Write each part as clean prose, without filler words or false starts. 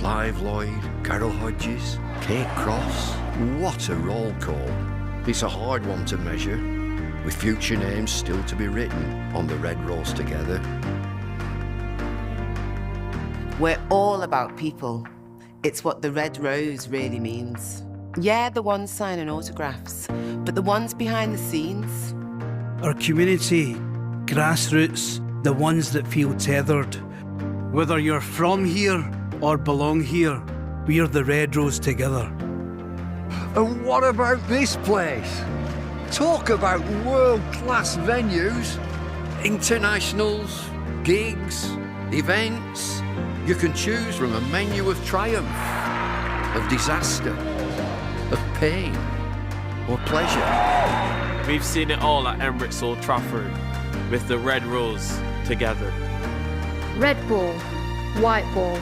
Clive Lloyd, Carol Hodges, Kate Cross. What a roll call. It's a hard one to measure, with future names still to be written on the Red Rose Together. We're all about people. It's what the Red Rose really means. Yeah, the ones signing autographs, but the ones behind the scenes. Our community, grassroots, the ones that feel tethered. Whether you're from here or belong here, we're the Red Rose Together. And what about this place? Talk about world-class venues, internationals, gigs, events. You can choose from a menu of triumph, of disaster, of pain, or pleasure. We've seen it all at Emirates Old Trafford with the Red Rose Together. Red ball, white ball,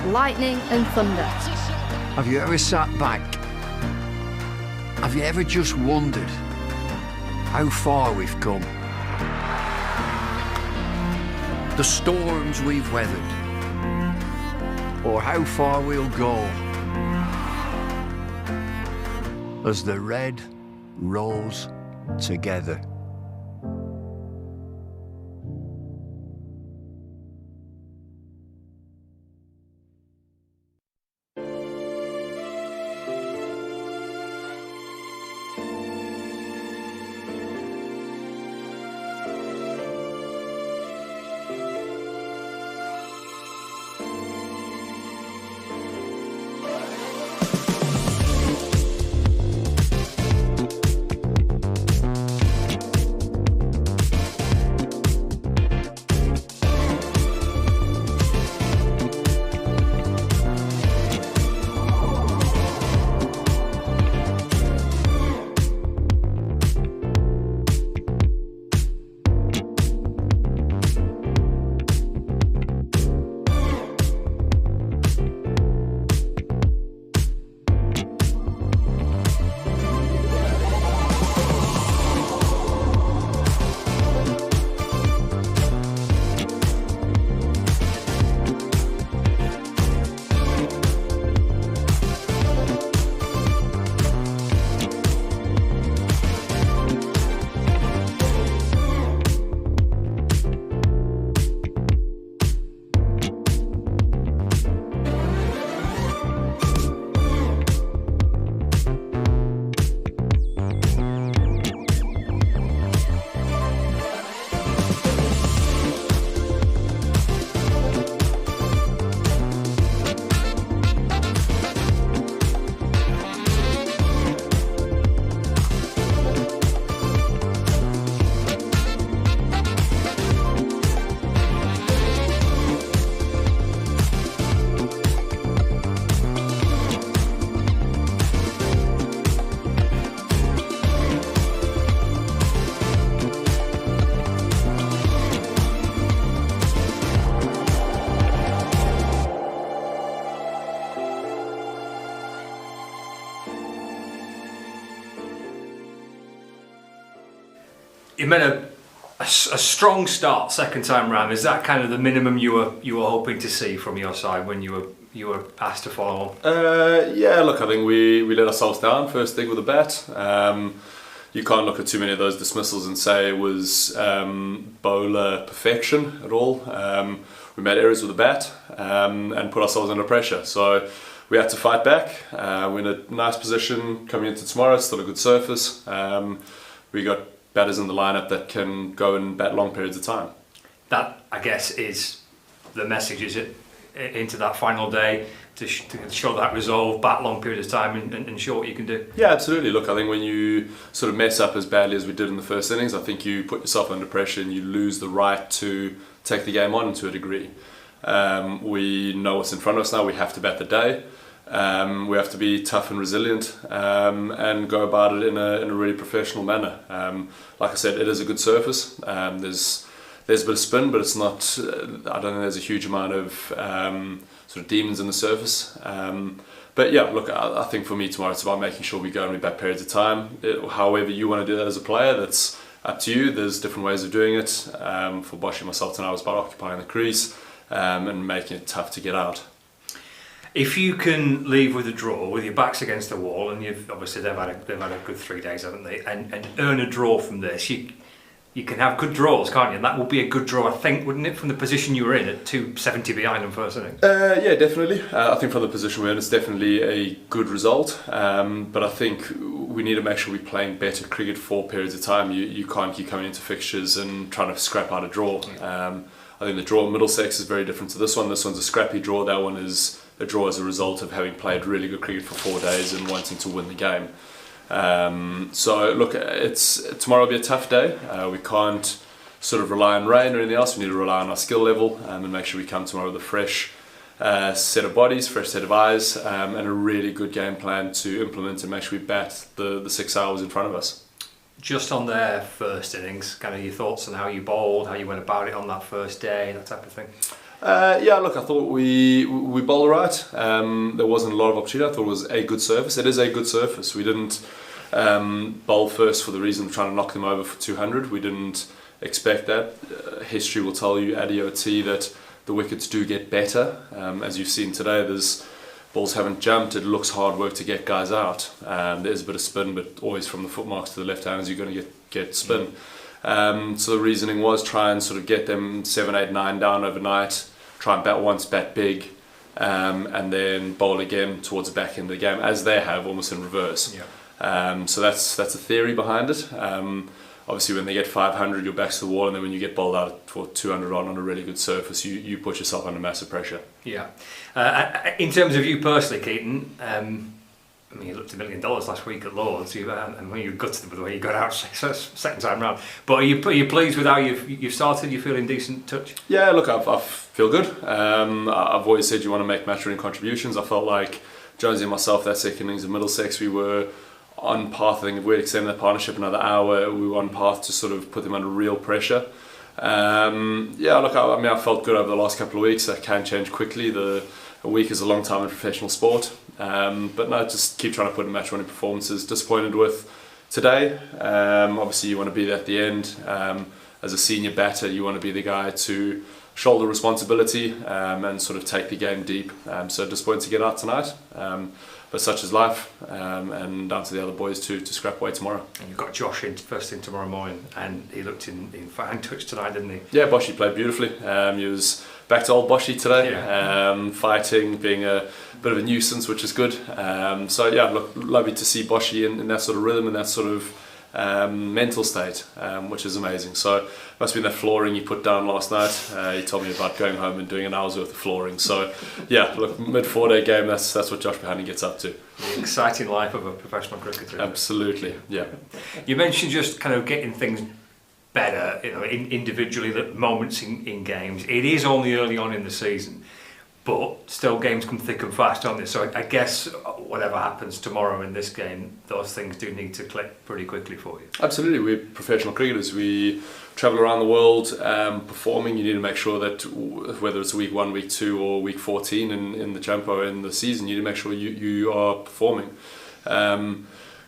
lightning and thunder. Have you ever sat back? Have you ever just wondered how far we've come? The storms we've weathered, or how far we'll go as the Red Rose Together. You made a strong start second time round. Is that kind of the minimum you were hoping to see from your side when you were asked to follow on? Yeah, look, I think we let ourselves down first thing with the bat. You can't look at too many of those dismissals and say it was bowler perfection at all. We made errors with the bat and put ourselves under pressure. So we had to fight back. We're in a nice position coming into tomorrow. It's still a good surface. We got batters in the lineup that can go and bat long periods of time. That, I guess, is the message, is it, into that final day, to show that resolve, bat long periods of time and show what you can do? Yeah, absolutely. Look, I think when you sort of mess up as badly as we did in the first innings, I think you put yourself under pressure and you lose the right to take the game on to a degree. We know what's in front of us now. We have to bat the day. We have to be tough and resilient and go about it in a really professional manner. Like I said, it is a good surface. There's a bit of spin, but it's not. I don't think there's a huge amount of sort of demons in the surface. But yeah, look, I think for me tomorrow it's about making sure we go and we bat periods of time. However you want to do that as a player, that's up to you. There's different ways of doing it. For Boshi and myself tonight, it was about occupying the crease and making it tough to get out. If you can leave with a draw, with your backs against the wall, and you've obviously they've had a good 3 days, haven't they? And earn a draw from this, you can have good draws, can't you? And that would be a good draw, I think, wouldn't it, from the position you were in at 270 behind in first innings? Yeah, definitely. I think from the position we're in, it's definitely a good result. But I think we need to make sure we're playing better cricket for periods of time. You can't keep coming into fixtures and trying to scrap out a draw. I think the draw in Middlesex is very different to this one. This one's a scrappy draw. That one is a draw as a result of having played really good cricket for 4 days and wanting to win the game. So look, tomorrow will be a tough day. We can't sort of rely on rain or anything else. We need to rely on our skill level and make sure we come tomorrow with a fresh set of bodies, fresh set of eyes, and a really good game plan to implement and make sure we bat the 6 hours in front of us. Just on their first innings, kind of your thoughts on how you bowled, how you went about it on that first day, that type of thing? Yeah, look, I thought we bowled right. There wasn't a lot of opportunity. I thought it was a good surface. It is a good surface. We didn't bowl first for the reason of trying to knock them over for 200. We didn't expect that. History will tell you at EOT that the wickets do get better. As you've seen today, balls haven't jumped. It looks hard work to get guys out. There's a bit of spin, but always from the foot marks to the left handers, you're going to get spin. So the reasoning was try and sort of get them 7, 8, 9 down overnight, try and bat once, bat big, and then bowl again towards the back end of the game, as they have, almost in reverse. Yeah. So that's a theory behind it. Obviously, when they get 500, you're back to the wall, and then when you get bowled out for 200 on a really good surface, you put yourself under massive pressure. Yeah. In terms of you personally, Keaton, I mean, you looked $1 million last week at Lords, and when you gutted with the way you got out second time round. But are you pleased with how you've started? You feeling decent touch? Yeah, look, I feel good. I've always said you want to make match-winning contributions. I felt like Jonesy and myself, that second innings of Middlesex, we were on path. I think if we had extended that partnership another hour, we were on path to sort of put them under real pressure. Yeah, look, I felt good over the last couple of weeks. That can change quickly. A week is a long time in professional sport. But no, just keep trying to put in match-winning performances. Disappointed with today. Obviously, you want to be there at the end. As a senior batter, you want to be the guy to shoulder responsibility and sort of take the game deep. So disappointed to get out tonight. But such is life, and down to the other boys to scrap away tomorrow. And you've got Josh first thing tomorrow morning, and he looked in fine touch tonight, didn't he? Yeah, Boshy played beautifully. He was back to old Boshy today, fighting, being a bit of a nuisance, which is good. So yeah, look, lovely to see Boshy in that sort of rhythm and that sort of mental state, which is amazing. So must have been that flooring you put down last night. He told me about going home and doing an hour's worth of flooring. So yeah, look, mid 4-day game, that's what Josh Bohannon gets up to. The exciting life of a professional cricketer. Absolutely, yeah. You mentioned just kind of getting things better, individually, at moments in games. It is only early on in the season, but still games come thick and fast, don't they? So I guess whatever happens tomorrow in this game, those things do need to click pretty quickly for you. Absolutely, we're professional cricketers. We travel around the world performing. You need to make sure that whether it's week 1, week 2 or week 14 in the Champo in the season, you need to make sure you are performing.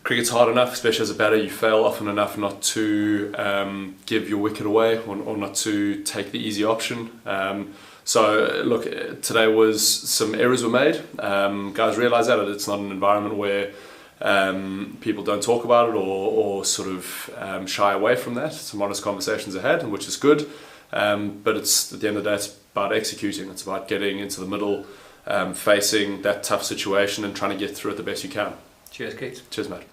Cricket's hard enough, especially as a batter. You fail often enough not to give your wicket away or not to take the easy option. So look, today was some errors were made. Guys realise that it's not an environment where people don't talk about it or sort of shy away from that. Some honest conversations ahead, which is good. But it's at the end of the day, it's about executing. It's about getting into the middle, facing that tough situation and trying to get through it the best you can. Cheers, Keith. Cheers, mate.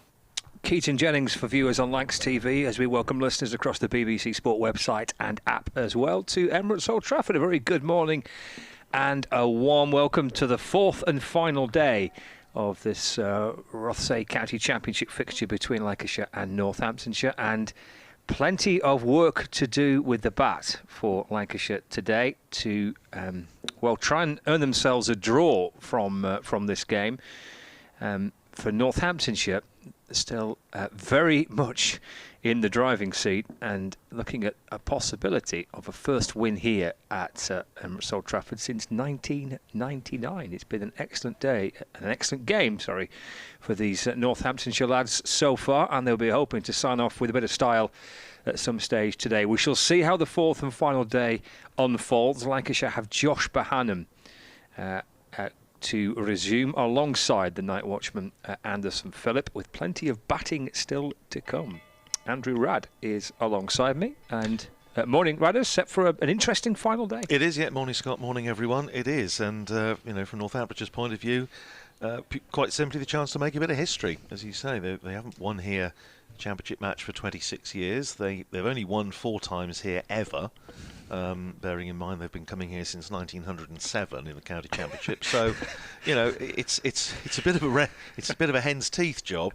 Keaton Jennings for viewers on Lancs TV, as we welcome listeners across the BBC Sport website and app as well to Emirates Old Trafford. A very good morning and a warm welcome to the fourth and final day of this Rothesay County Championship fixture between Lancashire and Northamptonshire, and plenty of work to do with the bat for Lancashire today to try and earn themselves a draw from this game. For Northamptonshire, still very much in the driving seat and looking at a possibility of a first win here at Emirates Old Trafford since 1999. It's been an excellent game for these Northamptonshire lads so far, and they'll be hoping to sign off with a bit of style at some stage today. We shall see how the fourth and final day unfolds. Lancashire have Josh Bohannon to resume alongside the night watchman Anderson Phillip, with plenty of batting still to come. Andrew Radd is alongside me, and morning, Radders, set for an interesting final day. It is, yeah. Morning, Scott. Morning, everyone. It is, and from Northamptonshire point of view, quite simply the chance to make a bit of history. As you say, they haven't won here a championship match for 26 years. They've only won 4 times here ever. Bearing in mind they've been coming here since 1907 in the county championship, so it's a bit of a hen's teeth job.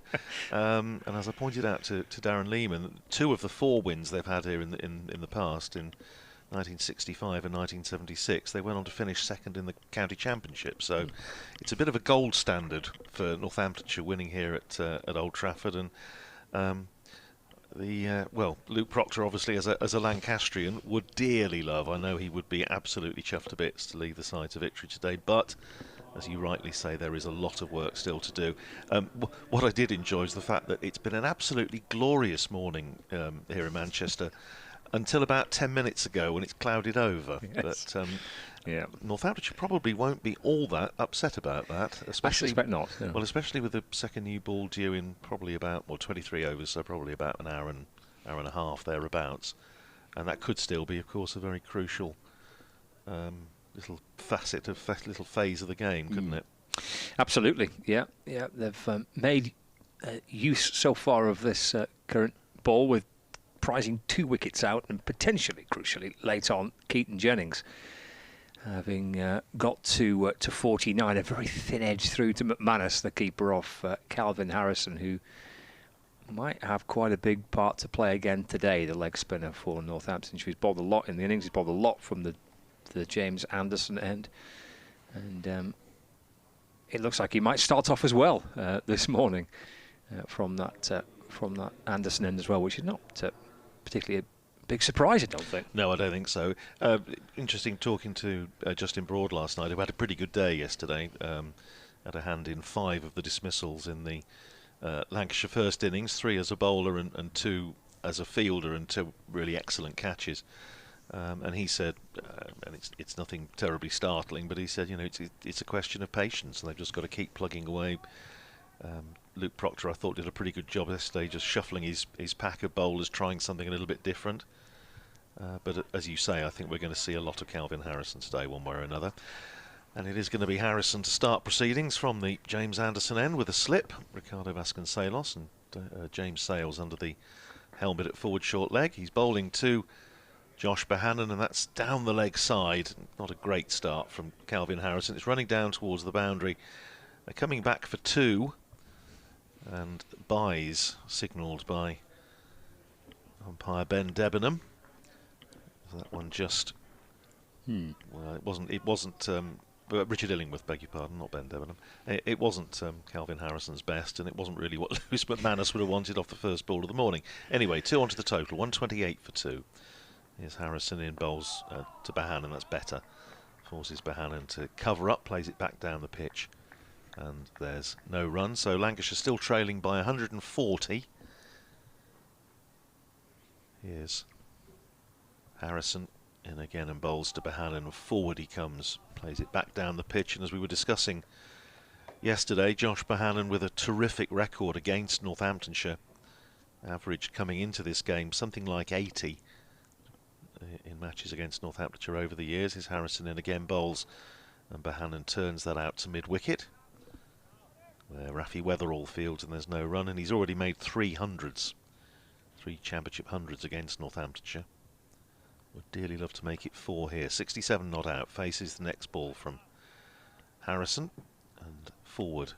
And as I pointed out to Darren Lehman, 2 of the 4 wins they've had here in the past, in 1965 and 1976, they went on to finish second in the county championship. So it's a bit of a gold standard for Northamptonshire winning here at Old Trafford. And Luke Proctor, obviously, as a Lancastrian, would dearly love, I know he would be absolutely chuffed to bits to lead the side to victory today, but as you rightly say, there is a lot of work still to do. What I did enjoy is the fact that it's been an absolutely glorious morning here in Manchester until about 10 minutes ago when it's clouded over. Yes. But Northamptonshire probably won't be all that upset about that. Especially, I suspect not. No. Well, especially with the second new ball due in probably about 23 overs, so probably about an hour and a half thereabouts, and that could still be, of course, a very crucial little phase of the game, couldn't it? Absolutely, yeah. They've made use so far of this current ball, with prizing 2 wickets out, and potentially, crucially, late on, Keaton Jennings having got to 49, a very thin edge through to McManus, the keeper off Calvin Harrison, who might have quite a big part to play again today, the leg spinner for Northamptonshire. He's bowled a lot in the innings. He's bowled a lot from the James Anderson end, and it looks like he might start off as well this morning from that Anderson end as well, which is not particularly a big surprise, I don't think. No, I don't think so. Interesting talking to Justin Broad last night, who had a pretty good day yesterday. Had a hand in 5 of the dismissals in the Lancashire first innings, 3 as a bowler and 2 as a fielder, and 2 really excellent catches. And he said, and it's nothing terribly startling, but he said, it's a question of patience, and they've just got to keep plugging away. Luke Proctor, I thought, did a pretty good job yesterday, just shuffling his pack of bowlers, trying something a little bit different. But as you say, I think we're going to see a lot of Calvin Harrison today, one way or another. And it is going to be Harrison to start proceedings from the James Anderson end with a slip. Ricardo Vasconcelos and James Sales under the helmet at forward short leg. He's bowling to Josh Bohannon, and that's down the leg side. Not a great start from Calvin Harrison. It's running down towards the boundary. They're coming back for 2. And byes signalled by umpire Ben Debenham. That one just well, it wasn't Richard Illingworth, beg your pardon, not Ben Debenham. It wasn't Calvin Harrison's best, and it wasn't really what Lewis McManus would have wanted off the first ball of the morning. Anyway, 2 onto the total, 128 for 2. Here's Harrison in, bowls to Bohannon. That's better. Forces Bohannon to cover up, plays it back down the pitch. And there's no run, so Lancashire still trailing by 140. Here's Harrison in again and bowls to Bohannon. Forward he comes, plays it back down the pitch, and as we were discussing yesterday, Josh Bohannon with a terrific record against Northamptonshire. Average coming into this game something like 80 in matches against Northamptonshire over the years. Here's Harrison in again, bowls, and Bohannon turns that out to mid-wicket, where Rafi Weatherall fields, and there's no run, and he's already made 3 hundreds, 3 championship hundreds against Northamptonshire. Would dearly love to make it 4 here. 67 not out, faces the next ball from Harrison, and forward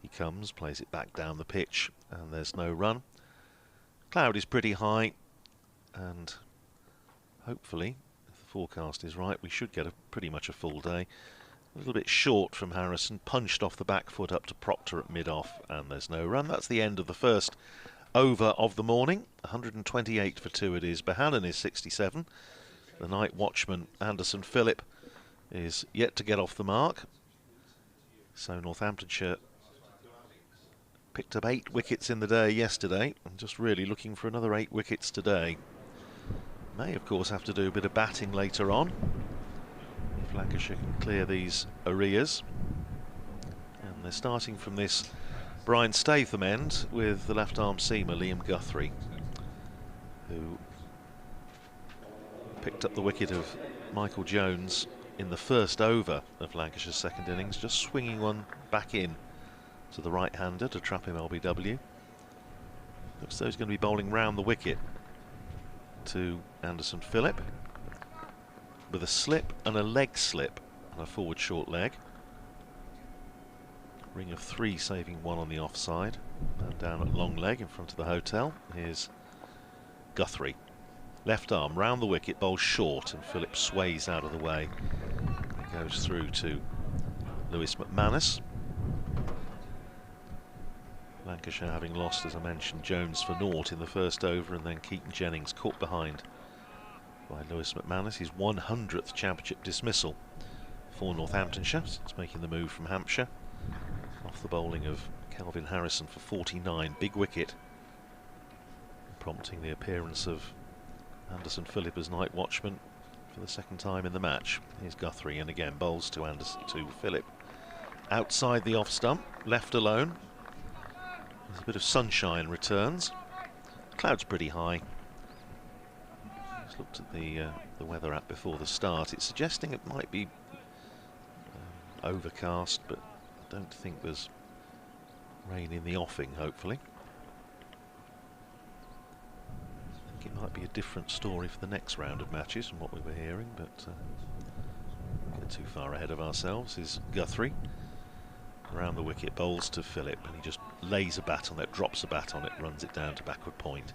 he comes, plays it back down the pitch, and there's no run. Cloud is pretty high, and hopefully, if the forecast is right, we should get pretty much a full day. A little bit short from Harrison, punched off the back foot up to Proctor at mid-off, and there's no run. That's the end of the first over of the morning. 128 for 2 it is. Bohannon is 67. The night watchman, Anderson Phillip, is yet to get off the mark. So Northamptonshire picked up 8 wickets in the day yesterday, and just really looking for another 8 wickets today. May, of course, have to do a bit of batting later on, if Lancashire can clear these arrears. they're starting from this Brian Statham end with the left arm seamer Liam Guthrie, who picked up the wicket of Michael Jones in the first over of Lancashire's second innings, just swinging one back in to the right-hander to trap him LBW. Looks as though he's going to be bowling round the wicket to Anderson Phillip with a slip and a leg slip and a forward short leg. Ring of 3 saving 1 on the offside. And down at long leg in front of the hotel. Here's Guthrie. Left arm round the wicket, bowls short, and Phillip sways out of the way. He goes through to Lewis McManus. Lancashire having lost, as I mentioned, Jones for naught in the first over, and then Keaton Jennings caught behind by Lewis McManus. His 100th championship dismissal for Northamptonshire since making the move from Hampshire. Off the bowling of Kelvin Harrison for 49, big wicket, prompting the appearance of Anderson Phillip as night watchman for the second time in the match. Here's Guthrie, and again bowls to Phillip. Outside the off stump, left alone. There's a bit of sunshine returns. Clouds pretty high. Just looked at the weather app before the start. It's suggesting it might be overcast, but I don't think there's rain in the offing, hopefully. I think it might be a different story for the next round of matches from what we were hearing, but get too far ahead of ourselves. Is Guthrie around the wicket, bowls to Phillip, and he just lays a bat on it, drops a bat on it, runs it down to backward point.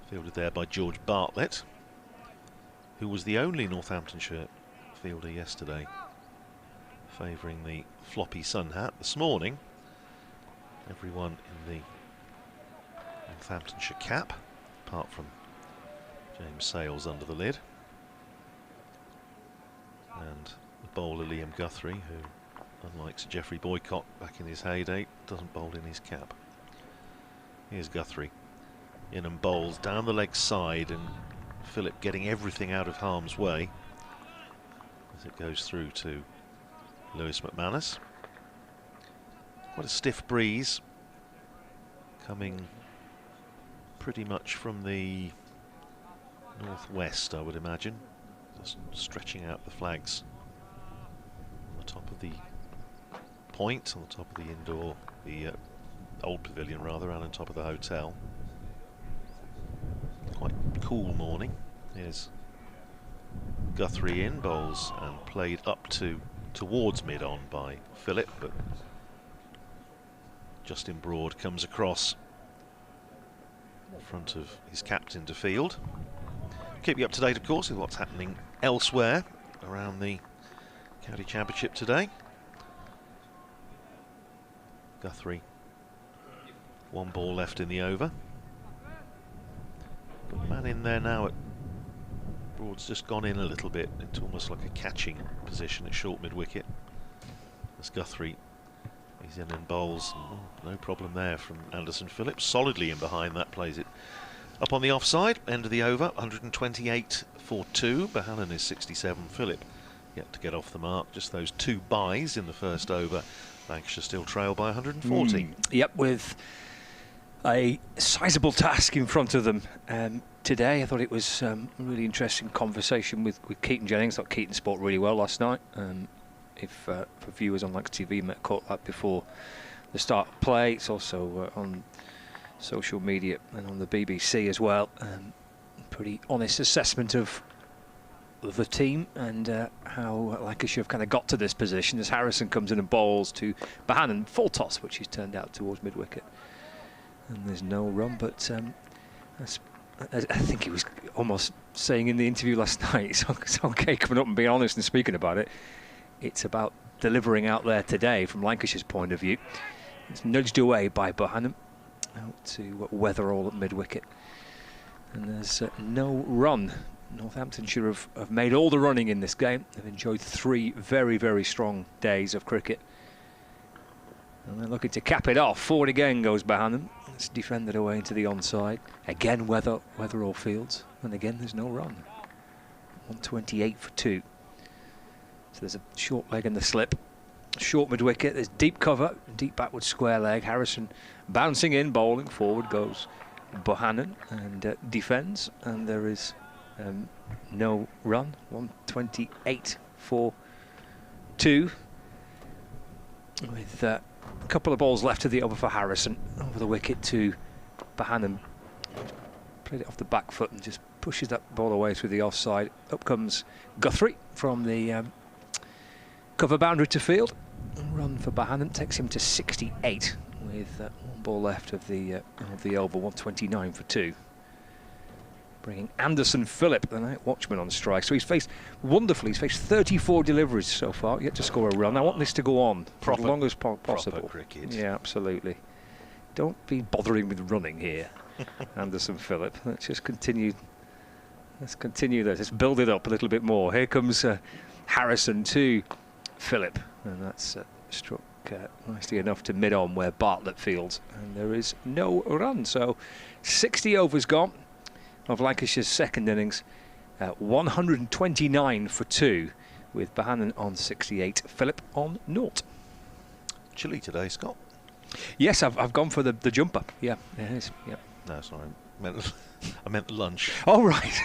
Fielded there by George Bartlett, who was the only Northamptonshire fielder yesterday, favouring the floppy sun hat. This morning, everyone in the Northamptonshire cap, apart from James Sales under the lid, and the bowler Liam Guthrie, who, unlike Sir Geoffrey Boycott back in his heyday, doesn't bowl in his cap. Here's Guthrie, in and bowls down the leg side, and Phillip getting everything out of harm's way as it goes through to Lewis McManus. Quite a stiff breeze coming pretty much from the northwest, I would imagine, just stretching out the flags on the top of the point, on the top of the indoor, the old pavilion rather, and on top of the hotel. Quite cool morning. Here's Guthrie in, bowls and played up towards mid-on by Phillip, but Justin Broad comes across in front of his captain to field. Keep you up to date, of course, with what's happening elsewhere around the County Championship today. Guthrie, 1 ball left in the over. But the man in there now at Broad's just gone in a little bit into almost like a catching position at short mid-wicket. As Guthrie, he's in and bowls. No problem there from Anderson Phillip. Solidly in behind that, plays it up on the offside. End of the over, 128 for 2. Bohannon is 67. Phillip yet to get off the mark. Just those 2 byes in the first over. Lancashire still trail by 140. Yep, with a sizable task in front of them today. I thought it was a really interesting conversation with Keaton Jennings. I thought Keaton spoke really well last night. If for viewers on Lancashire TV might have caught that before the start of play, it's also on social media and on the BBC as well. Pretty honest assessment of the team and how Lancashire have kind of got to this position as Harrison comes in and bowls to Bohannon, full toss, which he's turned out towards mid-wicket. And there's no run, but I think he was almost saying in the interview last night, it's okay coming up and being honest and speaking about it. It's about delivering out there today from Lancashire's point of view. It's nudged away by Bohannon out to Weatherall at mid-wicket. And there's no run. Northamptonshire have made all the running in this game. They've enjoyed 3 very, very strong days of cricket. And they're looking to cap it off. Forward again goes Bohannon. It's defended away into the onside. Again, Weatherall fields. And again, there's no run. 128 for 2. So there's a short leg in the slip. Short mid-wicket, there's deep cover, deep backward square leg. Harrison bouncing in, bowling, forward goes Bohannon and defends, and there is no run. 128 for 2, with a couple of balls left to the over for Harrison. Over the wicket to Bohannon. Played it off the back foot and just pushes that ball away through the offside. Up comes Guthrie from the cover boundary to field. Run for Bohannon takes him to 68 with one ball left of the over. 129 for 2. Bringing Anderson Phillip, the night watchman, on strike. So he's faced 34 deliveries so far, yet to score a run. I want this to go on for as long as possible. Proper cricket. Yeah, absolutely. Don't be bothering with running here, Anderson Phillip. Let's just continue. Let's continue this. Let's build it up a little bit more. Here comes Harrison to Phillip, and that's struck nicely enough to mid-on where Bartlett fields, and there is no run. So 60 overs gone of Lancashire's second innings, 129 for 2, with Bohannon on 68, Phillip on 0. Chilly today, Scott. Yes, I've gone for the jumper. Yeah, it is. Yeah. No, sorry, I meant lunch. Oh right.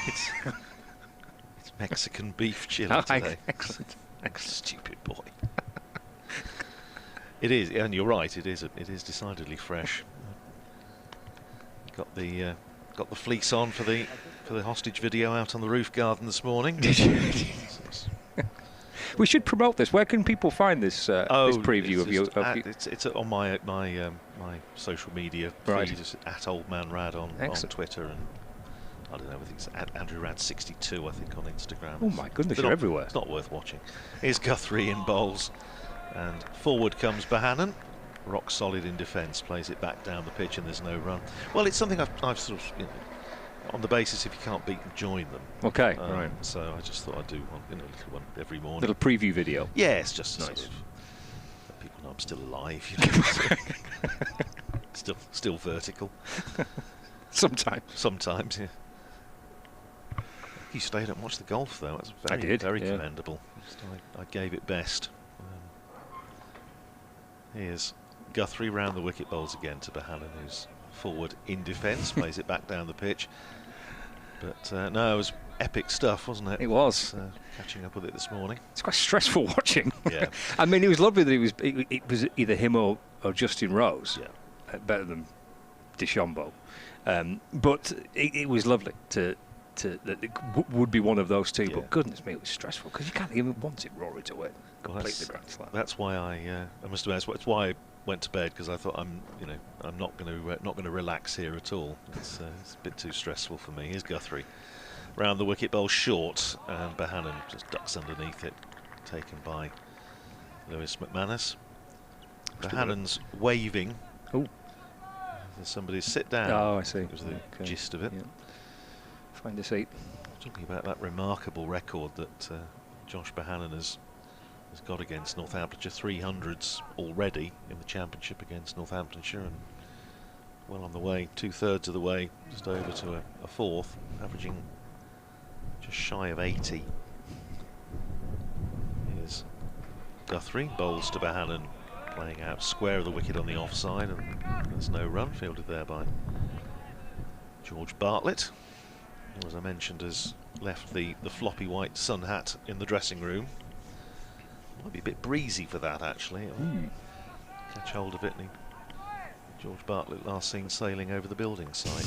It's Mexican beef chili today. Excellent. Stupid boy. It is, and you're right. It is decidedly fresh. Got the fleece on for the hostage video out on the roof garden this morning. Did you? We should promote this. Where can people find this this preview of you? It's on my social media feed. It's at Old Man Rad on Twitter, and I don't know. I think it's at Andrew Rad 62. I think on Instagram. Oh my goodness, you're everywhere. It's not worth watching. Here's Guthrie in bowls, and forward comes Bohannon. Rock solid in defence, plays it back down the pitch, and there's no run. Well, it's something I've sort of, on the basis if you can't beat them, join them. Okay, right. So I just thought I'd do one, a little one every morning. Little preview video. Yeah, it's just nice. Sort of let people know I'm still alive. Still vertical. Sometimes, yeah. You stayed up and watched the golf though. That's very commendable. I gave it best. Here's Guthrie round the wicket bowls again to Bohannon, who's forward in defence, plays it back down the pitch. But no, it was epic stuff, wasn't it? It was. Catching up with it this morning. It's quite stressful watching. Yeah. I mean, it was lovely that it was either him or Justin Rose. Yeah. Better than DeChambeau. But it was lovely that it would be one of those two. Yeah. But goodness me, it was stressful because you can't even want it Rory to win. Completely Grand Slam. That's why I must admit, that's why I went to bed, because I thought I'm not going to relax here at all. It's a bit too stressful for me. Here's Guthrie round the wicket bowl short, and Bohannon just ducks underneath it, taken by Lewis McManus. Bohannon's waving. Oh, there's somebody sit down. Oh, I see. Was the gist of it. Yeah. Find a seat. Talking about that remarkable record that Josh Bohannon has got against Northamptonshire, 300s already in the Championship against Northamptonshire, and well on the way, 2/3 of the way, just over to a fourth, averaging just shy of 80. Here's Guthrie, bowls to Bohannon, playing out square of the wicket on the offside, and there's no run, fielded there by George Bartlett, who, as I mentioned, has left the floppy white sun hat in the dressing room. Might be a bit breezy for that, actually. Catch hold of it. And George Bartlett last seen sailing over the building site.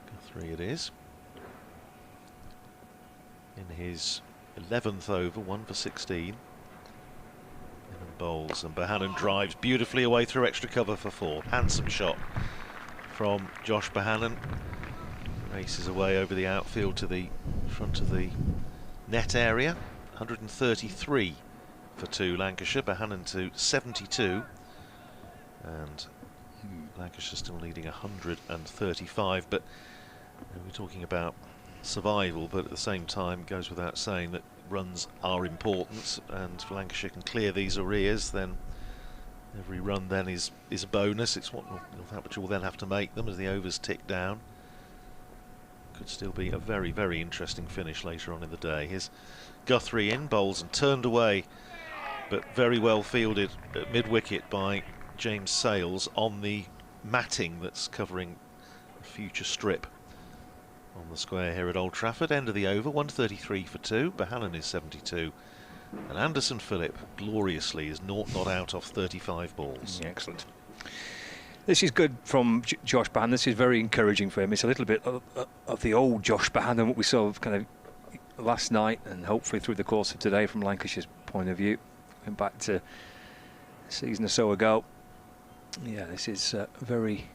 Guthrie it is. In his 11th over, 1 for 16. And bowls, and Bohannon drives beautifully away through extra cover for 4. Handsome shot from Josh Bohannon. Races away over the outfield to the front of the net area. 133 for 2 Lancashire, Bohannon to 72, and Lancashire still needing 135. But we're talking about survival, but at the same time, goes without saying that runs are important, and if Lancashire can clear these arrears, then every run then is a bonus. It's what Northamptonshire will then have to make them as the overs tick down. Could still be a very, very interesting finish later on in the day. Here's Guthrie in, bowls and turned away, but very well fielded at mid-wicket by James Sales on the matting that's covering the future strip on the square here at Old Trafford. End of the over, 133 for 2. Bohannon is 72. And Anderson Phillip gloriously is not out off 35 balls. Yeah, excellent. This is good from Josh Bohannon. This is very encouraging for him. It's a little bit of the old Josh Bohannon, what we saw kind of last night, and hopefully through the course of today from Lancashire's point of view. Going back to a season or so ago. Yeah, this is a very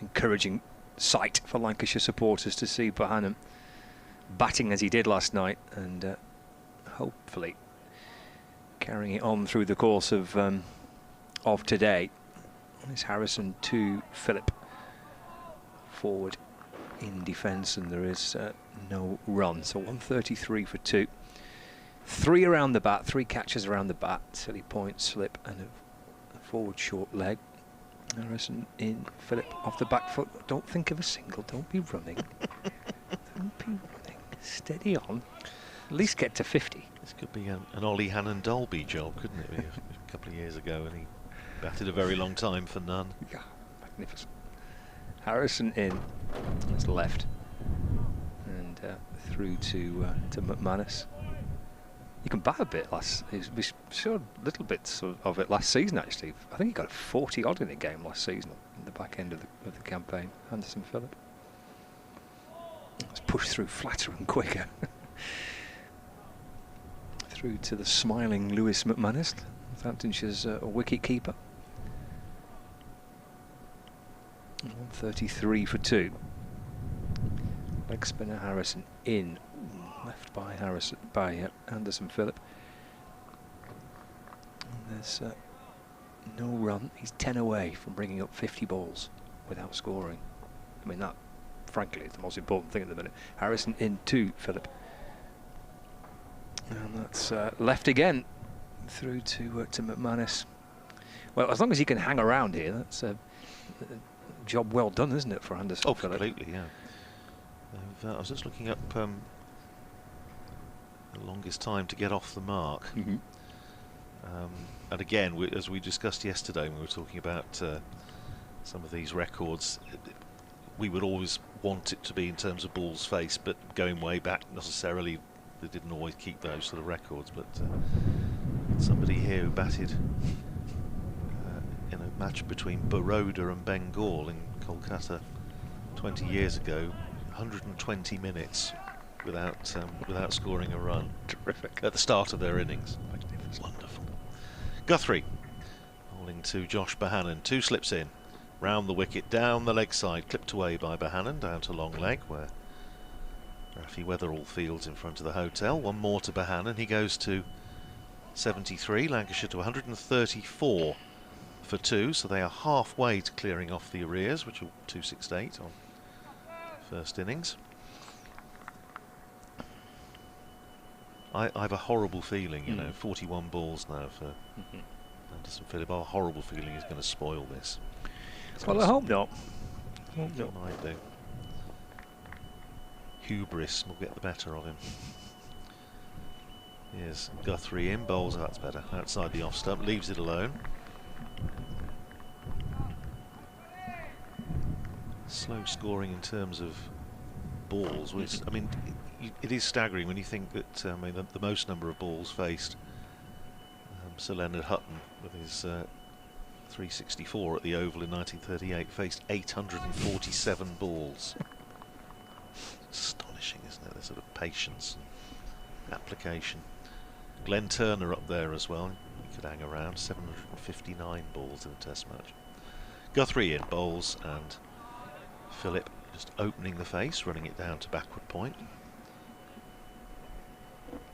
encouraging sight for Lancashire supporters to see Bohannon batting as he did last night, and hopefully carrying it on through the course of today. It's Harrison to Phillip forward in defence, and there is no run. So 133 for 2. 3 around the bat, 3 catches around the bat, silly point, slip, and a forward short leg. Harrison in, Phillip off the back foot. Don't think of a single, don't be running. Don't be running. Steady on. At least get to 50. This could be an Ollie Hannon-Dolby job, couldn't it? A couple of years ago, and he batted a very long time for none. Yeah, magnificent. Harrison in, that's left, and through to McManus. You can bat a bit we showed little bits of it last season actually. I think he got a 40 odd in the game last season in the back end of the campaign. Anderson Phillip. Let's push through flatter and quicker. Through to the smiling Lewis McManus, Northamptonshire's wicket keeper. 133 for 2. Leg spinner Harrison in, left by Anderson Phillip. And there's no run. He's 10 away from bringing up 50 balls without scoring. I mean, that frankly is the most important thing at the minute. Harrison in to Phillip. And that's left again through to McManus. Well, as long as he can hang around here, that's a job well done, isn't it, for Anderson Phillip? Completely, yeah. I was just looking up the longest time to get off the mark. Mm-hmm. And again, as we discussed yesterday when we were talking about some of these records, we would always want it to be in terms of balls faced, but going way back, necessarily they didn't always keep those sort of records. But somebody here who batted in a match between Baroda and Bengal in Kolkata 20 years ago, 120 minutes without scoring a run. Terrific. At the start of their innings. Wonderful. Guthrie bowling to Josh Bohannon. 2 slips in. Round the wicket, down the leg side, clipped away by Bohannon, down to long leg, where Rafi Weatherall fields in front of the hotel. 1 more to Bohannon. He goes to 73. Lancashire to 134 for 2. So they are halfway to clearing off the arrears, which are 268 on first innings. I have a horrible feeling, 41 balls now for Anderson Phillip. A horrible feeling he's going to spoil this. Well, I hope not. Might do. Hubris will get the better of him. Here's Guthrie in, bowls, that's better, outside the off stump, leaves it alone. Slow scoring in terms of balls, which, I mean, it is staggering when you think that the most number of balls faced, Sir Leonard Hutton with his 364 at the Oval in 1938 faced 847 balls. Astonishing, isn't it? The sort of patience and application. Glenn Turner up there as well. He could hang around. 759 balls in a Test match. Guthrie in, bowls, and Phillip just opening the face, running it down to backward point.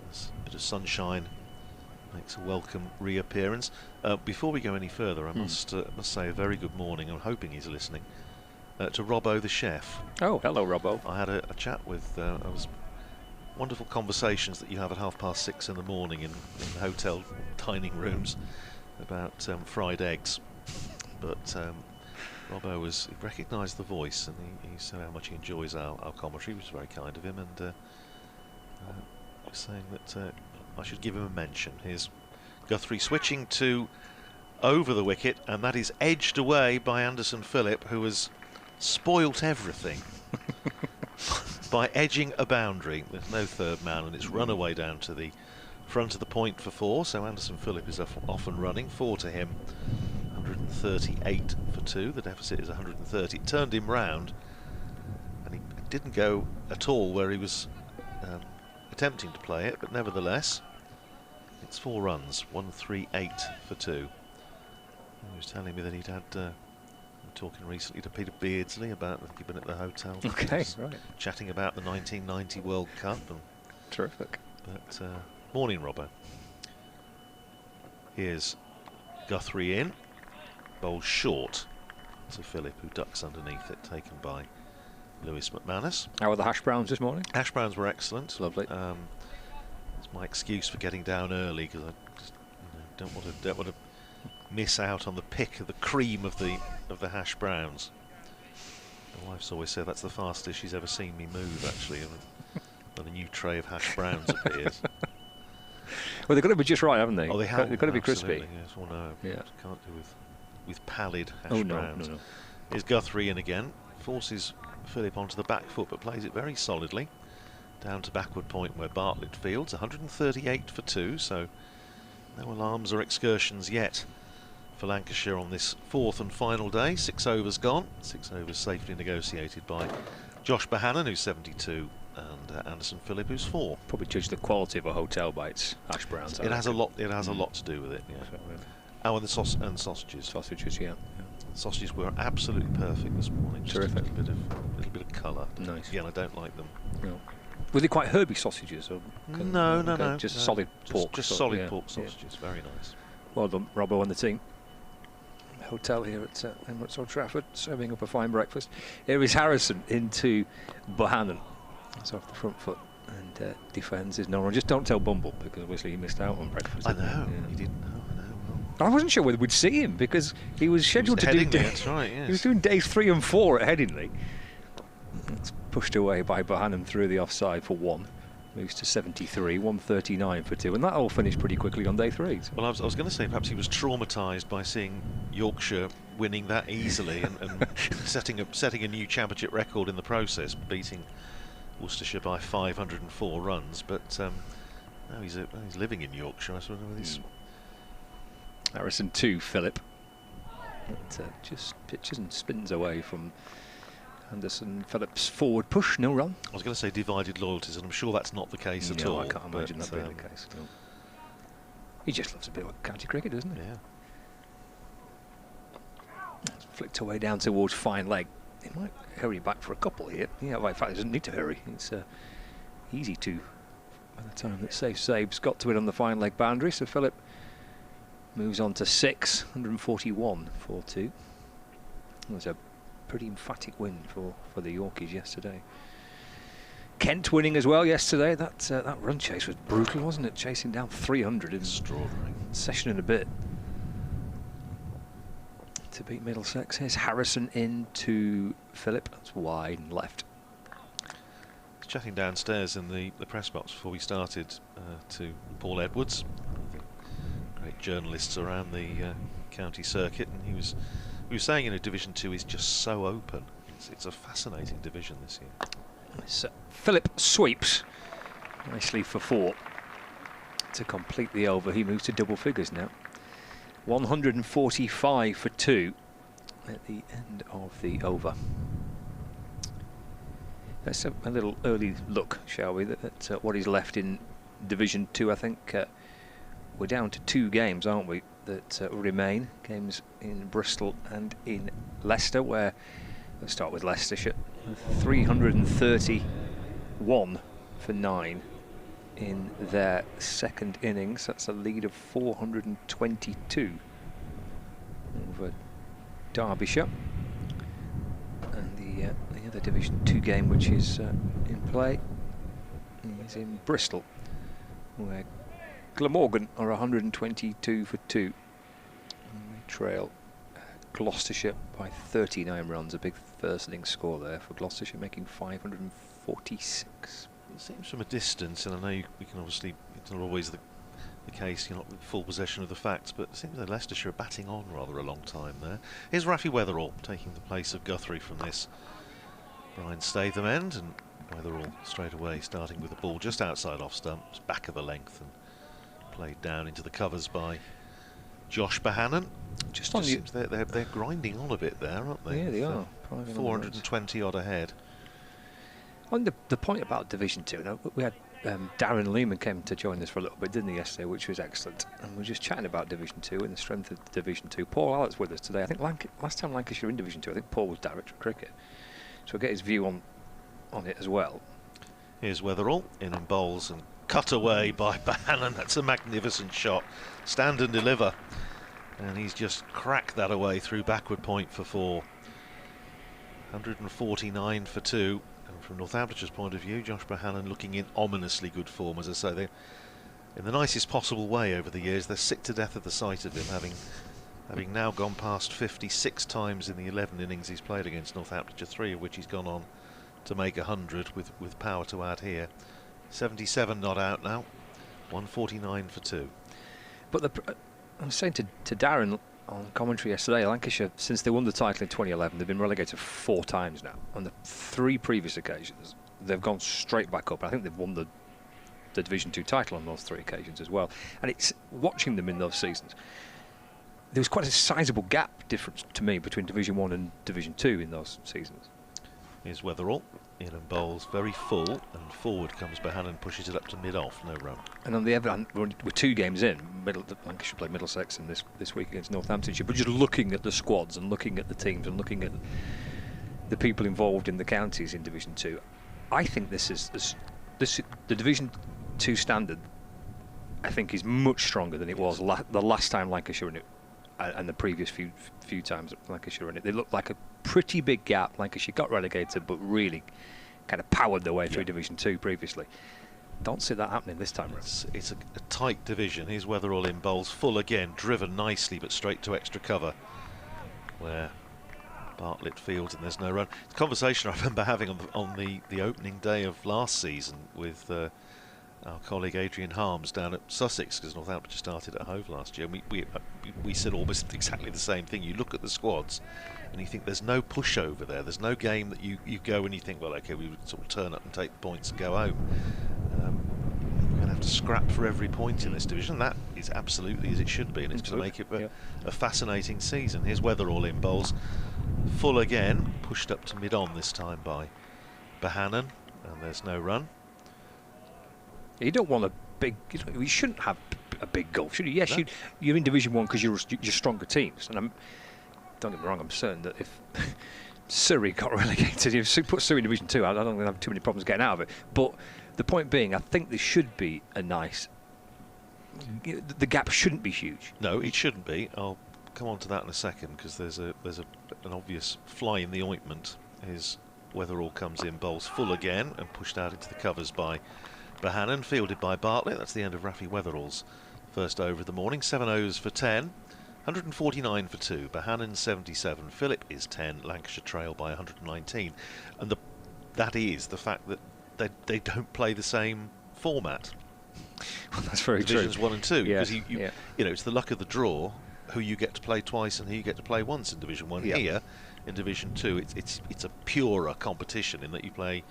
There's a bit of sunshine makes a welcome reappearance. Before we go any further, I must say a very good morning. I'm hoping he's listening. To Robbo the chef. Oh, hello, Robbo. I had a chat with wonderful conversations that you have at 6:30 in the morning in hotel dining rooms about fried eggs. But Robbo he recognised the voice, and he said how much he enjoys our commentary, which was very kind of him, and was saying that I should give him a mention. Here's Guthrie switching to over the wicket, and that is edged away by Anderson Phillip, who has spoilt everything by edging a boundary. There's no third man, and it's run away down to the front of the point for 4, so Anderson Phillip is off and running. 4 to him, 138 for 2. The deficit is 130. It turned him round, and he didn't go at all where he was attempting to play it, but nevertheless, it's 4 runs, 138 for 2. He was telling me that he'd had, talking recently to Peter Beardsley about, I think he'd been at the hotel. Okay, right. Chatting about the 1990 World Cup. And terrific. But, morning, Robbo. Here's Guthrie in. Bowls short to Phillip, who ducks underneath it, taken by Lewis McManus. How were the hash browns this morning? Hash browns were excellent. Lovely. It's my excuse for getting down early, because I just don't want to miss out on the pick of the cream of the hash browns. My wife's always said that's the fastest she's ever seen me move, actually, when a new tray of hash browns appears. Well, they've got to be just right, haven't they? Oh, they have. They've got to be crispy. Yes, well, no. Yeah. Can't do with pallid hash browns. No. Here's Guthrie in again. Forces Phillip onto the back foot, but plays it very solidly. Down to backward point where Bartlett fields. 138 for 2, so no alarms or excursions yet for Lancashire on this 4th and final day. 6 overs gone. 6 overs safely negotiated by Josh Bohannon, who's 72, and Anderson Phillip, who's 4. Probably judge the quality of a hotel by its hash browns. It has a lot. It has a lot to do with it. Yeah. Oh, and the sausages. Sausages, yeah. Sausages were absolutely perfect this morning. Just Terrific. A little bit of colour. Nice. Again, I don't like them. No. Were they quite herby sausages? Or No. Just solid pork. Just solid pork sausages. Very nice. Well done, Robbo and the team. Hotel here at Emirates Old Trafford, serving up a fine breakfast. Here is Harrison into Bohannon. It's off the front foot and defends his no-run. Just don't tell Bumble, because obviously he missed out on breakfast. I know. He didn't know. I wasn't sure whether we'd see him, because he was scheduled to do. That's right. Yes. He was doing days 3 and 4 at Headingley. It's pushed away by Bohannon through the offside for 1. Moves to 73, 139 for 2, and that all finished pretty quickly on day 3. So. Well, I was going to say perhaps he was traumatised by seeing Yorkshire winning that easily and setting a new championship record in the process, beating Worcestershire by 504 runs. But now he's living in Yorkshire. I suppose with his Harrison to Phillip. It just pitches and spins away from Anderson Phillip's forward push, no run. I was going to say divided loyalties, and I'm sure that's not the case at all. I can't imagine that being the case. No. He just loves a bit of county cricket, doesn't he? Yeah. It's flicked away down towards fine leg. He might hurry back for a couple here. Yeah, well, in fact, he doesn't need to hurry. It's easy to by the time that Saib's got to it on the fine leg boundary. So Phillip moves on to 6, 141 for 2. It was a pretty emphatic win for the Yorkies yesterday. Kent winning as well yesterday. That run chase was brutal, wasn't it? Chasing down 300 in extraordinary session and a bit to beat Middlesex. Here's Harrison in to Phillip. That's wide and left. Chatting downstairs in the press box before we started to Paul Edwards, great journalists around the county circuit, and he was saying, Division 2 is just so open. It's a fascinating division this year. So Phillip sweeps nicely for 4 to complete the over. He moves to double figures now. 145 for 2 at the end of the over. Let's have a little early look, shall we, at what is left in Division 2. I think we're down to 2 games, aren't we, that remain. Games in Bristol and in Leicester, where, let's start with Leicestershire, 331 for 9 in their second innings. That's a lead of 422 over Derbyshire. And the other Division 2 game which is in play is in Bristol, where Glamorgan are 122 for 2. And they trail Gloucestershire by 39 runs. A big first innings score there for Gloucestershire, making 546. It seems from a distance, and I know we can obviously, it's not always the case, you're not in full possession of the facts, but it seems that Leicestershire are batting on rather a long time there. Here's Rafi Weatherall taking the place of Guthrie from this Brian Statham end, and Weatherall straight away starting with the ball just outside off stumps, back of the length, and played down into the covers by Josh Bohannon. Just on seems they're grinding on a bit there, aren't they? Yeah, they are. 420 odd ahead. On the point about Division 2, now, we had Darren Lehman came to join us for a little bit, didn't he, yesterday, which was excellent. And we were just chatting about Division 2 and the strength of Division 2. Paul Allett's with us today. I think last time Lancashire were in Division 2, I think Paul was director of cricket. So we'll get his view on it as well. Here's Weatherall in and bowls and cut away by Bohannon. That's a magnificent shot. Stand and deliver. And he's just cracked that away through backward point for 4. 149 for 2. And from Northamptonshire's point of view, Josh Bohannon looking in ominously good form. As I say, they're in the nicest possible way over the years. They're sick to death of the sight of him, having now gone past 56 times in the 11 innings he's played against Northamptonshire, 3 of which he's gone on to make 100 with power to add here. 77 not out now, 149 for 2. But I was saying to Darren on commentary yesterday, Lancashire, since they won the title in 2011, they've been relegated 4 times now. On the 3 previous occasions, they've gone straight back up. I think they've won the Division 2 title on those 3 occasions as well. And it's watching them in those seasons, there was quite a sizable gap difference to me between Division 1 and Division 2 in those seasons. Here's Weatherall in and bowls very full, and forward comes Bohannon, pushes it up to mid-off, no run. And on the other hand, we're 2 games in. Lancashire played Middlesex in this week against Northamptonshire. But just looking at the squads and looking at the teams and looking at the people involved in the counties in Division 2, I think the Division 2 standard, I think, is much stronger than it was the last time Lancashire in it, and the previous few times Lancashire in it. They looked like a pretty big gap. Lancashire got relegated, but really kind of powered their way through Division 2 previously. Don't see that happening this time around. It's a tight division. Here's Weatherall in bowls full again, driven nicely but straight to extra cover, where Bartlett fields and there's no run. It's a conversation I remember having on the opening day of last season with our colleague Adrian Harms down at Sussex, because Northamptonshire started at Hove last year. And we said almost exactly the same thing. You look at the squads and you think there's no pushover there. There's no game that you go and you think, well, okay, we would sort of turn up and take the points and go home. We're going to have to scrap for every point in this division. That is absolutely as it should be, and it's going to make it a fascinating season. Here's Weatherall in bowls full again, pushed up to mid-on this time by Bohannon, and there's no run. You don't want a big. You shouldn't have a big gulf, should you? Yes, no. You're in Division 1 because you're stronger teams, and don't get me wrong. I'm certain that if Surrey got relegated, if you put Surrey in Division 2, I don't think they'd have too many problems getting out of it. But the point being, I think there should be a nice. The gap shouldn't be huge. No, it shouldn't be. I'll come on to that in a second, because there's an obvious fly in the ointment. His Weatherall comes in, bowls full again, and pushed out into the covers by Bohannon, fielded by Bartlett. That's the end of Rafi Weatherall's first over of the morning. 7 overs for 10, 149 for 2. Bohannon 77. Phillip is 10. Lancashire trail by 119. And that is the fact that they don't play the same format. Well, that's very Divisions true. 1 and 2, Yeah, because you know, it's the luck of the draw who you get to play twice and who you get to play once in Division 1. Yeah. Here in Division 2, it's a purer competition in that you play.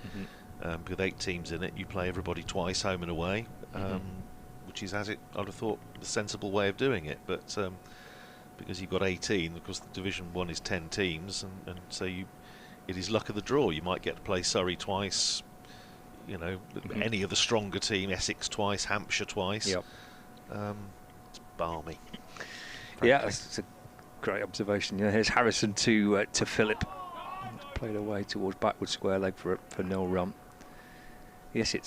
With 8 teams in it, you play everybody twice, home and away, which is, as it I'd have thought, the sensible way of doing it. But because you've got 18, of course, the Division 1 is 10 teams, and so it is luck of the draw. You might get to play Surrey twice, you know, any of the stronger team, Essex twice, Hampshire twice. Yep. It's balmy. Frankly. Yeah, that's a great observation. Yeah, here's Harrison to Phillip. Played away towards backward square leg for no run. Yes, it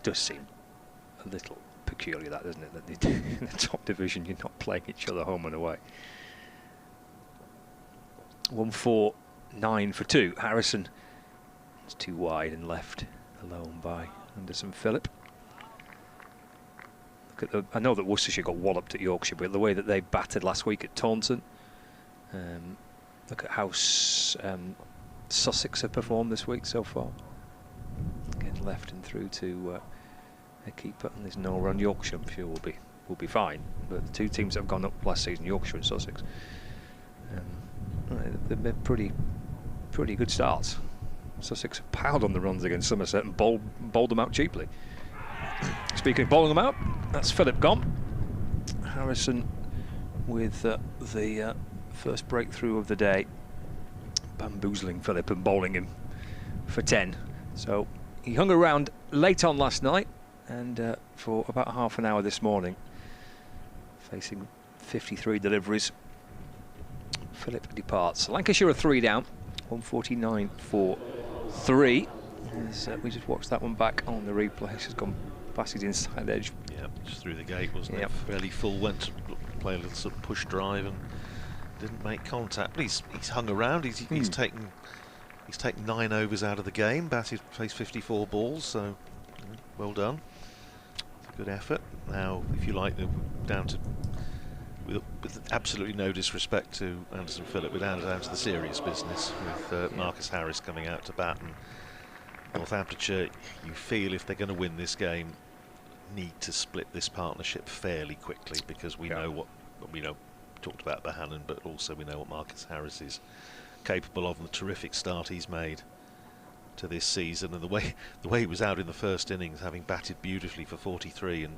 does seem a little peculiar, that, doesn't it? That in the top division you're not playing each other home and away. 149 for 2. Harrison is too wide and left alone by Anderson Phillip. Look at I know that Worcestershire got walloped at Yorkshire, but the way that they battered last week at Taunton, Look at how Sussex have performed this week so far. Getting left and through to a keeper, and there's no run. Yorkshire, I'm sure, will be fine. But the two teams that have gone up last season, Yorkshire and Sussex, they've been pretty good starts. Sussex have piled on the runs against Somerset and bowled them out cheaply. Speaking of bowling them out, that's Philip gone. Harrison with the first breakthrough of the day, bamboozling Philip and bowling him for 10. So he hung around late on last night and for about half an hour this morning, facing 53 deliveries. Philip departs. Lancashire are 3 down, 149 for 3. We just watched that one back on the replay. It's just gone past his inside edge. Yeah, just through the gate, wasn't it? Fairly full, went to play a little sort of push drive and didn't make contact. But he's hung around. He's taken 9 overs out of the game. Faced 54 balls, so well done. It's a good effort. Now, if you like, down to with absolutely no disrespect to Anderson Phillip, we're down to the serious business with Marcus Harris coming out to bat, and Northamptonshire, you feel if they're going to win this game, need to split this partnership fairly quickly, because we know what we know. Talked about Bohannon, but also we know what Marcus Harris is capable of, and the terrific start he's made to this season, and the way he was out in the first innings, having batted beautifully for 43 and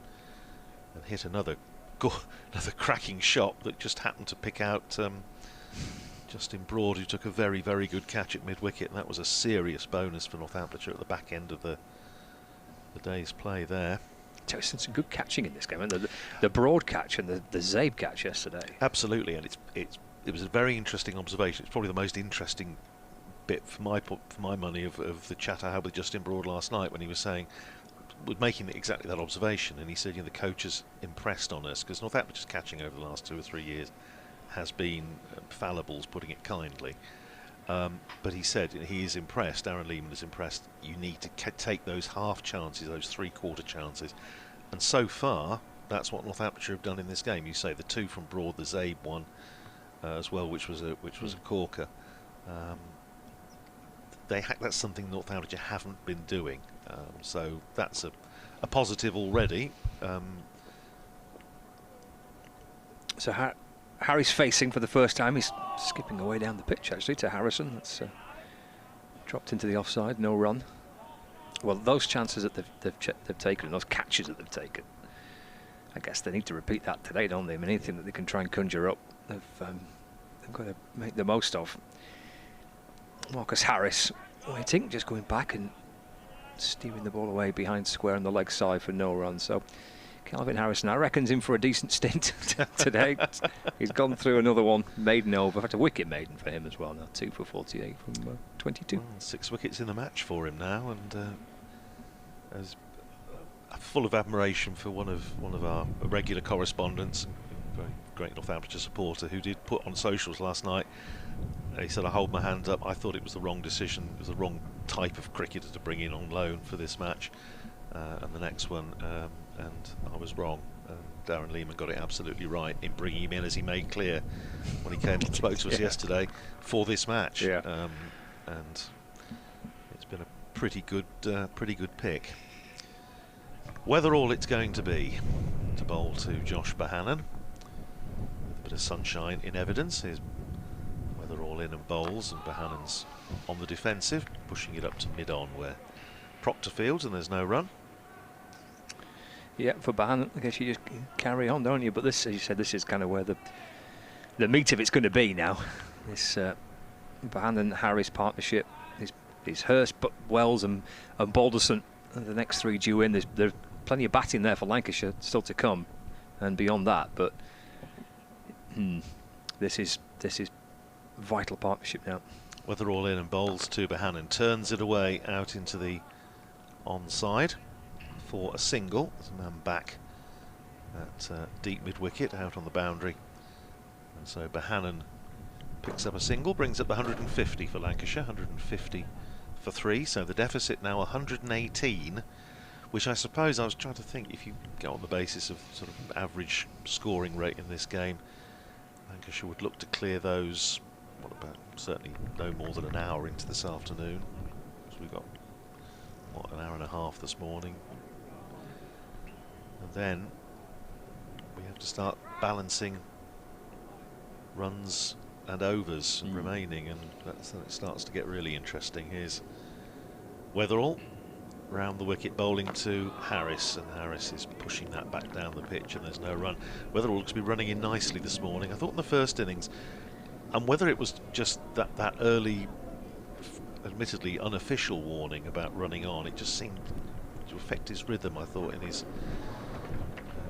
hit another cracking shot that just happened to pick out Justin Broad, who took a very, very good catch at mid-wicket, and that was a serious bonus for Northamptonshire at the back end of the day's play there. Some good catching in this game, and the Broad catch and the Zabe catch yesterday. Absolutely, and it was a very interesting observation. It's probably the most interesting bit for my money of the chat I had with Justin Broad last night, when he was making exactly that observation, and he said, the coach is impressed on us, because Northampton's catching over the last 2 or 3 years has been fallables, putting it kindly. But he said he is impressed, Darren Lehman is impressed. You need to take those half chances, those 3/4 chances, and so far that's what Northamptonshire have done in this game. You say the 2 from Broad, the Zabe one as well, which was a corker. That's something Northamptonshire haven't been doing, so that's a positive already. So Harry's facing for the first time. He's skipping away down the pitch actually to Harrison. That's dropped into the offside, no run. Well, those chances that they've taken, and those catches that they've taken, I guess they need to repeat that today, don't they? I mean, anything that they can try and conjure up, they've got to make the most of. Marcus Harris waiting, just going back and steering the ball away behind square on the leg side for no run. So Calvin Harrison, I reckon's in for a decent stint today. He's gone through another one, maiden over. In fact, a wicket maiden for him as well now. 2 for 48 from 22. Well, 6 wickets in the match for him now, and as full of admiration for one of our regular correspondents, very great Northamptonshire supporter, who did put on socials last night. He said, I hold my hand up, I thought it was the wrong decision, it was the wrong type of cricketer to bring in on loan for this match, and the next one, and I was wrong. Darren Lehman got it absolutely right in bringing him in, as he made clear when he came and spoke to us yesterday, for this match. And it's been a pretty good pick. Whether all it's going to be to bowl to Josh Bohannon, with a bit of sunshine in evidence, is whether all in and bowls, and Bohannon's on the defensive, pushing it up to mid-on where Proctor fields, and there's no run. Yeah, for Bohannon, I guess you just carry on, don't you? But this, as you said, this is kind of where the meat of it's going to be now. This Bohannon-Harris partnership is Hurst, but Wells and Balderson, the next 3 due in. There's plenty of batting there for Lancashire still to come, and beyond that. But this is vital partnership now. Whether all in and bowls to Bohannon, turns it away out into the onside for a single. There's a man back at deep mid-wicket out on the boundary, and so Bohannon picks up a single, brings up 150 for Lancashire, 150 for 3, so the deficit now 118, which I suppose, I was trying to think, if you go on the basis of sort of average scoring rate in this game, Lancashire would look to clear those, what about, certainly no more than an hour into this afternoon. So we've got, what, an hour and a half this morning. And then we have to start balancing runs and overs remaining, and that's when it starts to get really interesting. Here's Weatherall round the wicket, bowling to Harris, and Harris is pushing that back down the pitch, and there's no run. Weatherall looks to be running in nicely this morning. I thought in the first innings, and whether it was just that early, admittedly unofficial warning about running on, it just seemed to affect his rhythm, I thought, in his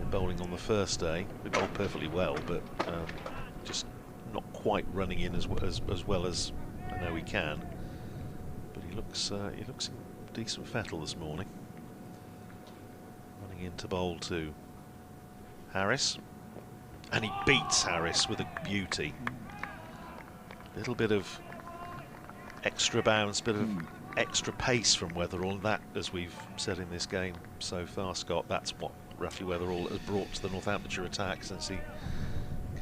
bowling on the first day. He bowled perfectly well, but just not quite running in as well as I know he can. But he looks in decent fettle this morning. Running in to bowl to Harris, and he beats Harris with a beauty. Little bit of extra bounce, bit of extra pace from Weatherall, and that, as we've said in this game so far, Scott, that's what Rafi Weatherall has brought to the Northamptonshire attack since he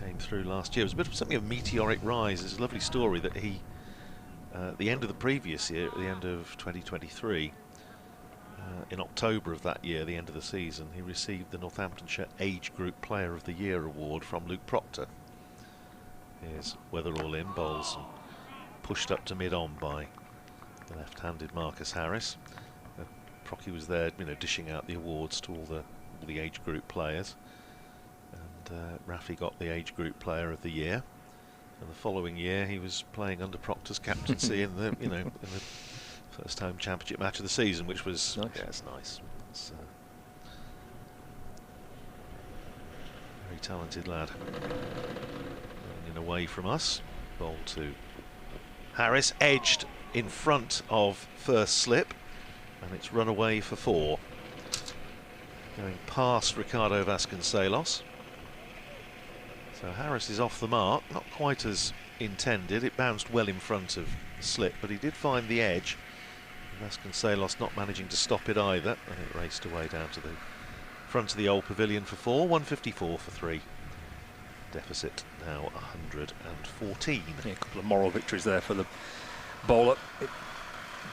came through last year. It was a bit of something of a meteoric rise. It's a lovely story that he, at the end of the previous year, at the end of 2023, in October of that year, the end of the season, he received the Northamptonshire Age Group Player of the Year award from Luke Proctor. Here's Weatherall in, bowls and pushed up to mid-on by the left-handed Marcus Harris. Procky was there, dishing out the awards to all the age group players, and Rafi got the Age Group Player of the Year. And the following year, he was playing under Proctor's captaincy in the in the first home championship match of the season, which was nice. Yeah, it's nice. It's very talented lad. Running away from us, bowl to Harris, edged in front of first slip, and it's run away for 4. Going past Ricardo Vasconcelos. So Harris is off the mark, not quite as intended. It bounced well in front of slip, but he did find the edge. Vasconcelos not managing to stop it either, and it raced away down to the front of the old pavilion for 4. 154 for 3. Deficit now 114. Yeah, a couple of moral victories there for the bowler,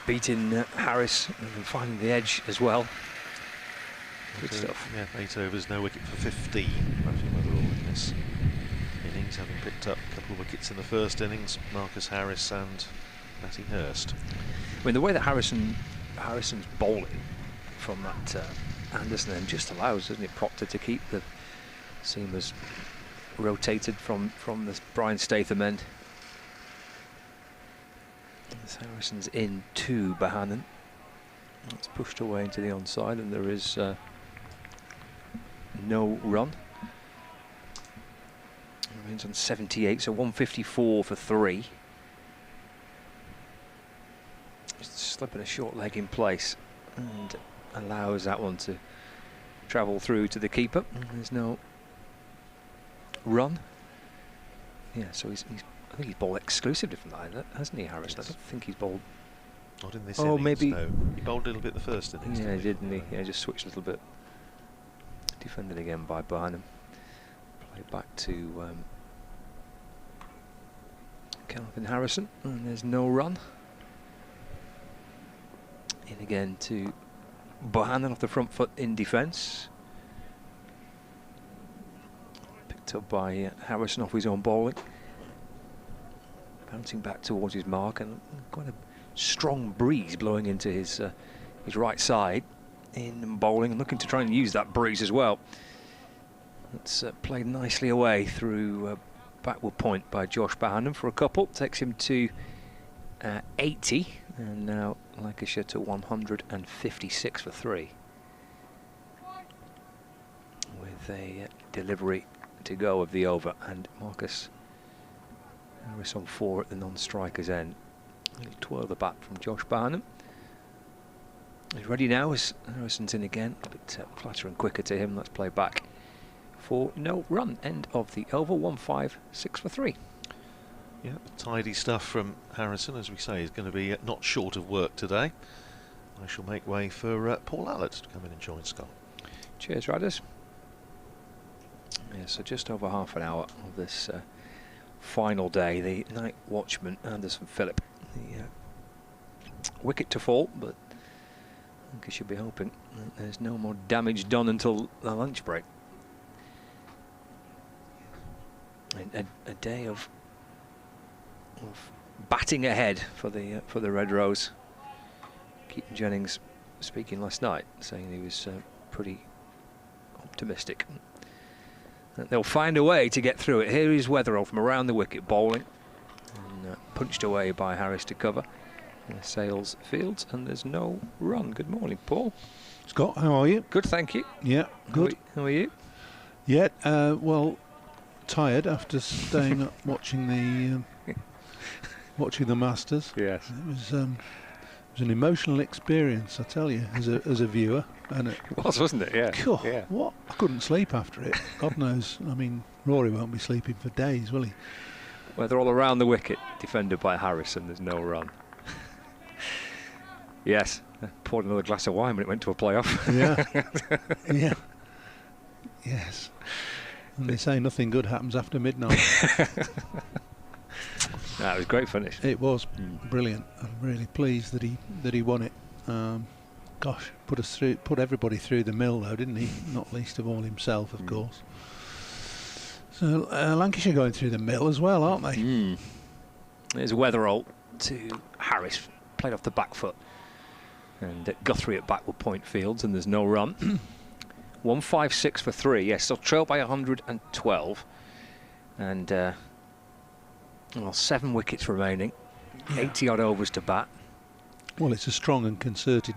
beating Harris and finding the edge as well. Good stuff. Yeah, 8 overs, no wicket for 15. Rafi Weatherall in this innings, having picked up a couple of wickets in the first innings, Marcus Harris and Matty Hurst. I mean, the way that Harrison's bowling from that Anderson end just allows, doesn't it, Proctor to keep the seamers rotated from the Brian Statham end. As Harrison's in to Bohannon. It's pushed away into the onside, and there is no run. Remains on 78, so 154 for 3. Just slipping a short leg in place and allows that one to travel through to the keeper. There's no run. Yeah, so I think he's bowled exclusively from that, hasn't he, Harris? Yes. I don't think he's bowled. Not in this innings, maybe. no. He bowled a little bit the first innings. Yeah, didn't he? Yeah, just switched a little bit. Defended again by Barnum. Played back to Calvin Harrison, and there's no run. In again to Bohannon off the front foot in defence. Picked up by Harrison off his own bowling. Bouncing back towards his mark, and quite a strong breeze blowing into his right side in bowling, and looking to try and use that breeze as well. It's played nicely away through backward point by Josh Bohannon for a couple. Takes him to 80, and now Lancashire to 156 for 3. With a delivery to go of the over, and Marcus Harris on 4 at the non-striker's end. Really twirl the bat from Josh Barnum. He's ready now as Harrison's in again, a bit flatter and quicker to him. Let's play back for no run. End of the over, 156 for 3. Yeah, tidy stuff from Harrison, as we say. He's going to be not short of work today. I shall make way for Paul Allett to come in and join Scott. Cheers, riders. Yeah, so just over half an hour of this final day. The night watchman, Anderson Phillip, the wicket to fall, but I think I should be hoping that there's no more damage done until the lunch break. A day of batting ahead for the Red Rose. Keaton Jennings speaking last night, saying he was pretty optimistic. They'll find a way to get through it. Here is Weatherall from around the wicket bowling, and punched away by Harris to cover. Sails fields, and there's no run. Good morning, Paul. Scott, how are you? Good, thank you. Yeah, good. How are you? Yeah, well, tired after staying up watching the Masters. Yes. It was an emotional experience, I tell you, as a viewer. And it was, wasn't it? Yeah. God, yeah. What? I couldn't sleep after it. God knows. I mean, Rory won't be sleeping for days, will he? Well, they're all around the wicket, defended by Harris, and there's no run. Yes. Poured another glass of wine when it went to a playoff. Yeah. Yeah. Yes. And they say nothing good happens after midnight. That was a great finish. It was brilliant. I'm really pleased that he won it. Gosh, put everybody through the mill though, didn't he? Not least of all himself, of course. So Lancashire going through the mill as well, aren't they? There's Weatherall to Harris, played off the back foot, and Guthrie at backward point fields, and there's no run. 156 for 3. Yes, still trailed by 112, and 7 wickets remaining. 80 odd overs to bat. Well, it's a strong and concerted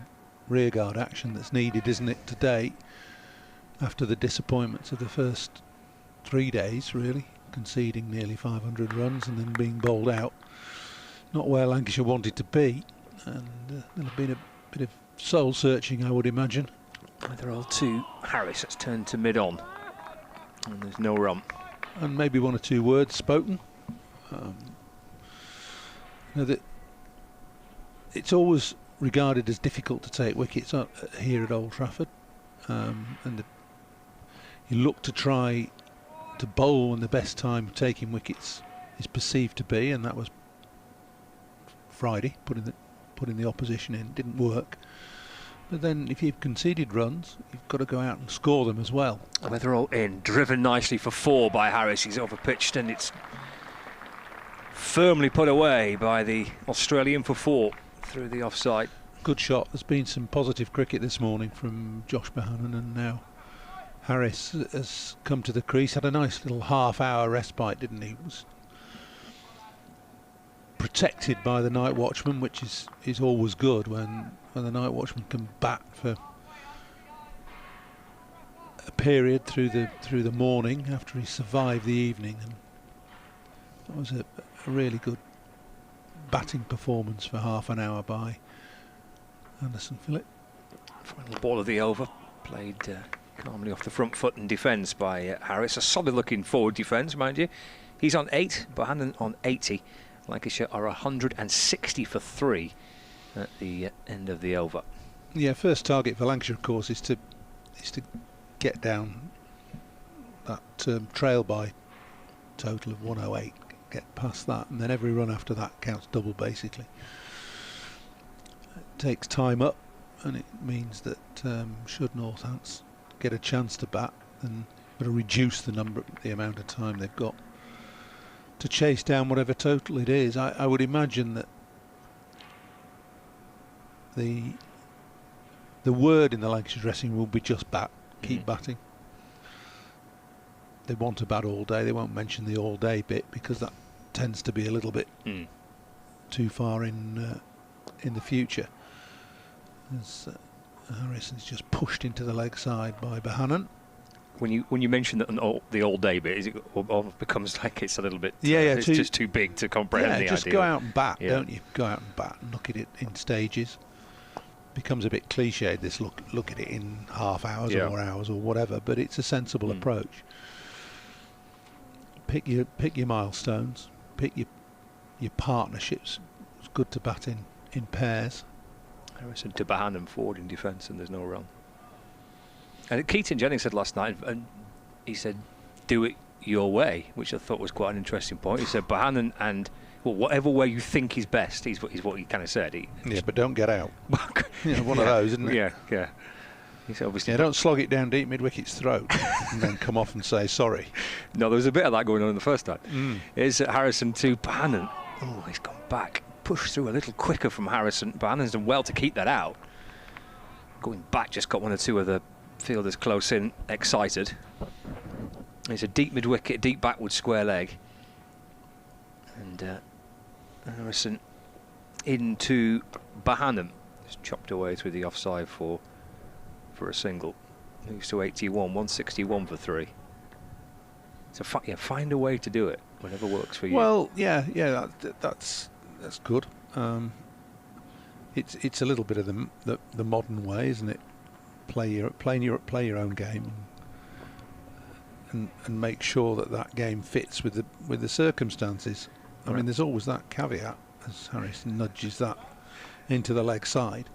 rearguard action that's needed, isn't it, today, after the disappointments of the first 3 days, really, conceding nearly 500 runs and then being bowled out. Not where Lancashire wanted to be, and there'll have been a bit of soul searching, I would imagine. Weatherall to Harris, that's turned to mid-on, and there's no run. And maybe 1 or 2 words spoken. That it's always regarded as difficult to take wickets here at Old Trafford, and you look to try to bowl when the best time of taking wickets is perceived to be, and that was Friday, putting the opposition in. Didn't work. But then if you've conceded runs, you've got to go out and score them as well. Weatherall in, driven nicely for 4 by Harris. He's overpitched, and it's firmly put away by the Australian for 4 through the offside. Good shot. There's been some positive cricket this morning from Josh Bohannon, and now Harris has come to the crease. Had a nice little half-hour respite, didn't he? Was protected by the night watchman, which is always good when the night watchman can bat for a period through the morning after he survived the evening, and that was a really good batting performance for half an hour by Anderson Phillip. Final ball of the over, played calmly off the front foot in defence by Harris. A solid looking forward defence, mind you. He's on 8, Bohannon on 80. Lancashire are 160 for 3 at the end of the over. Yeah, first target for Lancashire, of course, is to get down that trail by total of 108. Get past that, and then every run after that counts double, basically. It takes time up, and it means that should Northants get a chance to bat, then it'll reduce the amount of time they've got to chase down whatever total it is. I would imagine that the word in the Lancashire dressing room will be just bat, keep batting. They want to bat all day. They won't mention the all day bit because that tends to be a little bit too far in the future. As Harrison's just pushed into the leg side by Bohannon. When you mention that the all day bit, is it or becomes like it's a little bit? It's just too big to comprehend the just idea. go out and bat, don't you? Go out and bat and look at it in stages. Becomes a bit cliched, this look at it in half hours or hours or whatever, but it's a sensible approach. Pick your milestones, pick your partnerships. It's good to bat in pairs. Harrison to Bohannon forward in defence, and there's no run. And Keaton Jennings said last night, and he said, do it your way, which I thought was quite an interesting point. He said Bohannon and, well, whatever way you think is best is what he kind of said. Yeah, but don't get out. One of those, isn't it? Yeah. He's obviously don't slog it down deep mid-wicket's throat and then come off and say sorry. No, there was a bit of that going on in the first time. Here's Harrison to Bohannon. Oh, he's gone back. Pushed through a little quicker from Harrison. Bohannon's done well to keep that out. Going back, just got one or two of the fielders close in, excited. It's a deep mid-wicket, deep backward square leg. And Harrison into Bohannon. Just chopped away through the offside for a single. Moves to 81, 161 for 3. So find a way to do it, whatever works for you. Well, that's good. It's a little bit of the modern way, isn't it? Play your own game, and make sure that game fits with the circumstances. I mean, there's always that caveat as Harris nudges that into the leg side.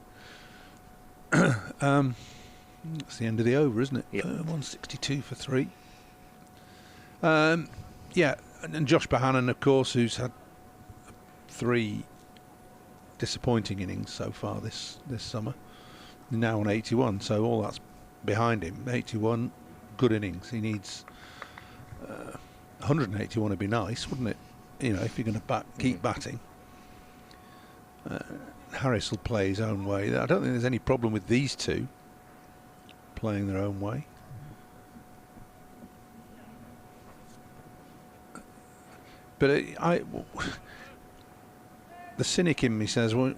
That's the end of the over, isn't it? Yep. 162 for 3. And Josh Bohannon, of course, who's had 3 disappointing innings so far this summer, now on 81, so all that's behind him. 81, good innings. He needs 181 would be nice, wouldn't it? You know, if you're going to keep batting. Harris will play his own way. I don't think there's any problem with these two playing their own way. But the cynic in me says, well,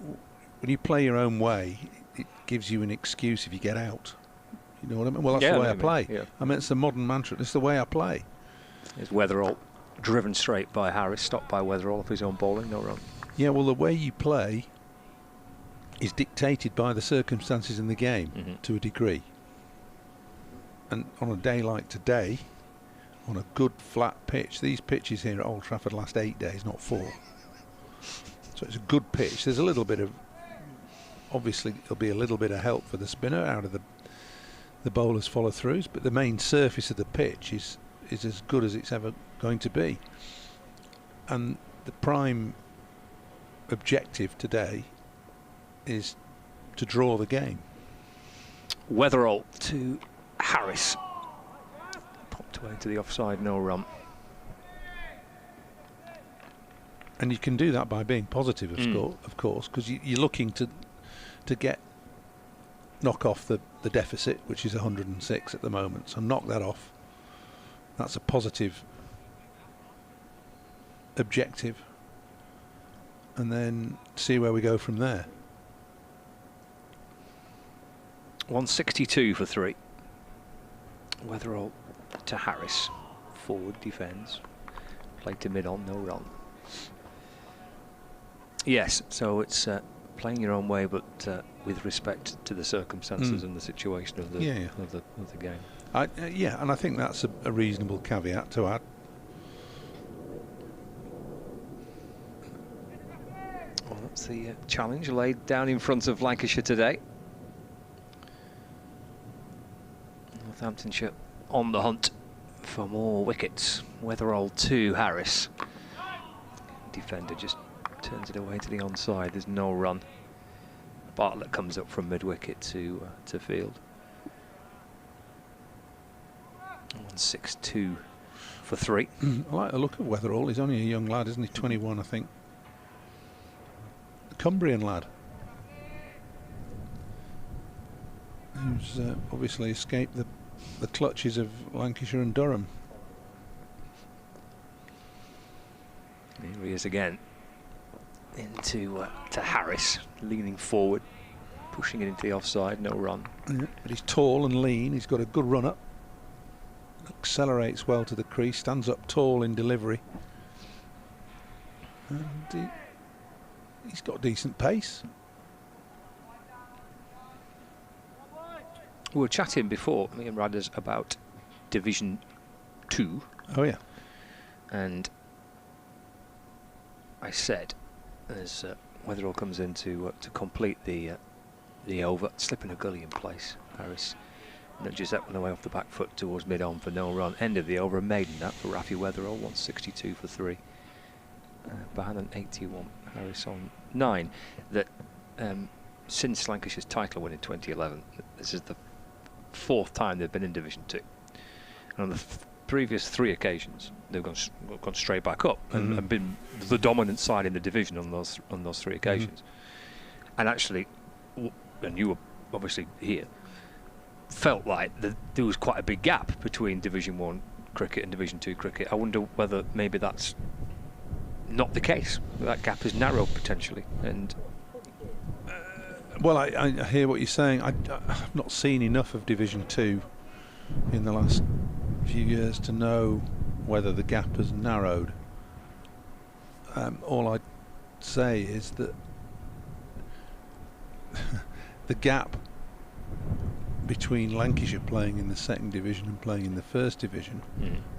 when you play your own way, it gives you an excuse if you get out. You know what I mean? Well, that's the way I play. Yeah. I mean, it's the modern mantra. It's the way I play. Is Weatherall driven straight by Harris, stopped by Weatherall off his own bowling? No run. Yeah, well, the way you play is dictated by the circumstances in the game to a degree. And on a day like today, on a good flat pitch, these pitches here at Old Trafford last 8 days, not 4. So it's a good pitch. There's a little bit of, obviously there'll be a little bit of help for the spinner out of the bowler's follow-throughs, but the main surface of the pitch is as good as it's ever going to be. And the prime objective today is to draw the game. Weatherall to Harris. Popped away to the offside, no run. And you can do that by being positive, of course, because you're looking to knock off the deficit, which is 106 at the moment. So knock that off. That's a positive objective. And then see where we go from there. 162 for 3. Weatherall to Harris. Forward defence. Played to mid-on, no run. Yes, so it's playing your own way, but with respect to the circumstances and the situation of the game. And I think that's a reasonable caveat to add. Well, that's the challenge laid down in front of Lancashire today. Northamptonshire on the hunt for more wickets. Weatherall to Harris. Defender just turns it away to the onside. There's no run. Bartlett comes up from mid-wicket to field. 162 for 3. I like the look of Weatherall. He's only a young lad, isn't he? 21, I think. A Cumbrian lad who's obviously escaped the clutches of Lancashire and Durham. Here he is again. Into to Harris, leaning forward, pushing it into the offside, no run. Yeah, but he's tall and lean. He's got a good run up. Accelerates well to the crease. Stands up tall in delivery. And he's got decent pace. We were chatting before, me and Radders, about Division 2. Oh yeah. And I said, as Weatherall comes in to complete the over, slipping a gully in place. Harris Giuseppe on the way off the back foot towards mid-on for no run. End of the over, a maiden that for Rafi Weatherall, 162 for 3. Bohannon 81, Harris on 9. That since Lancashire's title win in 2011, this is the 4th time they've been in Division 2. And on the previous 3 occasions, they've gone straight back up and been the dominant side in the division on those 3 occasions. And actually, and you were obviously here, felt like there was quite a big gap between Division 1 cricket and Division 2 cricket. I wonder whether maybe that's not the case. That gap is narrowed potentially. And well, I hear what you're saying. I've not seen enough of Division 2 in the last few years to know whether the gap has narrowed. All I'd say is that the gap between Lancashire playing in the 2nd division and playing in the 1st division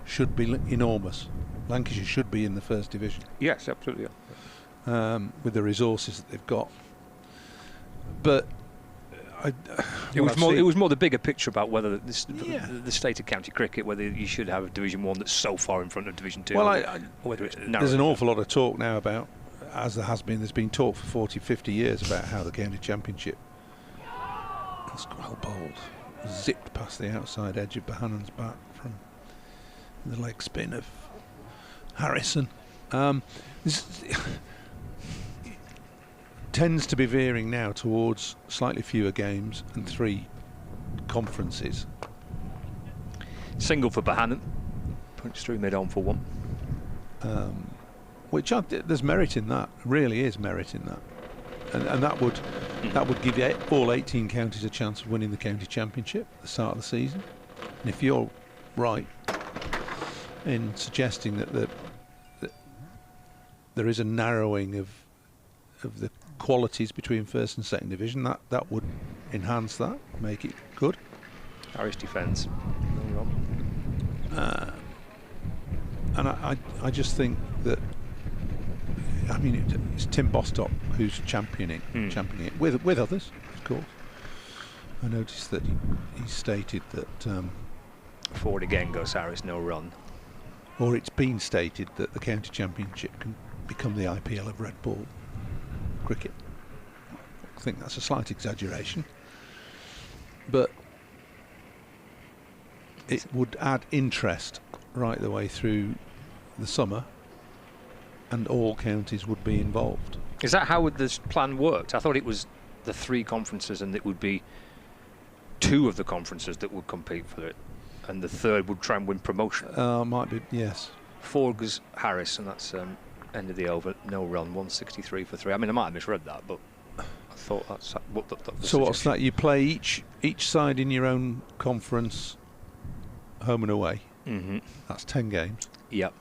should be enormous. Lancashire should be in the 1st division. Yes, absolutely. With the resources that they've got. But it was more the bigger picture about whether the state of county cricket, whether you should have a Division 1 that's so far in front of Division 2, well, or whether it's narrow. There's an awful lot of talk now about, as there has been, there's been talk for 40, 50 years about how the county championship, that's well bowled, zipped past the outside edge of Bohannon's bat from the leg spin of Harrison. This tends to be veering now towards slightly fewer games and 3 conferences. Single for Bohannon, punch through mid-on for 1. Which there's merit in that, really is merit in that, and that would give all 18 counties a chance of winning the county championship at the start of the season. And if you're right in suggesting that there is a narrowing of the qualities between 1st and 2nd division, that would enhance that, make it good. Harris defence. And I just think that, I mean, it's Tim Bostock who's championing it with others, of course. I noticed that he stated that forward again goes Harris, no run. Or it's been stated that the county championship can become the IPL of red ball cricket. I think that's a slight exaggeration, but it would add interest right the way through the summer, and all counties would be involved. Is that how this plan worked? I thought it was the 3 conferences, and it would be 2 of the conferences that would compete for it, and the 3rd would try and win promotion. Might be, yes. 4 goes Harris, and that's end of the over, no run, 163 for 3. I mean, I might have misread that, but I thought that's what the so what's that? You play each side in your own conference, home and away. That's 10 games. Yep.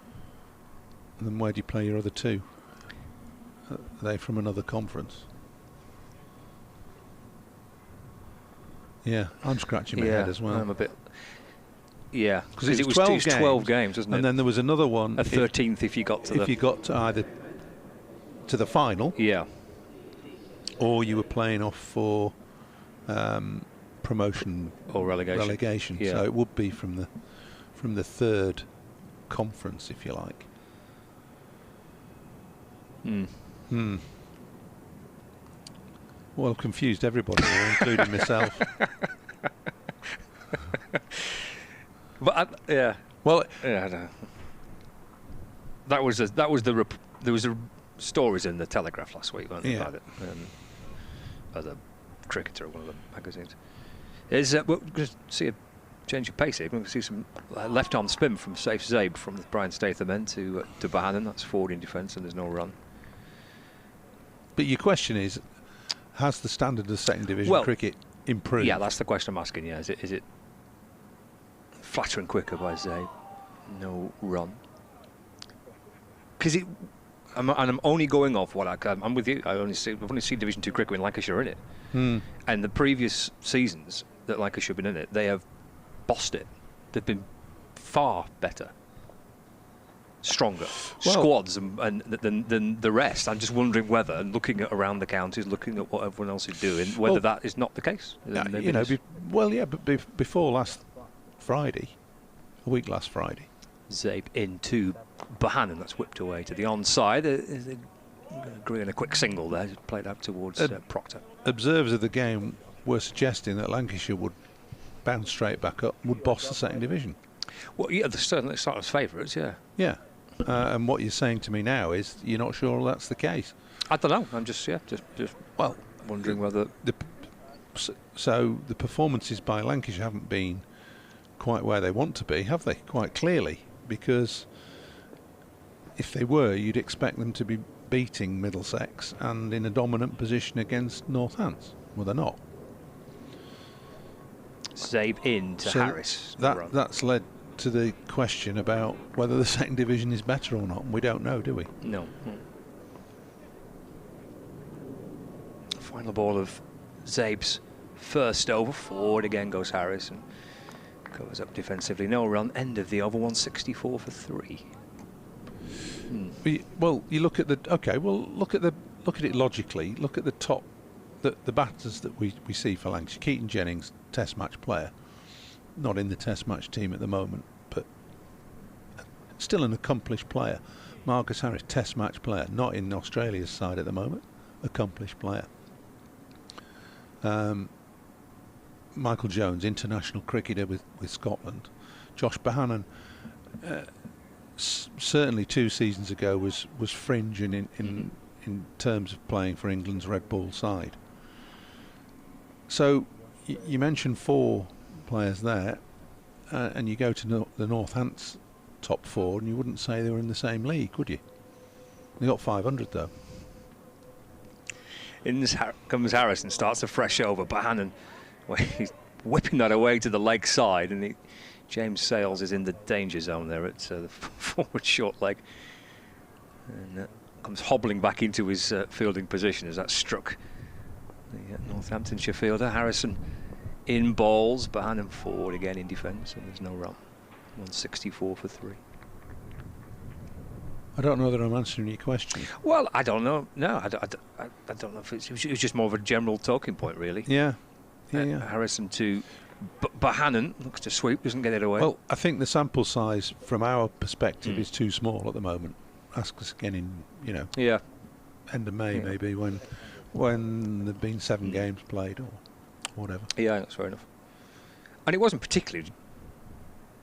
And then where do you play your other 2? Are they from another conference? Yeah, I'm scratching my head as well. I'm a bit. Yeah, because it was 12 games, wasn't it? And then there was another one. A 13th if you got to either to the final. Yeah. Or you were playing off for promotion or relegation. Yeah. So it would be from the 3rd conference, if you like. Well, confused everybody, including myself. But yeah. Well, yeah. I don't know. There was stories in the Telegraph last week, weren't there, about it? As a cricketer, one of the magazines. We'll just see a change of pace here. We're going to see some left-arm spin from Saif Zaid from the Brian Statham end to Bohannon. That's forward in defence, and there's no run. But your question is, has the standard of 2nd division cricket improved? Yeah, that's the question I'm asking. Yeah, is it flatter and quicker by Zaid? No run. Because I'm only going off what I'm with you. I've only seen Division 2 cricket when Lancashire are in it. And the previous seasons that Lancashire have been in it, they have bossed it. They've been far better. stronger squads than the rest. I'm just wondering whether, and looking at around the counties, looking at what everyone else is doing, whether that is not the case. But before last Friday, a week last Friday, Zabe into Bohannon, that's whipped away to the onside. Agreeing a quick single there, played out towards Proctor. Observers of the game were suggesting that Lancashire would bounce straight back up, would boss the second division. Well, yeah, they're certainly start as favourites, yeah. Yeah, and what you're saying to me now is you're not sure that's the case. I don't know. I'm just wondering whether. So the performances by Lancashire haven't been quite where they want to be, have they? Quite clearly, because if they were, you'd expect them to be beating Middlesex and in a dominant position against Northants. Well, they're not. Zabe in to Harris. That's led to the question about whether the second division is better or not. We don't know, do we? No. Final ball of Zabe's first over. Forward again goes Harris and covers up defensively. No run. End of the over. 164 for 3. Well, you look at look at it logically. Look at the top, the batters that we see for Lancashire. Keaton Jennings, Test match player, not in the Test match team at the moment, but still an accomplished player. Marcus Harris, Test match player, not in Australia's side at the moment, accomplished player. Michael Jones, international cricketer with Scotland. Josh Bohannon. Certainly 2 seasons ago was fringe in terms of playing for England's red ball side. So you mentioned 4 players there, and you go to the Northants top 4, and you wouldn't say they were in the same league, would you? They got 500 though. In comes Harrison, starts a fresh over. Bohannon, he's whipping that away to the leg side, and James Sales is in the danger zone there at the forward short leg, and comes hobbling back into his fielding position as that struck the Northamptonshire fielder. Harrison in balls, Bohannon forward again in defence, and there's no run. 164 for 3. I don't know that I'm answering your question. Well, I don't know. No, I don't know if it was just more of a general talking point, really. Yeah. Harrison to Bohannon looks to sweep, doesn't get it away. Well, I think the sample size from our perspective is too small at the moment. Ask us again in end of May maybe when there've been 7 games played or whatever. Yeah, that's fair enough. And it wasn't particularly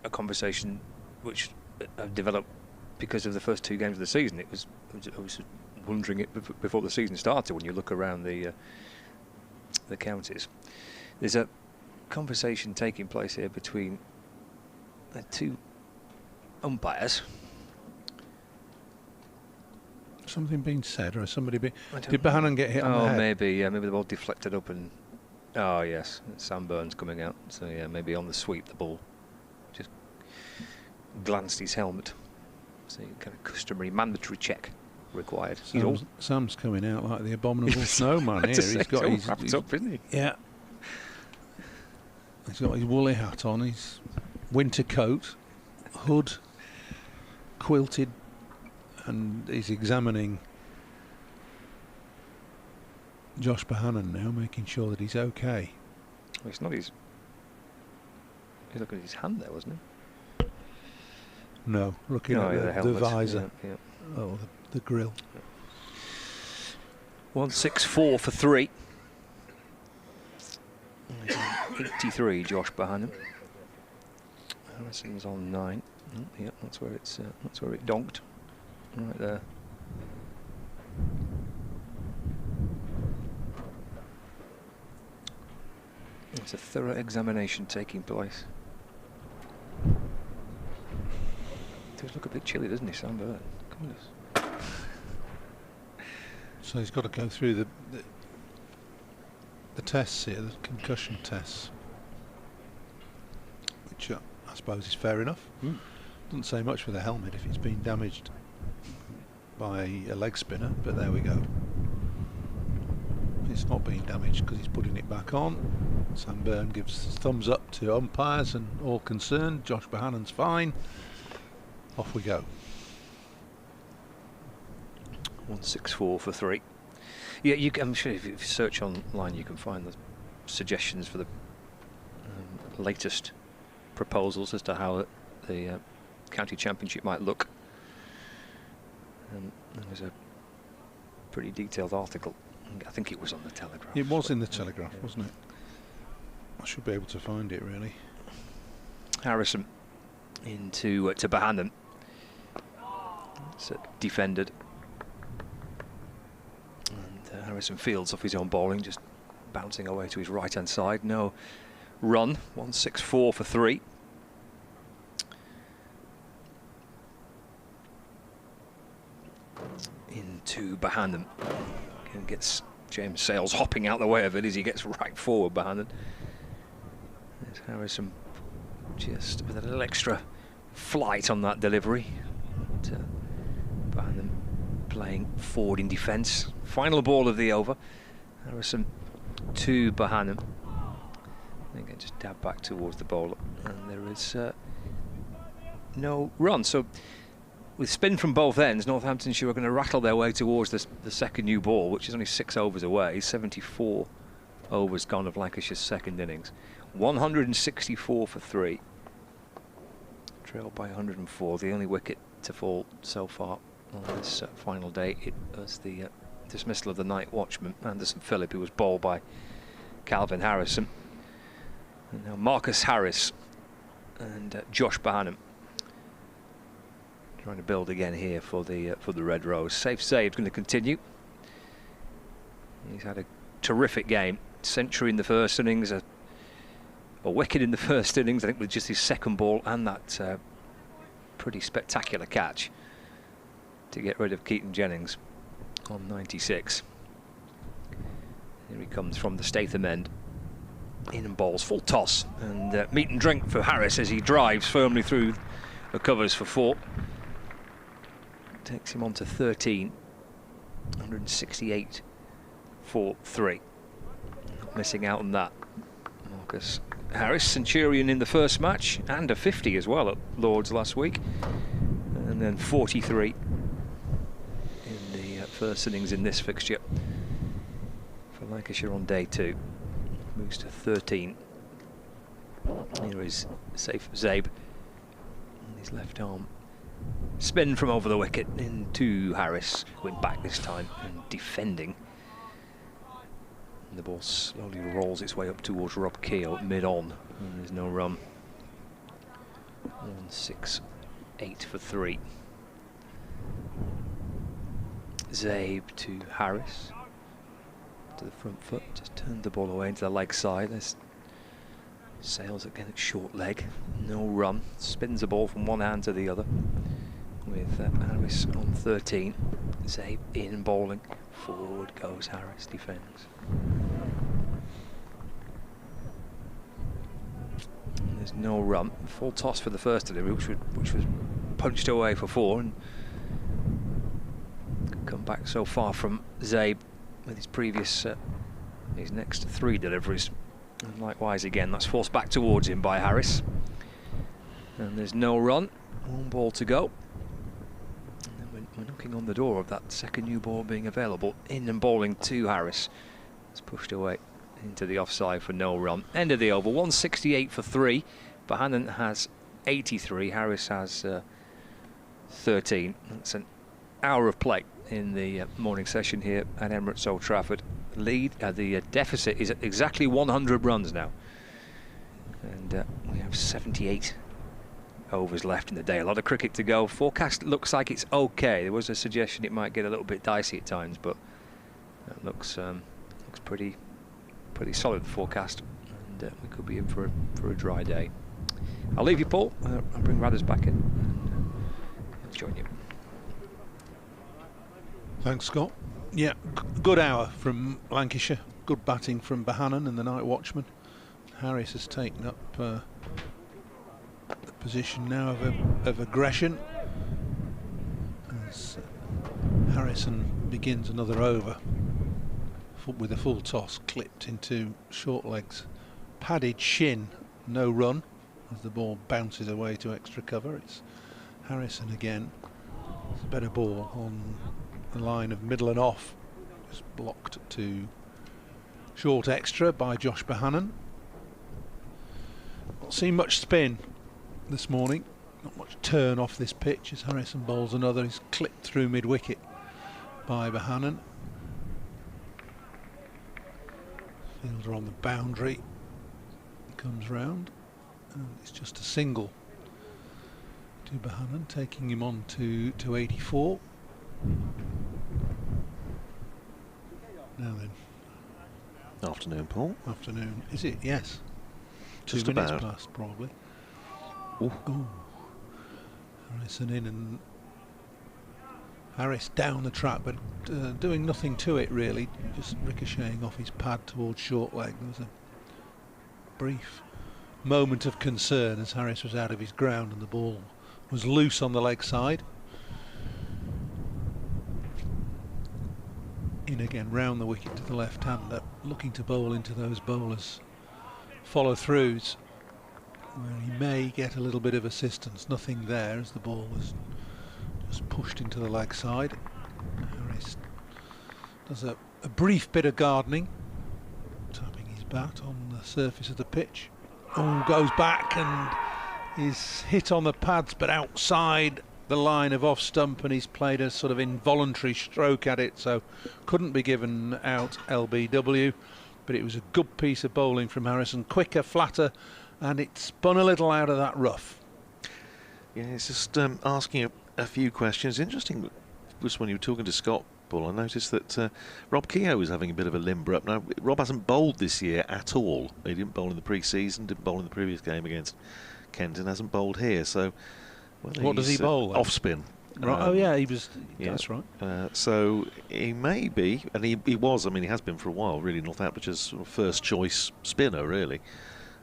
a conversation which developed because of the first 2 games of the season. I was wondering it before the season started. When you look around the counties, there's a conversation taking place here between the 2 umpires. Something being said, or somebody did Bohannon get hit on the head? Maybe the ball deflected up and yes, Sam Burns coming out. So yeah, maybe on the sweep the ball just glanced his helmet. So kind of customary mandatory check required. Sam's coming out like the abominable snowman here. He's got his wrapped up, isn't he? Yeah. He's got his woolly hat on, his winter coat, hood, quilted, and he's examining Josh Bohannon now, making sure that he's okay. Well, it's not his. He's looking at his hand there, wasn't he? No, looking at the visor. Yeah. Oh, the grill. 164 for 3. 83, Josh Bohannon. Harrison's on 9. Yep, that's where it donked. Right there. It's a thorough examination taking place. Does look a bit chilly, doesn't he, Sam Burn? Goodness. So he's got to go through the tests here, the concussion tests, which I suppose is fair enough. Doesn't say much with a helmet if it's been damaged by a leg spinner, but there we go. It's not being damaged because he's putting it back on. Sam Byrne gives thumbs up to umpires and all concerned. Josh Bohannon's fine. Off we go. 164 for 3. Yeah, I'm sure if you search online you can find the suggestions for the latest proposals as to how the county championship might look. There was a pretty detailed article. I think it was on the Telegraph. It was in the Telegraph, wasn't it? I should be able to find it, really. Harrison into to Bohannon. It's defended. And Harrison fields off his own bowling, just bouncing away to his right-hand side. No run. 164 for 3. Into Bohannon. Again, gets James Sales hopping out the way of it as he gets right forward. Bohannon. There's Harrison just with a little extra flight on that delivery. Bohannon playing forward in defence. Final ball of the over. Harrison to Bohannon. Again, just dab back towards the bowler, and there is no run. So, with spin from both ends, Northamptonshire are going to rattle their way towards the second new ball, which is only 6 overs away. 74 overs gone of Lancashire's second innings. 164 for 3. Trailed by 104. The only wicket to fall so far on this final day. It was the dismissal of the night watchman, Anderson Phillip, who was bowled by Calvin Harrison. And now Marcus Harris and Josh Bohannon trying to build again here for the Red Rose. Safe save going to continue. He's had a terrific game. Century in the first innings, a wicket in the first innings, I think, with just his second ball and that pretty spectacular catch to get rid of Keaton Jennings on 96. Here he comes from the Statham end. In and bowls, full toss, and meat and drink for Harris as he drives firmly through the covers for 4. Takes him on to 13. 168 for 3. Not missing out on that. Marcus Harris, centurion in the first match, and a 50 as well at Lord's last week, and then 43 in the first innings in this fixture for Lancashire on day 2. Moves to 13. Here is Safe Zabe on his left arm. Spin from over the wicket into Harris, going back this time and defending. And the ball slowly rolls its way up towards Rob Keogh mid-on, and there's no run. 168 for 3. Zabe to Harris. To the front foot, just turned the ball away into the leg side. There's Sales again at short leg, no run. Spins the ball from one hand to the other with Harris on 13. Zabe in bowling, forward goes Harris, defends. And there's no run. Full toss for the first delivery, which was punched away for 4, and come back so far from Zabe with his previous, his next 3 deliveries. And likewise again, that's forced back towards him by Harris. And there's no run, 1 ball to go. And then we're knocking on the door of that second new ball being available. In and bowling to Harris. It's pushed away into the offside for no run. End of the over, 168 for 3. Bohannon has 83, Harris has 13. That's an hour of play in the morning session here at Emirates Old Trafford. The deficit is at exactly 100 runs now, and we have 78 overs left in the day. A lot of cricket to go. Forecast looks like it's okay. There was a suggestion it might get a little bit dicey at times, but that looks pretty solid forecast, and we could be in for a dry day. I'll leave you, Paul. I'll bring Rathers back in and I'll join you. Thanks, Scott. Yeah, good hour from Lancashire. Good batting from Bohannon and the night watchman. Harris has taken up the position now of aggression as Harrison begins another over with a full toss clipped into short legs. Padded shin, no run as the ball bounces away to extra cover. It's Harrison again. It's a better ball on the line of middle and off. Just blocked to short extra by Josh Bohannon. Not seen much spin this morning. Not much turn off this pitch as Harrison bowls another. He's clipped through mid-wicket by Bohannon. Fielder on the boundary. Comes round. And it's just a single to Bohannon, taking him on to 84. Now then. Afternoon, Paul. Afternoon. Is it? Yes. Just 2 minutes about. past, probably. Ooh. Ooh. Harrison in and Harris down the track, but doing nothing to it really, just ricocheting off his pad towards short leg. There was a brief moment of concern as Harris was out of his ground and the ball was loose on the leg side. In again, round the wicket to the left-hander, looking to bowl into those bowlers' follow-throughs, where he may get a little bit of assistance. Nothing there as the ball was just pushed into the leg side. Harris does a brief bit of gardening, tapping his bat on the surface of the pitch. Oh, goes back and is hit on the pads, but outside the line of off stump, and he's played a sort of involuntary stroke at it, so couldn't be given out LBW. But it was a good piece of bowling from Harrison, quicker, flatter, and it spun a little out of that rough. Yeah, it's just asking a few questions. Interesting was when you were talking to Scott, Paul, I noticed that Rob Keogh was having a bit of a limber up. Now, Rob hasn't bowled this year at all. He didn't bowl in the pre-season, didn't bowl in the previous game against Kenton, hasn't bowled here, so... What does he bowl? Off spin. Right. Oh yeah, he was. Yeah. That's right. So he may be, and he was. I mean, he has been for a while. Really, Northamptonshire sort of first choice spinner, really.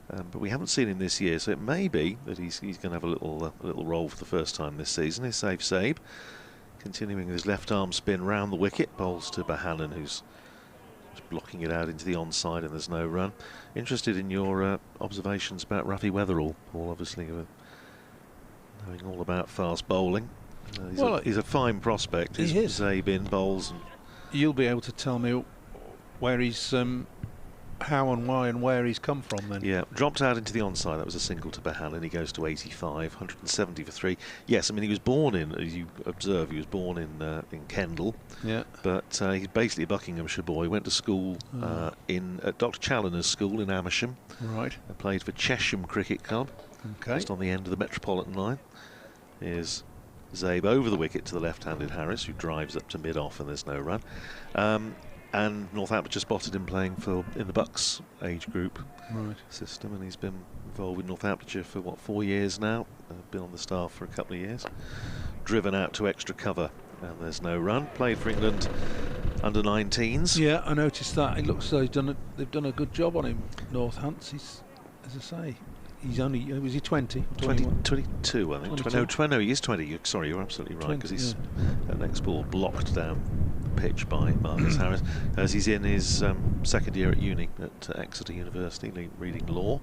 But we haven't seen him this year, so it may be that he's going to have a little role for the first time this season. He's Sabe, continuing with his left arm spin round the wicket, bowls to Bohannon, who's just blocking it out into the onside, and there's no run. Interested in your observations about Rafi Weatherall, Paul, obviously. Knowing all about fast bowling. He's a fine prospect. He is. Zabe bowls. And you'll be able to tell me where he's, how and why and where he's come from then. Yeah, dropped out into the onside. That was a single to Bohannon. He goes to 85, 170 for 3. Yes, I mean, he was born in, as you observe, he was born in Kendal. Yeah. But he's basically a Buckinghamshire boy. He went to school at Dr. Challoner's school in Amersham. Right. Played for Chesham Cricket Club. Okay. Just on the end of the Metropolitan line. Here's Zabe over the wicket to the left-handed Harris, who drives up to mid-off, and there's no run. And Northamptonshire spotted him playing in the Bucks age group system, and he's been involved with Northamptonshire for 4 years now. Been on the staff for a couple of years. Driven out to extra cover, and there's no run. Played for England under 19s. Yeah, I noticed that. It looks as though they've done a good job on him. Northants. He's, as I say, he's only, was he 20? 22, I think. 22. No, he is 20. Sorry, you're absolutely right, because he's that next ball blocked down the pitch by Marcus Harris, as he's in his second year at uni at Exeter University, reading law.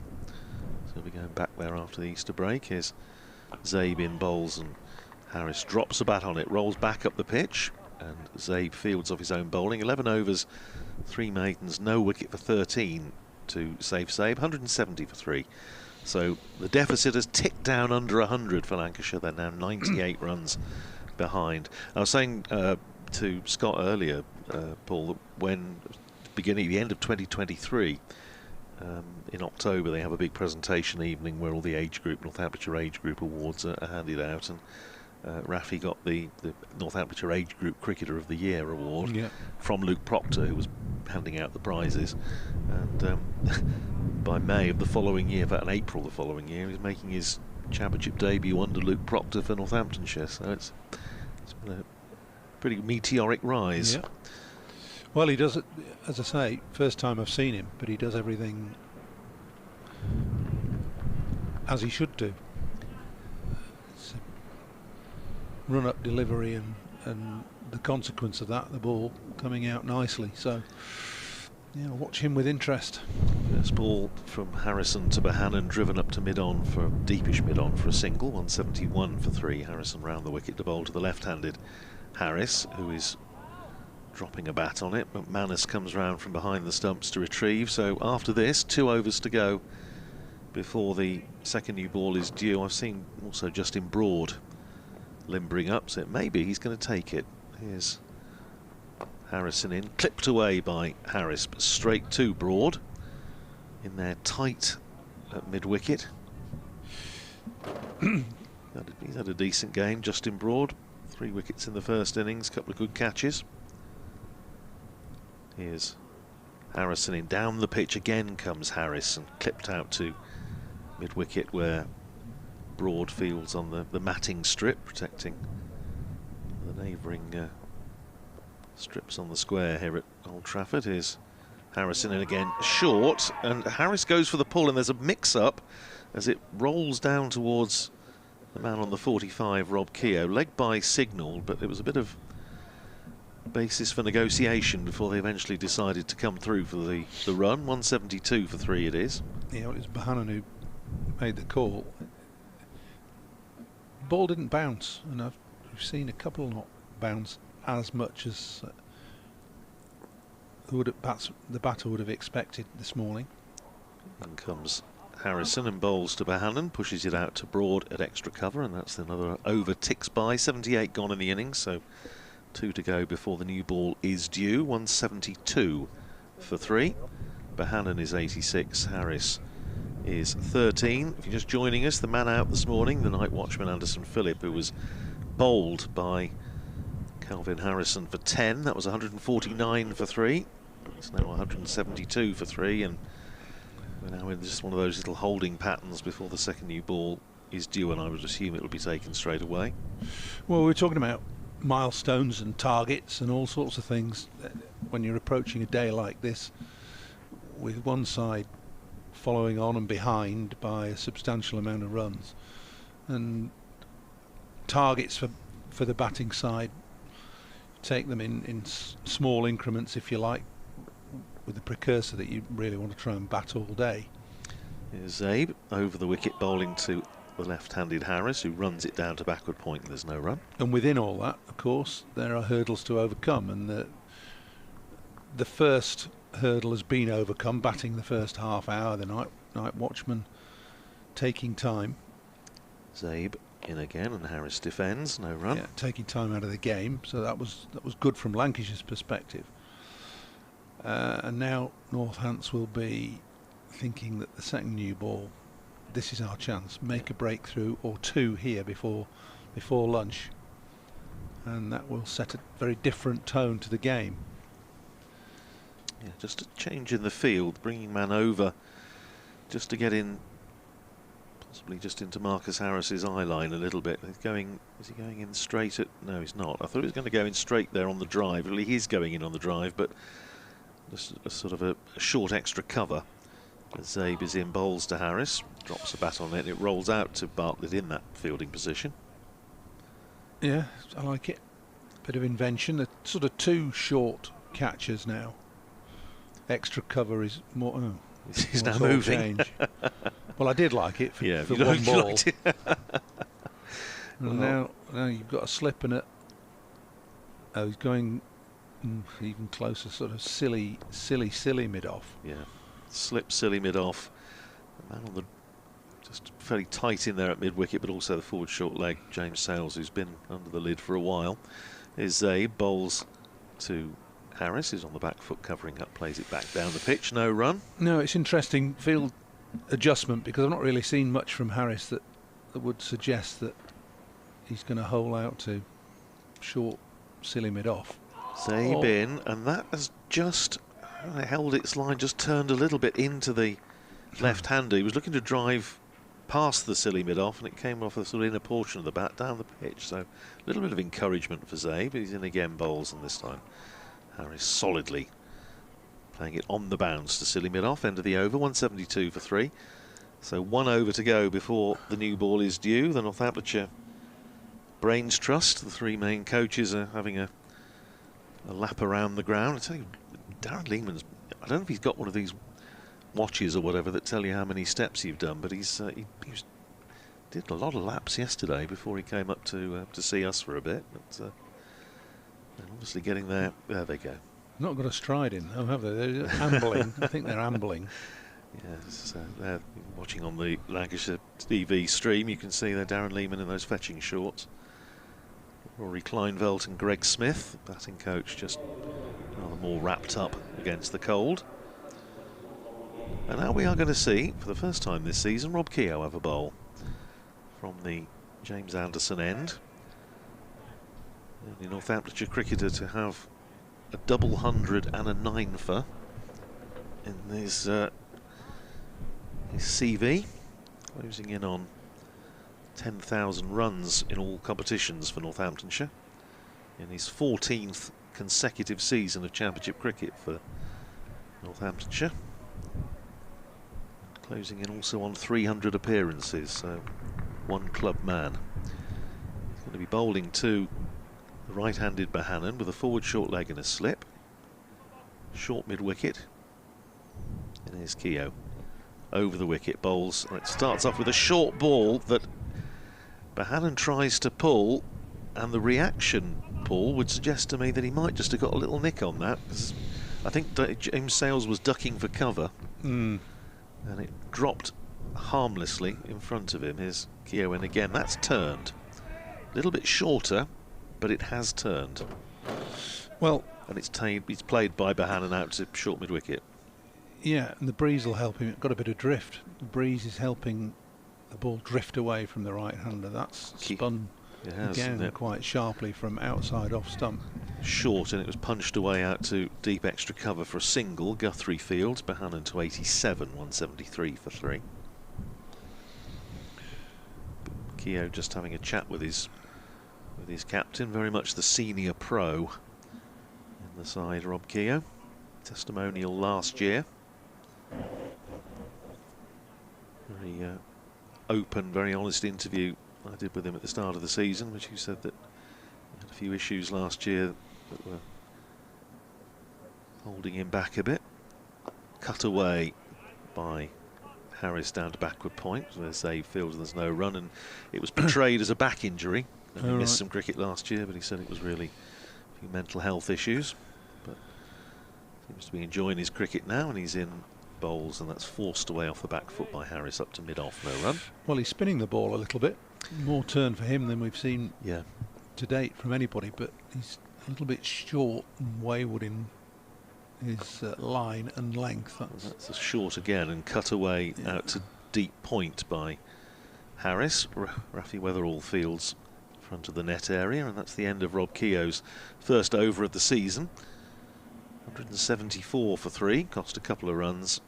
So he'll be going back there after the Easter break. Here's Zabe in bowls, and Harris drops a bat on it, rolls back up the pitch, and Zabe fields off his own bowling. 11 overs, 3 maidens, no wicket for 13 to save, 170 for 3. So the deficit has ticked down under 100 for Lancashire. They're now 98 runs behind. I was saying to Scott earlier, Paul, that when the end of 2023, in October, they have a big presentation evening where all the Northamptonshire age group awards are handed out, and Rafi got the Northamptonshire Age Group Cricketer of the Year award from Luke Proctor, who was handing out the prizes. And by May of the following year, about April the following year, he was making his championship debut under Luke Proctor for Northamptonshire. So it's been a pretty meteoric rise. Yeah. Well, he does it, as I say, first time I've seen him, but he does everything as he should do. Run-up delivery and the consequence of that, the ball coming out nicely. So, yeah, watch him with interest. First ball from Harrison to Bohannon, driven up to mid-on for deepish mid-on for a single, 171 for 3. Harrison round the wicket to bowl to the left-handed Harris, who is dropping a bat on it, but Manus comes round from behind the stumps to retrieve. So after this, 2 overs to go before the second new ball is due. I've seen also Justin Broad limbering up, so maybe he's going to take it. Here's Harrison in, clipped away by Harris, but straight to Broad in there tight at mid-wicket. He's had a decent game, Justin Broad. 3 wickets in the first innings, couple of good catches. Here's Harrison in, down the pitch again comes Harris, and clipped out to mid-wicket where Broad fields on the matting strip, protecting the neighbouring strips on the square here at Old Trafford. Here's Harrison in again, short, and Harris goes for the pull, and there's a mix-up as it rolls down towards the man on the 45, Rob Keogh. Leg by signalled, but there was a bit of basis for negotiation before they eventually decided to come through for the run. 172 for 3 it is. Yeah, it was Bohannon who made the call. Ball didn't bounce, and we've seen a couple not bounce as much as the batter would have expected this morning. In comes Harrison and bowls to Bohannon, pushes it out to Broad at extra cover, and that's another over ticks by. 78 gone in the innings, so 2 to go before the new ball is due. 172 for 3. Bohannon is 86, Harris is 13. If you're just joining us, the man out this morning, the night watchman Anderson Phillip, who was bowled by Calvin Harrison for 10. That was 149 for 3. It's now 172 for 3, and we're now in just one of those little holding patterns before the second new ball is due, and I would assume it will be taken straight away. Well, we're talking about milestones and targets and all sorts of things when you're approaching a day like this, with one side following on and behind by a substantial amount of runs, and targets for the batting side, take them in small increments if you like, with the precursor that you really want to try and bat all day. Here's Zabe over the wicket, bowling to the left-handed Harris, who runs it down to backward point, and there's no run. And within all that, of course, there are hurdles to overcome, and the first hurdle has been overcome, batting the first half hour, the night watchman taking time. Zabe in again, and Harris defends, no run. Yeah, taking time out of the game, so that was good from Lancashire's perspective. And now Northants will be thinking that the second new ball, this is our chance, make a breakthrough or 2 here before lunch, and that will set a very different tone to the game. Yeah, just a change in the field, bringing man over just to get in, possibly just into Marcus Harris's eye line a little bit. Is he going in straight at? No, he's not. I thought he was going to go in straight there on the drive. Well, he is going in on the drive, but just a sort of a short extra cover. Zabe is in, bowls to Harris, drops a bat on it, and it rolls out to Bartlett in that fielding position. Yeah, I like it. Bit of invention. The sort of 2 short catches now. Extra cover is more. Oh, he's now moving. Well, I did like it for, yeah, for one ball. And well, now you've got a slip and a. Oh, he's going even closer, sort of silly mid-off. Yeah, slip, silly mid-off. Man on the just fairly tight in there at mid-wicket, but also the forward short leg, James Sales, who's been under the lid for a while. Is Zabe, bowls to Harris, who's on the back foot covering up, plays it back down the pitch, no run. No, it's interesting field adjustment, because I've not really seen much from Harris that would suggest that he's going to hole out to short, silly mid-off. Zabe in, and that has just held its line, just turned a little bit into the left-hander. He was looking to drive past the silly mid-off, and it came off the sort of inner portion of the bat down the pitch. So a little bit of encouragement for Zabe. He's in again, bowls, and this time Harris solidly playing it on the bounce to silly mid-off. End of the over, 172 for 3. So 1 over to go before the new ball is due. The Northamptonshire Brains Trust, the 3 main coaches, are having a lap around the ground. I tell you, Darren Lehman's, I don't know if he's got one of these watches or whatever that tell you how many steps you've done, but he did a lot of laps yesterday before he came up to see us for a bit. But And obviously getting there. There they go. Not got a stride in, though, have they? They're ambling. I think they're ambling. Yes, they're watching on the Lancashire TV stream. You can see there Darren Lehman in those fetching shorts. Rory Kleinveld and Greg Smith, batting coach, just rather more wrapped up against the cold. And now we are going to see, for the first time this season, Rob Keogh have a bowl from the James Anderson end. The Northamptonshire cricketer to have a double 100 and a 9-fer in his CV, closing in on 10,000 runs in all competitions for Northamptonshire in his 14th consecutive season of Championship cricket for Northamptonshire, closing in also on 300 appearances, so one club man. He's going to be bowling to the right-handed Bohannon with a forward short leg and a slip, short mid-wicket, and here's Keogh over the wicket, bowls, and it starts off with a short ball that Bohannon tries to pull, and the reaction, Paul, would suggest to me that he might just have got a little nick on that, because I think James Sales was ducking for cover, and it dropped harmlessly in front of him. Here's Keogh, and again that's turned a little bit shorter, but it has turned. Well, and it's played by Bohannon out to short mid-wicket. Yeah, and the breeze will help him. It's got a bit of drift. The breeze is helping the ball drift away from the right-hander. That's spun again quite sharply from outside off stump. Short, and it was punched away out to deep extra cover for a single. Guthrie fields, Bohannon to 87, 173 for 3. Keogh just having a chat with his captain, very much the senior pro in the side, Rob Keogh. Testimonial last year. Very open, very honest interview I did with him at the start of the season, which he said that he had a few issues last year that were holding him back a bit. Cut away by Harris down to backward point. There's a field and there's no run, and it was portrayed as a back injury. He missed some cricket last year, but he said it was really a few mental health issues. But seems to be enjoying his cricket now, and he's in bowls, and that's forced away off the back foot by Harris up to mid-off, no run. Well, he's spinning the ball a little bit. More turn for him than we've seen to date from anybody, but he's a little bit short and wayward in his line and length. That's a short again, and cut away out to deep point by Harris. Rafi Weatherall fields in front of the net area, and that's the end of Rob Keogh's first over of the season. 174 for 3, cost a couple of runs.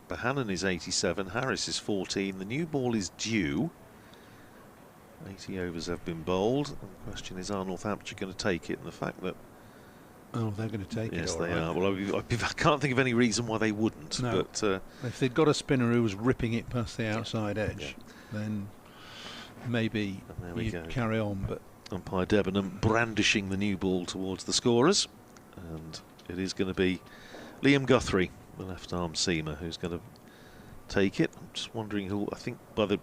Bohannon is 87, Harris is 14. The new ball is due. 80 overs have been bowled. And the question is, are Northamptonshire going to take it? And the fact that... Oh, they're going to take it. Yes, they are. Well, I can't think of any reason why they wouldn't. No. But if they'd got a spinner who was ripping it past the outside edge, then maybe you'd carry on. But umpire Debenham brandishing the new ball towards the scorers, and it is going to be Liam Guthrie, the left-arm seamer, who's going to take it. I'm just wondering who. I think by the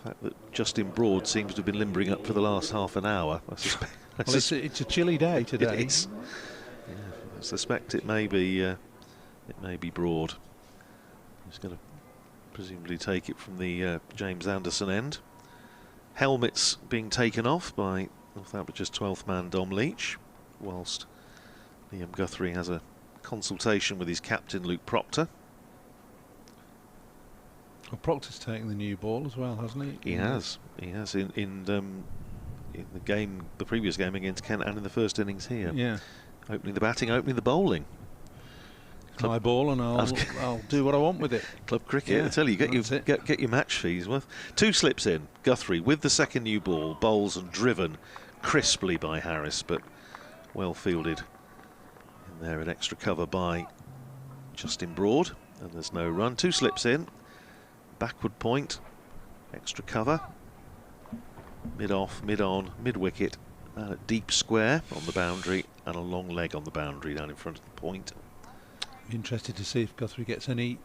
fact that Justin Broad seems to have been limbering up for the last half an hour, I suspect. Well, it's a chilly day today. It is. Yeah, I suspect it may be Broad. He's going to presumably take it from the James Anderson end. Helmets being taken off by Northampton's 12th man Dom Leach, whilst Liam Guthrie has a consultation with his captain Luke Proctor. Well, Proctor's taken the new ball as well, hasn't he? He has. In the game, the previous game against Kent, and in the first innings here. Yeah. Opening the batting, opening the bowling. My ball, and I'll do what I want with it. Club cricket, yeah, I tell you, get your match fees worth. 2 slips in. Guthrie with the second new ball, bowls and driven crisply by Harris, but well fielded in there at extra cover by Justin Broad, and there's no run. 2 slips in, backward point, extra cover, mid-off, mid-on, mid-wicket, and a deep square on the boundary, and a long leg on the boundary down in front of the point. Interested to see if Guthrie gets any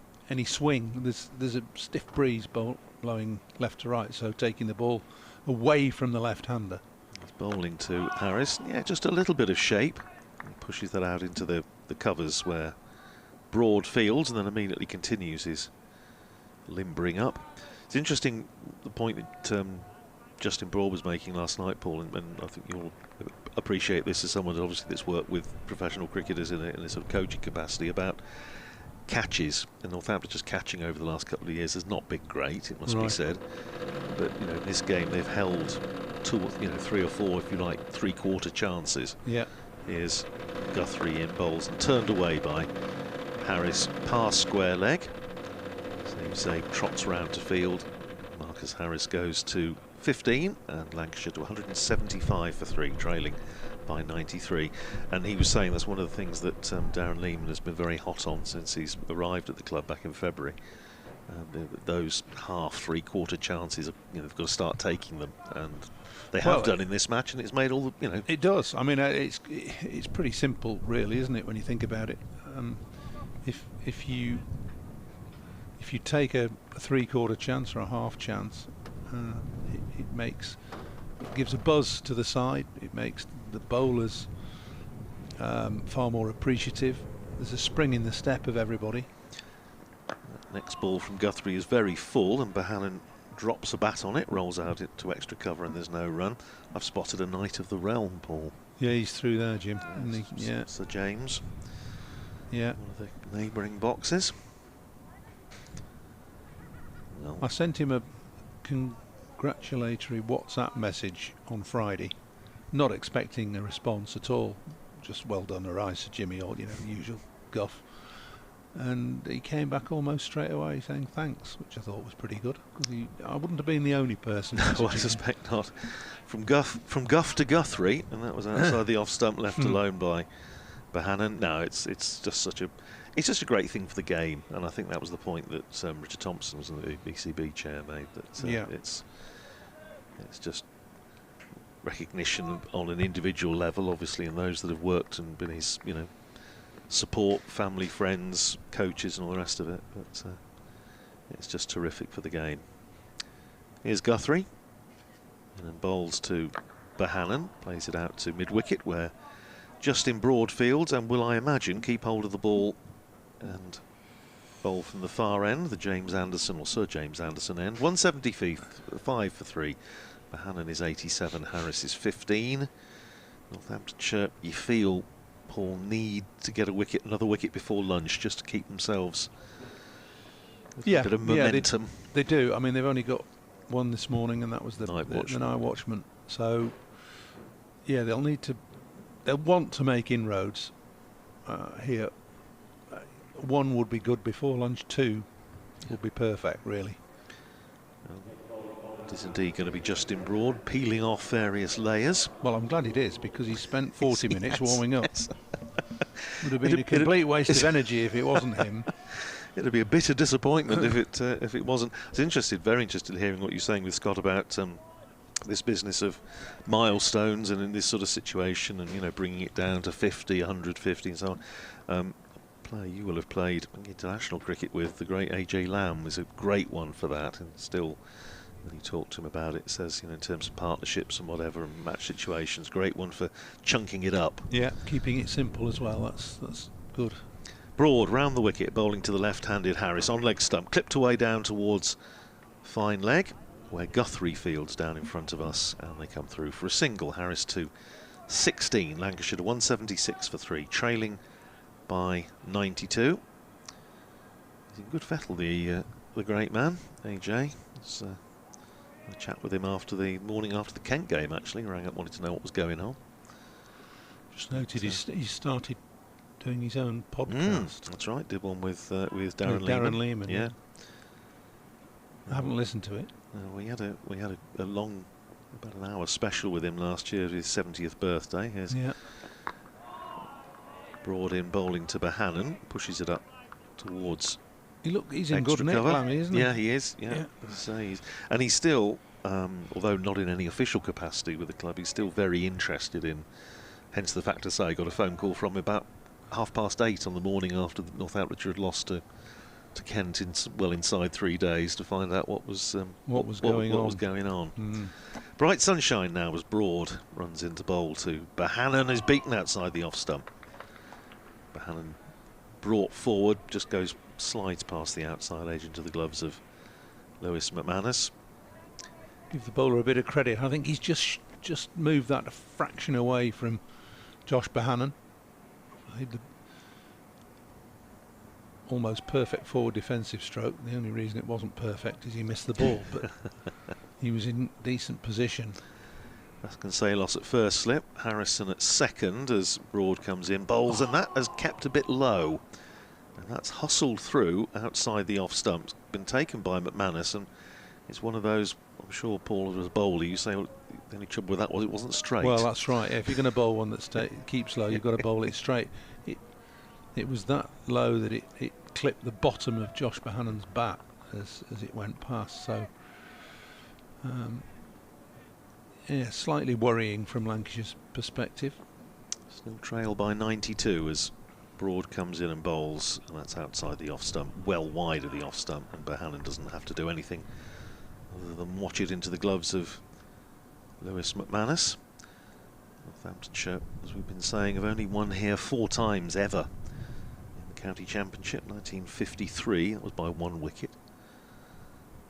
swing. There's a stiff breeze blowing left to right, so taking the ball away from the left-hander. Bowling to Harris. Yeah, just a little bit of shape. And pushes that out into the covers where Broad fields, and then immediately continues his limbering up. It's interesting the point that Justin Broad was making last night, Paul, and I think you'll appreciate this as someone obviously that's worked with professional cricketers in a sort of coaching capacity, about catches. And Northampton's catching over the last couple of years has not been great, it must be said. But you know, in this game they've held three or four, if you like, three-quarter chances. Yeah. Here's Guthrie in bowls and turned away by Harris, past square leg. So trots round to field. Marcus Harris goes to 15 and Lancashire to 175 for 3, trailing by 93. And he was saying that's one of the things that Darren Lehman has been very hot on since he's arrived at the club back in February. Those three-quarter chances, they've got to start taking them, and they have done in this match, and it's made all the, It does. I mean, it's pretty simple, really, isn't it, when you think about it? If you take a three-quarter chance or a half chance, it gives a buzz to the side. It makes the bowlers far more appreciative. There's a spring in the step of everybody. Next ball from Guthrie is very full, and Bohannon drops a bat on it, rolls out it to extra cover, and there's no run. I've spotted a Knight of the Realm, Paul. Yeah, he's through there, Jim. Yeah, Sir James. Yeah, one of the neighbouring boxes. Well, I sent him a congratulatory WhatsApp message on Friday, not expecting a response at all. Just well done, Arise, Sir Jimmy, all usual guff. And he came back almost straight away saying thanks, which I thought was pretty good, because I wouldn't have been the only person. No, I suspect not. From Guff to Guthrie, and that was outside the off stump, left alone by Bohannon. No, it's just a great thing for the game, and I think that was the point that Richard Thompson, was the BCB chair, made. That it's just recognition on an individual level, obviously, and those that have worked and been his, support, family, friends, coaches, and all the rest of it. But it's just terrific for the game. Here's Guthrie, and then bowls to Bohannon, plays it out to mid-wicket, where Justin Broad fields and will, I imagine, keep hold of the ball and bowl from the far end, the James Anderson or Sir James Anderson end. 175 for 3. Bohannon is 87, Harris is 15. Northamptonshire, you feel, Paul, need to get another wicket before lunch, just to keep themselves a bit of momentum. Yeah, they do. I mean, they've only got one this morning, and that was the night watchman. So, yeah, they'll want to make inroads here. One would be good before lunch. 2 would be perfect, really. It is indeed going to be Justin Broad peeling off various layers. Well, I'm glad it is, because he spent 40 minutes warming up. Would have been a complete waste of energy if it wasn't him. It'd be a bitter disappointment if it wasn't. I was very interested in hearing what you're saying with Scott about this business of milestones and in this sort of situation, and bringing it down to 50, 150, and so on. Player you will have played international cricket with, the great AJ Lamb, was a great one for that, and still, when you talk to him about it, says, in terms of partnerships and whatever, and match situations, great one for chunking it up. Yeah, keeping it simple as well. That's good. Broad round the wicket, bowling to the left-handed Harris on leg stump, clipped away down towards fine leg, where Guthrie fields down in front of us, and they come through for a single. Harris to 16, Lancashire to 176 for 3, trailing by 92. He's in good fettle, the great man, AJ. I chat with him morning after the Kent game, actually. Rang up, wanted to know what was going on. Just noted he started doing his own podcast. That's right, did one with Darren Lehman. Yeah. I haven't listened to it. We had a long, about an hour special with him last year, his 70th birthday. Here's Broad in bowling to Bohannon, pushes it up towards. He's in good nick, isn't he? Yeah, he is. Yeah. And he's still, although not in any official capacity with the club, he's still very interested in. Hence the fact, I got a phone call from him about 8:30 on the morning after Northamptonshire had lost to to Kent well inside 3 days to find out what was going on. Bright sunshine now as Broad runs into bowl to Bohannon, is beaten outside the off stump. Bohannon brought forward, just slides past the outside edge into the gloves of Lewis McManus. Give the bowler a bit of credit. I think he's just moved that a fraction away from Josh Bohannon. Almost perfect forward defensive stroke. The only reason it wasn't perfect is he missed the ball, but he was in decent position. Vasconcelos at first slip, Harrison at second as Broad comes in, bowls, and that has kept a bit low. And that's hustled through outside the off stump. It's been taken by McManus, and it's one of those, I'm sure Paul was a bowler, you say, well, the only trouble with that was it wasn't straight. Well, that's right. Yeah, if you're going to bowl one that keeps low, you've got to bowl it straight. It was that low that it clipped the bottom of Josh Bohannon's bat as it went past. So, yeah, slightly worrying from Lancashire's perspective. Still trail by 92 as Broad comes in and bowls, and that's outside the off stump, well wide of the off stump, and Bohannon doesn't have to do anything other than watch it into the gloves of Lewis McManus. Northamptonshire, as we've been saying, have only won here 4 times ever. County Championship 1953, that was by 1 wicket.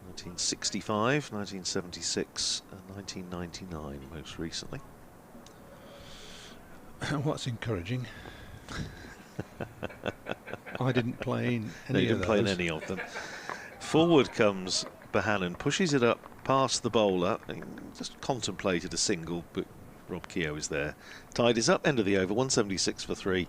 1965, 1976 and 1999 most recently. What's encouraging? I didn't play in any of those. No, you didn't play in any of them. Forward comes Bohannon, pushes it up past the bowler, just contemplated a single, but Rob Keogh is there. Tied is up, end of the over, 176 for 3.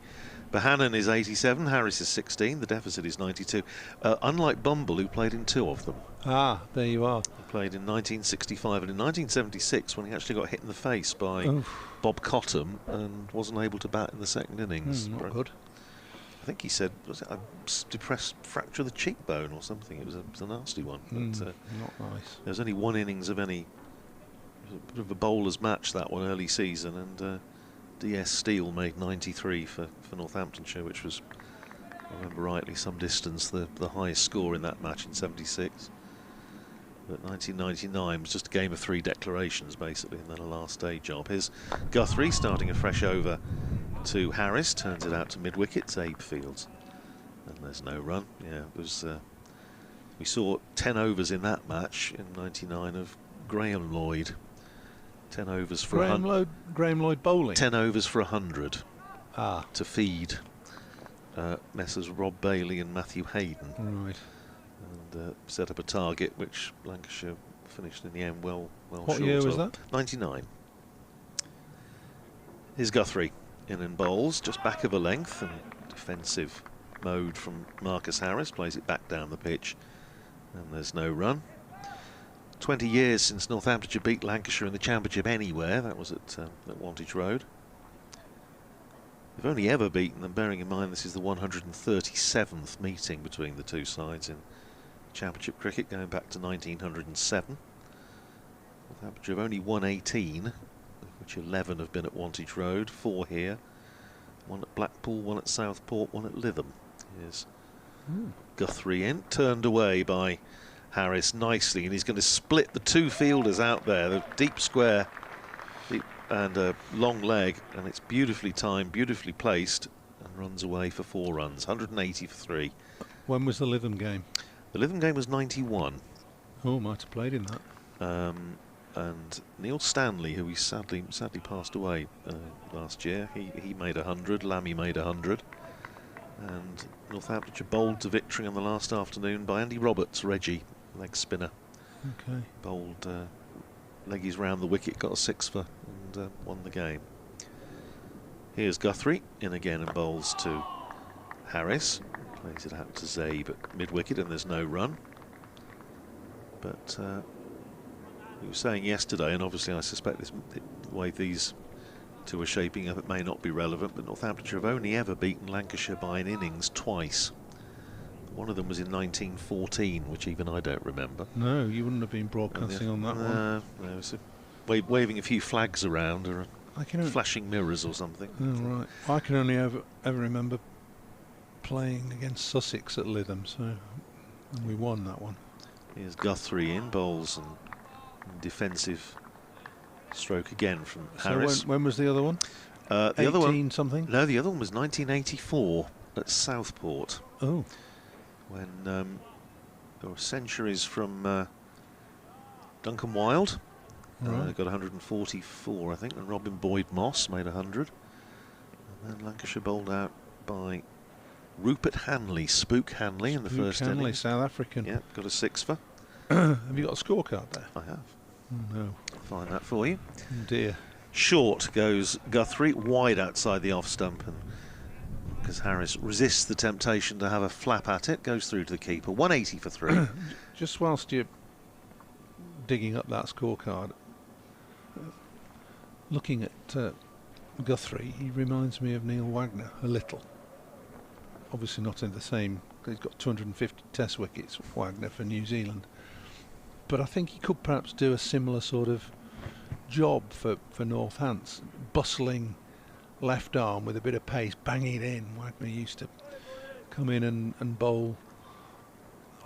Bohannon is 87, Harris is 16, the deficit is 92. Unlike Bumble, who played in 2 of them. Ah, there you are. He played in 1965 and in 1976 when he actually got hit in the face by Bob Cottam and wasn't able to bat in the second innings. Not good. I think he said, was it a depressed fracture of the cheekbone or something? It was a nasty one. But, not nice. There was only 1 innings of any, a bit of a bowler's match, that one, early season, and D.S. Steele made 93 for Northamptonshire, which was, if I remember rightly, some distance the highest score in that match in 76. But 1999 was just a game of 3 declarations, basically, and then a last day job. Here's Guthrie starting a fresh over to Harris, turns it out to mid-wicket, Abe Fields. And there's no run. Yeah, it was. We saw 10 overs in that match in 99 of Graham Lloyd. 10 overs for Graham Lloyd bowling. 10 overs for 100 to feed Messrs Rob Bailey and Matthew Hayden. Right. And set up a target which Lancashire finished in the end well what short year of. was that? 99. Here's Guthrie in and bowls just back of a length, and defensive mode from Marcus Harris, plays it back down the pitch, and there's no run. 20 years since Northamptonshire beat Lancashire in the Championship anywhere. That was at Wantage Road. They've only ever beaten them, bearing in mind this is the 137th meeting between the two sides in Championship cricket, going back to 1907. Northamptonshire have only won 18, of which 11 have been at Wantage Road, 4 here, 1 at Blackpool, 1 at Southport, 1 at Lytham. Here's Guthrie in, turned away by Harris nicely, and he's going to split the 2 fielders out there. The deep square and a long leg, and it's beautifully timed, beautifully placed, and runs away for 4 runs, 180 for 3. When was the Lytham game? The Lytham game was 91. Oh, might have played in that. And Neil Stanley, who he sadly passed away last year, he made 100. Lammy made 100. And Northamptonshire bowled to victory on the last afternoon by Andy Roberts, Reggie, leg spinner. Okay. Bowled leggies round the wicket, got a 6 for, and won the game. Here's Guthrie in again and bowls to Harris. Plays it out to Zabe at mid-wicket, and there's no run. But we were saying yesterday, and obviously I suspect the way these two are shaping up, it may not be relevant, but Northamptonshire have only ever beaten Lancashire by an innings twice. One of them was in 1914, which even I don't remember. No, you wouldn't have been broadcasting on that one. No, it was waving a few flags around, or flashing mirrors or something. Oh, right. I can only ever remember playing against Sussex at Lytham, so And we won that one. Here's Guthrie in, bowls and defensive stroke again from Harris. So when was the other one? The other one, something? No, the other one was 1984 at Southport. Oh. When there were centuries from Duncan Wilde. Right. Got 144, I think, and Robin Boyd Moss made 100. And then Lancashire bowled out by Rupert Hanley, Spook Hanley in the first Hanley, innings. South African. Yeah, got a 6 for. Have you got a scorecard there? I have. Oh no. I'll find that for you. Oh dear. Short goes Guthrie, wide outside the off stump, and because Harris resists the temptation to have a flap at it, goes through to the keeper. 180 for 3. Just whilst you're digging up that scorecard, looking at Guthrie, he reminds me of Neil Wagner a little. Obviously not in the same, he's got 250 test wickets, Wagner, for New Zealand. But I think he could perhaps do a similar sort of job for Northampton. Bustling left arm with a bit of pace, banging it in. Wagner used to come in and bowl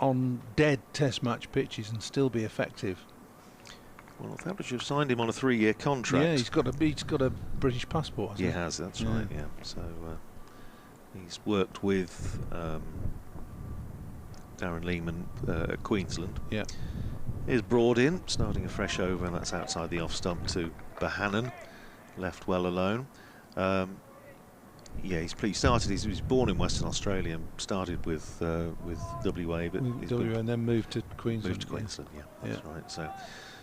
on dead test match pitches and still be effective. Well, Northamptonshire have signed him on a 3-year contract. Yeah, he's got a British passport, hasn't he? He has, that's right, yeah. So he's worked with Darren Lehman at Queensland. Yeah. Here's Broad in, starting a fresh over, and that's outside the off stump to Bohannon, left well alone. Yeah, he started. He was born in Western Australia and started with WA, but WA and then moved to Queensland. Moved to Queensland, yeah, that's right. So,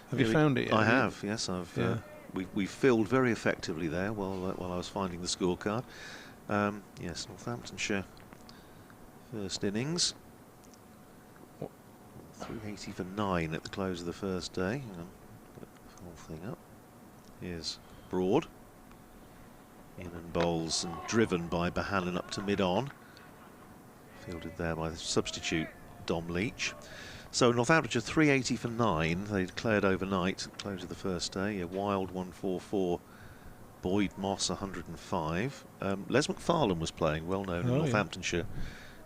have you found it yet? I have, yes. I've. We filled very effectively there while I was finding the scorecard. Yes, Northamptonshire first innings. 380 for 9 at the close of the first day. Put the whole thing up. Here's Broad. In and bowls and driven by Bohannon up to mid-on. Fielded there by the substitute Dom Leach. So Northamptonshire 380 for 9. They declared overnight at the close of the first day. A Wild 144. Boyd Moss 105. Les McFarlane was playing, well known in Northamptonshire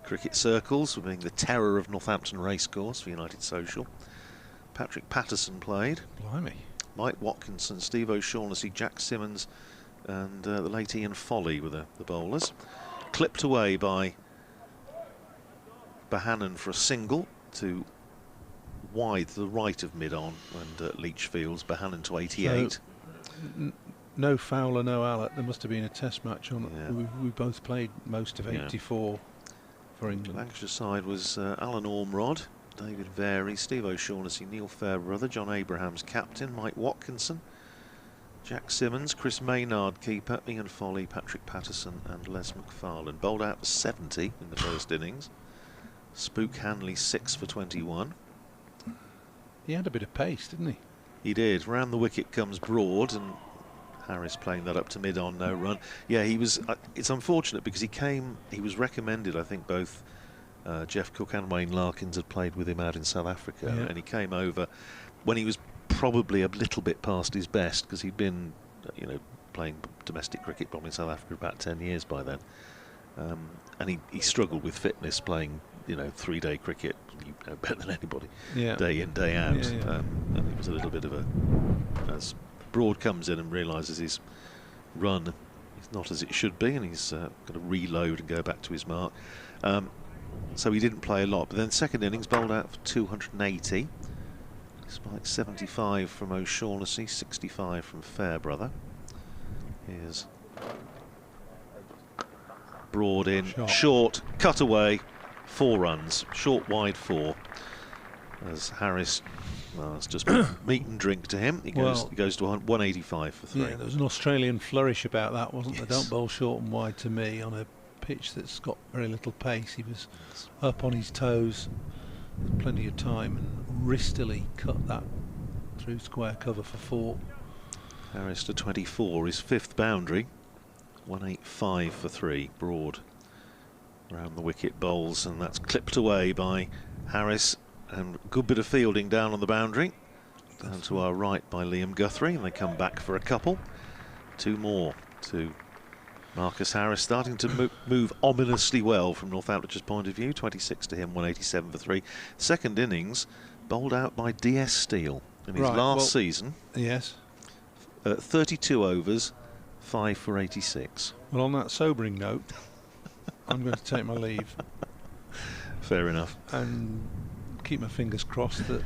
cricket circles, for being the terror of Northampton Racecourse for United Social. Patrick Patterson played. Blimey. Mike Watkinson, Steve O'Shaughnessy, Jack Simmons, and the late Ian Foley were the bowlers. Clipped away by Bohannon for a single to wide to the right of mid-on, and Leach fields Bohannon to 88. So, no Fowler, no Allott. There must have been a test match on. Yeah. We both played most of 84 for England. Lancashire side was Alan Ormrod, David Varey, Steve O'Shaughnessy, Neil Fairbrother, John Abrahams captain, Mike Watkinson, Jack Simmons, Chris Maynard keeper, Ian Foley, Patrick Patterson and Les McFarlane. Bowled out for 70 in the first innings. Spook Hanley 6 for 21. He had a bit of pace, didn't he? He did. Round the wicket comes Broad, and Harris playing that up to mid-on, no run. Yeah, he was. It's unfortunate because he was recommended. I think both Jeff Cook and Wayne Larkins had played with him out in South Africa, and he came over when he was probably a little bit past his best, because he'd been, playing domestic cricket probably in South Africa about 10 years by then, and he struggled with fitness playing 3-day cricket, better than anybody, day in, day out. And it was a little bit of as Broad comes in and realises his run is not as it should be, and he's got to reload and go back to his mark. So he didn't play a lot, but then second innings bowled out for 280, despite 75 from O'Shaughnessy, 65 from Fairbrother. Here's Broad in, short, cut away, 4 runs, short, wide 4. As Harris, it's just meat and drink to him. He goes to 185 for 3. Yeah, there was an Australian flourish about that, wasn't there? Don't bowl short and wide to me on a pitch that's got very little pace. He was up on his toes, plenty of time, and wristily cut that through square cover for 4. Harris to 24, his 5th boundary. 185 for 3. Broad round the wicket bowls, and that's clipped away by Harris, and a good bit of fielding down on the boundary. Down to our right by Liam Guthrie, and they come back for a couple. 2 more to Marcus Harris starting to move ominously well from Northamptonshire's point of view. 26 to him, 187 for 3. Second innings bowled out by DS Steele in his last season. Yes. 32 overs, 5 for 86. Well, on that sobering note, I'm going to take my leave. Fair enough. And keep my fingers crossed that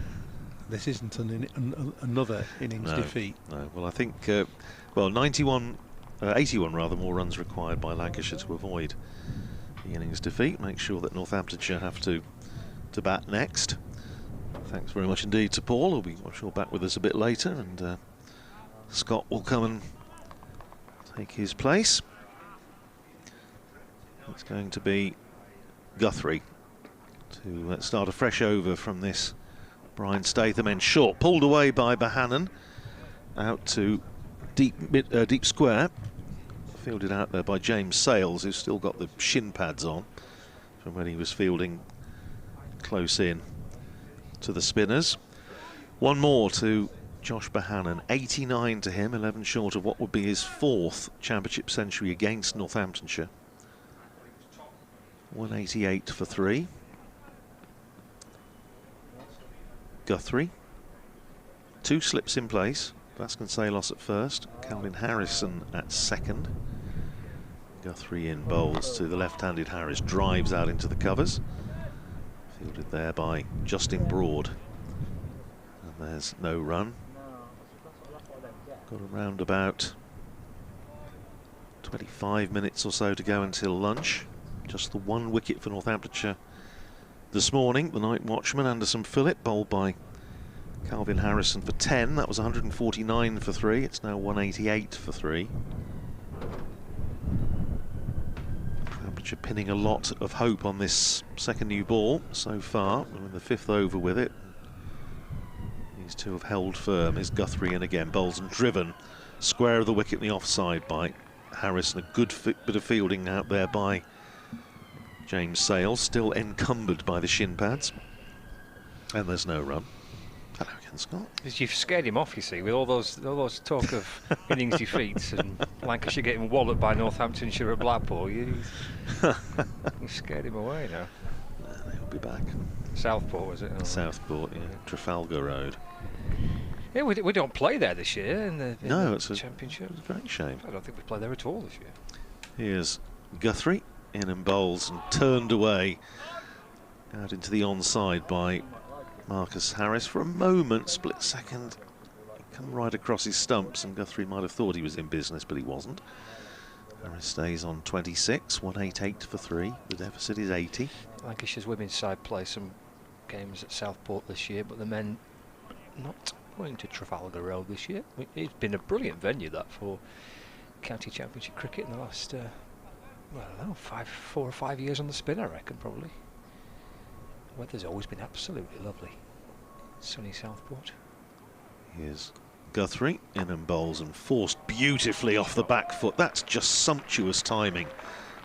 this isn't another innings defeat. No. Well, I think 81 rather more runs required by Lancashire to avoid the innings defeat. Make sure that Northamptonshire have to bat next. Thanks very much indeed to Paul. He'll be, I'm sure, back with us a bit later, and Scott will come and take his place. It's going to be Guthrie to start a fresh over from this Brian Statham end. Short, pulled away by Bohannon, out to deep square, fielded out there by James Sales, who's still got the shin pads on from when he was fielding close in to the spinners. One more to Josh Bohannon, 89 to him, 11 short of what would be his 4th championship century against Northamptonshire. 188 for 3. Guthrie, 2 slips in place. Vasconcelos at first, Calvin Harrison at second. Guthrie in bowls to the left-handed Harris, drives out into the covers. Fielded there by Justin Broad. And there's no run. Got around about 25 minutes or so to go until lunch. Just the 1 wicket for Northamptonshire this morning. The night watchman, Anderson Phillip, bowled by Calvin Harrison for 10. That was 149 for 3. It's now 188 for 3. Northamptonshire pinning a lot of hope on this second new ball so far. We're in the 5th over with it. These two have held firm. Is Guthrie in again? Bowls and driven. Square of the wicket in the offside by Harrison. A good bit of fielding out there by James Sales, still encumbered by the shin pads. And there's no run. Hello again, Scott. You've scared him off, you see, with all those talk of innings defeats and Lancashire getting walloped by Northamptonshire at Blackpool. You scared him away now. They'll be back. Southport, was it? Oh. Southport, yeah. Trafalgar Road. Yeah, we don't play there this year in the it's Championship. It's a great shame. I don't think we play there at all this year. Here's Guthrie in and bowls and turned away out into the onside by Marcus Harris. For a moment, split second, come right across his stumps, and Guthrie might have thought he was in business, but he wasn't. Harris stays on 26, 188 for 3. The deficit is 80. Lancashire's women's side play some games at Southport this year, but the men not going to Trafalgar Road this year. It's been a brilliant venue, that, for county championship cricket in the last, well, I don't know, 4 or 5 years on the spin, I reckon, probably. Weather's always been absolutely lovely. Sunny Southport. Here's Guthrie in and bowls and forced beautifully off the back foot. That's just sumptuous timing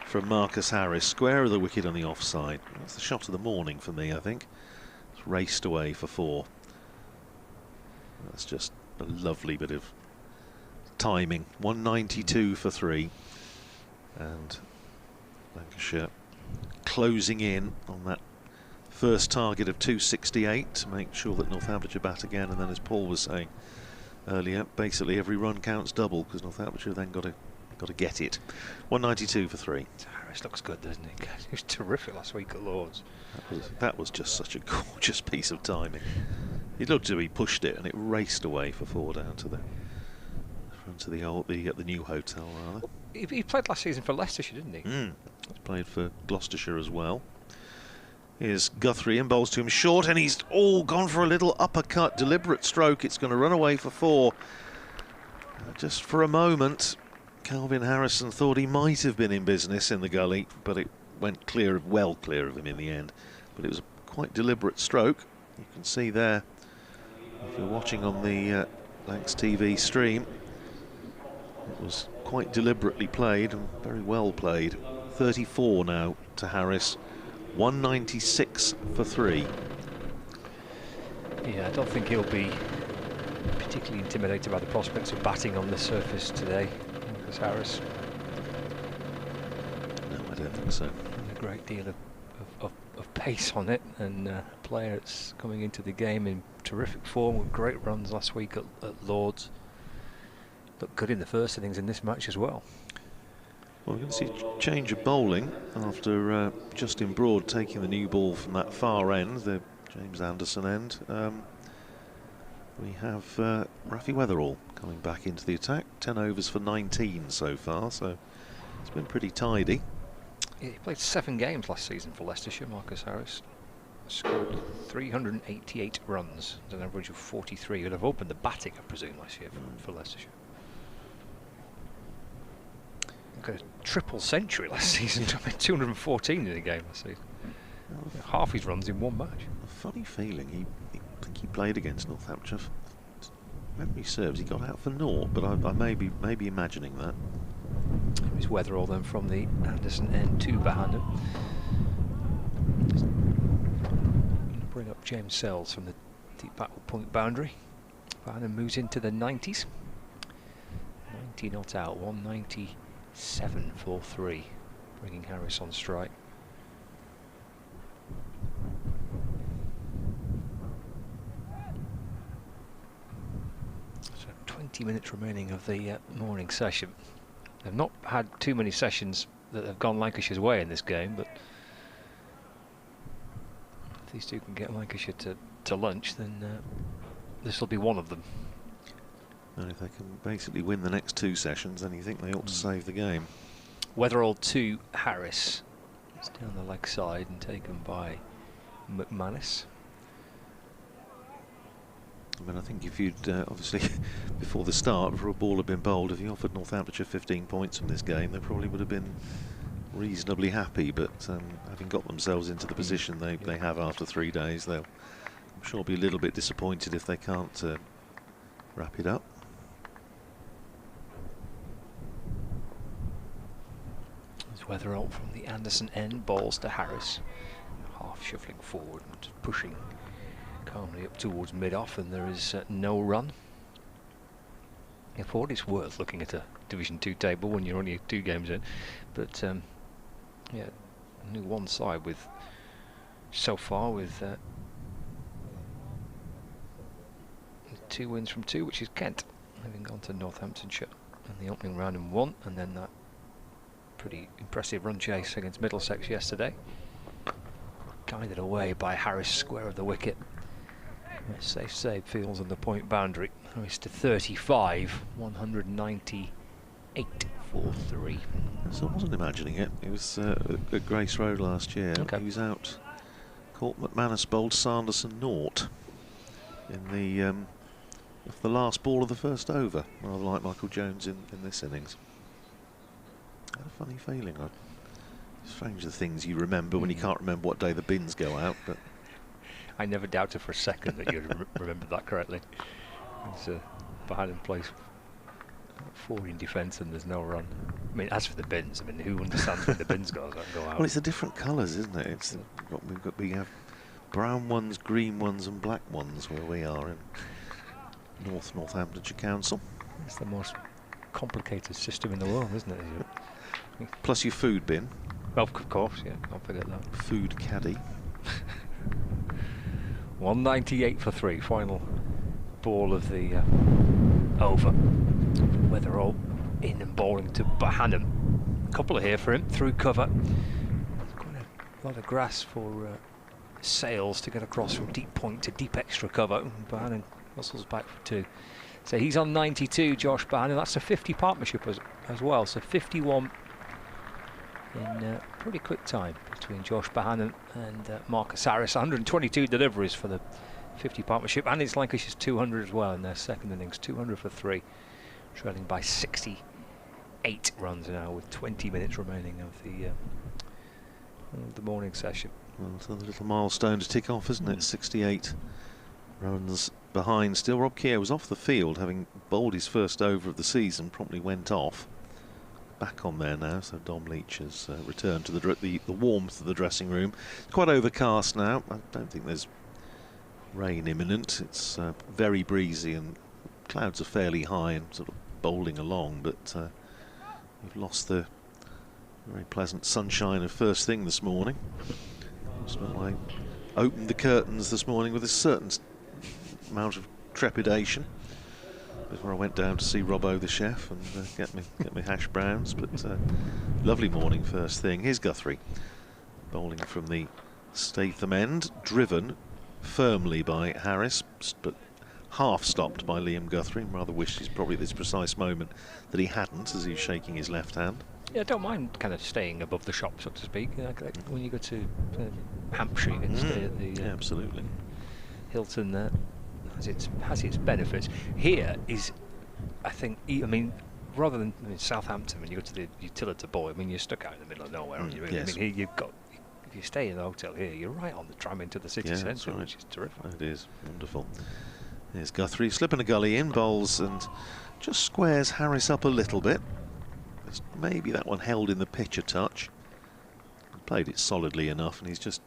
from Marcus Harris. Square of the wicket on the offside. That's the shot of the morning for me, I think. It's raced away for 4. That's just a lovely bit of timing. 192 for 3. And Lancashire closing in on that first target of 268 to make sure that Northamptonshire bat again. And then, as Paul was saying earlier, basically every run counts double, because Northamptonshire then got to get it. 192 for 3. Harris looks good, doesn't he? He was terrific last week at Lords. That was just such a gorgeous piece of timing. It looked to be pushed it, and it raced away for 4 down to the front of the new hotel, rather. He played last season for Leicestershire, didn't he? He's played for Gloucestershire as well. Here's Guthrie and bowls to him short, and he's gone for a little uppercut, deliberate stroke. It's going to run away for 4. Just for a moment, Calvin Harrison thought he might have been in business in the gully, but it went well clear of him in the end. But it was a quite deliberate stroke. You can see there, if you're watching on the Lancs TV stream, it was quite deliberately played and very well played. 34 now to Harris. 196 for 3. Yeah, I don't think he'll be particularly intimidated by the prospects of batting on this surface today, Marcus Harris. don't think so. A great deal of pace on it, and a player that's coming into the game in terrific form with great runs last week at Lords. Looked good in the first innings in this match as well. Well, we're going to see a change of bowling after Justin Broad taking the new ball from that far end, the James Anderson end. We have Rafi Weatherall coming back into the attack. 10 overs for 19 so far, so it's been pretty tidy. He played 7 games last season for Leicestershire. Marcus Harris scored 388 runs at an average of 43. He would have opened the batting, I presume, last year for Leicestershire. Got a triple century last season. 214 in a game last season. Half his runs in one match. A funny feeling. I think he played against Northamptonshire. Memory serves, he got out for naught, but I may be imagining that. It was Weatherall then from the Anderson end to Bahanen. Bring up James Sells from the deep backward point boundary. Bahanen moves into the 90s. 90 not out, 197 for 3, bringing Harris on strike. So 20 minutes remaining of the morning session. They've not had too many sessions that have gone Lancashire's way in this game, but if these two can get Lancashire to lunch, then this will be one of them. And if they can basically win the next 2 sessions, then you think they ought to save the game. Weatherall to Harris. It's down the leg side and taken by McManus. I mean, I think if you'd obviously before the start, before a ball had been bowled, if you offered Northamptonshire 15 points from this game, they probably would have been reasonably happy. But having got themselves into the position they have after 3 days, they'll, I'm sure, be a little bit disappointed if they can't wrap it up. There's Weatherall from the Anderson end, balls to Harris, half shuffling forward and pushing calmly up towards mid-off, and there is no run. For what it's worth, looking at a Division 2 table when you're only 2 games in, but yeah, only one side with so far with 2 wins from 2, which is Kent, having gone to Northamptonshire in the opening round and won, and then that pretty impressive run chase against Middlesex yesterday, guided away by Harris square of the wicket. Safe save feels on the point boundary. Harris to 35, 198 for 3. So I wasn't imagining it. It was at Grace Road last year. Okay. He was out, caught McManus bowled Sanderson naught in the last ball of the first over, rather like Michael Jones in this innings. I had a funny feeling. It's strange the things you remember when you can't remember what day the bins go out, but I never doubted for a second that you'd remembered that correctly. It's Bahanen plays 4 in defence and there's no run. I mean, as for the bins, I mean, who understands when the bins go out? Well, it's the different colours, isn't it? It's we have brown ones, green ones, and black ones where we are in Northamptonshire Council. It's the most complicated system in the world, isn't it? Plus your food bin. Well, of course, yeah, can't forget that. Food caddy. 198 for 3, final ball of the over. Weatherall in and bowling to Bahanen. A couple here for him, through cover. Quite a lot of grass for Sales to get across from deep point to deep extra cover. Bahanen hustles back for 2. So he's on 92, Josh Bahanen. That's a 50 partnership as well, so 51 in pretty quick time between Josh Bahanen and Marcus Harris. 122 deliveries for the 50 partnership, and it's Lancashire's 200 as well in their second innings. 200 for 3, trailing by 68 runs now with 20 minutes remaining of the morning session. Well, it's another little milestone to tick off, isn't it? 68 runs behind still. Rob Keogh was off the field, having bowled his first over of the season, promptly went off. Back on there now, so Dom Leach has returned to the warmth of the dressing room. It's quite overcast now. I don't think there's rain imminent. It's very breezy and clouds are fairly high and sort of bowling along, but we've lost the Very pleasant sunshine of first thing this morning. I opened the curtains this morning with a certain amount of trepidation before I went down to see Robbo the chef and get me hash browns. But lovely morning first thing. Here's Guthrie bowling from the Statham end, driven firmly by Harris, but half stopped by Liam Guthrie. Rather wished he's probably at this precise moment that he hadn't, as he's shaking his left hand. Yeah, I don't mind kind of staying above the shop, so to speak. You know, like when you go to Hampshire, you can stay at the absolutely Hilton. There has its benefits. Here is, I think, I mean, rather than Southampton, when you go to the Utilita Boy, I mean, you're stuck out in the middle of nowhere, aren't you? Really? Yes. I mean, here you've got. If you stay in the hotel here, you're right on the tram into the city centre, right. which is terrific. It is wonderful. There's Guthrie slipping a gully in, bowls and just squares Harris up a little bit. Maybe that one held in the pitch a touch. He played it solidly enough, and he's just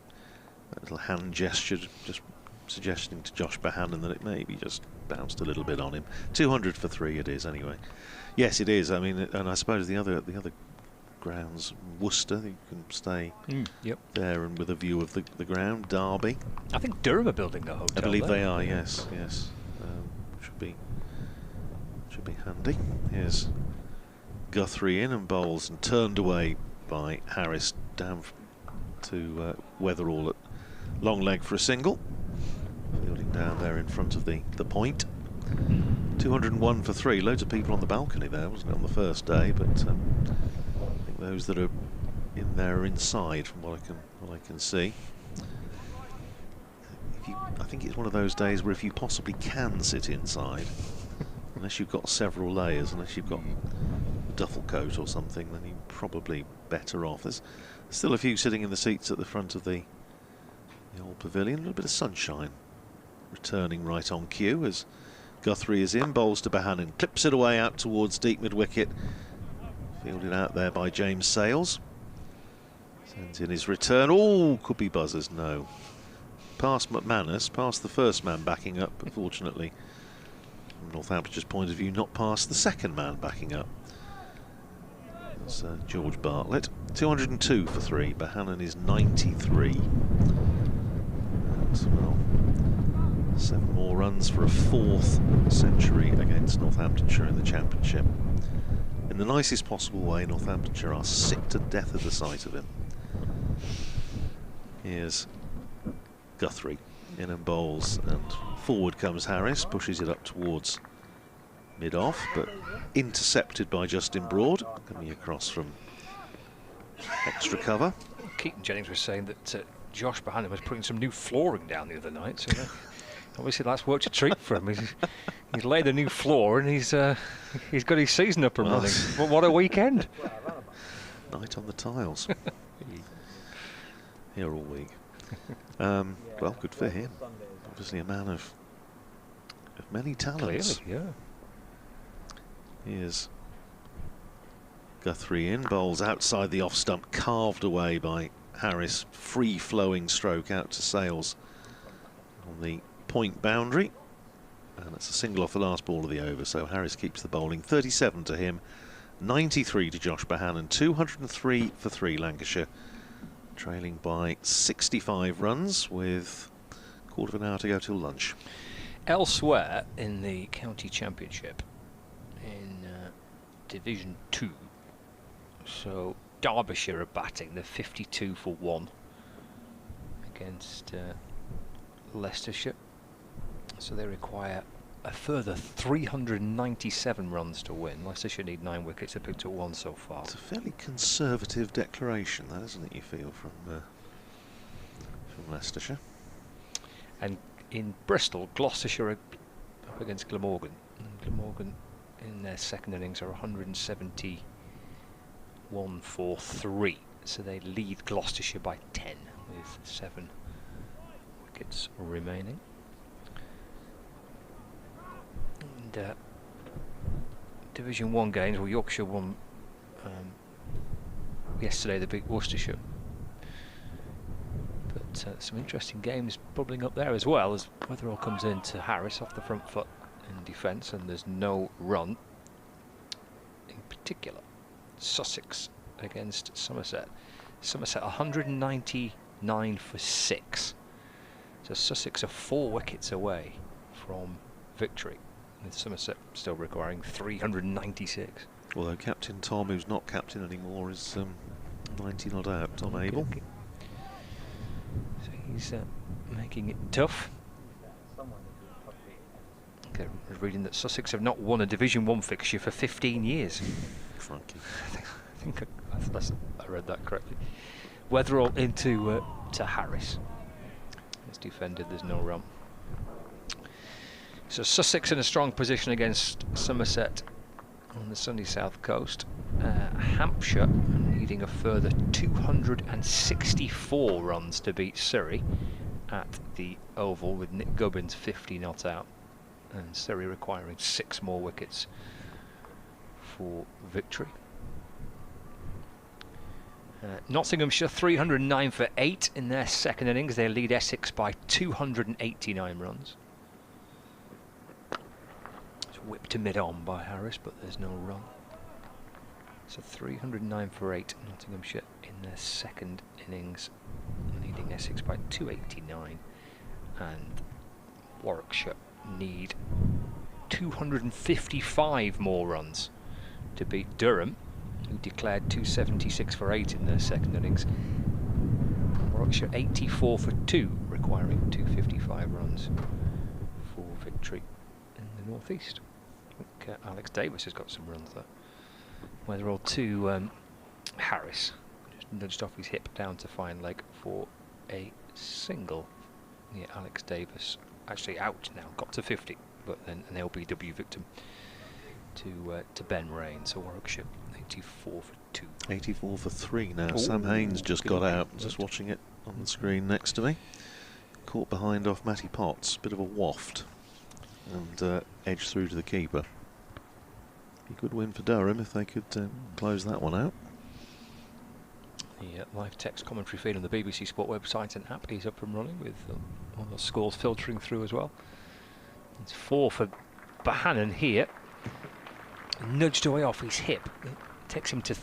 that little hand gesture, just suggesting to Josh Bohannon that it maybe just bounced a little bit on him. 200 for 3 it is anyway. Yes, it is. I mean, and I suppose the other grounds, Worcester, you can stay there and with a view of the ground. Derby. I think Durham are building a hotel. I believe there. they are. Yes. Should be handy. Here's Guthrie in and bowls and turned away by Harris down to Weatherall at long leg for a single. Fielding down there in front of the point. 201 for 3. Loads of people on the balcony there, wasn't it, on the first day? But I think those that are in there are inside, from what I can see. I think it's one of those days where if you possibly can sit inside, unless you've got several layers, unless you've got a duffel coat or something, then you're probably better off. There's still a few sitting in the seats at the front of the old pavilion. A little bit of sunshine returning right on cue as Guthrie is in, bowls to Bohannon, clips it away out towards deep mid-wicket. Fielded out there by James Sales. Sends in his return. Oh, could be buzzers, no. Past McManus, past the first man backing up, but fortunately, from Northampton's point of view, not past the second man backing up. That's George Bartlett. 202 for 3. Bohannon is 93. That's, well, 7 more runs for a 4th century against Northamptonshire in the Championship. In the nicest possible way, Northamptonshire are sick to death at the sight of him. Here's Guthrie in and bowls, and forward comes Harris, pushes it up towards mid-off, but intercepted by Justin Broad, coming across from extra cover. Keaton Jennings was saying that Josh Bohannon was putting some new flooring down the other night, so obviously that's worked a treat for him. He's laid a new floor and he's got his season up and running. But what a weekend! Night on the tiles. Here all week. Well, good for him. Obviously a man of many talents. Clearly, yeah. Here's Guthrie in, bowls outside the off stump, carved away by Harris. Free-flowing stroke out to Sales on the point boundary. And that's a single off the last ball of the over, so Harris keeps the bowling. 37 to him, 93 to Josh Bohannon, 203 for 3 Lancashire. Trailing by 65 runs with a quarter of an hour to go till lunch. Elsewhere in the county championship, in Division 2, so Derbyshire are batting. They're 52 for 1 against Leicestershire. So they require a further 397 runs to win. Leicestershire need 9 wickets. They've picked up 1 so far. It's a fairly conservative declaration, that, isn't it, you feel, from Leicestershire. And in Bristol, Gloucestershire are up against Glamorgan. And Glamorgan in their second innings are 171 for 3. So they lead Gloucestershire by 10 with 7 wickets remaining. And Division 1 games, well, Yorkshire won yesterday, they beat Worcestershire. But some interesting games bubbling up there as well, as Weatherall comes in to Harris off the front foot in defence, and there's no run. In particular, Sussex against Somerset. Somerset 199 for 6. So Sussex are 4 wickets away from victory, with Somerset still requiring 396. Although Captain Tom, who's not captain anymore, is 90 not out. Tom Abel. Okay. So he's making it tough. Okay, I was reading that Sussex have not won a Division 1 fixture for 15 years. Crikey. I think I read that correctly. Weatherall into to Harris. It's defended, there's no run. So Sussex in a strong position against Somerset on the sunny south coast. Hampshire needing a further 264 runs to beat Surrey at the Oval, with Nick Gubbins 50 not out, and Surrey requiring 6 more wickets for victory. Nottinghamshire 309 for 8 in their second innings. They lead Essex by 289 runs. It's whipped to mid-on by Harris, but there's no run. So 309 for 8, Nottinghamshire in their second innings, leading Essex by 289. And Warwickshire need 255 more runs to beat Durham, who declared 276 for 8 in their second innings. Warwickshire 84 for 2, requiring 255 runs for victory in the North East. I think Alex Davis has got some runs there. Weatherall to Harris, just nudged off his hip down to fine leg for a single. Yeah, Alex Davis actually out now, got to 50, but then an LBW victim to Ben Rain. So Warwickshire 84 for 2. 84 for 3 now. Ooh, Sam Haynes just got out, just watching it on the screen next to me. Caught behind off Matty Potts, bit of a waft, and edged through to the keeper. Be a good win for Durham if they could close that one out. The live text commentary feed on the BBC Sport website and app is up and running, with all the scores filtering through as well. It's 4 for Bohannon here. Nudged away off his hip. It takes him to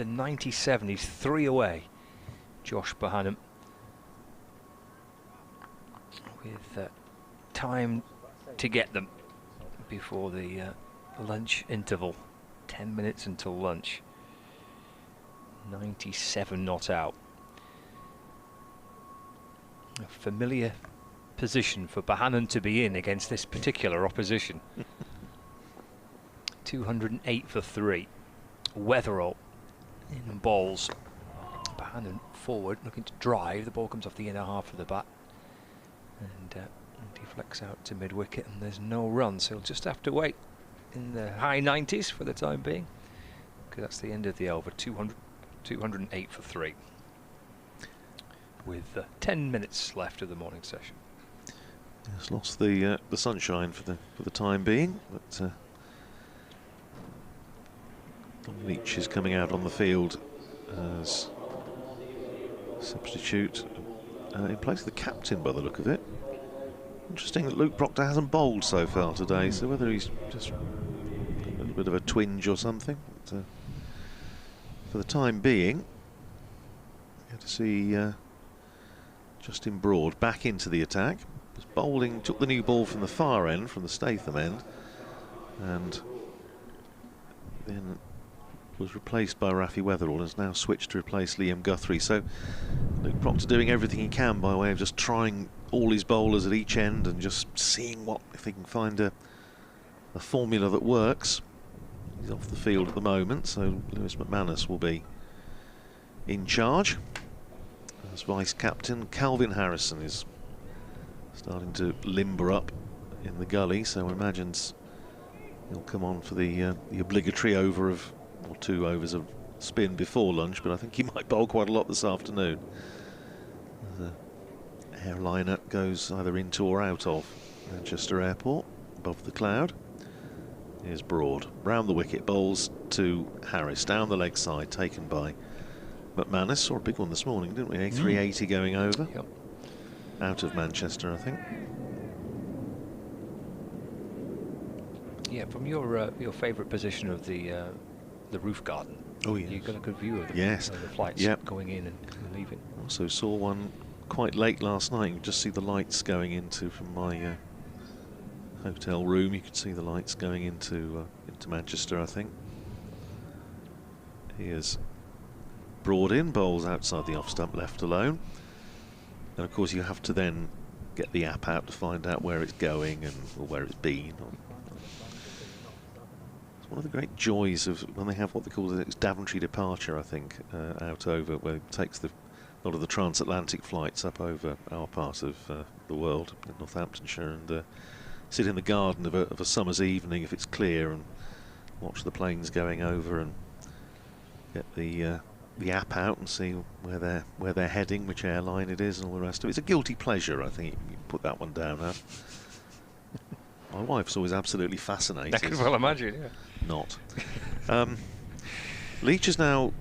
97. He's 3 away. Josh Bohannon, with time to get them before the lunch interval. 10 minutes until lunch. 97 not out. A familiar position for Bohannon to be in against this particular opposition. 208 for 3. Weatherall in bowls. Bohannon forward, looking to drive. The ball comes off the inner half of the bat and deflects out to mid-wicket, and there's no run, so he'll just have to wait in the high 90s for the time being, because that's the end of the over. 208 for 3, with 10 minutes left of the morning session. It's lost the sunshine for the time being, but Leach is coming out on the field as substitute in place of the captain by the look of it. Interesting that Luke Proctor hasn't bowled so far today, so whether he's just a little bit of a twinge or something. But, for the time being, you have to see Justin Broad back into the attack. Was bowling, took the new ball from the far end, from the Statham end, and then was replaced by Rafi Weatherall and has now switched to replace Liam Guthrie. So Luke Proctor doing everything he can by way of just trying all his bowlers at each end and just seeing if he can find a formula that works. He's off the field at the moment, so Lewis McManus will be in charge. As vice-captain, Calvin Harrison is starting to limber up in the gully, so one imagines he'll come on for the obligatory over of, or 2 overs of spin before lunch, but I think he might bowl quite a lot this afternoon. The airliner goes either into or out of Manchester Airport, above the cloud. Here's Broad, round the wicket, bowls to Harris, down the leg side, taken by McManus. Saw a big one this morning, didn't we? 380 going over. Yep. Out of Manchester, I think. Yeah, from your favourite position of the roof garden. Oh, yes. You got a good view of the, yes. The flights going in and leaving. Also saw one quite late last night. You can just see the lights going into from my hotel room. You could see the lights going into Manchester, I think. Here's Broad in, bowls outside the off stump, left alone. And of course you have to then get the app out to find out where it's going or where it's been. It's one of the great joys of when they have what they call the Daventry departure, I think, out over where it takes a lot of the transatlantic flights up over our part of the world in Northamptonshire, and sit in the garden of a summer's evening if it's clear and watch the planes going over and get the app out and see where they're heading, which airline it is, and all the rest of it. It's a guilty pleasure, I think. You put that one down, huh? My wife's always absolutely fascinated. I can well imagine, yeah. Not. Leach is now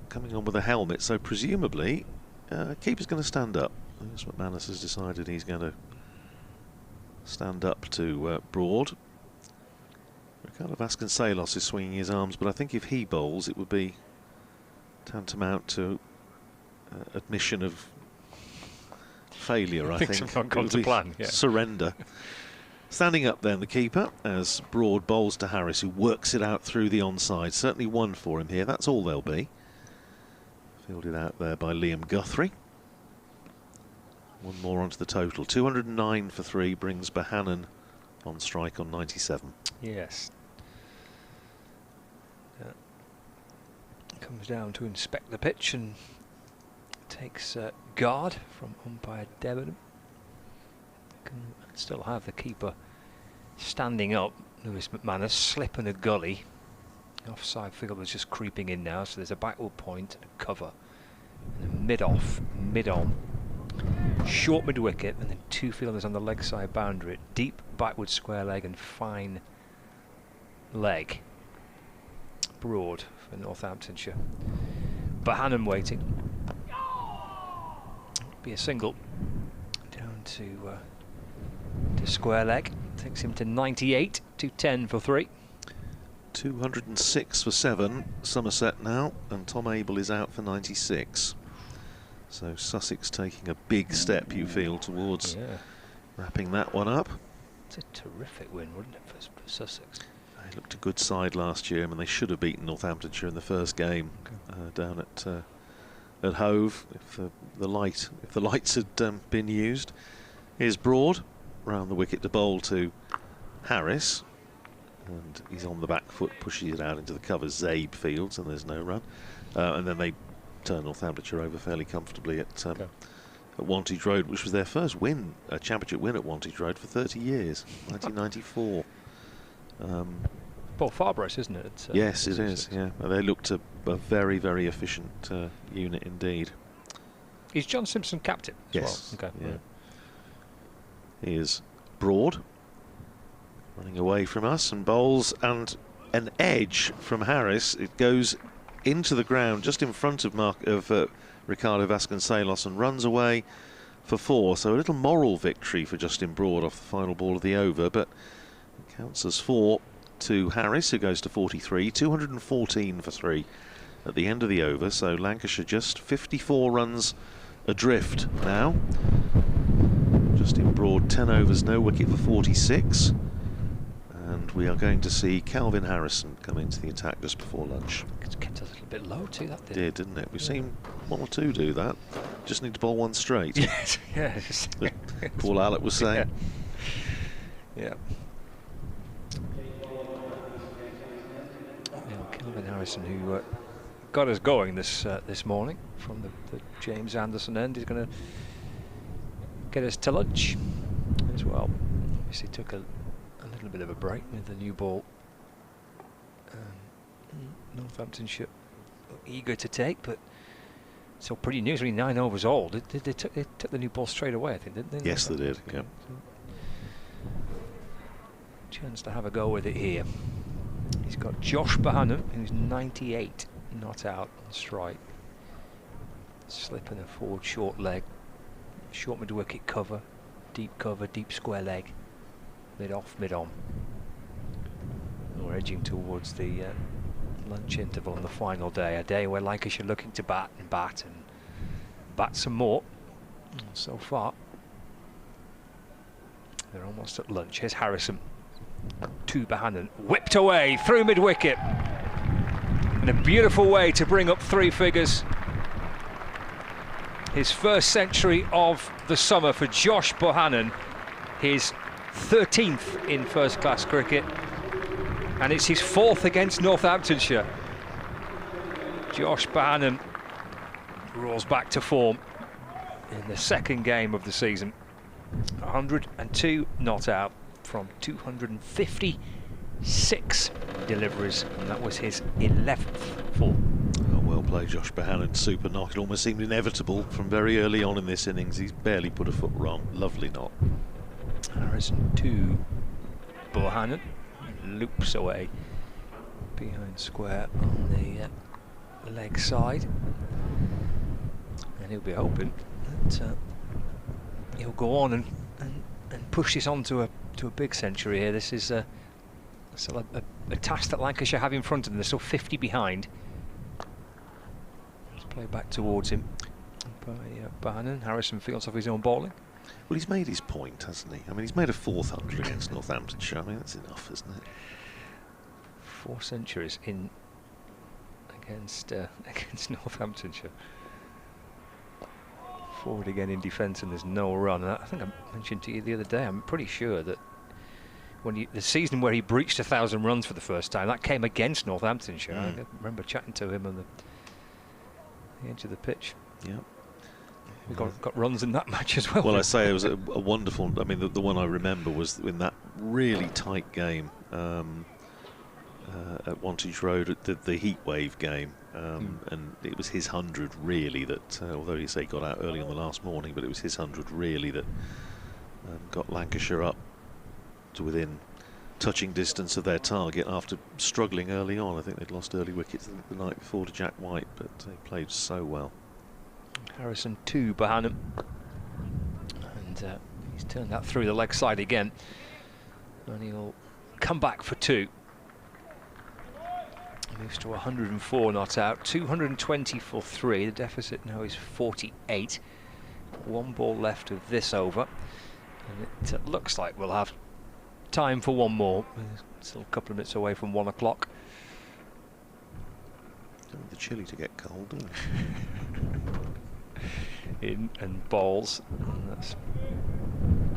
coming on with a helmet, so presumably keeper's going to stand up. That's what McManus has decided. He's going to stand up to Broad. Ricardo Vasconcelos is swinging his arms, but I think if he bowls, it would be tantamount to admission of failure. I think Things have not gone to plan. Yeah. Surrender. Standing up then, the keeper, as Broad bowls to Harris, who works it out through the onside. Certainly one for him here. That's all there'll be. Fielded out there by Liam Guthrie. One more onto the total. 209 for 3 brings Bohannon on strike on 97. Yes. Comes down to inspect the pitch and takes guard from umpire Debenham. Can still have the keeper standing up. Lewis McManus slipping a gully. Offside fielder's just creeping in now, so there's a backward point and a cover. And a mid-off, mid-on. Short mid-wicket, and then 2 fielders on the leg side boundary. Deep backward square leg and fine leg. Broad for Northamptonshire. Bohannon waiting. Be a single down to square leg. Takes him to 98, 210 for 3. 206 for 7. Somerset now, and Tom Abel is out for 96. So Sussex taking a big step, you feel, towards wrapping that one up. It's a terrific win, wouldn't it, for Sussex? They looked a good side last year. I mean, they should have beaten Northamptonshire in the first game down at Hove if the lights had been used. Here's Broad round the wicket to bowl to Harris, and he's on the back foot, pushes it out into the cover. Zabe fields, and there's no run, and then they turn Northamptonshire over fairly comfortably at Wantage Road, which was their first win, a championship win at Wantage Road for 30 years, 1994. Paul Farbrace, isn't it? Yes, it is. Yeah, they looked a very, very efficient unit indeed. Is John Simpson captain as yes. well? Okay. Yeah. Here's Broad running away from us and bowls, and an edge from Harris. It goes into the ground just in front of Ricardo Vasconcelos and runs away for 4. So a little moral victory for Justin Broad off the final ball of the over, but it counts as 4 to Harris, who goes to 43. 214 for 3 at the end of the over. So Lancashire just 54 runs adrift now. Justin Broad 10 overs, no wicket for 46. And we are going to see Calvin Harrison come into the attack just before lunch. It kept us a little bit low too, that didn't it? We've seen 1 or 2 do that. Just need to bowl one straight. Yes, Paul Allett was saying. Yeah. Calvin Harrison, who got us going this morning from the James Anderson end, is going to get us to lunch as well. Obviously took a little bit of a break with the new ball. Northamptonshire eager to take, but so pretty new. It's only 9 overs old. They took the new ball straight away, I think, didn't they? Yes, they did. Yeah. Chance to have a go with it here. He's got Josh Bohannon, who's 98, not out on strike. Slipping a forward short leg, short mid wicket cover, deep square leg, mid off, mid on. We're edging towards the lunch interval on the final day, a day where Lancashire looking to bat some more. So far, they're almost at lunch. Here's Harrison to Bohannon, whipped away through mid-wicket, in a beautiful way to bring up 3 figures. His first century of the summer for Josh Bohannon, his 13th in first-class cricket, and it's his 4th against Northamptonshire. Josh Bohannon rolls back to form in the second game of the season. 102 not out from 256 deliveries, and that was his 11th full. Oh, well played, Josh Bohannon. Super knock. It almost seemed inevitable from very early on in this innings. He's barely put a foot wrong. Lovely knock. Harrison to Bohannon, loops away behind square on the leg side, and he'll be hoping that he'll go on and push this on to a big century here. This is still a task that Lancashire have in front of them. They're still 50 behind. Let's play back towards him by Bohannon. Harrison fields off his own bowling. Well, he's made his point, hasn't he? I mean, he's made a 4th 100 against Northamptonshire. I mean, that's enough, isn't it? 4 centuries in against Northamptonshire. Forward again in defence, and there's no run. And I think I mentioned to you the other day, I'm pretty sure that when the season where he breached 1,000 runs for the first time, that came against Northamptonshire. I remember chatting to him on the edge of the pitch. Yeah. We got runs in that match as well. Well, I say it was a wonderful. I mean, the one I remember was in that really tight game at Wantage Road, at the Heatwave game, and it was his 100 really that, although you say he got out early on the last morning, but it was his 100 really that got Lancashire up to within touching distance of their target after struggling early on. I think they'd lost early wickets the night before to Jack White, but they played so well. Harrison to Bohannon, and he's turned that through the leg side again, and he'll come back for 2. Moves to 104 not out, 220 for 3. The deficit now is 48. 1 ball left of this over, and it looks like we'll have time for one more. Still a couple of minutes away from 1 o'clock. Don't want the chili to get cold, do we? In and bowls, and that's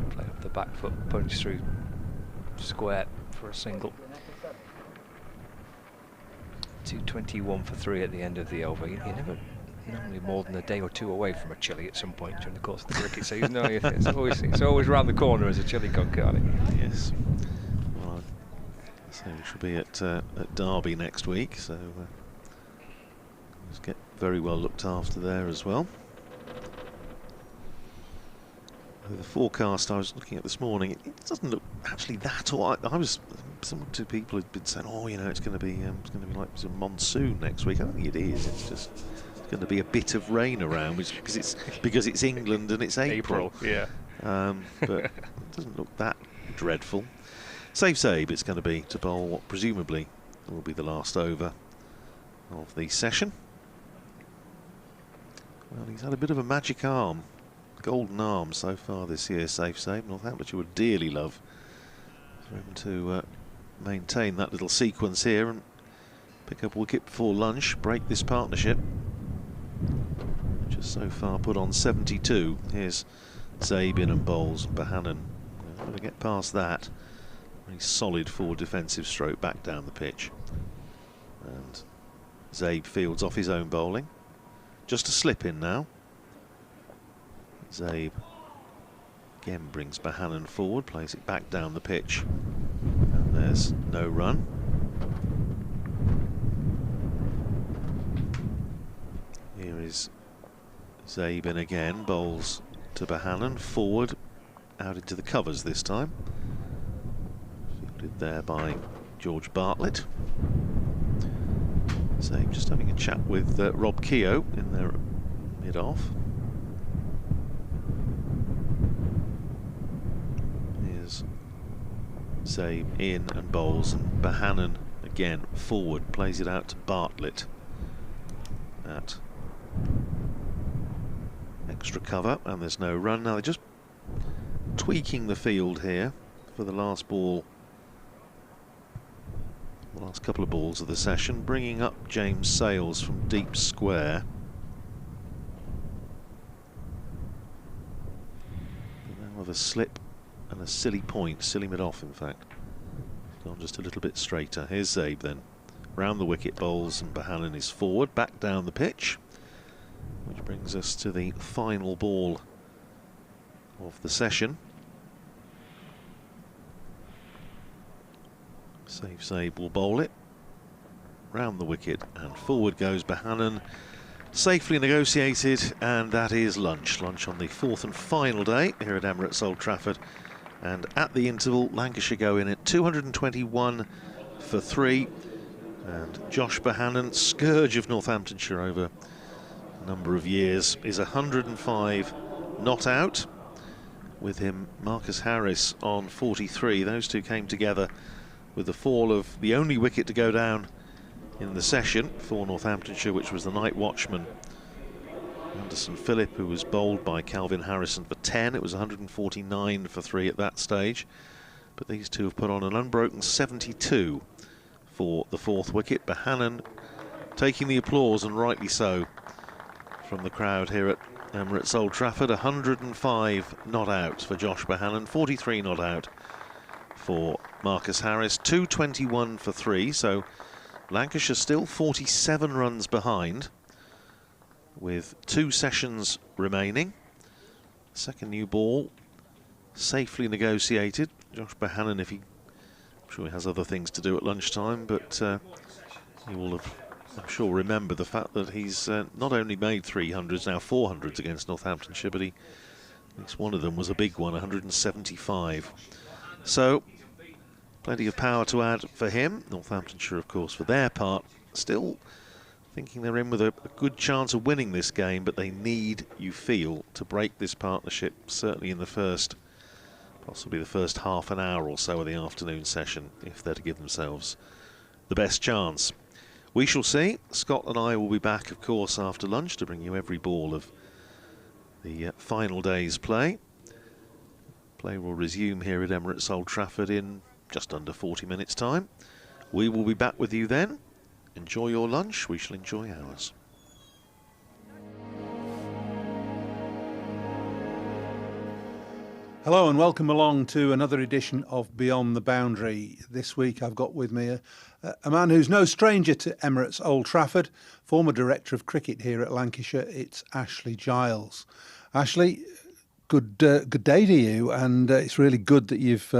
play up the back foot, punch through square for a single. 221 for 3 at the end of the over. You're never normally more than a day or 2 away from a chili at some point during the course of the cricket season. No, it's always round the corner as a chili cook, can't it? Yes. Well, so we shall be at Derby next week, so let's get very well looked after there as well. The forecast I was looking at this morning, it doesn't look actually that all right. Two people had been saying, oh, you know, it's going to be like some monsoon next week. I don't think it is. It's going to be a bit of rain around, because it's England and it's April. Yeah. But it doesn't look that dreadful. Save, it's going to be to bowl what presumably will be the last over of the session. Well, he's had a bit of a magic arm. Golden arm so far this year, Save. Northamptonshire would dearly love for him to maintain that little sequence here and pick up a wicket before lunch, break this partnership. Just so far put on 72. Here's Zabin and bowls Bohannon. Going to get past that. Very solid forward defensive stroke back down the pitch. And Zabe fields off his own bowling. Just a slip in now. Zabe again brings Bohannon forward, plays it back down the pitch, and there's no run. Here is Zabin again, bowls to Bohannon, forward, out into the covers this time. Fielded there by George Bartlett. Zabe just having a chat with Rob Keogh in there mid-off. Zabe in and bowls, and Bohannon again, forward, plays it out to Bartlett at extra cover, and there's no run. Now they're just tweaking the field here for the last ball, the last couple of balls of the session, bringing up James Sales from deep square. And now with a slip and a silly point, silly mid-off in fact. Gone just a little bit straighter. Here's Zabe then. Round the wicket bowls, and Bohannon is forward, back down the pitch. Which brings us to the final ball of the session. Zabe will bowl it. Round the wicket and forward goes Bohannon. Safely negotiated, and that is lunch. Lunch on the fourth and final day here at Emirates Old Trafford. And at the interval, Lancashire go in at 221 for 3. And Josh Bohannon, scourge of Northamptonshire over a number of years, is 105 not out. With him, Marcus Harris on 43. Those two came together with the fall of the only wicket to go down in the session for Northamptonshire, which was the night watchman Anderson Phillip, who was bowled by Calvin Harrison for 10. It was 149 for 3 at that stage. But these two have put on an unbroken 72 for the fourth wicket. Bohannon taking the applause, and rightly so, from the crowd here at Emirates Old Trafford. 105 not out for Josh Bohannon, 43 not out for Marcus Harris, 221 for 3. So Lancashire still 47 runs behind, with 2 sessions remaining. Second new ball safely negotiated. Josh Bohannon, I'm sure he has other things to do at lunchtime, but he will have, I'm sure, remember the fact that he's not only made 300s, now 400s against Northamptonshire, but at least one of them was a big one, 175. So plenty of power to add for him. Northamptonshire, of course, for their part, still thinking they're in with a good chance of winning this game, but they need, you feel, to break this partnership, certainly in the first, possibly the first half an hour or so of the afternoon session, if they're to give themselves the best chance. We shall see. Scott and I will be back, of course, after lunch to bring you every ball of the final day's play. Play will resume here at Emirates Old Trafford in just under 40 minutes' time. We will be back with you then. Enjoy your lunch, we shall enjoy ours. Hello and welcome along to another edition of Beyond the Boundary. This week I've got with me a man who's no stranger to Emirates Old Trafford, former Director of Cricket here at Lancashire. It's Ashley Giles. Ashley, good day to you, and it's really good that you've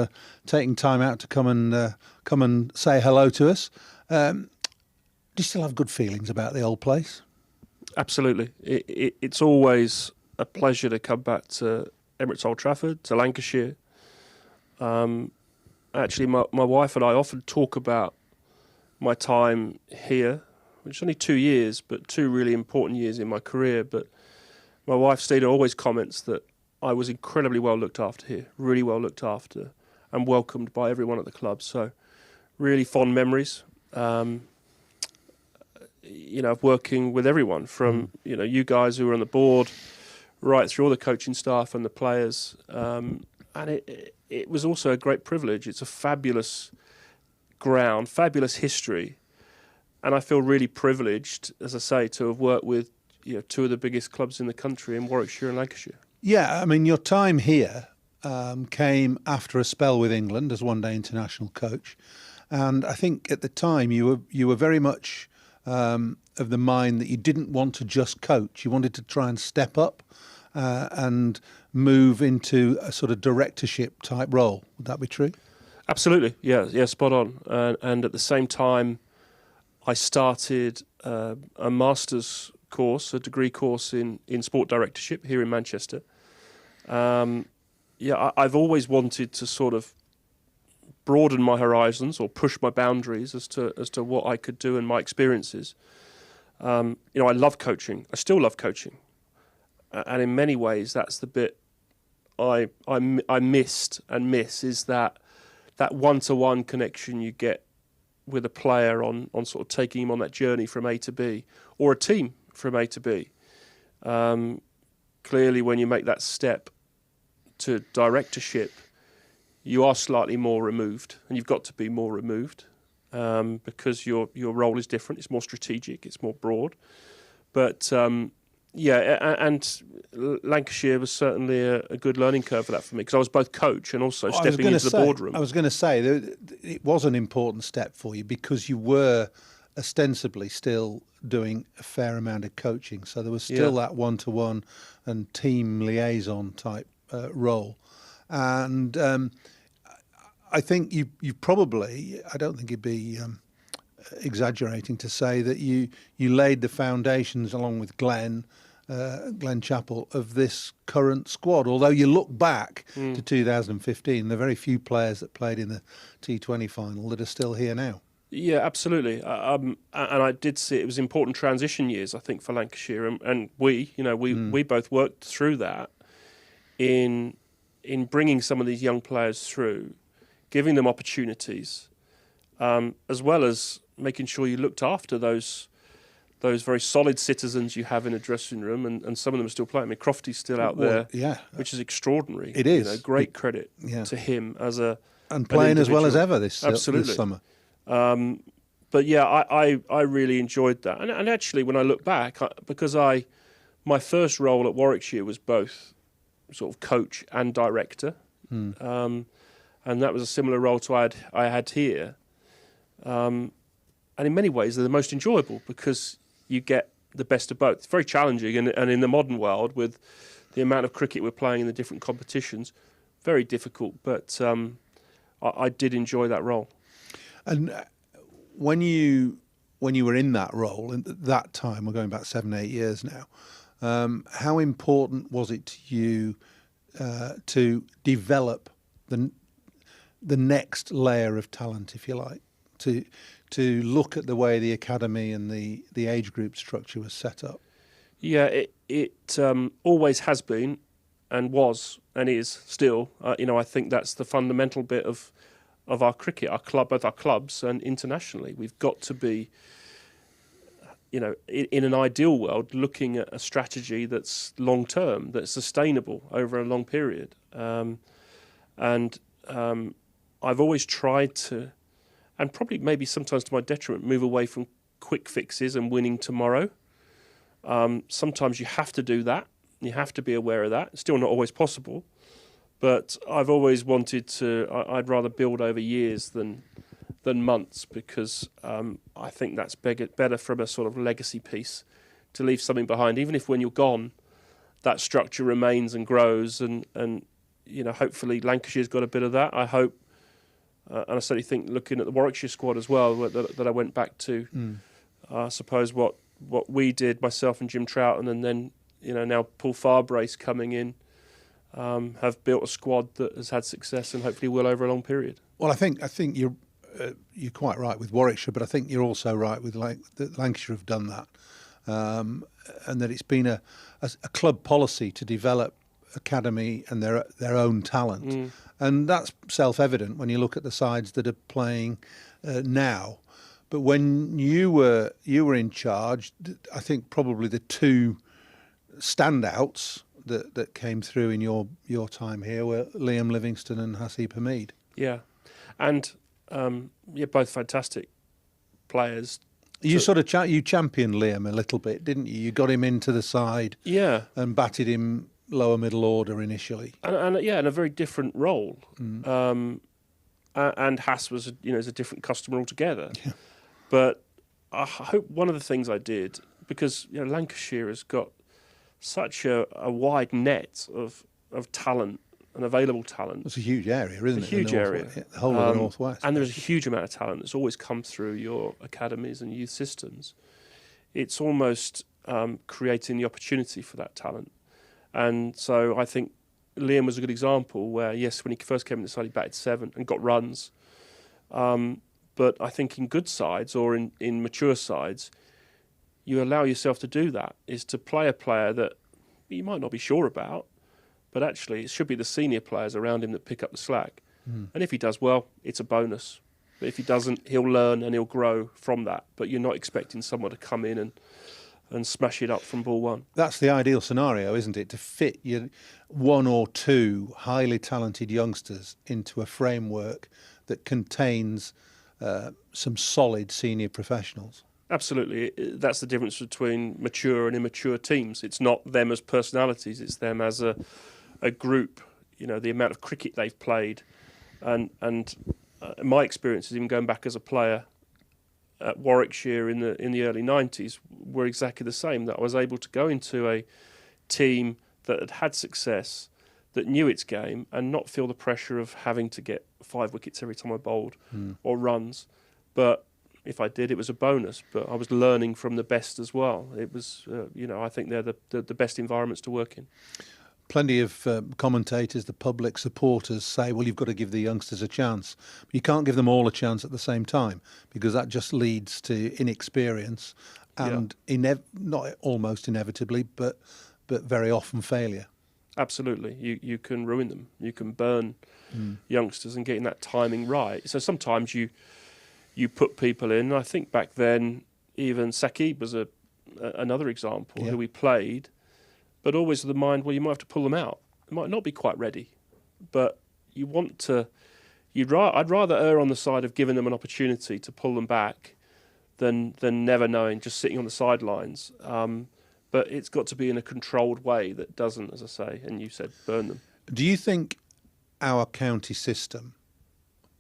taken time out to come and say hello to us. Do you still have good feelings about the old place? Absolutely. It's always a pleasure to come back to Emirates Old Trafford, to Lancashire. Actually, my wife and I often talk about my time here, which is only 2 years, but 2 really important years in my career. But my wife, Stina, always comments that I was incredibly well looked after here, really well looked after, and welcomed by everyone at the club. So really fond memories. Of working with everyone from, you guys who were on the board, right through all the coaching staff and the players. And it was also a great privilege. It's a fabulous ground, fabulous history. And I feel really privileged, as I say, to have worked with 2 of the biggest clubs in the country in Warwickshire and Lancashire. Yeah, I mean, your time here came after a spell with England as one-day international coach. And I think at the time you were very much of the mind that you didn't want to just coach. You wanted to try and step up and move into a sort of directorship type role. Would that be true? Absolutely, yeah, spot on. And at the same time, I started a master's course, a degree course in sport directorship here in Manchester. I've always wanted to sort of broaden my horizons or push my boundaries as to what I could do and my experiences. I love coaching. I still love coaching, and in many ways, that's the bit I missed and miss, is that one-to-one connection you get with a player on sort of taking him on that journey from A to B, or a team from A to B. Clearly, when you make that step to directorship, you are slightly more removed, and you've got to be more removed because your role is different. It's more strategic. It's more broad. But and Lancashire was certainly a good learning curve for that for me, because I was both coach and also stepping into the boardroom. I was going to say that it was an important step for you because you were ostensibly still doing a fair amount of coaching. So there was still that one-to-one and team liaison type role. And I think you probably, I don't think it'd be exaggerating to say that you laid the foundations along with Glenn Chappell of this current squad. Although you look back to 2015, there are very few players that played in the T20 final that are still here now. Yeah, absolutely. And I did see it was important transition years, I think, for Lancashire, and we both worked through that in bringing some of these young players through, giving them opportunities, as well as making sure you looked after those very solid citizens you have in a dressing room, and some of them are still playing. I mean, Crofty's still out there, which is extraordinary. It is. Great credit to him as and playing as well as ever this Absolutely. Summer. But yeah, I really enjoyed that, and actually when I look back, because my first role at Warwickshire was both sort of coach and director, and that was a similar role to I had here, and in many ways they're the most enjoyable because you get the best of both. It's very challenging, and in the modern world with the amount of cricket we're playing in the different competitions, very difficult. But I did enjoy that role. And when you were in that role at that time, we're going back 7-8 years now, how important was it to you to develop the next layer of talent, if you like, to look at the way the academy and the age group structure was set up? Yeah, it always has been, and was, and is still. I think that's the fundamental bit of our cricket, both our clubs and internationally. We've got to be, in an ideal world, looking at a strategy that's long term, that's sustainable over a long period. And I've always tried to, and probably maybe sometimes to my detriment, move away from quick fixes and winning tomorrow. Sometimes you have to do that. You have to be aware of that. It's still not always possible. But I've always wanted to, I'd rather build over years than months, because I think that's better from a sort of legacy piece, to leave something behind. Even if when you're gone, that structure remains and grows. And hopefully Lancashire's got a bit of that. I hope, and I certainly think looking at the Warwickshire squad as well, that I went back to, I suppose what we did, myself and Jim Troughton, and then now Paul Farbrace coming in, have built a squad that has had success and hopefully will over a long period. Well, I think you're quite right with Warwickshire, but I think you're also right with that Lancashire have done that, and that it's been a club policy to develop academy and their own talent, and that's self-evident when you look at the sides that are playing now. But when you were in charge, I think probably the two standouts that came through in your time here were Liam Livingstone and Hasib Hamid. Yeah, and both fantastic players. You you championed Liam a little bit, didn't you? You got him into the side, and batted him lower middle order initially, and in a very different role. And Hass was is a different customer altogether. Yeah. But I hope one of the things I did, because Lancashire has got such a wide net of talent and available talent. It's a huge area, isn't it? A huge area. The whole of the Northwest. And there's a huge amount of talent that's always come through your academies and youth systems. It's almost creating the opportunity for that talent. And so I think Liam was a good example where, yes, when he first came in the side, he batted 7 and got runs. But I think in good sides or in mature sides, you allow yourself to do that, is to play a player that you might not be sure about, but actually it should be the senior players around him that pick up the slack. And if he does well, it's a bonus. If he doesn't, he'll learn and he'll grow from that. But you're not expecting someone to come in and smash it up from ball one. That's the ideal scenario, isn't it? To fit your one or two highly talented youngsters into a framework that contains some solid senior professionals. Absolutely. That's the difference between mature and immature teams. It's not them as personalities, it's them as a group. You know, the amount of cricket they've played. And my experiences, even going back as a player at Warwickshire in the early 90s, were exactly the same. That I was able to go into a team that had had success, that knew its game, and not feel the pressure of having to get 5 wickets every time I bowled or runs. But if I did, it was a bonus. But I was learning from the best as well. It was, I think they're the best environments to work in. Plenty of commentators, the public, supporters say, well, you've got to give the youngsters a chance. But you can't give them all a chance at the same time, because that just leads to inexperience and not almost inevitably, but very often failure. Absolutely. You can ruin them. You can burn youngsters, and getting that timing right. So sometimes you put people in. I think back then, even Saqib was another example who we played, but always with the mind, well, you might have to pull them out. They might not be quite ready, but you want to. I'd rather err on the side of giving them an opportunity to pull them back than never knowing, just sitting on the sidelines. But it's got to be in a controlled way that doesn't, as I say, and you said, burn them. Do you think our county system,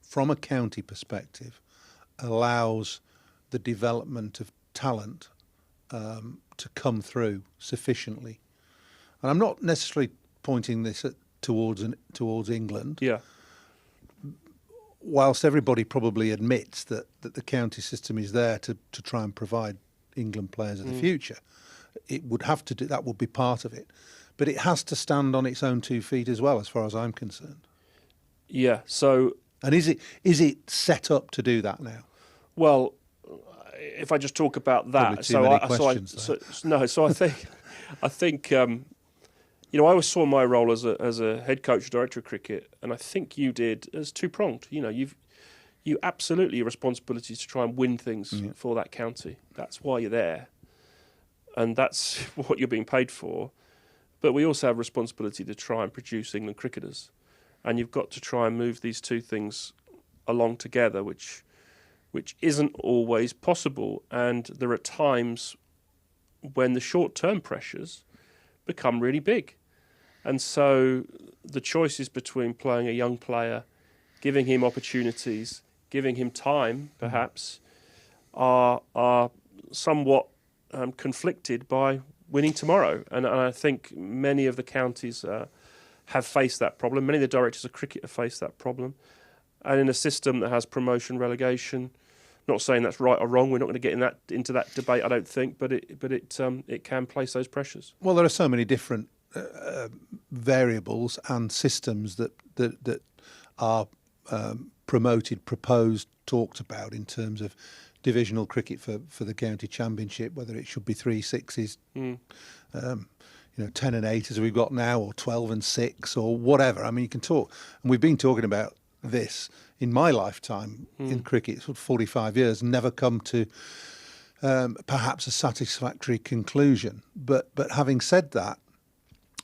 from a county perspective, allows the development of talent to come through sufficiently? And I'm not necessarily pointing this towards England. Yeah. Whilst everybody probably admits that the county system is there to try and provide England players of the future, it would have to do that. Would be part of it, but it has to stand on its own 2 feet as well, as far as I'm concerned. Yeah. So. And is it set up to do that now? Well, if I just talk about that, I think I always saw my role as a head coach, director of cricket, and I think you did as two-pronged. You absolutely your responsibility to try and win things for that county. That's why you're there, and that's what you're being paid for. But we also have a responsibility to try and produce England cricketers, and you've got to try and move these two things along together, which isn't always possible. And there are times when the short-term pressures become really big. And so the choices between playing a young player, giving him opportunities, giving him time, perhaps, are somewhat conflicted by winning tomorrow. And I think many of the counties have faced that problem. Many of the directors of cricket have faced that problem. And in a system that has promotion, relegation, not saying that's right or wrong. We're not going to get into that debate, I don't think. But it can place those pressures. Well, there are so many different variables and systems that are promoted, proposed, talked about in terms of divisional cricket for the county championship. Whether it should be 3 6s, 10 and 8 as we've got now, or 12 and 6, or whatever. I mean, you can talk, and we've been talking about this in my lifetime in cricket, sort of 45 years, never come to perhaps a satisfactory conclusion. But having said that,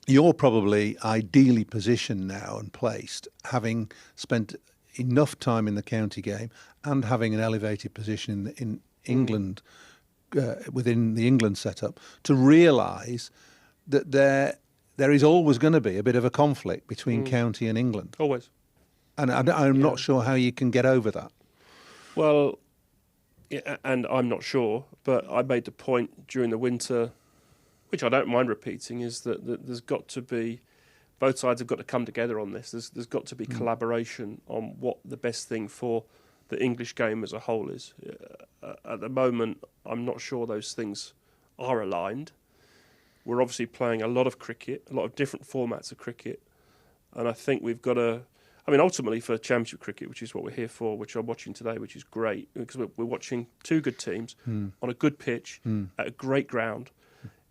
you're probably ideally positioned now and placed, having spent enough time in the county game and having an elevated position in England, within the England setup, to realise that there is always going to be a bit of a conflict between county and England. Always. And I'm not sure how you can get over that. Well, yeah, and I'm not sure, but I made the point during the winter, which I don't mind repeating, is that there's got to be, both sides have got to come together on this. There's got to be collaboration on what the best thing for the English game as a whole is. At the moment, I'm not sure those things are aligned. We're obviously playing a lot of cricket, a lot of different formats of cricket, and I think we've got to... I mean, ultimately for Championship cricket, which is what we're here for, which I'm watching today, which is great, because we're watching two good teams on a good pitch at a great ground.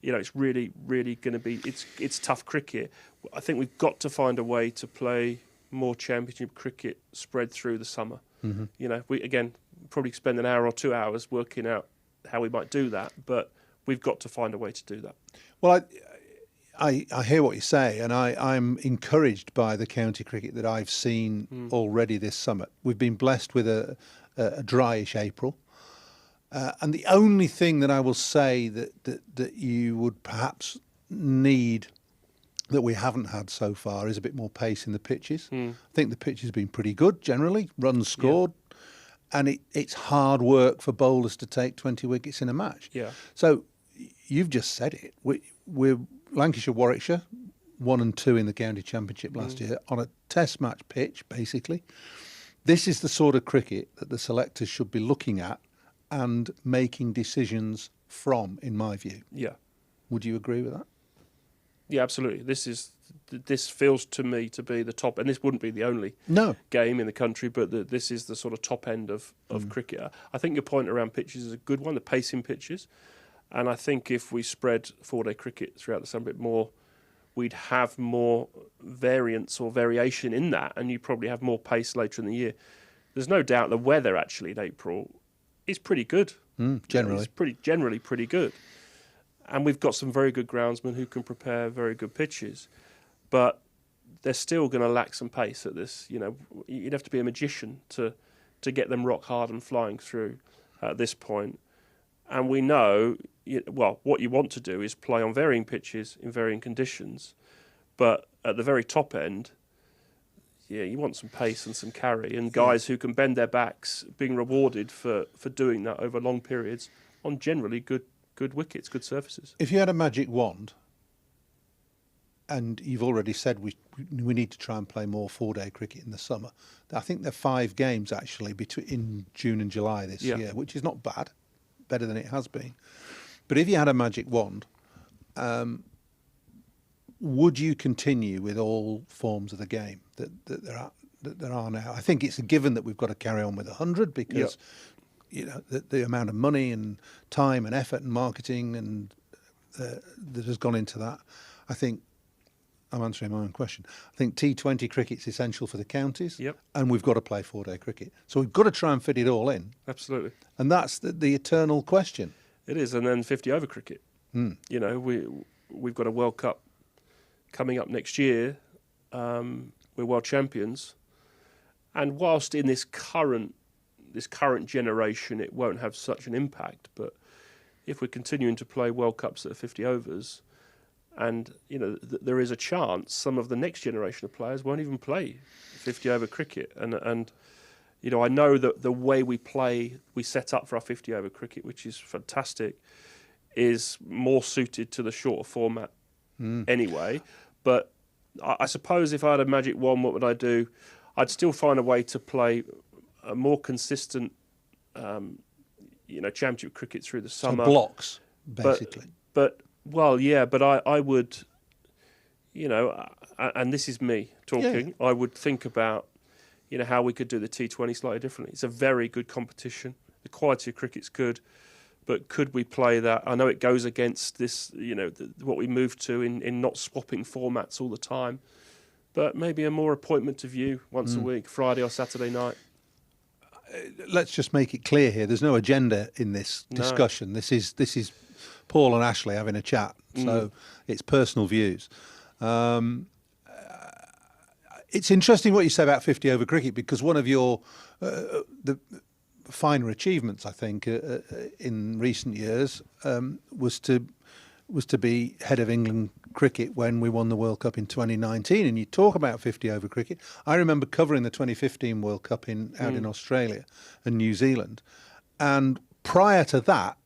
It's really, really going to be... It's tough cricket. I think we've got to find a way to play more Championship cricket spread through the summer. Mm-hmm. You know, we again probably spend an hour or 2 hours working out how we might do that, but we've got to find a way to do that. Well, I hear what you say, and I'm encouraged by the county cricket that I've seen already this summer. We've been blessed with a dryish April. And the only thing that I will say that you would perhaps need that we haven't had so far is a bit more pace in the pitches. I think the pitch has been pretty good generally, runs scored, and it's hard work for bowlers to take 20 wickets in a match. Yeah. So you've just said it. We're Lancashire, Warwickshire, 1 and 2 in the county championship last year on a test match pitch, basically. This is the sort of cricket that the selectors should be looking at and making decisions from, in my view. Yeah. Would you agree with that? Yeah, absolutely. This feels to me to be the top, and this wouldn't be the only game in the country, but this is the sort of top end of cricket. I think your point around pitches is a good one, the pacing pitches. And I think if we spread 4-day cricket throughout the summer a bit more, we'd have more variance or variation in that, and you'd probably have more pace later in the year. There's no doubt the weather actually in April is pretty good. Generally. It's generally pretty good. And we've got some very good groundsmen who can prepare very good pitches. But they're still going to lack some pace at this. You know, you'd have to be a magician to get them rock hard and flying through at this point. And we know, well, what you want to do is play on varying pitches in varying conditions. But at the very top end, you want some pace and some carry, and guys who can bend their backs being rewarded for doing that over long periods on generally good wickets, good surfaces. If you had a magic wand, and you've already said we need to try and play more 4-day cricket in the summer, I think there are 5 games actually in June and July this year, which is not bad, better than it has been. But if you had a magic wand, would you continue with all forms of the game that there are now? I think it's a given that we've got to carry on with 100 because you know the amount of money and time and effort and marketing and that has gone into that. I think I'm answering my own question. I think T20 cricket's essential for the counties, and we've got to play 4-day cricket. So we've got to try and fit it all in. Absolutely. And that's the eternal question. It is, and then 50-over cricket. You know, we've got a World Cup coming up next year. We're world champions, and whilst in this current generation it won't have such an impact, but if we're continuing to play World Cups that are 50 overs, and you know there is a chance some of the next generation of players won't even play 50-over cricket, and you know I know that the way we set up for our 50-over cricket, which is fantastic, is more suited to the shorter format anyway. But I suppose if I had a magic wand, what would I do? I'd still find a way to play a more consistent, championship cricket through the summer. So blocks, basically. But I would, and this is me talking. I would think about, how we could do the T20 slightly differently. It's a very good competition. The quality of cricket's good. But could we play that? I know it goes against this, what we moved to in not swapping formats all the time. But maybe a more appointment to view once a week, Friday or Saturday night. Let's just make it clear here. There's no agenda in this discussion. This is Paul and Ashley having a chat. So it's personal views. It's interesting what you say about 50-over cricket, because one of your the finer achievements, I think, in recent years was to be head of England cricket when we won the World Cup in 2019. And you talk about 50-over cricket. I remember covering the 2015 World Cup out in Australia and New Zealand. And prior to that,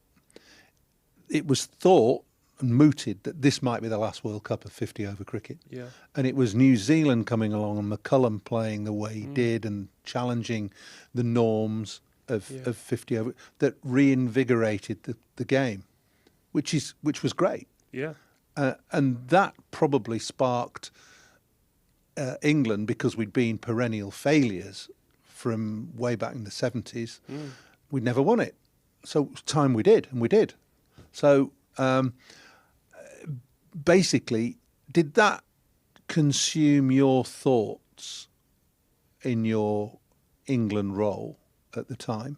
it was thought and mooted that this might be the last World Cup of 50-over cricket. Yeah. And it was New Zealand coming along and McCullum playing the way he did and challenging the norms of 50-over that reinvigorated the game, which was great. Yeah. And that probably sparked England, because we'd been perennial failures from way back in the 70s. We'd never won it. So it's time we did, and we did. So basically, did that consume your thoughts in your England role at the time?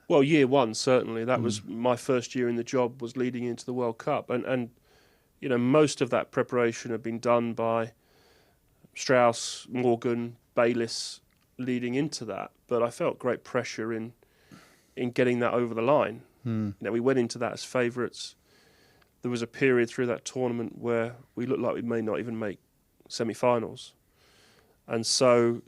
Well, year one, certainly. That was my first year in the job, was leading into the World Cup. And you know, most of that preparation had been done by Strauss, Morgan, Bayliss leading into that. But I felt great pressure in getting that over the line. You know, we went into that as favourites. There was a period through that tournament where we looked like we may not even make semi-finals. And so,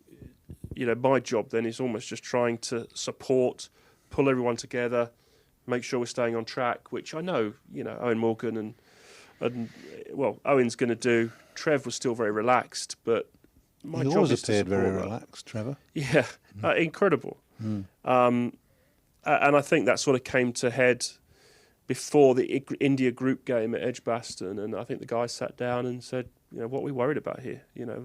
you know, my job then is almost just trying to support, pull everyone together, make sure we're staying on track, which I know, you know, Owen Morgan and well, Owen's going to do. Trev was still very relaxed, but my He job always is to appeared very support that. relaxed, Trevor. Yeah, incredible. And I think that sort of came to head before the India group game at Edgbaston, and I think the guys sat down and said, you know, what are we worried about here? You know,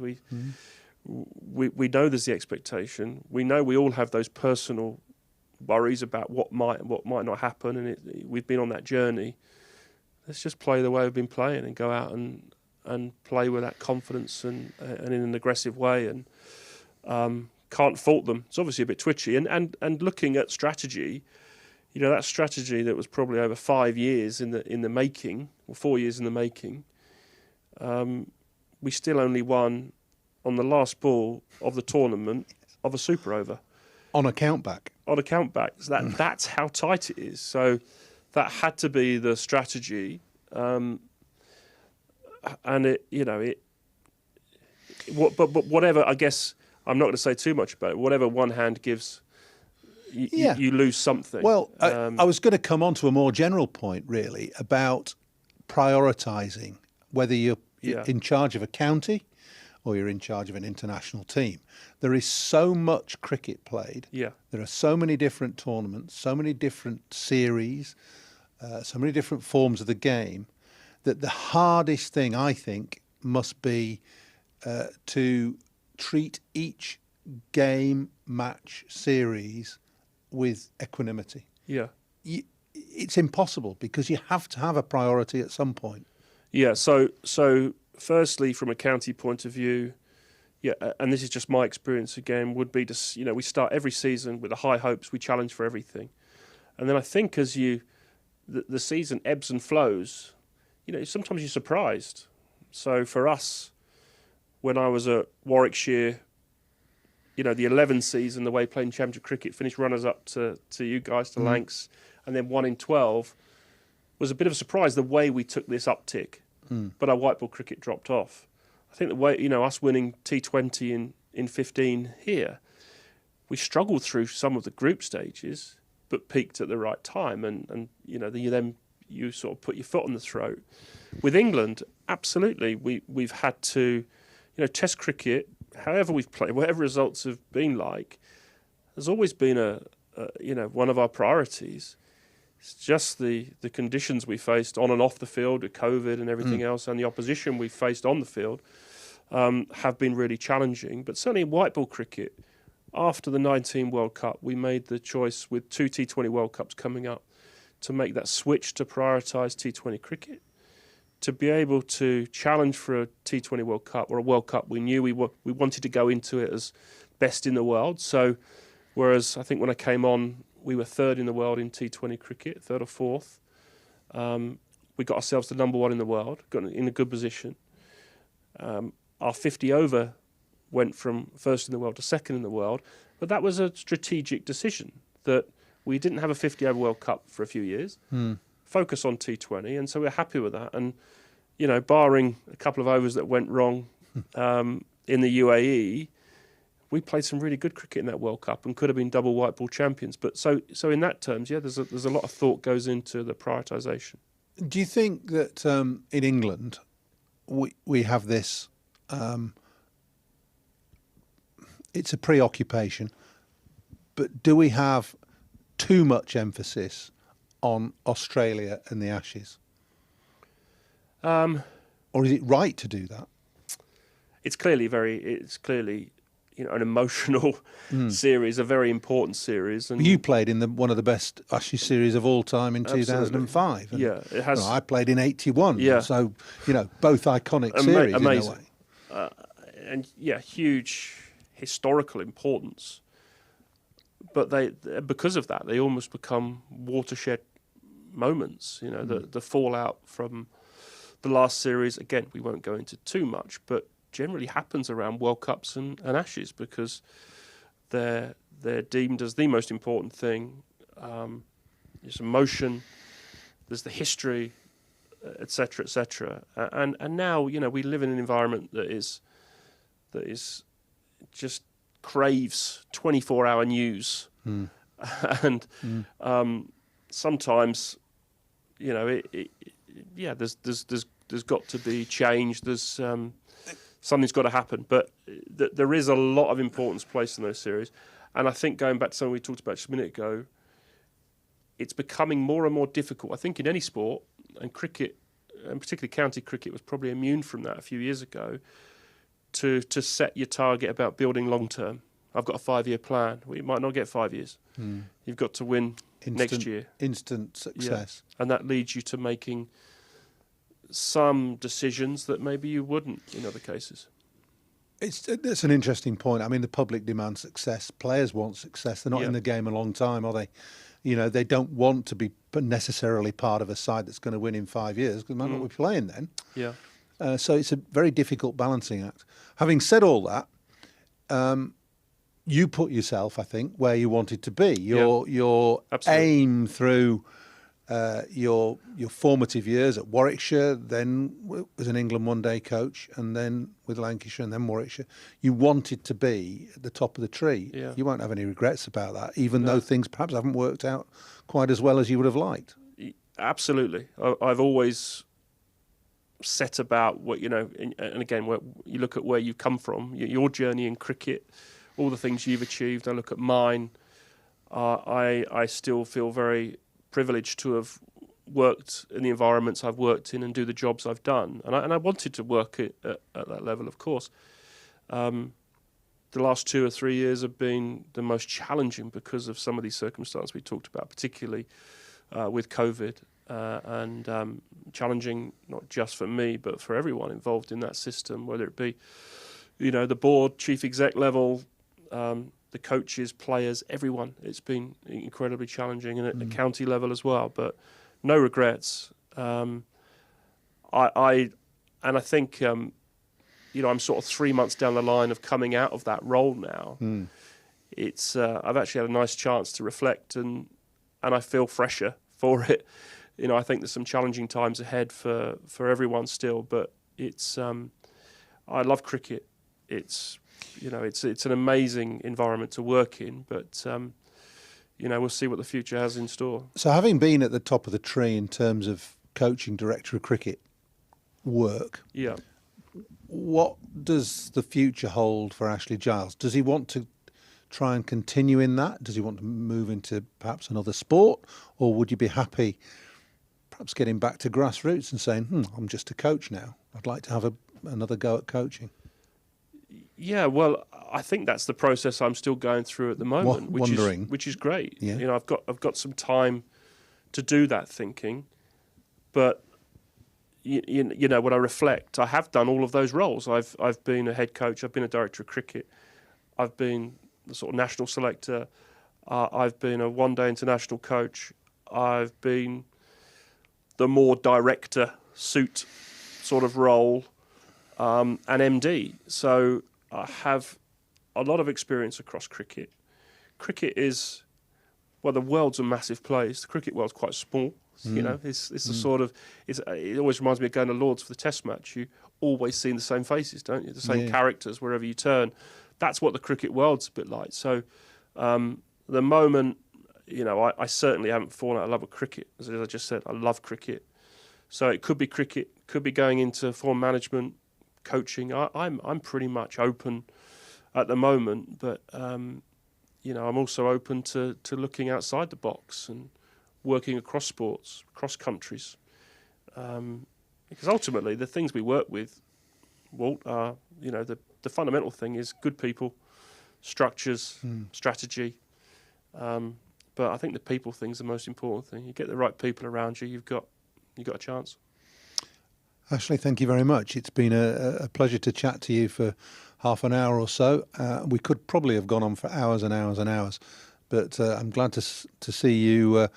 we know there's the expectation. We know we all have those personal worries about what might not happen, and we've been on that journey. Let's just play the way we've been playing and go out and play with that confidence and in an aggressive way, and can't fault them. It's obviously a bit twitchy, and looking at strategy, you know, that strategy that was probably over 5 years in the making, or 4 years in the making, we still only won on the last ball of the tournament of a super over. On a countback. On a countback. So that's how tight it is. So that had to be the strategy, and it, you know, but whatever, I guess, I'm not going to say too much about it. Whatever one hand gives, you lose something. Well, I was going to come on to a more general point, really, about prioritising, whether you're in charge of a county or you're in charge of an international team. There is so much cricket played. Yeah. There are so many different tournaments, so many different series, so many different forms of the game, that the hardest thing, I think, must be to treat each game, match, series with equanimity. Yeah. It's impossible because you have to have a priority at some point. Yeah, so firstly, from a county point of view, and this is just my experience again, would be to, you know, we start every season with the high hopes, we challenge for everything. And then I think as the season ebbs and flows, you know, sometimes you're surprised. So for us, when I was at Warwickshire, you know, the 11 season, the way playing Championship cricket, finished runners-up to you guys, to Lancs, and then 1 in 12, was a bit of a surprise the way we took this uptick. But our white ball cricket dropped off. I think the way, you know, us winning T20 in 15 here, we struggled through some of the group stages, but peaked at the right time. And you know, you sort of put your foot on the throat. With England, absolutely, we've had to, you know, Test cricket, however we've played, whatever results have been like, has always been you know, one of our priorities. It's just the conditions we faced on and off the field with COVID and everything else, and the opposition we faced on the field have been really challenging. But certainly in white ball cricket, after the 19 World Cup, we made the choice with 2 T20 World Cups coming up to make that switch to prioritise T20 cricket, to be able to challenge for a T20 World Cup or a World Cup. We knew we wanted to go into it as best in the world. So whereas I think when I came on, we were 3rd in the world in T20 cricket, 3rd or 4th. We got ourselves to number 1 in the world, got in a good position. Our 50 over went from 1st in the world to 2nd in the world, but that was a strategic decision that we didn't have a 50 over World Cup for a few years, focus on T20, and so we're happy with that. And, you know, barring a couple of overs that went wrong in the UAE, we played some really good cricket in that World Cup and could have been double white ball champions. But so in that terms, yeah, there's a lot of thought goes into the prioritisation. Do you think that in England we have this? It's a preoccupation, but do we have too much emphasis on Australia and the Ashes? Or is it right to do that? It's clearly you know, an emotional series, a very important series. And you played in one of the best Ashes series of all time in 2005. And, yeah, it has. You know, I played in 81. Yeah. So, you know, both iconic series amazing. in a way. And yeah, huge historical importance. but because of that, they almost become watershed moments. You know, the fallout from the last series, again, we won't go into too much, but generally happens around World Cups and Ashes, because they're deemed as the most important thing. There's emotion, there's the history, etc., etc. And now, you know, we live in an environment that is just craves 24-hour news, and sometimes, you know, there's got to be change. There's something's got to happen, but there is a lot of importance placed in those series, and I think going back to something we talked about just a minute ago, it's becoming more and more difficult. I think in any sport, and cricket, and particularly county cricket, was probably immune from that a few years ago, to set your target about building long term. I've got a 5-year plan. Well, you might not get 5 years. You've got to win next year. Instant success. Yeah. And that leads you to making some decisions that maybe you wouldn't in other cases. It's an interesting point. I mean, the public demands success. Players want success. They're not in the game a long time, are they? You know, they don't want to be necessarily part of a side that's going to win in 5 years, because they might not be playing then. Yeah. So it's a very difficult balancing act. Having said all that, you put yourself, I think, where you wanted to be. Your aim through your formative years at Warwickshire, then as an England one-day coach, and then with Lancashire and then Warwickshire, you wanted to be at the top of the tree. Yeah. You won't have any regrets about that, even though things perhaps haven't worked out quite as well as you would have liked. Absolutely. I've always set about what, you know, and again, you look at where you've come from, your journey in cricket, all the things you've achieved. I look at mine. I still feel very privileged to have worked in the environments I've worked in and do the jobs I've done. And I wanted to work at that level, of course. The last 2 or 3 years have been the most challenging because of some of these circumstances we talked about, particularly with COVID, and challenging not just for me, but for everyone involved in that system, whether it be, you know, the board, chief exec level, the coaches, players, everyone. It's been incredibly challenging, and at the county level as well. But no regrets. I think, you know, I'm sort of 3 months down the line of coming out of that role now. It's I've actually had a nice chance to reflect, and I feel fresher for it. You know, I think there's some challenging times ahead for everyone still, but it's I love cricket. It's, you know, it's an amazing environment to work in, but you know, we'll see what the future has in store. So, having been at the top of the tree in terms of coaching director of cricket work, what does the future hold for Ashley Giles? Does he want to try and continue in that? Does he want to move into perhaps another sport, or would you be happy perhaps getting back to grassroots and saying, I'm just a coach now, I'd like to have another go at coaching? Yeah, well, I think that's the process I'm still going through at the moment, which is great. Yeah. You know, I've got some time to do that thinking, but you know, when I reflect, I have done all of those roles. I've been a head coach, I've been a director of cricket, I've been the sort of national selector, I've been a one-day international coach, I've been the more director suit sort of role, and MD. So I have a lot of experience across cricket. Cricket is, well, the world's a massive place. The cricket world's quite small. You know, it's the sort of, it always reminds me of going to Lord's for the test match. You always see the same faces, don't you? The same characters wherever you turn. That's what the cricket world's a bit like. So the moment, you know, I certainly haven't fallen out of love with cricket. As I just said, I love cricket. So it could be cricket, could be going into form management, coaching. I'm pretty much open at the moment, but you know, I'm also open to looking outside the box and working across sports, across countries, because ultimately the things we work with, Walt, are, you know, the fundamental thing is good people, structures, strategy. But I think the people thing's the most important thing. You get the right people around you, you've got a chance. Ashley, thank you very much. It's been a pleasure to chat to you for half an hour or so. We could probably have gone on for hours and hours and hours, but I'm glad to see you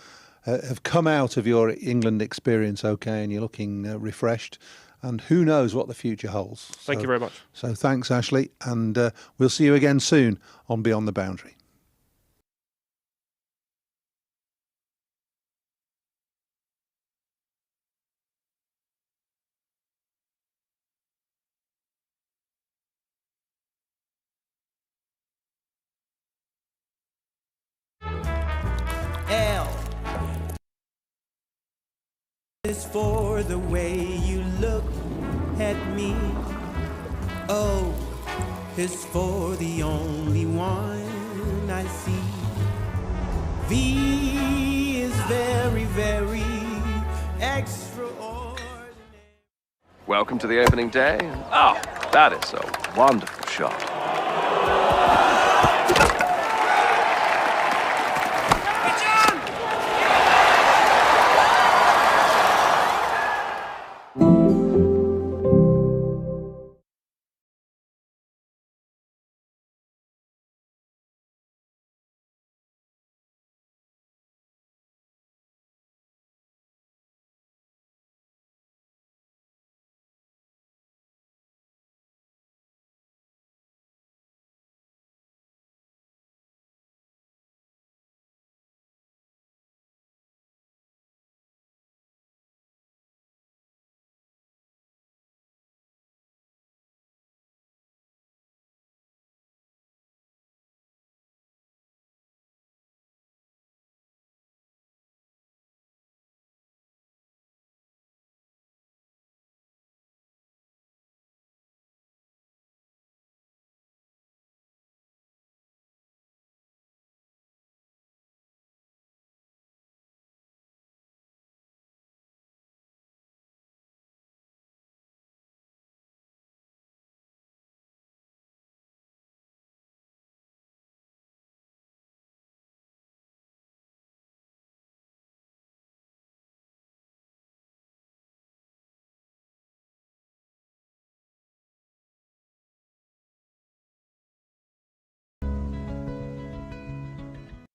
have come out of your England experience okay, and you're looking refreshed. And who knows what the future holds. Thank you very much. So thanks, Ashley, and we'll see you again soon on Beyond the Boundary. L is for the way you look at me. O is for the only one I see. V is very, very extraordinary. Welcome to the opening day. Oh, that is a wonderful shot.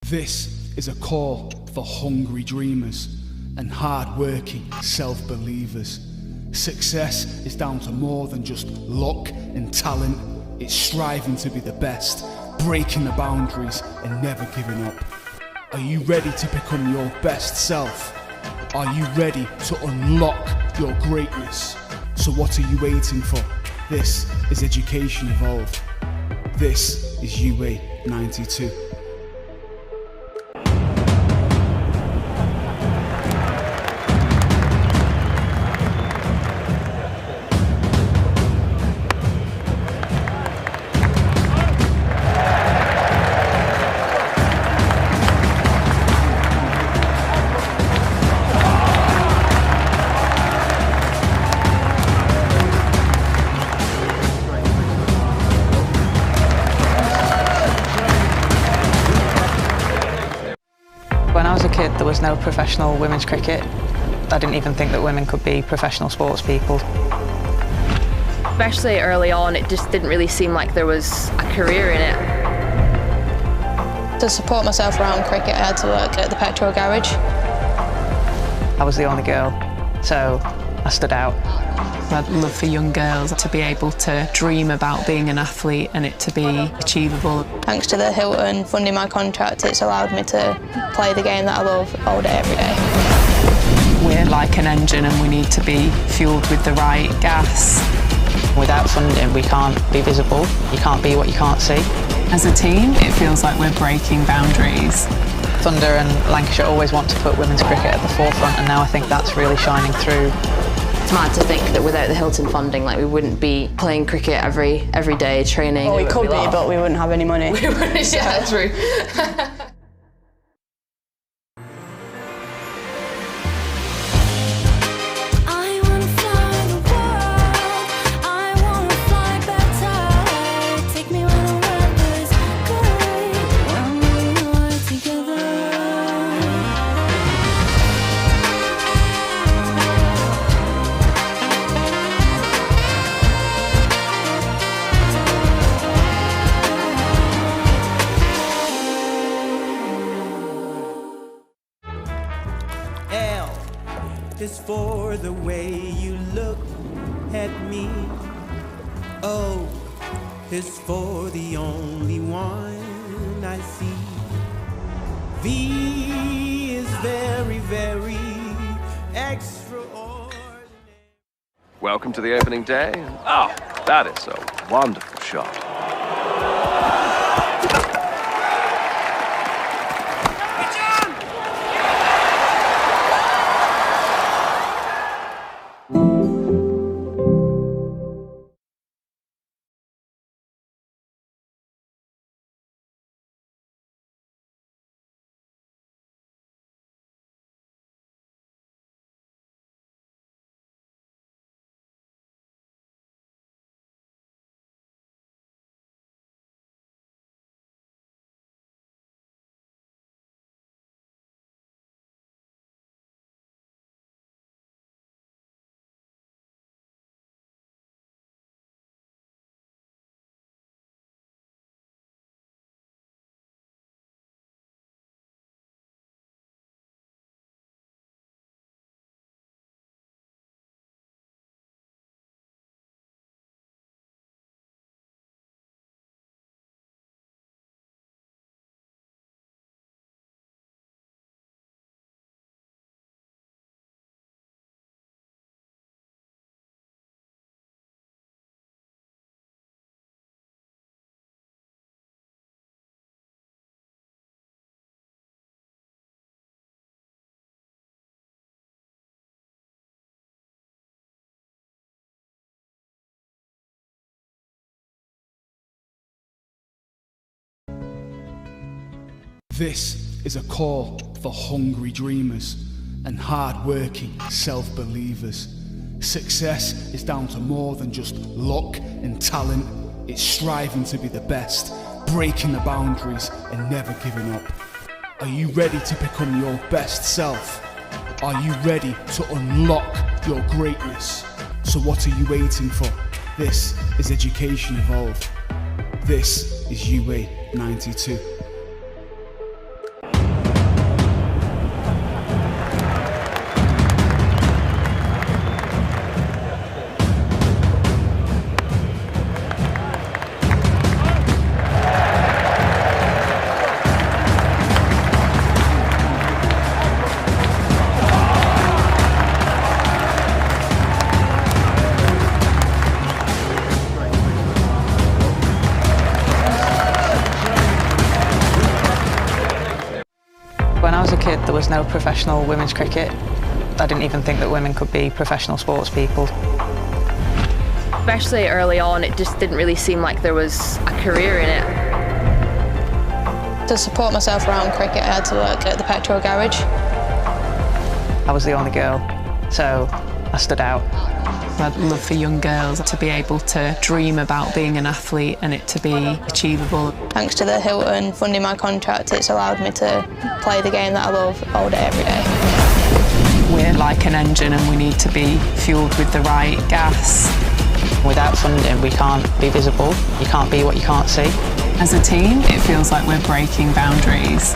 This is a call for hungry dreamers and hard-working self-believers. Success is down to more than just luck and talent. It's striving to be the best, breaking the boundaries and never giving up. Are you ready to become your best self? Are you ready to unlock your greatness? So what are you waiting for? This is Education Evolved. This is UA 92. When I was a kid, there was no professional women's cricket. I didn't even think that women could be professional sports people. Especially early on, it just didn't really seem like there was a career in it. To support myself around cricket, I had to work at the petrol garage. I was the only girl, so I stood out. I'd love for young girls to be able to dream about being an athlete and it to be achievable. Thanks to the Hilton funding my contract, it's allowed me to play the game that I love all day, every day. We're like an engine and we need to be fueled with the right gas. Without funding, we can't be visible. You can't be what you can't see. As a team, it feels like we're breaking boundaries. Thunder and Lancashire always want to put women's cricket at the forefront, and now I think that's really shining through. It's mad to think that without the Hilton funding, like, we wouldn't be playing cricket every day, training. Well, we could be, but we wouldn't have any money. We wouldn't, yeah, true. O is for the only one I see. V is very, very extraordinary. Welcome to the opening day. Oh, that is a wonderful shot. This is a call for hungry dreamers and hard-working self-believers. Success is down to more than just luck and talent. It's striving to be the best, breaking the boundaries and never giving up. Are you ready to become your best self? Are you ready to unlock your greatness? So what are you waiting for? This is Education Evolved. This is UA 92. When I was a kid, there was no professional women's cricket. I didn't even think that women could be professional sports people. Especially early on, it just didn't really seem like there was a career in it. To support myself around cricket, I had to work at the petrol garage. I was the only girl, so I stood out. I'd love for young girls to be able to dream about being an athlete and it to be achievable. Thanks to the Hilton funding my contract, it's allowed me to play the game that I love all day, every day. We're like an engine and we need to be fueled with the right gas. Without funding, we can't be visible. You can't be what you can't see. As a team, it feels like we're breaking boundaries.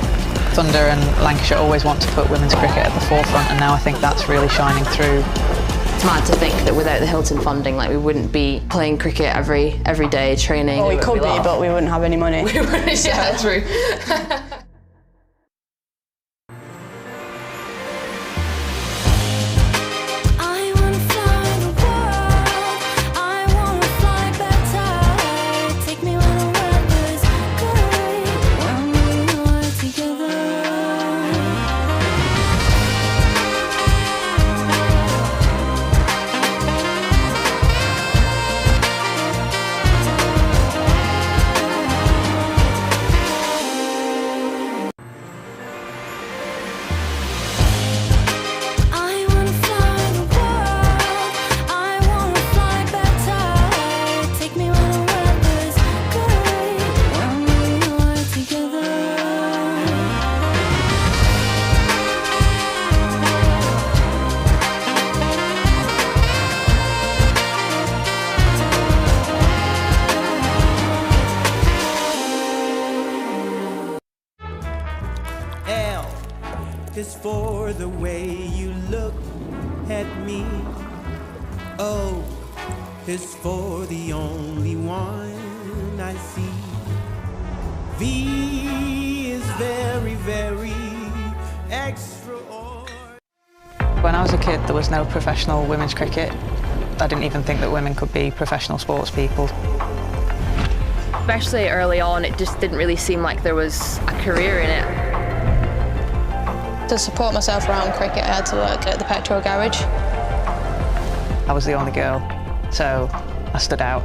Thunder and Lancashire always want to put women's cricket at the forefront, and now I think that's really shining through. It's mad to think that without the Hilton funding, like, we wouldn't be playing cricket every day, training. Well, we could be, but we wouldn't have any money. We wouldn't, yeah, true. Is for the way you look at me. O is for the only one I see. V is very, very extraordinary. When I was a kid, there was no professional women's cricket. I didn't even think that women could be professional sports people. Especially early on, it just didn't really seem like there was a career in it. To support myself around cricket, I had to work at the petrol garage. I was the only girl, so I stood out.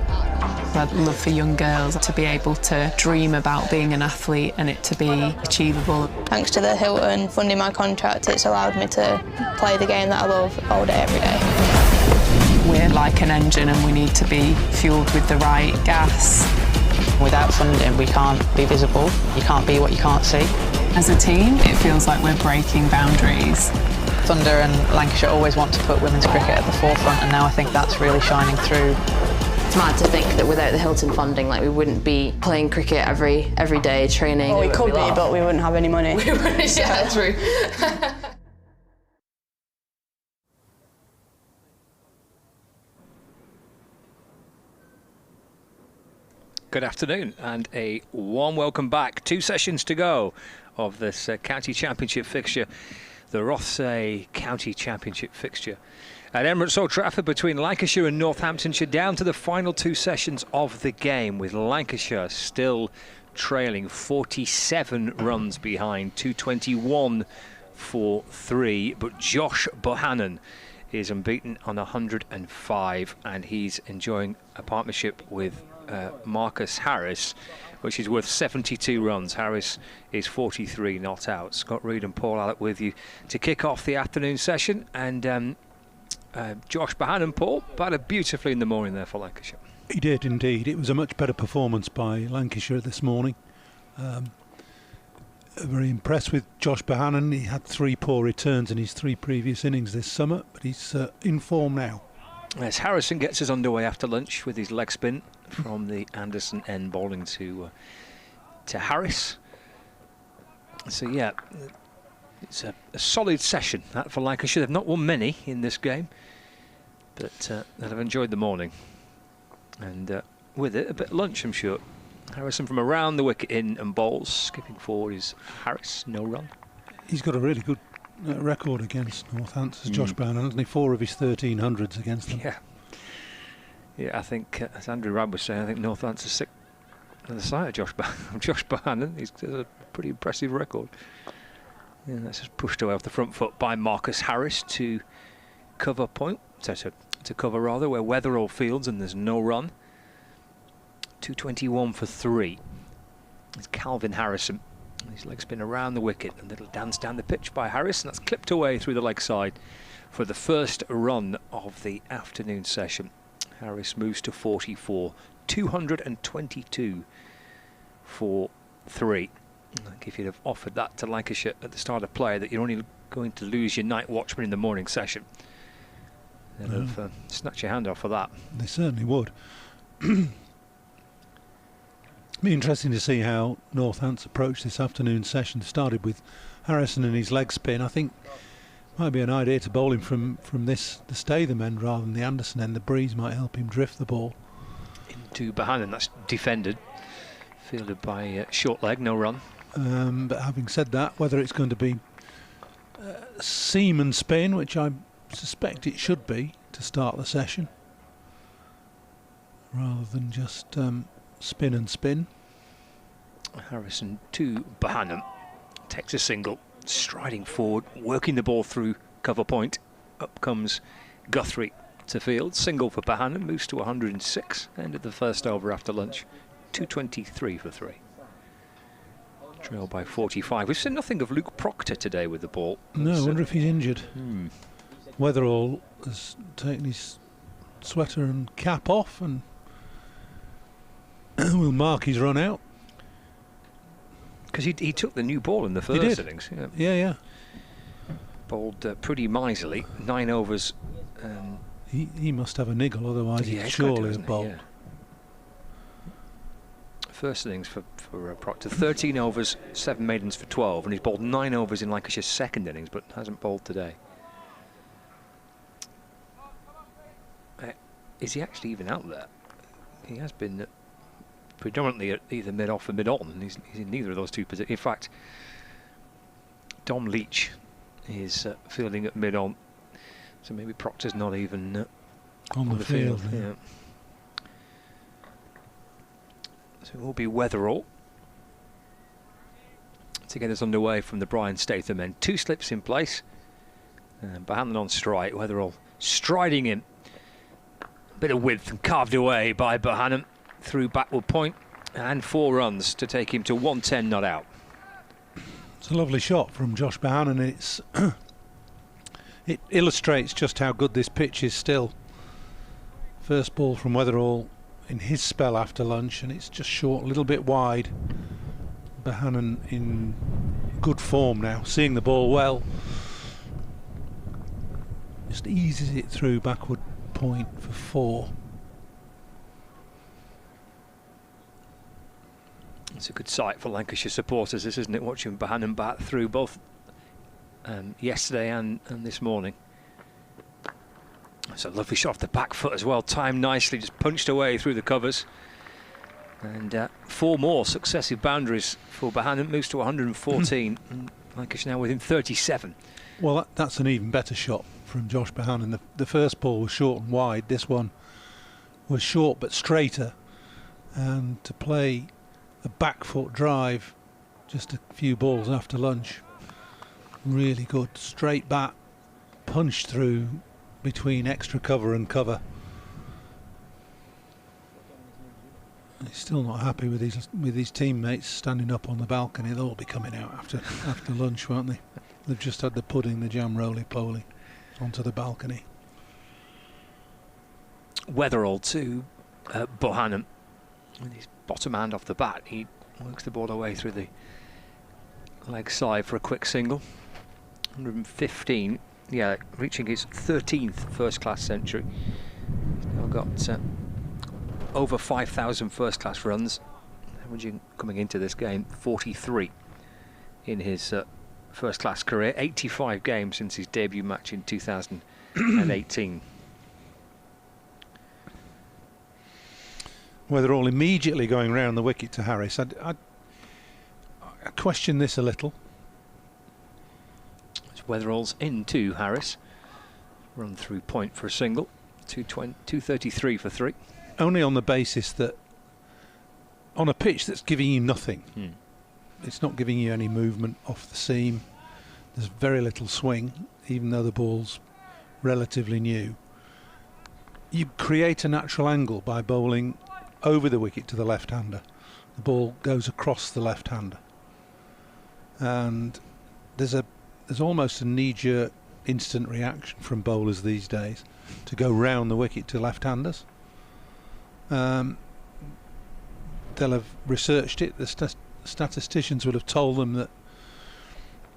I'd love for young girls to be able to dream about being an athlete and it to be achievable. Thanks to the Hilton funding my contract, it's allowed me to play the game that I love all day, every day. We're like an engine and we need to be fueled with the right gas. Without funding, we can't be visible. You can't be what you can't see. As a team, it feels like we're breaking boundaries. Thunder and Lancashire always want to put women's cricket at the forefront, and now I think that's really shining through. It's mad to think that without the Hilton funding, like, we wouldn't be playing cricket every day, training. Well, we could be, but we wouldn't have any money. We wouldn't, yeah, true. Good afternoon and a warm welcome back. 2 sessions to go of this County Championship fixture, the Rothesay County Championship fixture at Emirates Old Trafford between Lancashire and Northamptonshire, down to the final 2 sessions of the game, with Lancashire still trailing 47 runs behind, 221 for 3, but Josh Bohannon is unbeaten on 105, and he's enjoying a partnership with Marcus Harris, which is worth 72 runs. Harris is 43 not out. Scott Reed and Paul Allett with you to kick off the afternoon session, and Josh Bohannon, Paul, batted beautifully in the morning there for Lancashire. He did indeed. It was a much better performance by Lancashire this morning. Very impressed with Josh Bohannon. He had 3 poor returns in his 3 previous innings this summer, but he's in form now. As Harrison gets us underway after lunch with his leg spin from the Anderson end, bowling to Harris. So yeah, it's a solid session that for Lancashire. They've not won many in this game, but they've enjoyed the morning, and with it a bit of lunch, I'm sure. Harrison from around the wicket in and bowls. Skipping forward is Harris, no run. He's got a really good record against Northampton, Josh Bohannon, hasn't he? 4 of his 1300s against them. Yeah, I think, as Andrew Rudd was saying, I think Northampton's sick of the sight of Josh Bohannon. He's got a pretty impressive record. Yeah, that's just pushed away off the front foot by Marcus Harris to cover point, to cover rather, where Weatherall fields and there's no run. 221 for 3. It's Calvin Harrison. His leg spin around the wicket, a little dance down the pitch by Harris, and that's clipped away through the leg side for the first run of the afternoon session. Harris moves to 44, 222 for 3. I think if you'd have offered that to Lancashire at the start of play, that you're only going to lose your night watchman in the morning session, they'd have snatched your hand off for that. They certainly would. Be interesting to see how Northants approach this afternoon session. Started with Harrison and his leg spin. I think might be an idea to bowl him from this, the Statham end rather than the Anderson end. The breeze might help him drift the ball. Into Bohannon, that's defended. Fielded by short leg, no run. But having said that, whether it's going to be seam and spin, which I suspect it should be to start the session, rather than just spin and spin. Harrison to Bohannon, takes a single, striding forward, working the ball through cover point. Up comes Guthrie to field, single for Bohannon, moves to 106, ended the first over after lunch, 223 for 3. Trailed by 45. We've seen nothing of Luke Proctor today with the ball. No, I wonder if he's injured. Weatherall has taken his sweater and cap off and will mark his run out. Because he took the new ball in the first innings. Yeah. Bowled pretty miserly, 9 overs. He must have a niggle, otherwise he'd surely have bowled. Yeah. First innings for Proctor, 13 overs, 7 maidens for 12, and he's bowled 9 overs in Lancashire's second innings, but hasn't bowled today. is he actually even out there? He has been predominantly at either mid-off or mid-on, and he's in neither of those two positions. In fact, Dom Leach is fielding at mid-on, so maybe Proctor's not even on the field. Yeah. So it will be Weatherall to get us underway from the Brian Statham end. 2 slips in place, and Bohannon on strike. Weatherall striding in. Bit of width and carved away by Bohannon through backward point, and 4 runs to take him to 110 not out. It's a lovely shot from Josh Bohannon. It's it illustrates just how good this pitch is still. First ball from Weatherall in his spell after lunch, and it's just short, a little bit wide. Bohannon in good form now, seeing the ball well. Just eases it through backward point for 4. It's a good sight for Lancashire supporters, this, isn't it? Watching Bohannon bat through both yesterday and this morning. It's a lovely shot off the back foot as well, timed nicely, just punched away through the covers. And 4 more successive boundaries for Bohannon, moves to 114. And Lancashire now within 37. Well, that's an even better shot from Josh Bohannon. The first ball was short and wide. This one was short but straighter. And to play a back foot drive just a few balls after lunch, really good. Straight bat, punched through between extra cover and cover. He's still not happy with his teammates standing up on the balcony. They'll all be coming out after lunch, won't they? They've just had the pudding, the jam roly-poly onto the balcony. Weatherall to Bohannon with his bottom hand off the bat. He works the ball away through the leg side for a quick single. 115, yeah, reaching his 13th first-class century. He's now got over 5,000 first-class runs, averaging coming into this game 43 in his first-class career. 85 games since his debut match in 2018. Weatherall immediately going round the wicket to Harris. I question this a little. It's Weatherall's into Harris. Run through point for a single. 233 for 3. Only on the basis that on a pitch that's giving you nothing, it's not giving you any movement off the seam. There's very little swing, even though the ball's relatively new. You create a natural angle by bowling over the wicket to the left-hander. The ball goes across the left-hander, and there's almost a knee-jerk instant reaction from bowlers these days to go round the wicket to left-handers. They'll have researched it. The statisticians would have told them that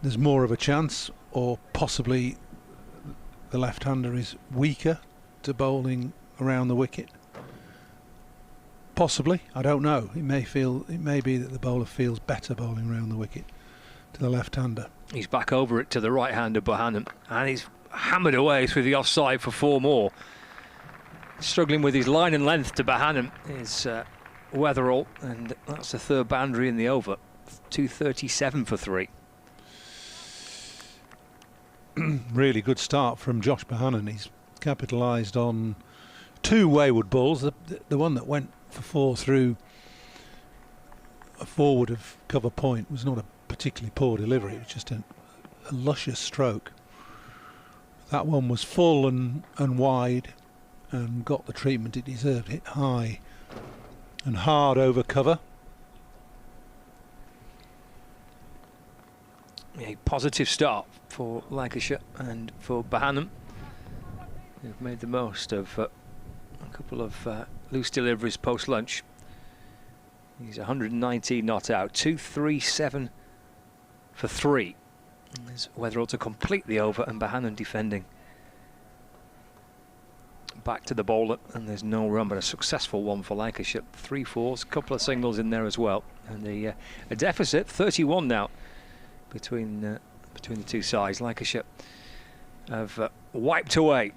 there's more of a chance, or possibly the left-hander is weaker to bowling around the wicket. Possibly, I don't know. It may be that the bowler feels better bowling around the wicket to the left-hander. He's back over it to the right-hander Bohannon, and he's hammered away through the offside for 4 more. Struggling with his line and length to Bohannon is Weatherall, and that's the 3rd boundary in the over. 237 for 3. Really good start from Josh Bohannon. He's capitalised on 2 wayward balls. The one that went for 4 through a forward of cover point was not a particularly poor delivery. It was just a luscious stroke. That one was full and wide, and got the treatment it deserved. Hit high and hard over cover. A positive start for Lancashire and for Bohannon. They've made the most of a couple of loose deliveries post-lunch. He's 119 not out. 237 for 3. There's Weatherall to complete the over, and Bohannon defending. Back to the bowler, and there's no run, but a successful one for Lancashire. 3 fours, a couple of singles in there as well, and a deficit 31 now between the 2 sides. Lancashire have wiped away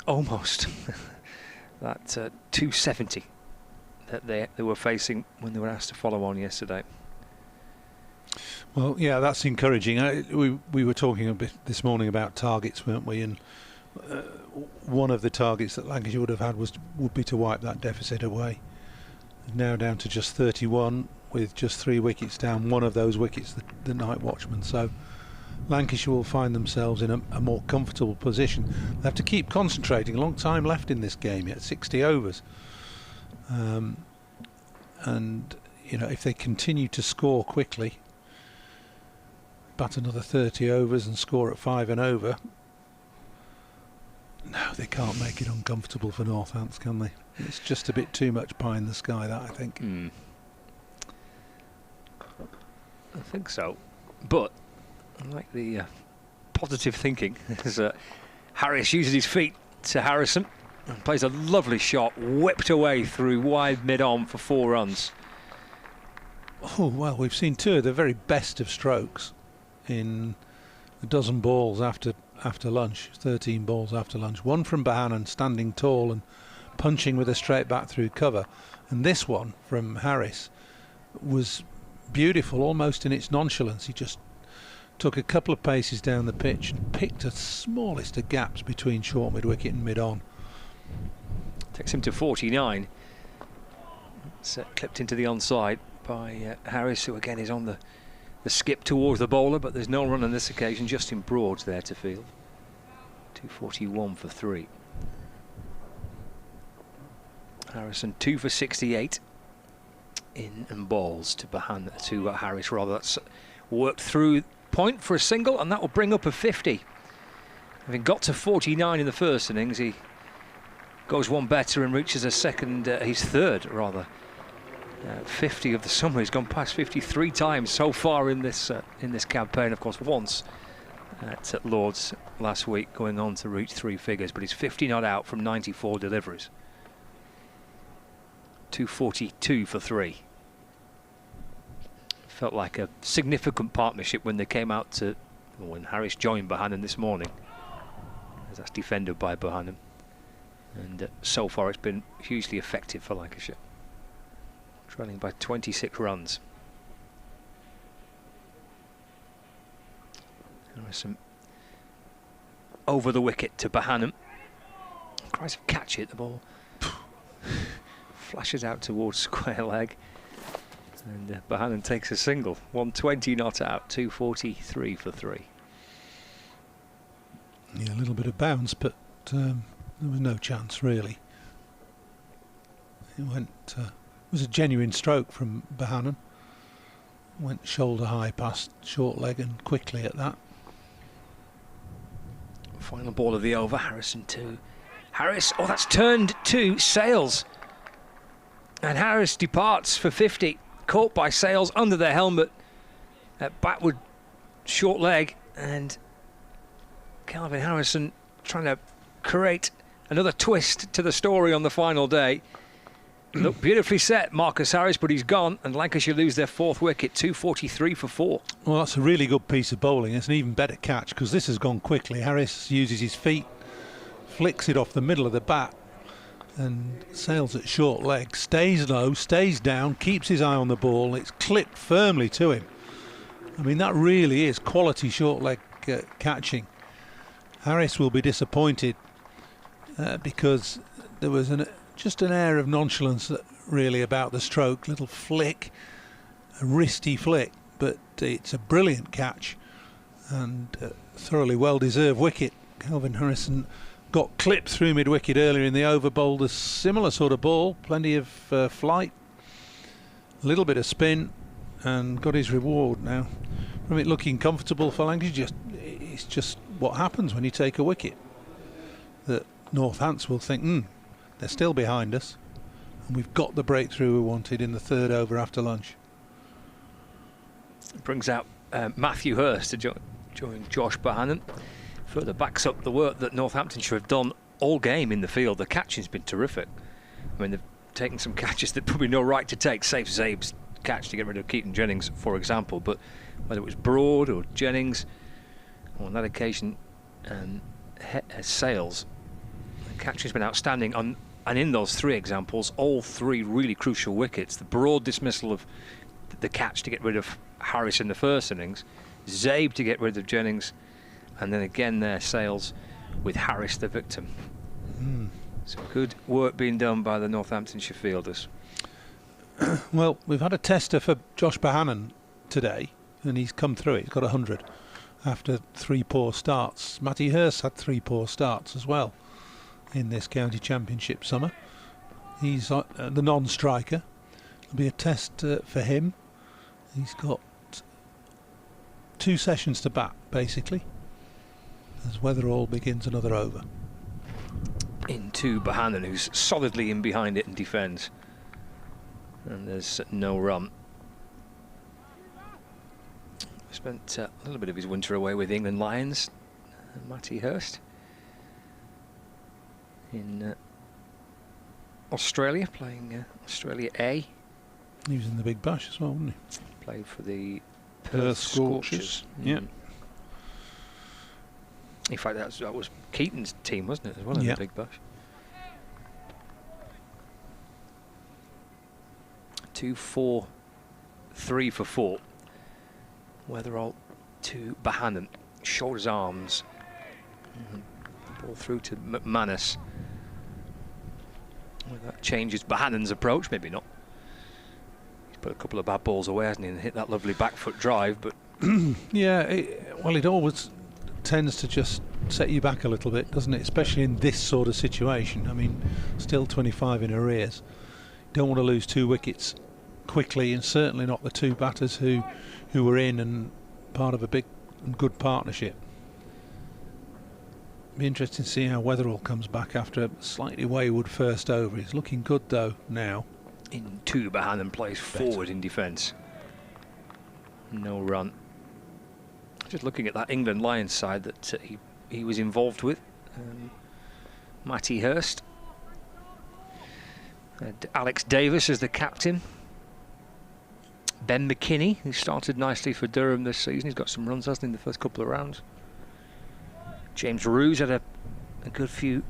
almost that 270 that they were facing when they were asked to follow on yesterday. Well, yeah, that's encouraging. We were talking a bit this morning about targets, weren't we? And one of the targets that Lancashire would have had would be to wipe that deficit away. Now down to just 31, with just 3 wickets down. One of those wickets, the night watchman. So Lancashire will find themselves in a more comfortable position. They have to keep concentrating. A long time left in this game yet, 60 overs. And you know, if they continue to score quickly, bat another 30 overs and score at 5 and over, no, they can't make it uncomfortable for Northants, can they? It's just a bit too much pie in the sky, that, I think. I think so. But I like the positive thinking. As Harris uses his feet to Harrison and plays a lovely shot, whipped away through wide mid-on for 4 runs. Oh, well, we've seen 2 of the very best of strokes in a dozen balls after lunch, 13 balls after lunch. One from Bohannon, standing tall and punching with a straight back through cover. And this one from Harris was beautiful, almost in its nonchalance. He just took a couple of paces down the pitch and picked the smallest of gaps between short mid-wicket and mid-on. Takes him to 49. It's clipped into the onside by Harris, who again is on the skip towards the bowler, but there's no run on this occasion. Justin Broad's there to field. 241 for 3. Harrison 2 for 68 in and balls to Harris rather. That's worked through point for a single, and that will bring up a 50. Having got to 49 in the first innings, he goes one better and reaches his third rather. 50 of the summer. He's gone past 53 times so far in this campaign. Of course, once at Lord's last week, going on to reach 3 figures, but he's 50 not out from 94 deliveries. 242 for 3. Felt like a significant partnership when they came out to, when Harris joined Bohannon this morning, as that's defended by Bohannon, and so far it's been hugely effective for Lancashire, trailing by 26 runs. Harrison over the wicket to Bohannon. Tries to catch it, the ball flashes out towards square leg, and Bohannon takes a single. 120 not out, 243 for 3. Yeah, a little bit of bounce, but there was no chance really. It was a genuine stroke from Bohannon. Went shoulder high past short leg and quickly at that. Final ball of the over, Harrison 2. Harris, that's turned to Sales. And Harris departs for 50, caught by Sales under their helmet at backward short leg, and Calvin Harrison trying to create another twist to the story on the final day. Look, beautifully set, Marcus Harris, but he's gone, and Lancashire lose their 4th wicket, 243 for 4. Well, that's a really good piece of bowling. It's an even better catch because this has gone quickly. Harris uses his feet, flicks it off the middle of the bat, and sails at short leg, stays low, stays down, keeps his eye on the ball. It's clipped firmly to him. I mean, that really is quality short leg catching. Harris will be disappointed because there was just an air of nonchalance really about the stroke. Little flick, a wristy flick, but it's a brilliant catch and thoroughly well-deserved wicket. Calvin Harrison got clipped through mid-wicket earlier in the over, bowled a similar sort of ball, plenty of flight, a little bit of spin, and got his reward now. From it looking comfortable for Lancashire, it's just what happens when you take a wicket. That Northants will think, they're still behind us, and we've got the breakthrough we wanted in the 3rd over after lunch. It brings out Matthew Hurst to join Josh Bohannon. Further backs up the work that Northamptonshire have done all game in the field. The catching's been terrific. I mean, they've taken some catches that probably no right to take. Safe Zabe's catch to get rid of Keaton Jennings, for example. But whether it was Broad or Jennings, on that occasion, Sales, the catching's been outstanding. On And in those 3 examples, all 3 really crucial wickets. The broad dismissal of the catch to get rid of Harris in the first innings, Zabe to get rid of Jennings, and then again there Sales with Harris the victim. So good work being done by the Northamptonshire fielders. Well, we've had a tester for Josh Bohannon today, and he's come through it. He's got 100 after 3 poor starts. Matty Hurst had 3 poor starts as well in this county championship summer. He's the non-striker. It'll be a test for him. He's got 2 sessions to bat, basically, as Weatherall begins another over. Into Bohannon, who's solidly in behind it and defends. And there's no run. Spent a little bit of his winter away with England Lions, Matty Hurst. In Australia, playing Australia A. He was in the Big Bash as well, wasn't he? Played for the Perth Scorchers. Yeah. In fact, that was Keaton's team, wasn't it, as well, in the Big Bash? 2 4 3 for 4. Weatherall to Bohannon. Shoulders, arms. Ball through to McManus. Well, that changes Bohannon's approach, maybe not. He's put a couple of bad balls away, hasn't he, and hit that lovely back foot drive, but... Yeah, it always tends to just set you back a little bit, doesn't it? Especially in this sort of situation. I mean, still 25 in arrears. Don't want to lose 2 wickets quickly, and certainly not the 2 batters who were in and part of a big and good partnership. Be interesting to see how Weatherall comes back after a slightly wayward first over. He's looking good though now. Into Bohannon plays forward in defence. No run. Just looking at that England Lions side that he was involved with. Matty Hurst. And Alex Davis as the captain. Ben McKinney, who started nicely for Durham this season. He's got some runs, hasn't he, in the first couple of rounds. James Roos had a good few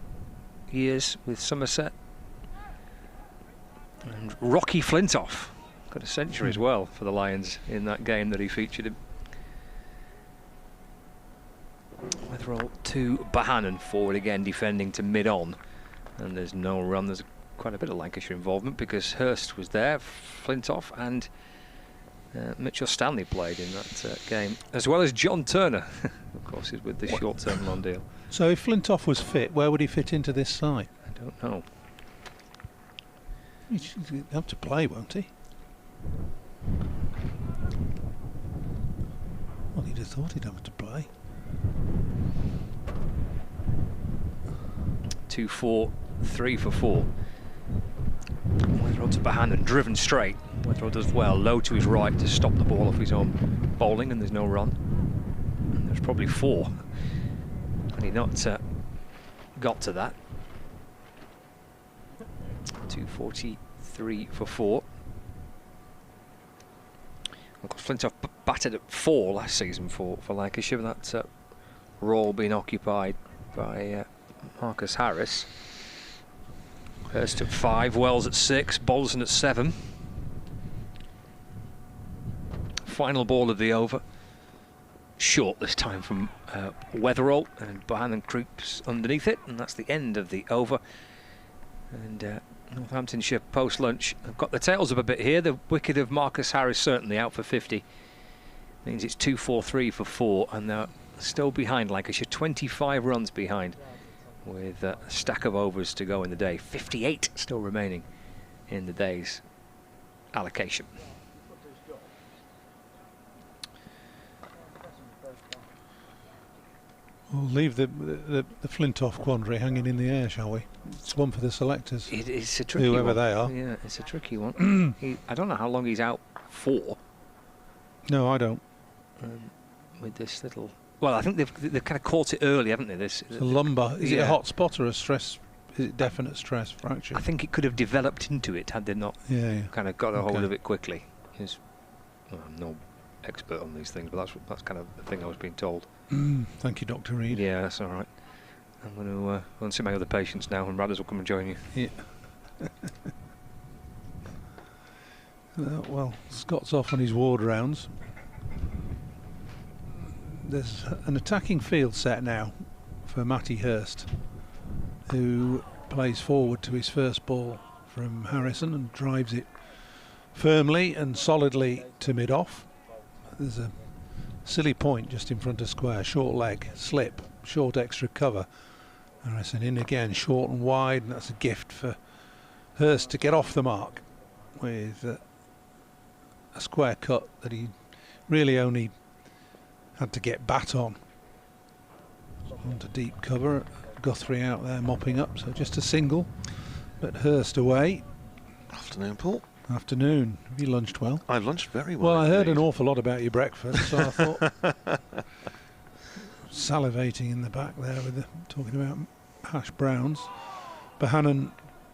years with Somerset. And Rocky Flintoff got a century as well for the Lions in that game that he featured in. Weatherall to Bohannon, forward again, defending to mid-on. And there's no run. There's quite a bit of Lancashire involvement because Hurst was there, Flintoff, and Mitchell Stanley played in that game, as well as John Turner. Of course, he's with the short-term loan deal. So if Flintoff was fit, where would he fit into this side? I don't know. He'll have to play, won't he? Well, he'd have thought he'd have to play. 2 4 3 for 4. Weatherall to Bohannon, driven straight. Weatherall does well, low to his right to stop the ball off his own bowling, and there's no run. And there's probably 4. And he not got to that. 243 for 4. Of course, Flintoff batted at 4 last season for Lancashire. That role being occupied by Marcus Harris. Hurst at 5, Wells at 6, Bolson at 7. Final ball of the over. Short this time from Weatherall, and Bohannon creeps underneath it, and that's the end of the over. And Northamptonshire post-lunch have got the tails up a bit here. The wicket of Marcus Harris certainly out for 50. Means it's 2-4-3 for 4, and they're still behind Lancashire, 25 runs behind, with a stack of overs to go in the day. 58 still remaining in the day's allocation. We'll leave the Flintoff quandary hanging in the air, shall we? It's one for the selectors. It's a tricky whoever one. They are. Yeah, it's a tricky one. I don't know how long he's out for. No, I don't. With this little... Well, I think they've kind of caught it early, haven't they? It's a lumbar. Is it a hot spot or a stress? Is it definite stress fracture? I think it could have developed into it had they not kind of got a hold of it quickly. I'm no expert on these things, but that's kind of the thing I was being told. Thank you, Dr. Reed. Yeah, that's all right. I'm going to go and see my other patients now, and Radders will come and join you. Yeah. Well, Scott's off on his ward rounds. There's an attacking field set now for Matty Hurst, who plays forward to his first ball from Harrison and drives it firmly and solidly to mid-off. There's a silly point just in front of square, short leg, slip, short extra cover. Harrison in again, short and wide, and that's a gift for Hurst to get off the mark with a square cut that he really only had to get bat on. Onto deep cover, Guthrie out there mopping up, so just a single, but Hurst away. Afternoon, Paul. Afternoon. Have you lunched well? I lunched very well. Well, I heard an awful lot about your breakfast, so I thought salivating in the back there with talking about hash browns. Bohannon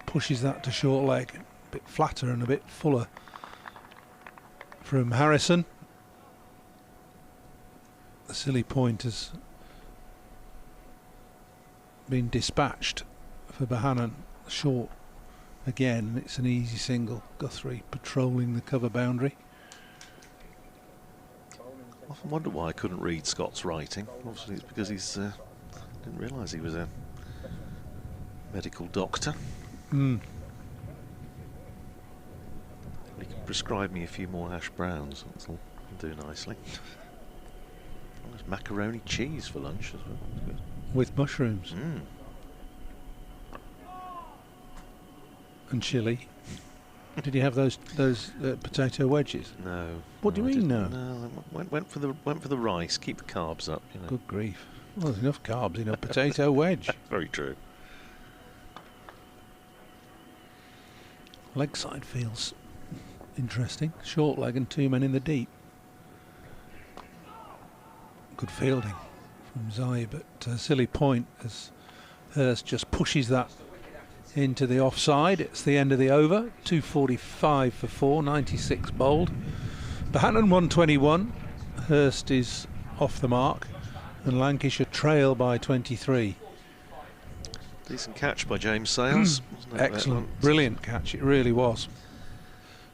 pushes that to short leg, a bit flatter and a bit fuller from Harrison. The silly point has been dispatched for Bohannon. Short again, it's an easy single. Guthrie patrolling the cover boundary. I often wonder why I couldn't read Scott's writing. Obviously it's because he's didn't realise he was a medical doctor. Mm. He can prescribe me a few more hash browns. That'll do nicely. Oh, there's macaroni cheese for lunch as well. That's good. With mushrooms. Mm. And chilli. Did you have those potato wedges? No. What do you mean no? No, went for the rice. Keep the carbs up. You know. Good grief! Well, there's enough carbs in a potato wedge. Very true. Leg side feels interesting. Short leg and two men in the deep. Good fielding from Zai, but silly point as Hurst just pushes that into the offside. It's the end of the over. 245 for 4, 96 bowled. Bohannon 121. Hurst is off the mark, and Lancashire trail by 23. Decent catch by James Sales. Excellent, brilliant catch. It really was.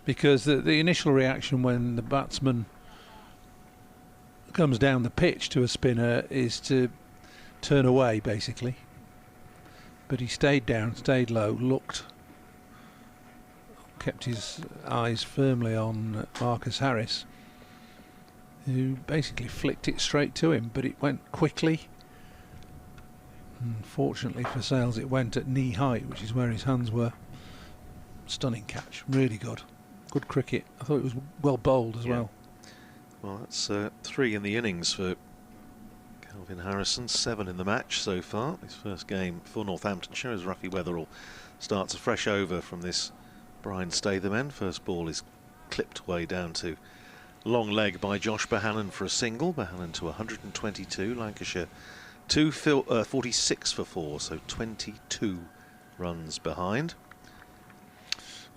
Because the initial reaction when the batsman comes down the pitch to a spinner is to turn away, basically. But he stayed down, stayed low, looked, kept his eyes firmly on Marcus Harris, who basically flicked it straight to him, but it went quickly. Unfortunately for Sales, it went at knee height, which is where his hands were. Stunning catch, really good. Good cricket. I thought it was well bowled as well. Well, that's 3 in the innings for Kelvin Harrison, 7 in the match so far. His first game for Northamptonshire as Rafi Weatherall starts a fresh over from this Brian Statham end. First ball is clipped away down to long leg by Josh Bohannon for a single. Bohannon to 122. Lancashire 46 for 4, so 22 runs behind.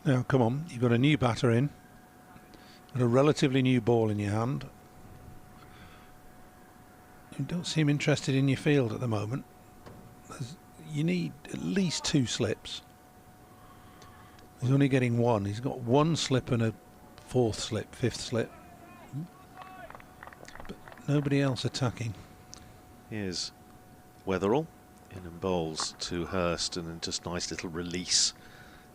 Now, come on, you've got a new batter in, got a relatively new ball in your hand. You don't seem interested in your field at the moment. You need at least 2 slips. He's only getting 1. He's got 1 slip and a 4th slip, 5th slip. But nobody else attacking. Here's Weatherall in and bowls to Hurst, and then just nice little release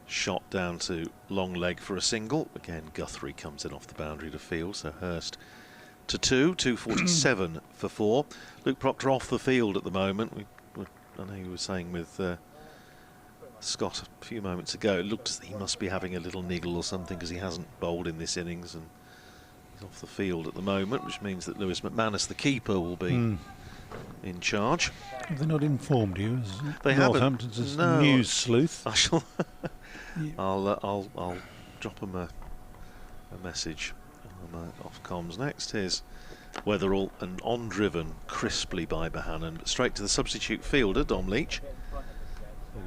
shot down to long leg for a single. Again, Guthrie comes in off the boundary to field, so Hurst to 2, 247 for 4. Luke Proctor off the field at the moment. I know you were saying with Scott a few moments ago, it looked as though he must be having a little niggle or something because he hasn't bowled in this innings, and he's off the field at the moment, which means that Lewis McManus, the keeper, will be in charge. Have they not informed you? They Northampton's haven't. News sleuth. I shall. I'll drop them a message off comms next. Here's Weatherall, and on driven crisply by Bohannon, but straight to the substitute fielder Dom Leach,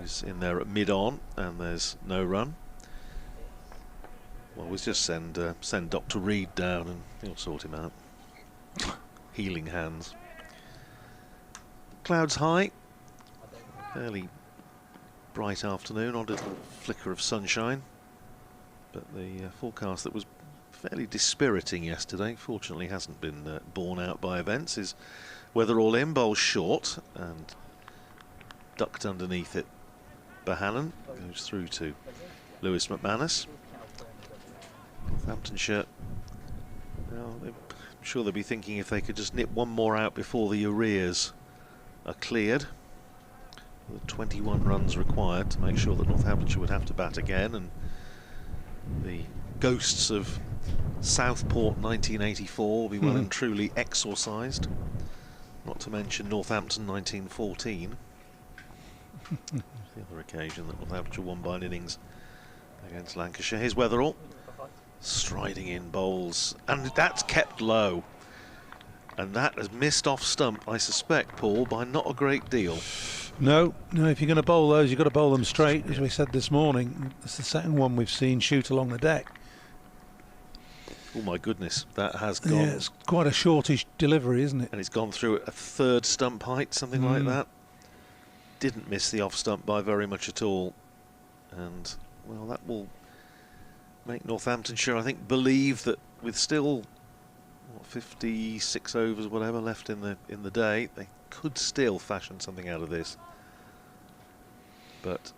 who's in there at mid-on, and there's no run. Well, we'll just send Dr. Reed down and he'll sort him out. Healing hands. Clouds high, Fairly bright afternoon, odd little flicker of sunshine, but the forecast that was fairly dispiriting yesterday, fortunately hasn't been borne out by events. Is weather all in, bowls short, and ducked underneath it. Bohannon goes through to Lewis McManus. Northamptonshire, well, I'm sure they'll be thinking if they could just nip one more out before the arrears are cleared. The 21 runs required to make sure that Northamptonshire would have to bat again, and the ghosts of Southport 1984 will be well and truly exorcised. Not to mention Northampton 1914. The other occasion that Northamptonshire won by an innings against Lancashire. Here's Weatherall striding in bowls, and that's kept low. And that has missed off stump, I suspect, Paul, by not a great deal. No, if you're going to bowl those, you've got to bowl them straight, as we said this morning. It's the second one we've seen shoot along the deck. Oh my goodness, that has gone. Yeah, it's quite a shortish delivery, isn't it? And it's gone through a third stump height, something like that. Didn't miss the off stump by very much at all. And, well, that will make Northamptonshire, I think, believe that with still 56 overs, whatever, left in the day, they could still fashion something out of this. But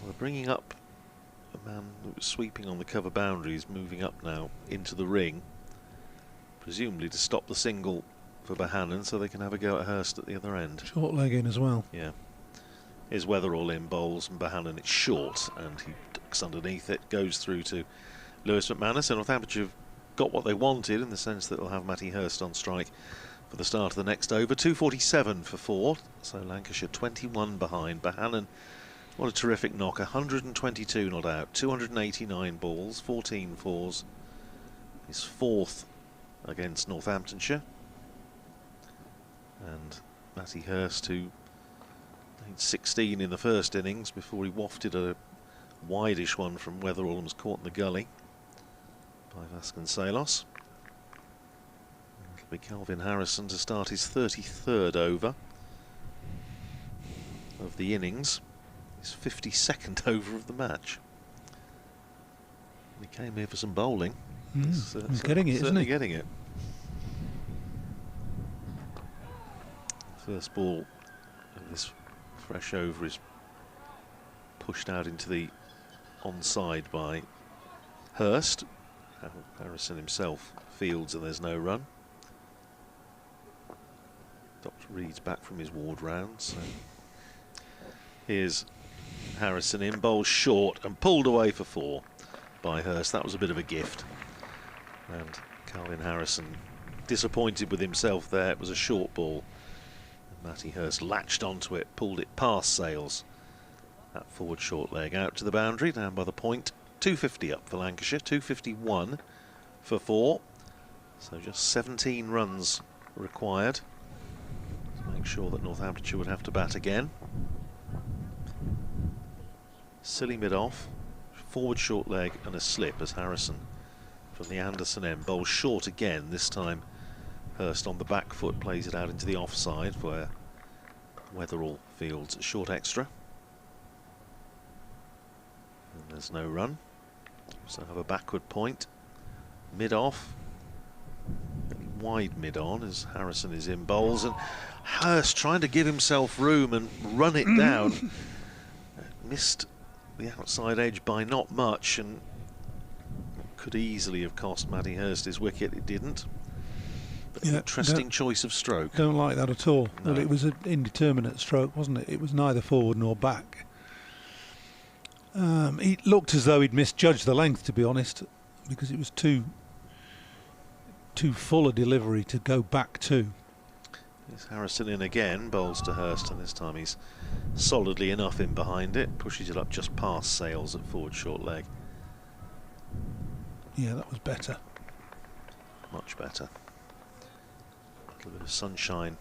we're bringing up a man who was sweeping on the cover boundaries, moving up now into the ring, presumably to stop the single for Bohannon so they can have a go at Hurst at the other end. Short leg in as well. Yeah. Here's Weatherall in bowls, and Bohannon, it's short, and he ducks underneath it, goes through to Lewis McManus, and Northamptonshire have got what they wanted in the sense that they'll have Matty Hurst on strike for the start of the next over. 2:47 for 4, so Lancashire 21 behind. Bohannon, what a terrific knock, 122 not out, 289 balls, 14 fours. His fourth against Northamptonshire. And Matty Hurst, who made 16 in the first innings before he wafted a wideish one from Weatherall and was caught in the gully by Vasconcelos. It'll be Calvin Harrison to start his 33rd over of the innings. His 52nd over of the match. He came here for some bowling. He's getting it, isn't he? Getting it. First ball of this fresh over is pushed out into the onside by Hurst. Harrison himself fields and there's no run. Dr. Reed's back from his ward round. So here's Harrison in, bowls short and pulled away for 4 by Hurst. That was a bit of a gift. And Calvin Harrison disappointed with himself there. It was a short ball. And Matty Hurst latched onto it, pulled it past Sales. That forward short leg out to the boundary, down by the point. 250 up for Lancashire, 251 for 4. So just 17 runs required to make sure that Northamptonshire would have to bat again. Silly mid-off, forward short leg and a slip as Harrison from the Anderson end bowls short again. This time Hurst on the back foot plays it out into the offside where Weatherall fields a short extra. And there's no run. So have a backward point. Mid-off. Wide mid-on as Harrison is in bowls, and Hurst trying to give himself room and run it down. Missed the outside edge by not much and could easily have cost Matty Hurst his wicket. It didn't. But Yeah, interesting choice of stroke. Don't like that at all. No. Well, it was an indeterminate stroke, wasn't it? It was neither forward nor back. He looked as though he'd misjudged the length, to be honest, because it was too full a delivery to go back to. There's Harrison in again, bowls to Hurst, and this time he's solidly enough in behind it, pushes it up just past Sales at forward short leg. Yeah, that was better. Much better. A little bit of sunshine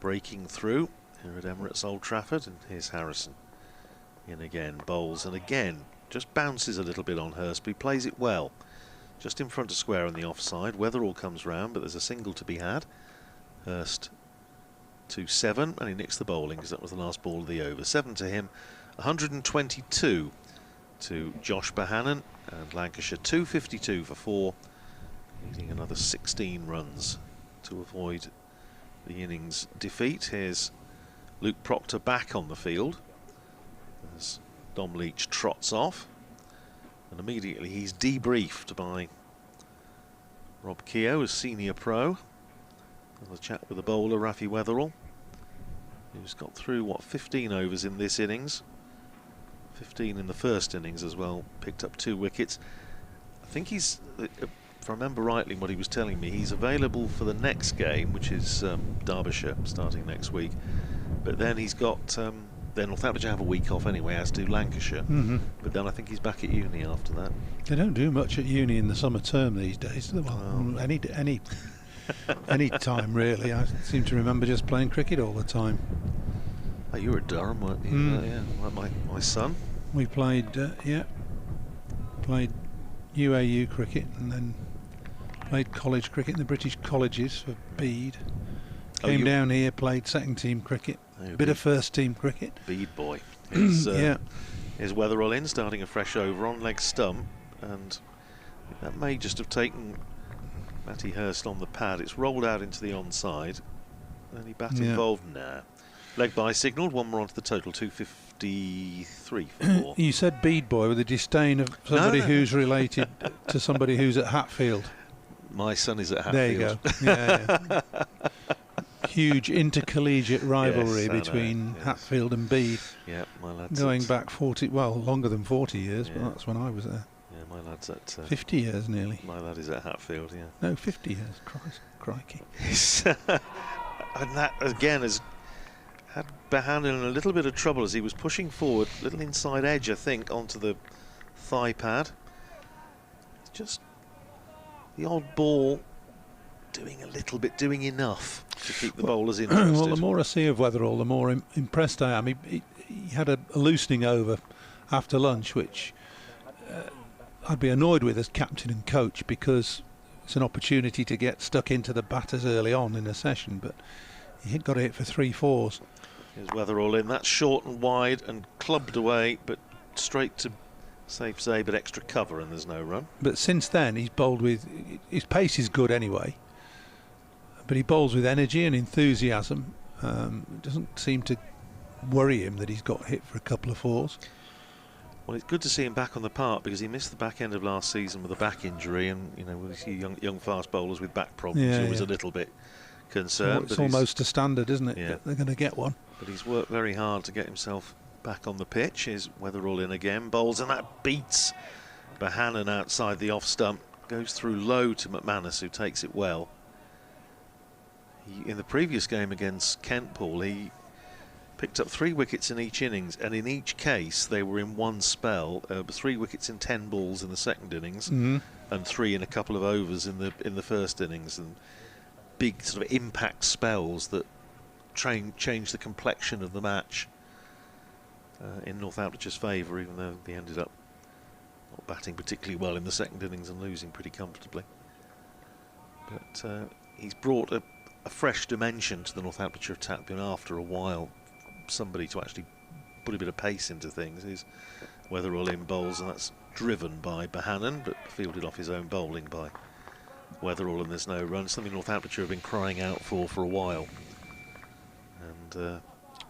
breaking through here at Emirates Old Trafford, and here's Harrison in again, bowls, and again just bounces a little bit on Hurst, but he plays it well. Just in front of square on the offside. Weatherall comes round, but there's a single to be had. Hurst to 7, and he nicks the bowling because that was the last ball of the over. 7 to him, 122 to Josh Bohannon, and Lancashire 252 for 4, needing another 16 runs to avoid the innings defeat. Here's Luke Proctor back on the field as Dom Leach trots off, and immediately he's debriefed by Rob Keogh as senior pro. Another chat with the bowler, Rafi Weatherall, who's got through, what, 15 overs in this innings. 15 in the first innings as well, picked up 2 wickets. I think he's, if I remember rightly what he was telling me, he's available for the next game, which is Derbyshire, starting next week. But then he's got, then Northamptonshire have a week off anyway, as do Lancashire. But then I think he's back at uni after that. They don't do much at uni in the summer term these days. Well, any time really. I seem to remember just playing cricket all the time. Oh, you were at Durham, weren't you? Yeah, like my son. We played, played UAU cricket and then played college cricket in the British colleges for Bede. Came down here, played second team cricket, bit of first team cricket. Bede boy. Here's Weatherall in, starting a fresh over on leg stump, and that may just have taken Matty Hurst on the pad. It's rolled out into the onside. Any bat involved? Nah. Leg by signalled, 1 more onto the total, 253 for 4. You said Bede boy with a disdain of somebody who's related to somebody who's at Hatfield. My son is at Hatfield. There you go. Yeah. Huge intercollegiate rivalry between Hatfield and Bede. Yeah, my lad's going back 40, well, longer than 40 years, but that's when I was there. Yeah, my lad's at 50 years nearly. My lad is at Hatfield, yeah. No, 50 years. Crikey. And that again has had Bohannon in a little bit of trouble as he was pushing forward, little inside edge, I think, onto the thigh pad. It's just the odd ball doing enough to keep the bowlers interested. Well, the more I see of Weatherall, the more impressed I am. He had a loosening over after lunch, which I'd be annoyed with as captain and coach, because it's an opportunity to get stuck into the batters early on in a session, but he got a hit for 3 4s. Here's Weatherall in. That's short and wide and clubbed away, but straight to safe say, but extra cover, and there's no run. But since then, he's bowled with, his pace is good anyway, but he bowls with energy and enthusiasm. It doesn't seem to worry him that he's got hit for a couple of 4s. Well, it's good to see him back on the park, because he missed the back end of last season with a back injury, and you know, we see young fast bowlers with back problems. He was a little bit concerned. It's almost a standard, isn't it? Yeah. They're going to get one. But he's worked very hard to get himself back on the pitch. Here's Weatherall in again, bowls, and that beats Bohannon outside the off stump. Goes through low to McManus, who takes it well. In the previous game against Kentpool, he picked up 3 wickets in each innings, and in each case they were in one spell. 3 wickets in 10 balls in the second innings, and 3 in a couple of overs in the first innings, and big sort of impact spells that changed the complexion of the match in Northamptonshire's favour, even though they ended up not batting particularly well in the second innings and losing pretty comfortably. But he's brought a fresh dimension to the Northamptonshire attack, and after a while somebody to actually put a bit of pace into things. Is Weatherall in bowls, and that's driven by Bohannon, but fielded off his own bowling by Weatherall, and there's no run. Something Northamptonshire have been crying out for a while. And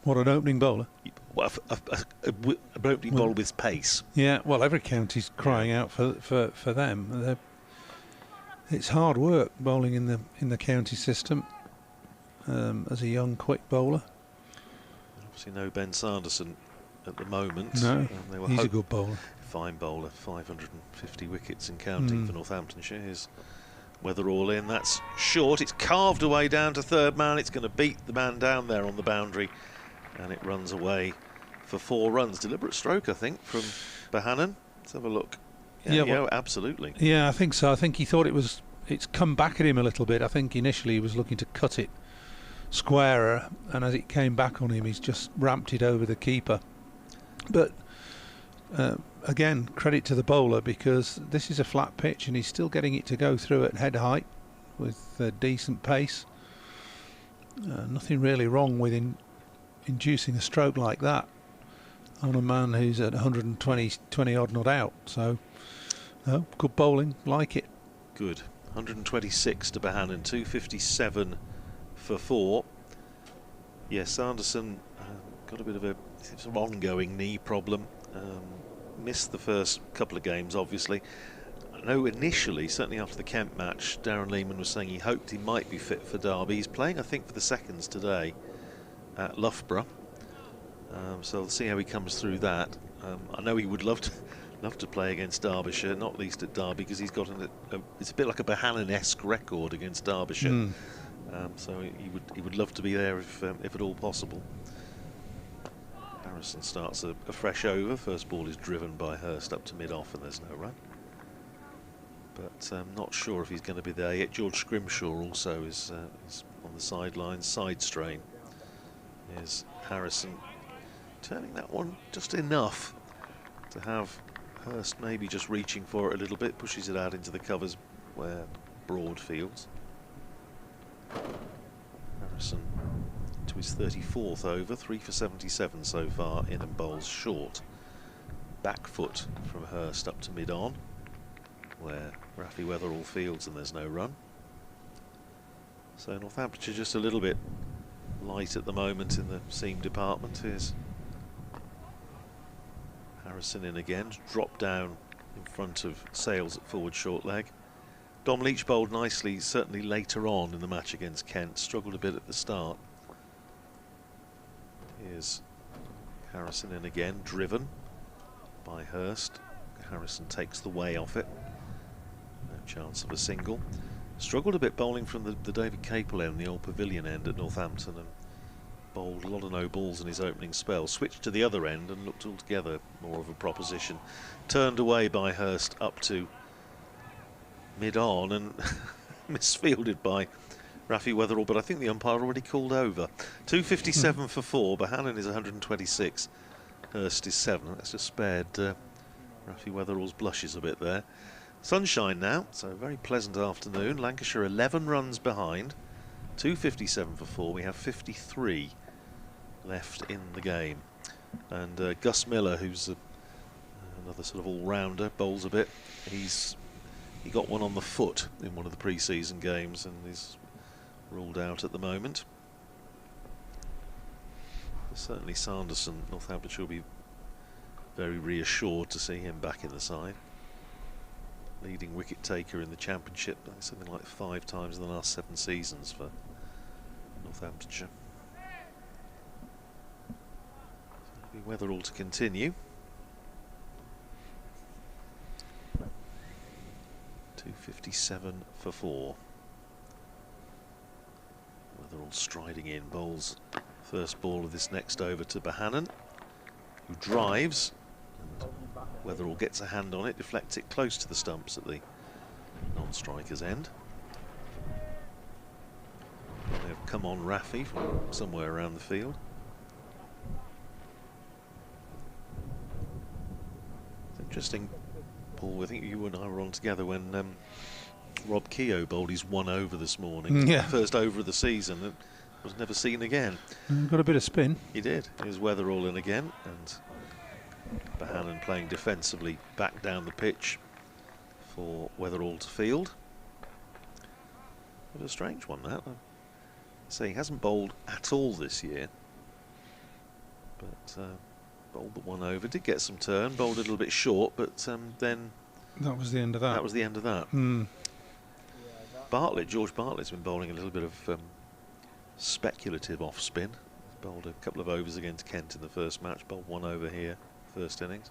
what an opening bowler! Well, an opening bowler with pace. Yeah, well, every county's crying out for them. It's hard work bowling in the county system as a young, quick bowler. Obviously, no Ben Sanderson at the moment. No, he's a good bowler. Fine bowler, 550 wickets and counting for Northamptonshire. Here's Weatherall in. That's short. It's carved away down to third man. It's going to beat the man down there on the boundary, and it runs away for 4 runs. Deliberate stroke, I think, from Bohannon. Let's have a look. Yeah, absolutely. Yeah, I think so. I think he thought it's come back at him a little bit. I think initially he was looking to cut it squarer, and as it came back on him, he's just ramped it over the keeper. But again, credit to the bowler, because this is a flat pitch and he's still getting it to go through at head height with decent pace. nothing really wrong with inducing a stroke like that on a man who's at 120 odd not out. So good bowling, like it. Good. 126 to Bohannon, 257 for 4. Yes, Sanderson got a bit of a sort of ongoing knee problem. Missed the first couple of games, obviously. I know initially, certainly after the Kent match, Darren Lehmann was saying he hoped he might be fit for Derby. He's playing, I think, for the seconds today at Loughborough. So we'll see how he comes through that. I know he would love to play against Derbyshire, not least at Derby, because he's got it's a bit like a Bohannon-esque record against Derbyshire. So he would love to be there if at all possible. Harrison starts a fresh over. First ball is driven by Hurst up to mid-off, and there's no run. But I'm not sure if he's going to be there yet. George Scrimshaw also is on the sidelines, side strain. Here's Harrison turning that one just enough to have Hurst maybe just reaching for it a little bit, pushes it out into the covers where Broad fields. Harrison to his 34th over, 3 for 77 so far, in and bowls short. Back foot from Hurst up to mid-on, where Rafi Weatherall fields and there's no run. So Northamptonshire just a little bit light at the moment in the seam department. Here's Harrison in again, dropped down in front of Sales at forward short leg. Dom Leach bowled nicely, certainly later on in the match against Kent, struggled a bit at the start. Here's Harrison in again, driven by Hurst. Harrison takes the way off it. No chance of a single. Struggled a bit bowling from the David Capel end, the old pavilion end at Northampton, and bowled a lot of no balls in his opening spell. Switched to the other end and looked altogether more of a proposition. Turned away by Hurst up to mid-on and misfielded by Rafi Weatherall, but I think the umpire already called over. 257 for 4. Bohannon is 126. Hurst is 7. That's just spared Rafi Weatherall's blushes a bit there. Sunshine now, so a very pleasant afternoon. Lancashire 11 runs behind. 257 for 4. We have 53 left in the game. And Gus Miller, who's another sort of all-rounder, bowls a bit. He got one on the foot in one of the pre-season games and is ruled out at the moment. Certainly Sanderson, Northamptonshire will be very reassured to see him back in the side. Leading wicket taker in the Championship, something like 5 times in the last 7 seasons for Northamptonshire. So Weatherall to continue. 257 for 4. Weatherall striding in, bowls first ball of this next over to Bohannon, who drives, and Weatherall gets a hand on it, deflects it close to the stumps at the non-striker's end. They have come on Rafi from somewhere around the field. It's interesting, Paul, I think you and I were on together when Rob Keogh bowled his 1 over this morning. Yeah. First over of the season. It was never seen again. Got a bit of spin. He did. Here's Weatherall in again, and Bohannon playing defensively back down the pitch for Weatherall to field. It was a strange one, that. Say he hasn't bowled at all this year, but bowled the 1 over. Did get some turn, bowled a little bit short, but then that was the end of that. That was the end of that. George Bartlett's been bowling a little bit of speculative off spin. Bowled a couple of overs against Kent in the first match, bowled 1 over here, first innings.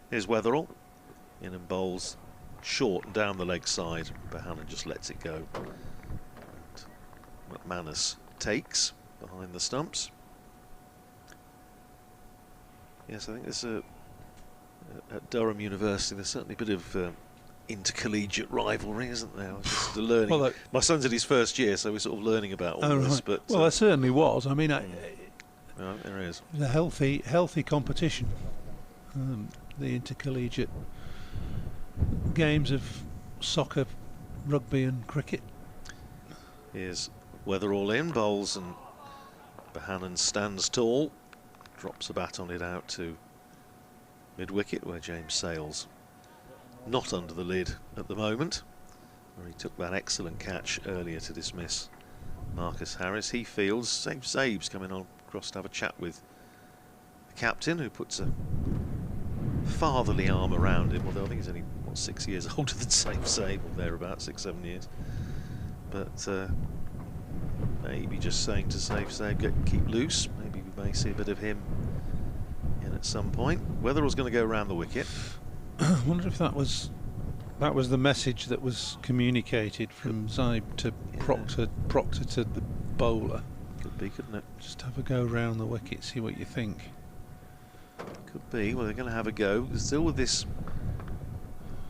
Here's Weatherall, in and bowls short and down the leg side. Bohannon just lets it go. And McManus takes behind the stumps. Yes, I think there's at Durham University there's certainly a bit of intercollegiate rivalry, isn't there? Just learning. Well, my son's in his first year, so we're sort of learning about all this. But well, there certainly was. I mean, right, there is. It was a healthy competition. The intercollegiate games of soccer, rugby, and cricket. Here's Weatherall in, bowls, and Bohannon stands tall, drops a bat on it out to mid-wicket, where James Sales not under the lid at the moment, where he took that excellent catch earlier to dismiss Marcus Harris. He fields. Saib's coming on across to have a chat with the captain, who puts a fatherly arm around him, although I think he's only, what, 6 years older than Saib, or thereabouts, 6-7 years. But maybe just saying to Saib, keep loose. Maybe we may see a bit of him in at some point. Weatherall's going to go around the wicket. I wonder if that was the message that was communicated from Saib to Proctor to the bowler. Could be, couldn't it? Just have a go round the wicket, see what you think. Could be. Well, they're going to have a go. Still with this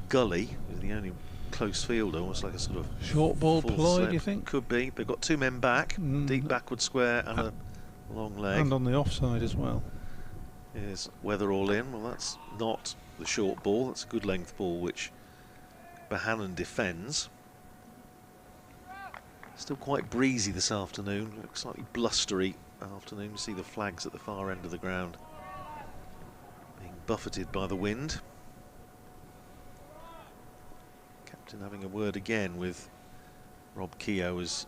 Gully, who's the only close fielder, almost like a sort of short ball ploy, do you think? Could be. They've got 2 men back, deep backward square and a long leg. And on the offside as well. Here's Weatherall in. Well, that's not the short ball. That's a good length ball, which Bohannon defends. Still quite breezy this afternoon. Slightly blustery afternoon. You see the flags at the far end of the ground being buffeted by the wind. Captain having a word again with Rob Keogh as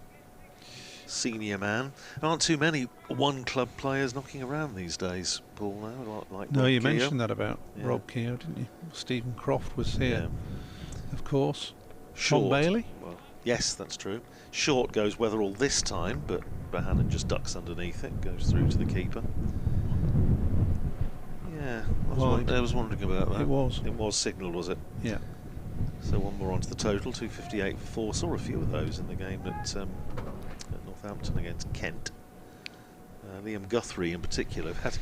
senior man. There aren't too many one-club players knocking around these days, Paul, now, like no, Rob you Keogh. mentioned that about Rob Keogh, didn't you? Stephen Croft was here, of course. Sean Bailey? Well, yes, that's true. Short goes Weatherall this time, but Bohannon just ducks underneath it, goes through to the keeper. Yeah, I was wondering about that. It was signalled, was it? Yeah. So one more onto the total, 258 for 4. Saw a few of those in the game at Northampton against Kent. Liam Guthrie in particular had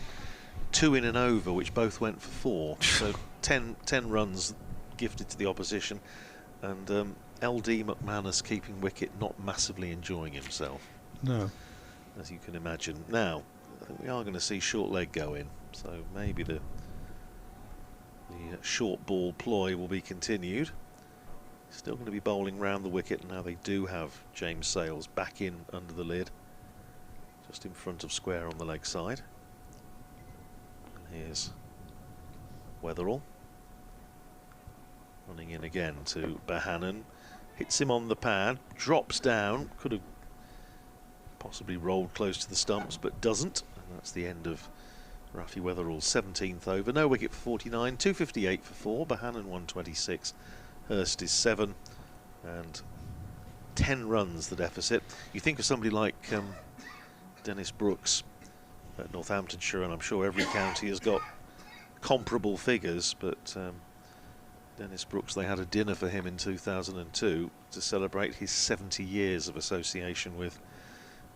2 in and over, which both went for 4. So 10 runs gifted to the opposition, and LD McManus keeping wicket, not massively enjoying himself. No. As you can imagine. Now, I think we are going to see short leg go in, so maybe the short ball ploy will be continued. Still going to be bowling round the wicket. Now they do have James Sales back in under the lid, just in front of square on the leg side. And here's Weatherall running in again to Bohannon. Hits him on the pad, drops down, could have possibly rolled close to the stumps, but doesn't. And that's the end of Rafi Weatherall's 17th over. No wicket for 49, 258 for 4, Bohannon 126. Hurst is 7, and 10 runs the deficit. You think of somebody like Dennis Brooks at Northamptonshire, and I'm sure every county has got comparable figures, but Dennis Brooks, they had a dinner for him in 2002 to celebrate his 70 years of association with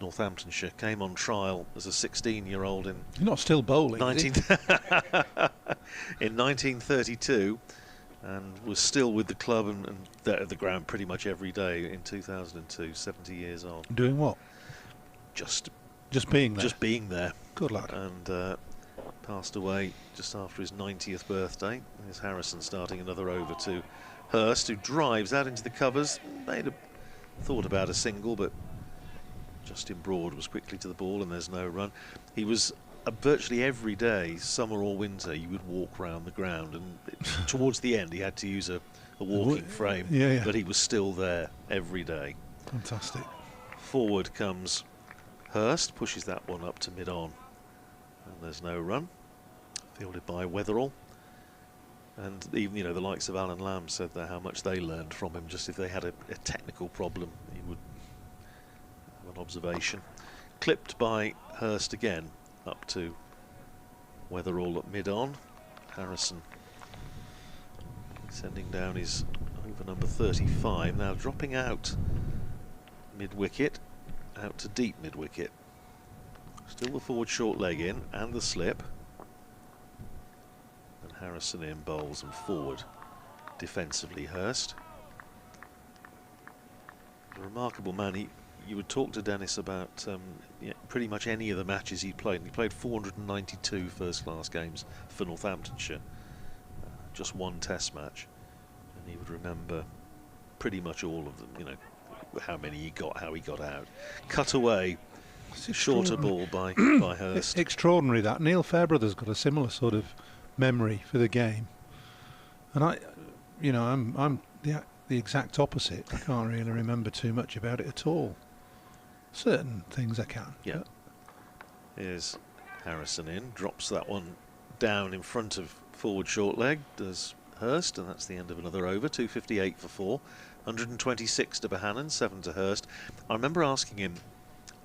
Northamptonshire. Came on trial as a 16-year-old in... You're not still bowling, in 1932, and was still with the club and at the ground pretty much every day in 2002, 70 years on. Doing what? Just being there. Just being there. Good lad. And passed away just after his 90th birthday. There's Harrison starting another over to Hurst, who drives out into the covers. They'd have thought about a single, but Justin Broad was quickly to the ball, and there's no run. He was virtually every day, summer or winter, you would walk round the ground, and towards the end he had to use a walking frame, but he was still there every day. Fantastic. Forward comes Hurst, pushes that one up to mid-on, and there's no run. Fielded by Weatherall. And even, the likes of Alan Lamb said there how much they learned from him. Just if they had a technical problem, he would have an observation. Clipped by Hurst again, up to Weatherall at mid-on. Harrison sending down his over number 35. Now dropping out mid-wicket, out to deep mid-wicket. Still the forward short leg in, and the slip. And Harrison in, bowls and forward defensively Hurst. A remarkable man. You would talk to Dennis about pretty much any of the matches he played. He played 492 first-class games for Northamptonshire, just one Test match, and he would remember pretty much all of them. how many he got, how he got out. Cut away, shorter ball by Hurst. Extraordinary that. Neil Fairbrother's got a similar sort of memory for the game, and I'm the exact opposite. I can't really remember too much about it at all. Certain things I can. Yeah. Here's Harrison in, drops that one down in front of forward short leg, does Hurst, and that's the end of another over. 258 for 4, 126 to Bohannon, 7 to Hurst. I remember asking him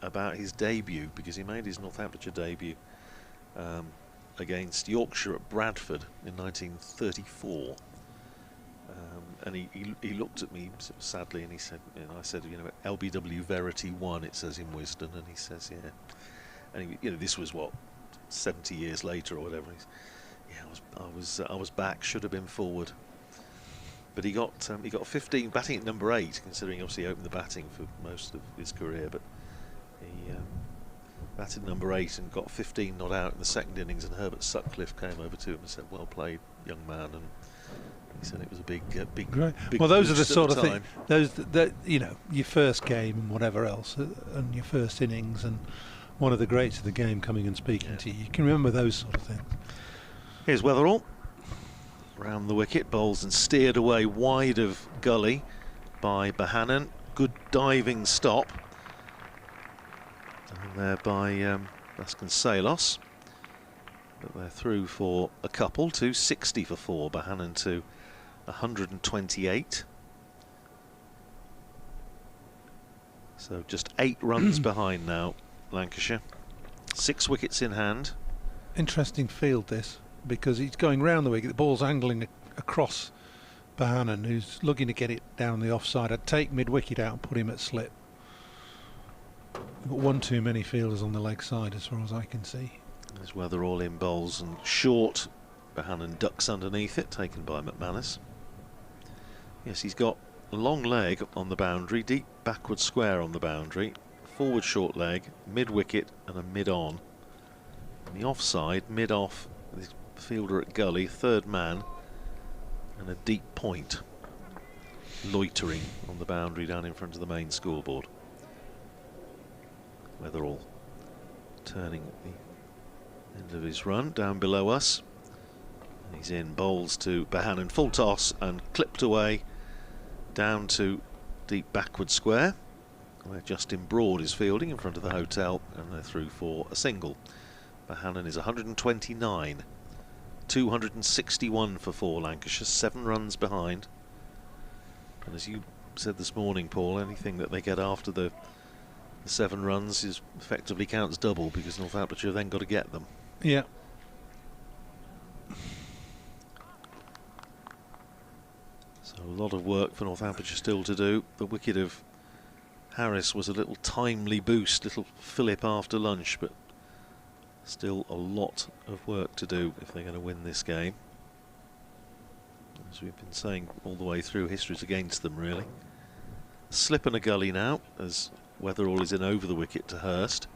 about his debut, because he made his Northamptonshire debut against Yorkshire at Bradford in 1934. And he looked at me sort of sadly, and he said, I said, LBW Verity 1, it says in Wisden, and he says, yeah. And this was what, 70 years later or whatever. I was back, should have been forward. But he got 15 batting at number 8, considering obviously he opened the batting for most of his career. But he batted number 8 and got 15 not out in the second innings. And Herbert Sutcliffe came over to him and said, "Well played, young man." And he said it was a big right. Well, those are the sort of things. Those that your first game and whatever else, and your first innings, and one of the greats of the game coming and speaking to you. You can remember those sort of things. Here's Weatherall. Round the wicket, bowls and steered away wide of gully by Bohannon. Good diving stop. And there by Vasconcelos. But they're through for a couple. 260 for 4. Bohannon to 128. So just 8 runs behind now, Lancashire. 6 wickets in hand. Interesting field this, because he's going round the wicket, the ball's angling across Bohannon, who's looking to get it down the offside. I'd take mid-wicket out and put him at slip. But one too many fielders on the leg side as far as I can see. There's Weatherall in bowls and short. Bohannon ducks underneath it, taken by McManus. Yes, he's got a long leg on the boundary, deep backward square on the boundary, forward short leg, mid-wicket and a mid-on. And the offside, mid-off, the fielder at gully, third man, and a deep point loitering on the boundary down in front of the main scoreboard. Weatherall turning at the end of his run, down below us. He's in, bowls to Bohannon, full toss and clipped away down to deep backward square, where Justin Broad is fielding in front of the hotel, and they're through for a single. Bohannon is 129, 261 for 4 Lancashire, 7 runs behind. And as you said this morning, Paul, anything that they get after the 7 runs is effectively counts double, because Northamptonshire have then got to get them. Yeah. So a lot of work for Northamptonshire still to do. The wicket of Harris was a little timely boost, little fillip after lunch, but still a lot of work to do if they're going to win this game. As we've been saying all the way through, history's against them, really. Slip and a gully now, as Weatherall is in over the wicket to Hurst,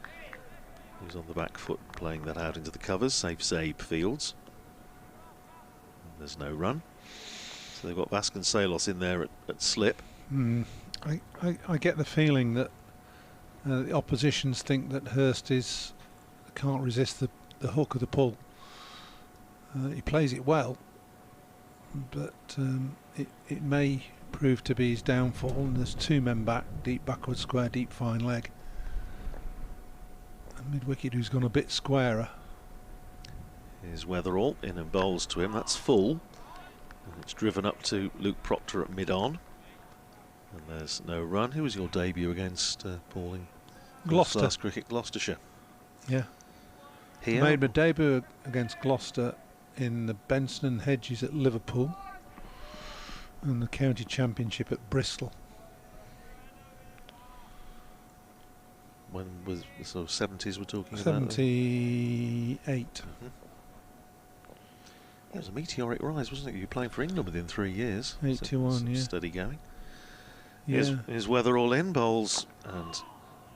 who's on the back foot playing that out into the covers. Safe Zabe fields. And there's no run. So they've got Vasconcelos in there at slip. I get the feeling that the oppositions think that Hurst can't resist the hook of the pull. He plays it well, but it may prove to be his downfall, and there's 2 men back, deep backward square, deep fine leg. And mid-wicket who's gone a bit squarer. Here's Weatherall in and bowls to him, that's full. And it's driven up to Luke Proctor at mid-on. And there's no run. Who was your debut against, Paulie? Gloucester. Last cricket, Gloucestershire. Yeah. Here. Made my debut against Gloucester in the Benson and Hedges at Liverpool, and the County Championship at Bristol. When was the sort of 70s we're talking 78. It was a meteoric rise, wasn't it? You were playing for England within 3 years. 81, yeah. Steady going. Yeah. Here's Weatherall in, bowls and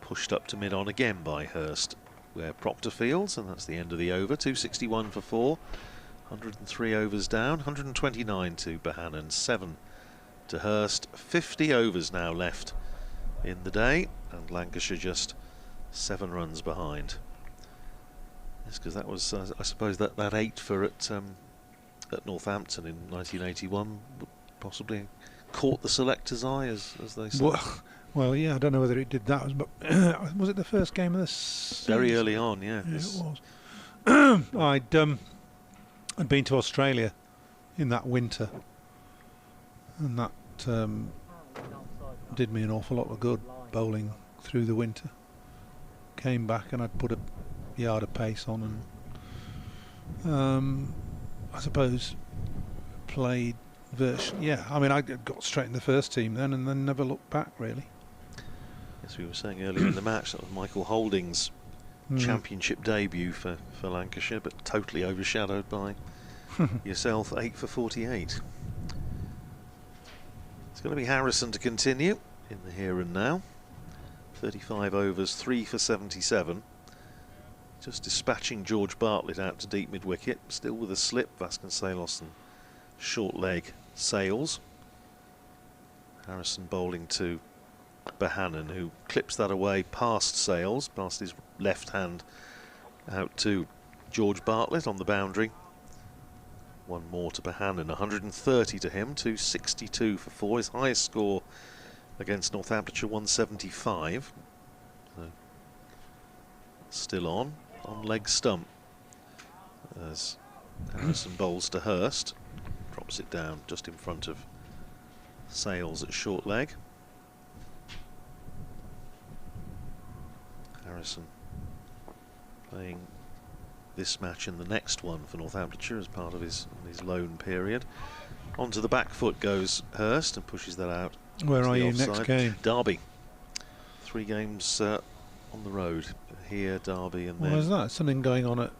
pushed up to mid-on again by Hurst, where Proctor fields, and that's the end of the over. 261 for 4, 103 overs down, 129 to Bohannon, 7 to Hurst. 50 overs now left in the day, and Lancashire just 7 runs behind. Yes, because that was, I suppose, that 8 for at Northampton in 1981 possibly caught the selector's eye, as they say. Well, yeah, I don't know whether it did that, but was it the first game of the season? Very early on, yeah. Yeah, it was. I'd been to Australia in that winter, and that did me an awful lot of good, bowling through the winter. Came back and I'd put a yard of pace on, and I suppose played I got straight in the first team then, and then never looked back really. As we were saying earlier in the match, that was Michael Holding's championship debut for Lancashire, but totally overshadowed by yourself, 8 for 48. It's going to be Harrison to continue in the here and now. 35 overs, 3 for 77. Just dispatching George Bartlett out to deep mid-wicket, still with a slip, Vasconcelos and short leg Sales. Harrison bowling to Bohannon, who clips that away past Sales, past his left hand out to George Bartlett on the boundary. One more to Bohannon, 130 to him, 262 for 4, his highest score against Northamptonshire, 175. So still on leg stump as Harrison bowls to Hurst, drops it down just in front of Sales at short leg. Harrison playing this match and the next one for Northamptonshire as part of his loan period. Onto the back foot goes Hurst and pushes that out. Where are you next game? Derby. 3 games on the road. Here, Derby, and then... Why is that? Something going on at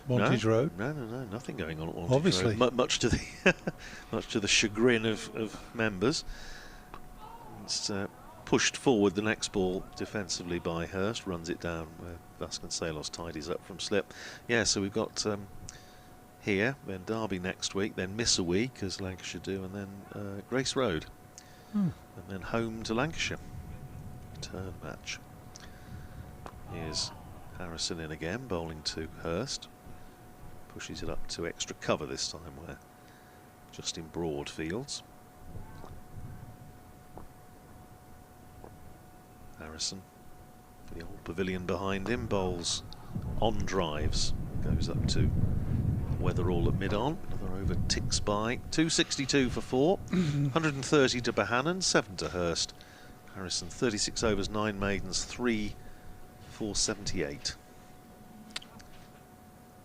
Montage Road? No, nothing going on at Montage Obviously. Road. Much to the much to the chagrin of members. It's pushed forward the next ball defensively by Hurst, runs it down where Vasconcelos tidies up from slip. Yeah, so we've got here, then Derby next week, then miss a week as Lancashire do, and then Grace Road, and then home to Lancashire. Return match. Here's Harrison in again, bowling to Hurst. Pushes it up to extra cover this time, where just in broad fields. Harrison, the old pavilion behind him, bowls on drives, goes up to Weatherall at mid-on. Another over ticks by. 262 for 4, 130 to Bohannon, 7 to Hurst. Harrison 36 overs, 9 maidens, 3 for 78.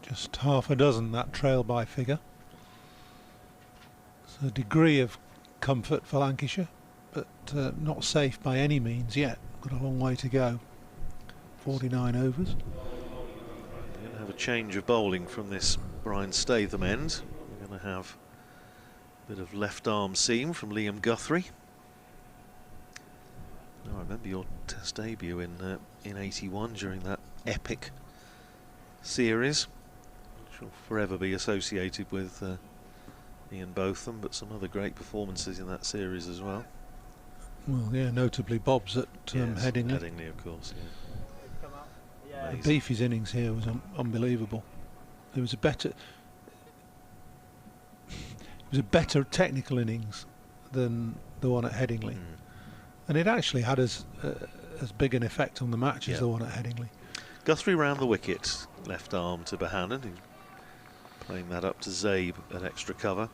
Just half a dozen, that trail by figure. It's a degree of comfort for Lancashire, but not safe by any means yet. Got a long way to go. 49 overs. We're going to have a change of bowling from this Brian Statham end. We're going to have a bit of left arm seam from Liam Guthrie. Now, I remember your Test debut in 81 during that epic series, which will forever be associated with Ian Botham, but some other great performances in that series as well. Well, yeah, notably Bob's at Headingley. Headingley, of course. Yeah. Beefy's innings here was unbelievable. It was a better technical innings than the one at Headingley. And it actually had as big an effect on the match as the one at Headingley. Guthrie round the wicket, left arm to Bohannon, who playing that up to Zabe at extra cover.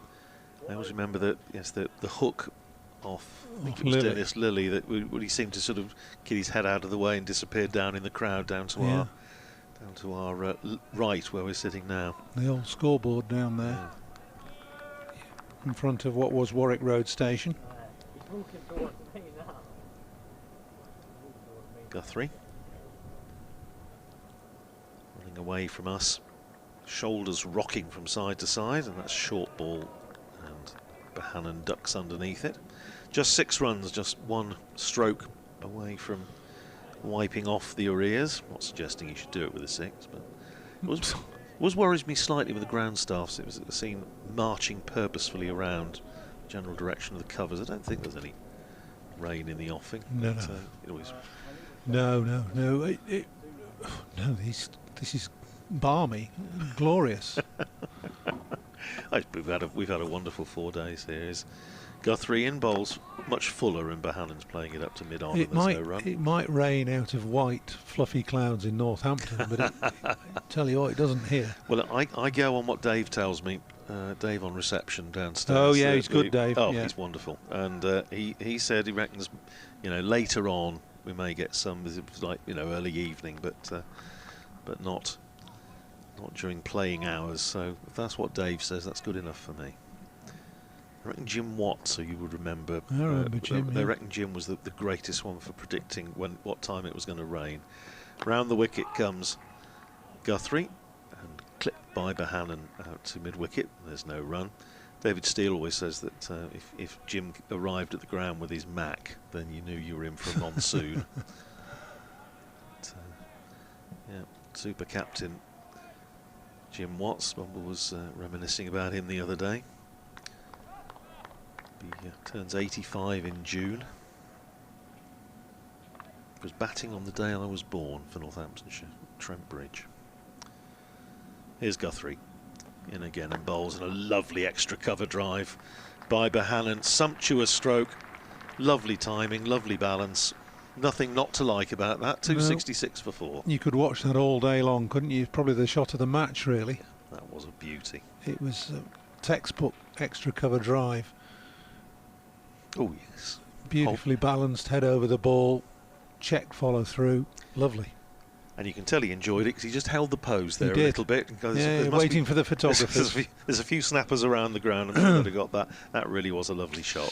I always remember that, yes, the hook off, I think it was Lilly. Dennis Lilly, that he seemed to sort of get his head out of the way and disappeared down in the crowd, down to our right where we're sitting now. The old scoreboard down there, in front of what was Warwick Road Station. Guthrie running away from us, shoulders rocking from side to side, and that's short ball, and Bohannon ducks underneath it. Just 6 runs, just 1 stroke away from wiping off the arrears. Not suggesting he should do it with a 6, but what worries me slightly with the ground staffs, it was seen marching purposefully around the general direction of the covers. I don't think there's any rain in the offing. No, but, no. It always... No. No, this is balmy, glorious. We've had a wonderful 4 days here. Is Guthrie in bowls much fuller, and Bohannon's playing it up to mid-on. It might rain out of white, fluffy clouds in Northampton, but I tell you what, it doesn't here. Well, I go on what Dave tells me. Dave on reception downstairs. Oh yeah, he's good, Dave. Oh, yeah. He's wonderful. And he said he reckons, later on we may get some, like early evening, but not during playing hours. So if that's what Dave says, that's good enough for me. I reckon Jim Watts, who you would remember. I remember Jim. They reckon Jim was the greatest one for predicting what time it was going to rain. Round the wicket comes Guthrie, and clipped by Bohannon out to mid-wicket. There's no run. David Steele always says that if Jim arrived at the ground with his Mac, then you knew you were in for a monsoon. But, yeah, super captain Jim Watts. Bumble was reminiscing about him the other day. He turns 85 in June. He was batting on the day I was born for Northamptonshire, Trent Bridge. Here's Guthrie in again and bowls, and a lovely extra cover drive by Bohannon. Sumptuous stroke, lovely timing, lovely balance. Nothing not to like about that. 266 for 4. You could watch that all day long, couldn't you? Probably the shot of the match, really. That was a beauty. It was a textbook extra cover drive. Oh yes, beautifully balanced, head over the ball, check follow through, lovely. And you can tell he enjoyed it because he just held the pose there a little bit. Waiting for the photographers. There's a few snappers around the ground. I'm sure they'd have got that. That really was a lovely shot.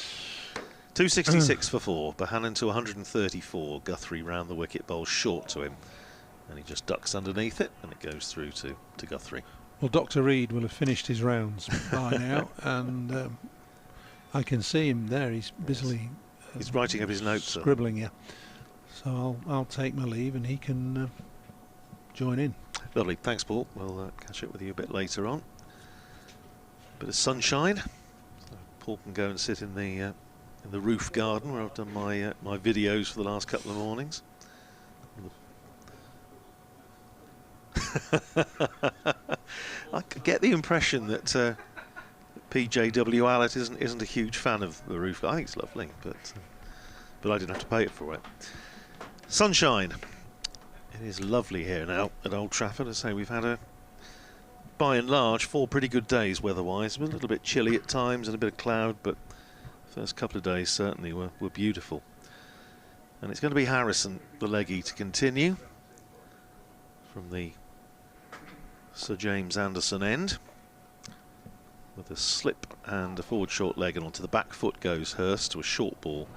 266 for 4. Bohannon to 134. Guthrie round the wicket, bowls short to him, and he just ducks underneath it, and it goes through to Guthrie. Well, Dr. Reed will have finished his rounds by now, and I can see him there. He's busily. He's writing up his notes. Scribbling, yeah. So I'll take my leave, and he can join in. Lovely, thanks, Paul. We'll catch up with you a bit later on. Bit of sunshine. So Paul can go and sit in the roof garden where I've done my my videos for the last couple of mornings. I get the impression that PJW Allet isn't a huge fan of the roof. I think it's lovely, but I didn't have to pay it for it. Sunshine. It is lovely here now at Old Trafford. As I say, we've had by and large 4 pretty good days weather-wise. A little bit chilly at times and a bit of cloud, but the first couple of days certainly were beautiful. And it's going to be Harrison, the leggy, to continue from the Sir James Anderson end. With a slip and a forward short leg, and onto the back foot goes Hurst to a short ball.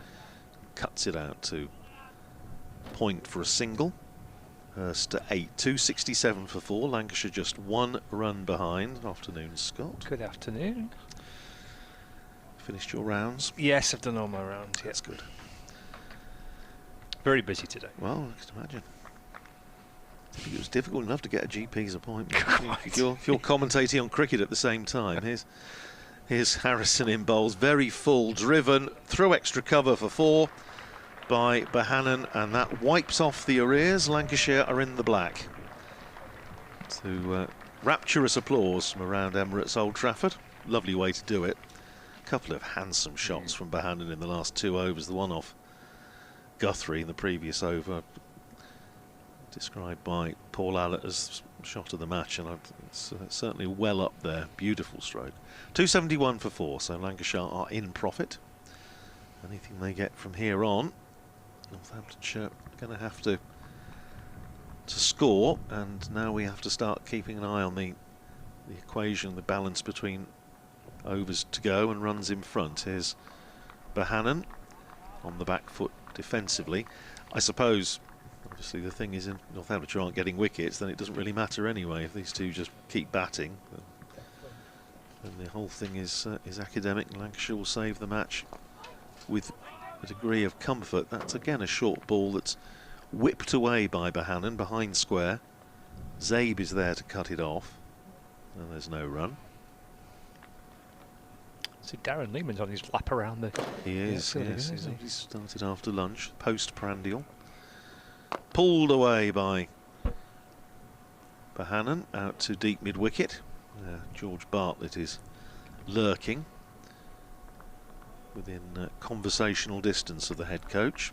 Cuts it out to point for a single. Hurst to 8. 267 for 4. Lancashire just 1 run behind. Afternoon, Scott. Good afternoon. Finished your rounds? Yes, I've done all my rounds. Yeah. That's good. Very busy today. Well, I can imagine. It was difficult enough to get a GP's appointment. if you're commentating on cricket at the same time. Here's Harrison in bowls, very full, driven through extra cover for 4 by Bohannon, and that wipes off the arrears. Lancashire are in the black. To rapturous applause from around Emirates Old Trafford. Lovely way to do it. A couple of handsome shots from Bohannon in the last 2 overs. The one off Guthrie in the previous over, described by Paul Allett as shot of the match, and it's certainly well up there. Beautiful stroke. 271 for 4, so Lancashire are in profit. Anything they get from here on, Northamptonshire are going to have to score, and now we have to start keeping an eye on the equation, the balance between overs to go and runs in front. Here's Bohannon on the back foot defensively. I suppose obviously the thing is, in Northamptonshire aren't getting wickets, then it doesn't really matter anyway if these two just keep batting. And the whole thing is academic. Lancashire will save the match with a degree of comfort. That's again a short ball that's whipped away by Bohannon behind square. Zabe is there to cut it off, and there's no run. So Darren Lehman's on his lap around the... He is, field, yes. isn't he? He's started after lunch, post-prandial. Pulled away by Bohannon out to deep mid-wicket. George Bartlett is lurking within conversational distance of the head coach.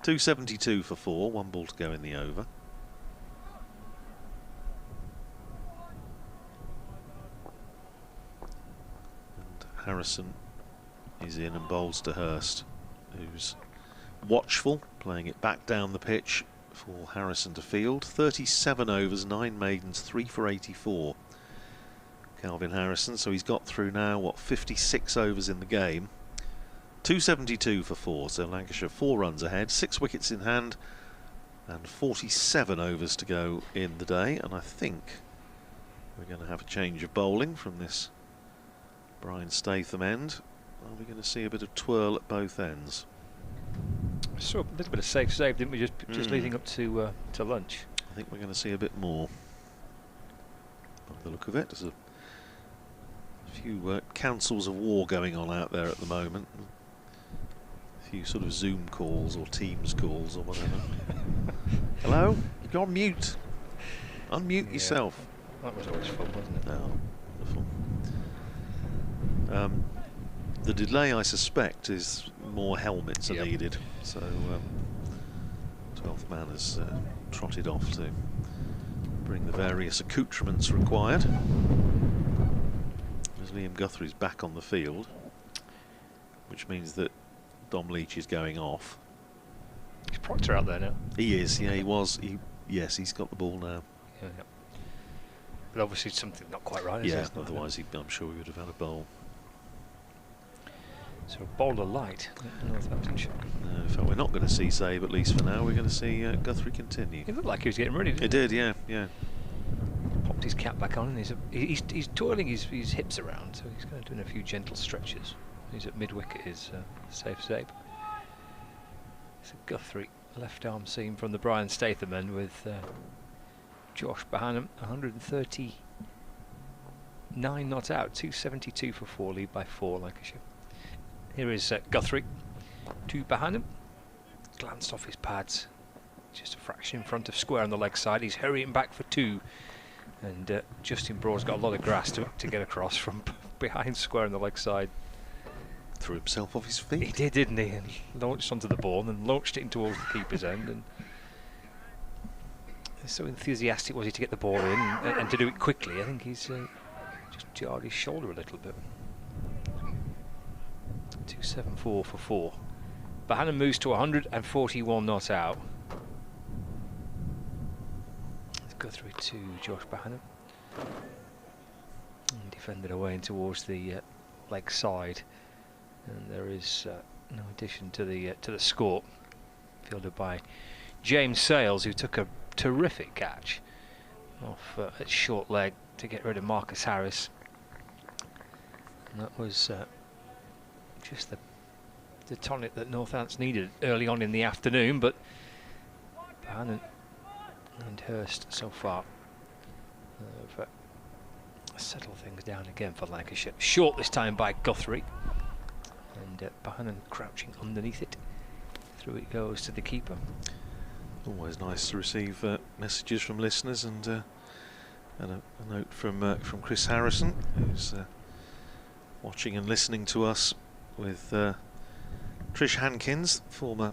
272 for 4, 1 ball to go in the over. And Harrison is in and bowls to Hurst, who's watchful, playing it back down the pitch for Harrison to field. 37 overs, 9 maidens, 3 for 84. Calvin Harrison, so he's got through now, what, 56 overs in the game. 272 for 4, so Lancashire 4 runs ahead, 6 wickets in hand, and 47 overs to go in the day. And I think we're going to have a change of bowling from this Brian Statham end. Are we going to see a bit of twirl at both ends? Saw a little bit of safe save, didn't we, just leading up to lunch? I think we're going to see a bit more. By the look of it, there's a few councils of war going on out there at the moment. A few sort of Zoom calls or Teams calls or whatever. Hello? You're on mute. Unmute yourself. That was always fun, wasn't it? No, wonderful. The delay, I suspect, is more helmets are needed. So 12th man has trotted off to bring the various accoutrements required. As Liam Guthrie's back on the field, which means that Dom Leach is going off. Is Proctor out there now? He is, yeah, he was. Yes, he's got the ball now. Yeah. But obviously something not quite right, is Yeah, it? otherwise I'm sure he would have had a bowl. So bowler light at Northamptonshire. No, in fact, we're not going to see save, at least for now. We're going to see Guthrie continue. It looked like he was getting ready, didn't It it? did, yeah. Popped his cap back on, and he's twirling his hips around, so he's going to do a few gentle stretches. He's at mid-wicket, his safe save. It's a Guthrie left arm seam from the Brian Statham end with Josh Bohannon, 139 not out, 272 for 4, lead by 4 Lancashire. Here is Guthrie to Bohannon. Glanced off his pads, just a fraction in front of square on the leg side. He's hurrying back for 2, and Justin Broad's got a lot of grass to get across from behind square on the leg side. Threw himself off his feet. He did, didn't he? And he launched onto the ball and launched it in towards the keeper's end. And so enthusiastic was he to get the ball in and to do it quickly. I think he's just jarred his shoulder a little bit. 274 for 4. Bohannon moves to 141 not out. Let's go through to Josh Bohannon. And defended away in towards the leg side. And there is no addition to the score. Fielded by James Sales, who took a terrific catch off at short leg to get rid of Marcus Harris. And that was just the tonic that Northants needed early on in the afternoon, but Bohannon and Hurst so far have settled things down again for Lancashire. Short this time by Guthrie, and Bohannon crouching underneath it. Through it goes to the keeper. Always nice to receive messages from listeners, and a note from Chris Harrison, who's watching and listening to us with Trish Hankins, former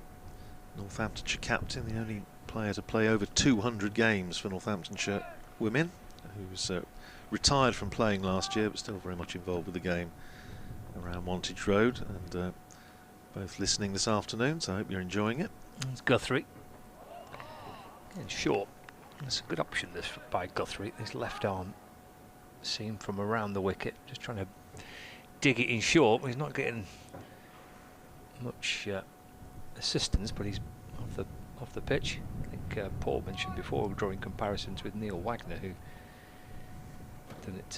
Northamptonshire captain, the only player to play over 200 games for Northamptonshire women, who's retired from playing last year but still very much involved with the game around Wantage Road, and both listening this afternoon, so I hope you're enjoying it. It's Guthrie. And short. That's a good option this by Guthrie. This left arm seam from around the wicket, just trying to dig it in short. He's not getting much assistance, but he's off the pitch. I think Paul mentioned before, drawing comparisons with Neil Wagner, who done it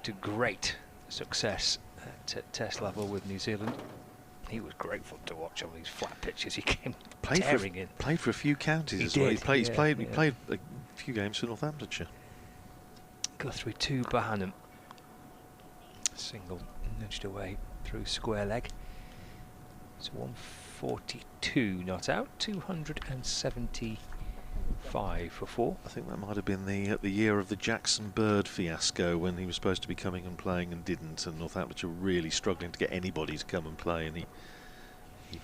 to great success at Test level with New Zealand. He was great fun to watch on these flat pitches. He came tearing in. Played for a few counties as well. He played a few games for Northamptonshire. Guthrie to Bohannon. Single nudged away through square leg. It's 142 not out, 275 for 4. I think that might have been the year of the Jackson Bird fiasco, when he was supposed to be coming and playing and didn't, and Northamptonshire really struggling to get anybody to come and play, and he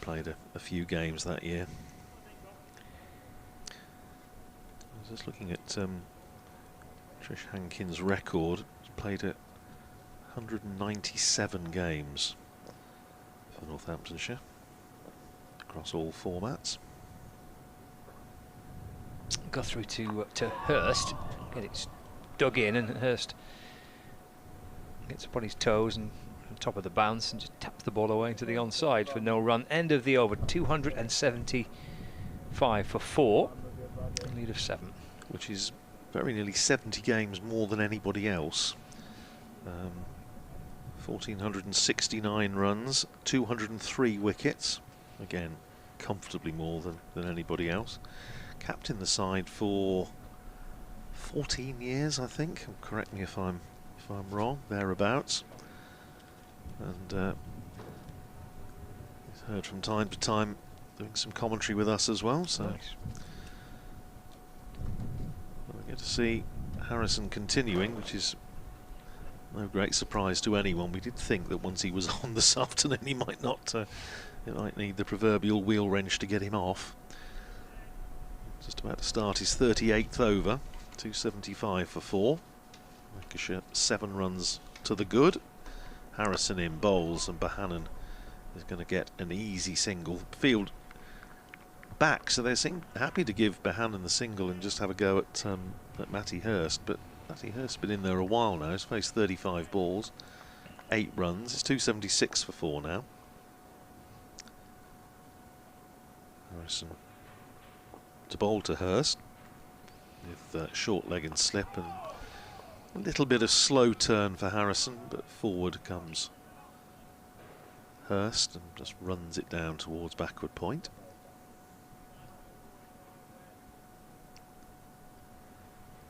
played a few games that year. I was just looking at Trish Hankin's record. He's played at 197 games for Northamptonshire across all formats. Got through to Hurst, get it dug in, and Hurst gets up on his toes and on top of the bounce and just taps the ball away into the onside for no run. End of the over, 275 for 4, a lead of 7. Which is very nearly 70 games more than anybody else. 1,469 runs, 203 wickets. Again, comfortably more than anybody else. Captained the side for 14 years, I think. Correct me if I'm wrong, thereabouts. And he's heard from time to time doing some commentary with us as well. So nice. We get to see Harrison continuing, which is no great surprise to anyone. We did think that once he was on this afternoon, he might not. It might need the proverbial wheel wrench to get him off. Just about to start his 38th over, 275 for 4. Lancashire 7 runs to the good. Harrison in bowls, and Bohannon is going to get an easy single. Field back, so they seem happy to give Bohannon the single and just have a go at Matty Hurst. But Matty Hurst's been in there a while now. He's faced 35 balls, 8 runs. It's 276 for 4 now. Harrison to bowl to Hurst with short leg and slip, and a little bit of slow turn for Harrison, but forward comes Hurst and just runs it down towards backward point.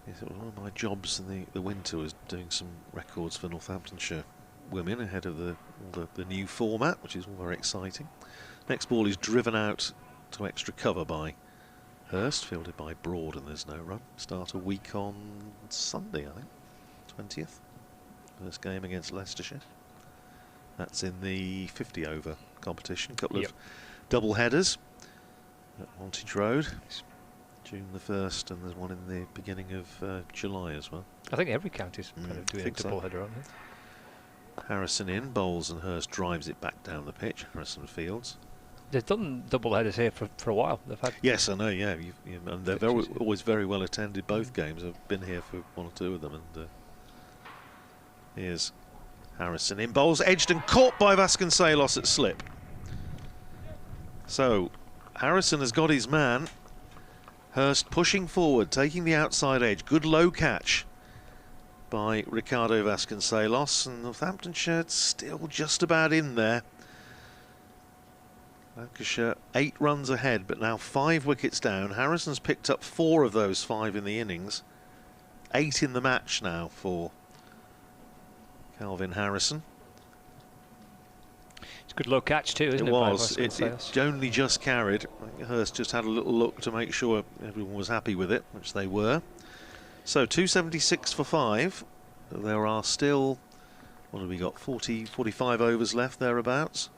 Yes, it was one of my jobs in the winter, was doing some records for Northamptonshire women ahead of the new format, which is all very exciting. Next ball is driven out to extra cover by Hurst, fielded by Broad, and there's no run. Start a week on Sunday, I think, 20th. First game against Leicestershire. That's in the 50 over competition. Couple of double headers at Montage Road, June the 1st, and there's one in the beginning of July as well. I think every county's kind of doing a double header, aren't they? Harrison in bowls, and Hurst drives it back down the pitch. Harrison fields. They've done double headers here for a while. They've had. Yes, I know. Yeah, and they're always very well attended. Both games. I've been here for 1 or 2 of them, and here's Harrison in bowls, edged and caught by Vasconcelos at slip. So Harrison has got his man. Hurst pushing forward, taking the outside edge. Good low catch by Ricardo Vasconcelos, and Northamptonshire still just about in there. Lancashire 8 runs ahead, but now 5 wickets down. Harrison's picked up 4 of those 5 in the innings. 8 in the match now for Calvin Harrison. It's a good low catch too, isn't it? It was. It only just carried. I think Hurst just had a little look to make sure everyone was happy with it, which they were. So 276 for 5. There are still, what have we got, 45 overs left thereabouts.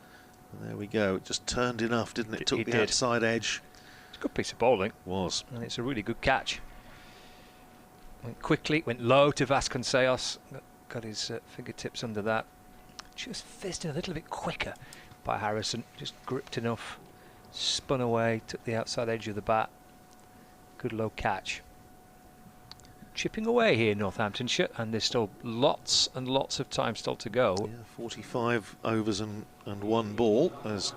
And there we go. It just turned enough, didn't it? Took the outside edge. It's a good piece of bowling. Was. And it's a really good catch. Went quickly, went low to Vasconcelos. Got his fingertips under that. Just fizzed a little bit quicker by Harrison. Just gripped enough. Spun away, took the outside edge of the bat. Good low catch. Chipping away here in Northamptonshire, and there's still lots and lots of time still to go. Yeah, 45 overs and 1 ball as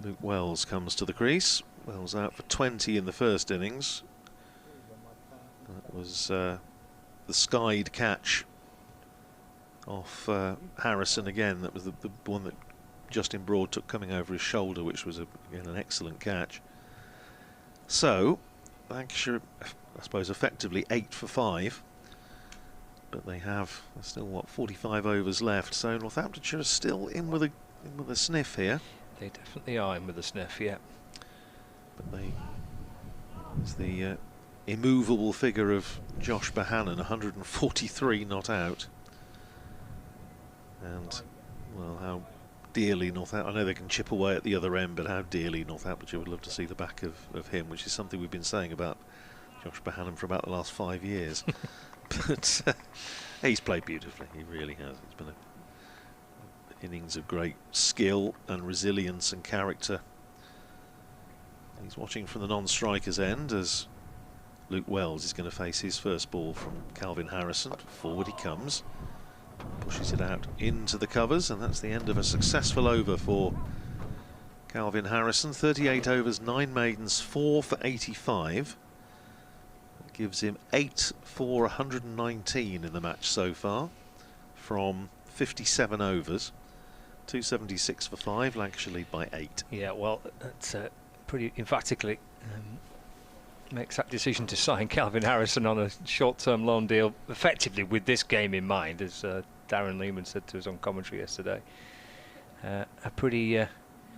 Luke Wells comes to the crease. Wells out for 20 in the first innings. That was the skied catch off Harrison again. That was the one that Justin Broad took coming over his shoulder, which was again an excellent catch. So Lancashire, I suppose, effectively 8 for 5. but they have still, what, 45 overs left, so Northamptonshire is still in with a sniff here. They definitely are in with a sniff, yeah. But it's the immovable figure of Josh Bohannon, 143 not out. And, well, how dearly I know they can chip away at the other end, but how dearly Northamptonshire would love to see the back of him, which is something we've been saying about Josh Bohannon for about the last 5 years. But he's played beautifully, he really has. It's been an innings of great skill and resilience and character. He's watching from the non-striker's end as Luke Wells is going to face his first ball from Calvin Harrison. Forward he comes, pushes it out into the covers, and that's the end of a successful over for Calvin Harrison. 38 overs, 9 maidens, 4 for 85. That gives him 8 for 119 in the match so far from 57 overs. 276 for 5, Lancashire lead by 8. Yeah, well, that's pretty emphatically makes that decision to sign Calvin Harrison on a short-term loan deal, effectively with this game in mind, as Darren Lehman said to us on commentary yesterday. A pretty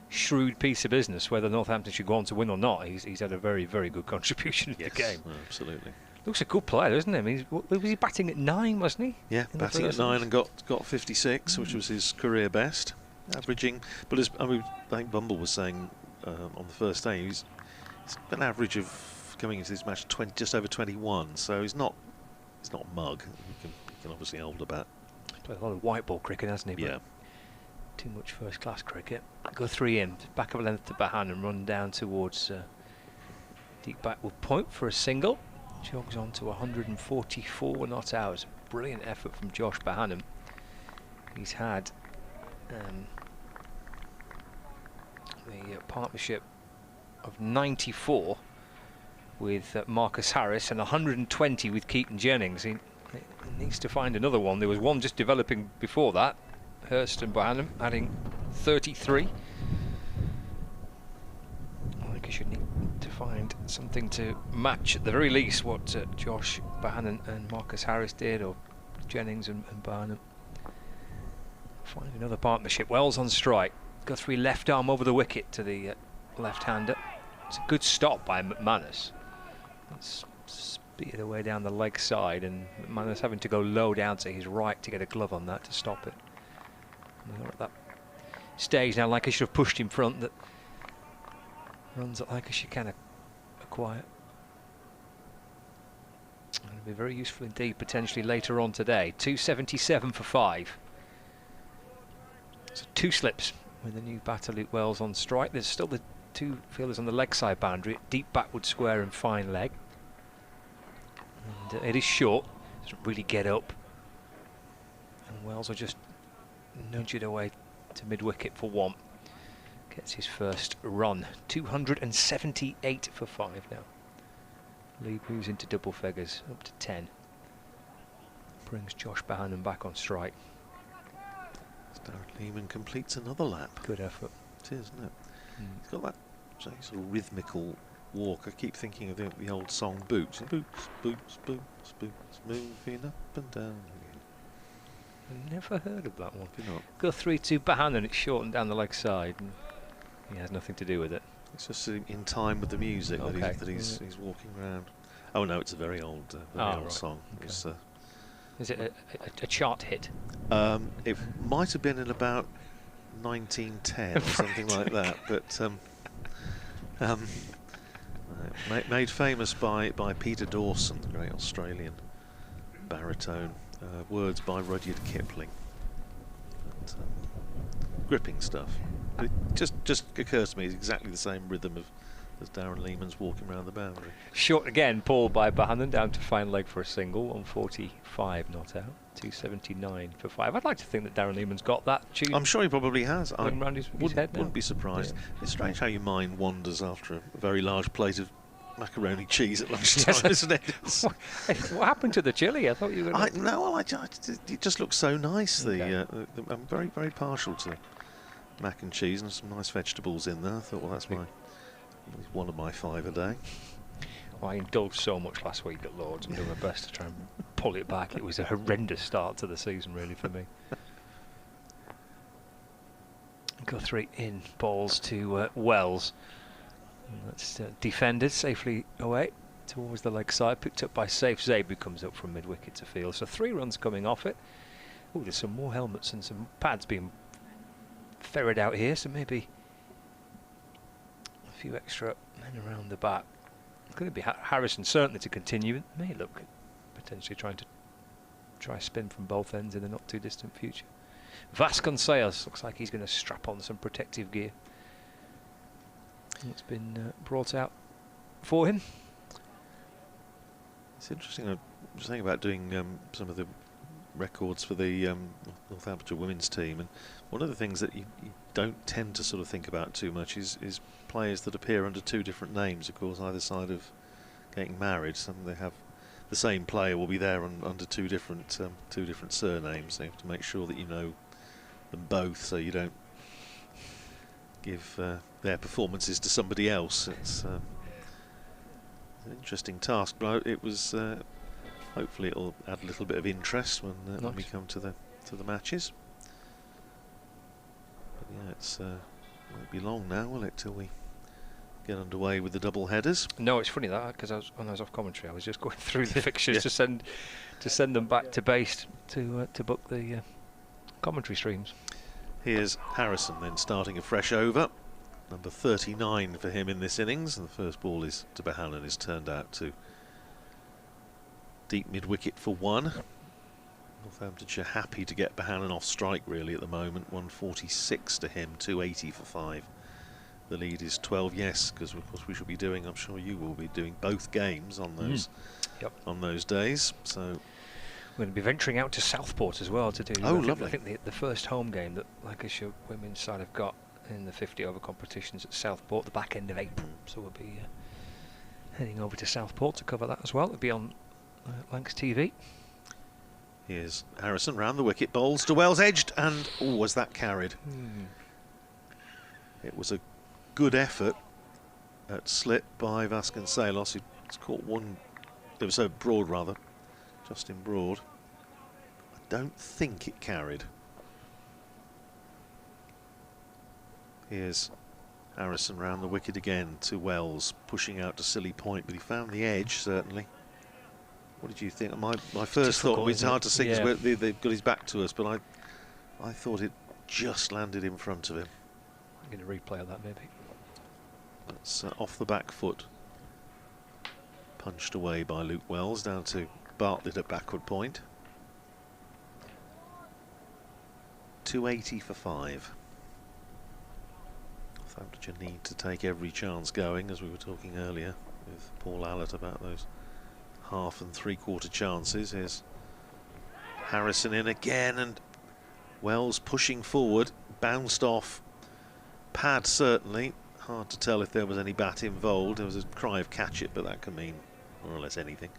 shrewd piece of business. Whether Northamptonshire go on to win or not, he's had a very, very good contribution in the game. Absolutely. Looks a good player, doesn't he? I mean, was he batting at 9, wasn't he? Yeah, batting at 9 and got 56, which was his career best, averaging. But as I think Bumble was saying on the first day, he's an average of coming into this match just over 21. So he's not mug. He can obviously hold about. He's played a lot of white ball cricket, hasn't he? Yeah. Too much first class cricket. Go 3 in, back of a length to Bohannon and run down towards deep backward point for a single. Jogs on to 144 not out. Brilliant effort from Josh Bohannon. He's had the partnership of 94 with Marcus Harris and 120 with Keaton Jennings. He needs to find another one. There was one just developing before that. Hurst and Bohannon adding 33. I think he should need to find something to match at the very least what Josh Bohannon and Marcus Harris did, or Jennings and Bohannon. Find another partnership. Wells on strike. Guthrie left arm over the wicket to the left-hander. It's a good stop by McManus. It's speeded away down the leg side, and McManus having to go low down to his right to get a glove on that to stop it. And we're at that stage now. Lancashire have pushed in front. That runs that Lancashire can acquire. It'll be very useful indeed potentially later on today. 277 for 5. So 2 slips with the new batter Luke Wells on strike. There's still the 2 fielders on the leg side boundary, deep backward square and fine leg. And it is short, doesn't really get up. And Wells will just nudge it away to mid-wicket for 1. Gets his first run. 278 for 5 now. Lead moves into double figures, up to 10. Brings Josh Bohannon back on strike. Darren Lehman completes another lap. Good effort. It is, isn't it? He's got that sort of rhythmical walk. I keep thinking of the old song Boots. Boots, boots, boots, boots, moving up and down. Never heard of that one. Not. Go 3-2 Bohannon. It's shortened down the leg side. And he has nothing to do with it. It's just in time with the music that he's walking around. Oh no, it's a very old song. Okay. Is it a chart hit? It might have been in about 1910 or something like that, but made famous by Peter Dawson, the great Australian baritone. Words by Rudyard Kipling. But, gripping stuff. But it just occurs to me it's exactly the same rhythm as Darren Lehman's walking around the boundary. Short again, pulled by Bohannon down to fine leg for a single. 145 not out. 279 for 5. I'd like to think that Darren Lehman's got that tune. I'm sure he probably has. I wouldn't be surprised. Yeah. It's strange how your mind wanders after a very large plate of macaroni cheese at lunchtime, isn't it? What happened to the chili? I thought you were going to... it just looks so nice. Okay. I'm very, very partial to mac and cheese and some nice vegetables in there. I thought, well, that's one of my 5 a day. I indulged so much last week at Lords. I'm doing my best to try and pull it back. It was a horrendous start to the season, really, for me. Guthrie in, balls to Wells. And that's defended safely away towards the leg side, picked up by Safe Zabe, who comes up from mid-wicket to field. So 3 runs coming off it. Oh, there's some more helmets and some pads being ferried out here, so maybe a few extra men around the back. It's going to be Harrison certainly to continue. It may look potentially trying to spin from both ends in the not too distant future. Vasconcelos looks like he's going to strap on some protective gear. It's been brought out for him. It's interesting. I was thinking about doing some of the records for the Northamptonshire women's team, and one of the things that you don't tend to sort of think about too much is players that appear under 2 different names, of course, either side of getting married. Some they have the same player will be there under 2 different surnames. So you have to make sure that you know them both, so you don't give their performances to somebody else. It's an interesting task, but it was. Hopefully, it'll add a little bit of interest when we come to the matches. But yeah, it won't be long now, will it, till we get underway with the double headers? No, it's funny that because when I was off commentary, I was just going through the fixtures to send them back to base to book the commentary streams. Here's Harrison then starting a fresh over, number 39 for him in this innings, and the first ball is to Behannon, is turned out to deep mid-wicket for 1. Northamptonshire happy to get Behannon off strike really at the moment. 146 to him, 280 for 5. The lead is 12, yes, because of course we shall be doing, I'm sure you will be doing both games on those on those days. So we're going to be venturing out to Southport as well to do. Oh, lovely! I think the first home game that Lancashire women's side have got in the 50 over competitions at Southport, the back end of April. So we'll be heading over to Southport to cover that as well. It'll be on Lancs TV. Here's Harrison round the wicket, bowls to Wells, edged, and was that carried? It was a good effort at slip by Vasconcelos, who's caught one. It was so Broad rather, Justin Broad. I don't think it carried. Here's Harrison round the wicket again to Wells, pushing out to silly point, but he found the edge certainly. What did you think? My first thought was hard to see because they've got his back to us, but I thought it just landed in front of him. I'm going to replay that maybe. That's off the back foot. Punched away by Luke Wells down to Bartlett at backward point. 280 for 5. Northamptonshire need to take every chance going, as we were talking earlier with Paul Allett about those half and 3/4 chances. Here's Harrison in again, and Wells pushing forward, bounced off pad certainly. Hard to tell if there was any bat involved. There was a cry of catch it, but that can mean more or less anything.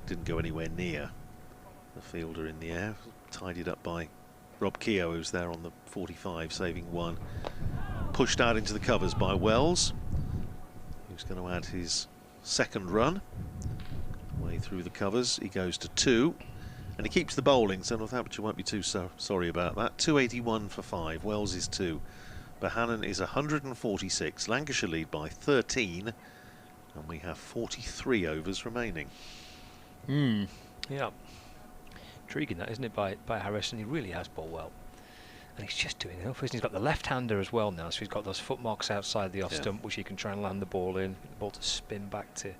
Didn't go anywhere near the fielder in the air. Tidied up by Rob Keogh, who's there on the 45, saving 1. Pushed out into the covers by Wells, who's going to add his second run. Way through the covers, he goes to 2, and he keeps the bowling, so Northamptonshire won't be too sorry about that. 281 for 5, Wells is 2. Behannon is 146, Lancashire lead by 13, and we have 43 overs remaining. Yeah. Intriguing that, isn't it, by Harrison? He really has bowled well. And he's just doing enough, isn't he? He's got the left-hander as well now, so he's got those footmarks outside the off-stump, which he can try and land the ball in. The ball to spin back to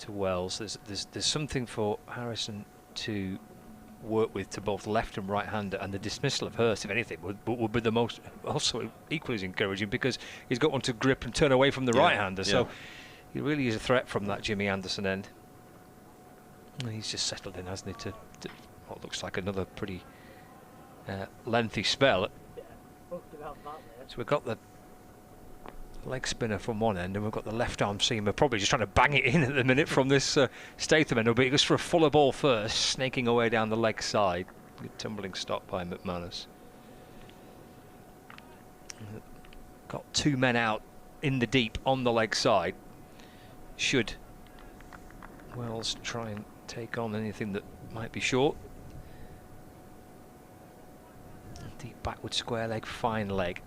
Wells. There's something for Harrison to work with to both left and right-hander, and the dismissal of Hurst, if anything, would be the most, also equally as encouraging, because he's got one to grip and turn away from the right-hander. So he really is a threat from that Jimmy Anderson end. And he's just settled in, hasn't he, to what looks like another pretty lengthy spell. So we've got the leg spinner from one end, and we've got the left arm seamer probably just trying to bang it in at the minute from this Statham end. But it goes for a fuller ball first, snaking away down the leg side. Good tumbling stop by McManus. Got 2 men out in the deep on the leg side. Should Wells try and take on anything that might be short. Deep backward square leg, fine leg.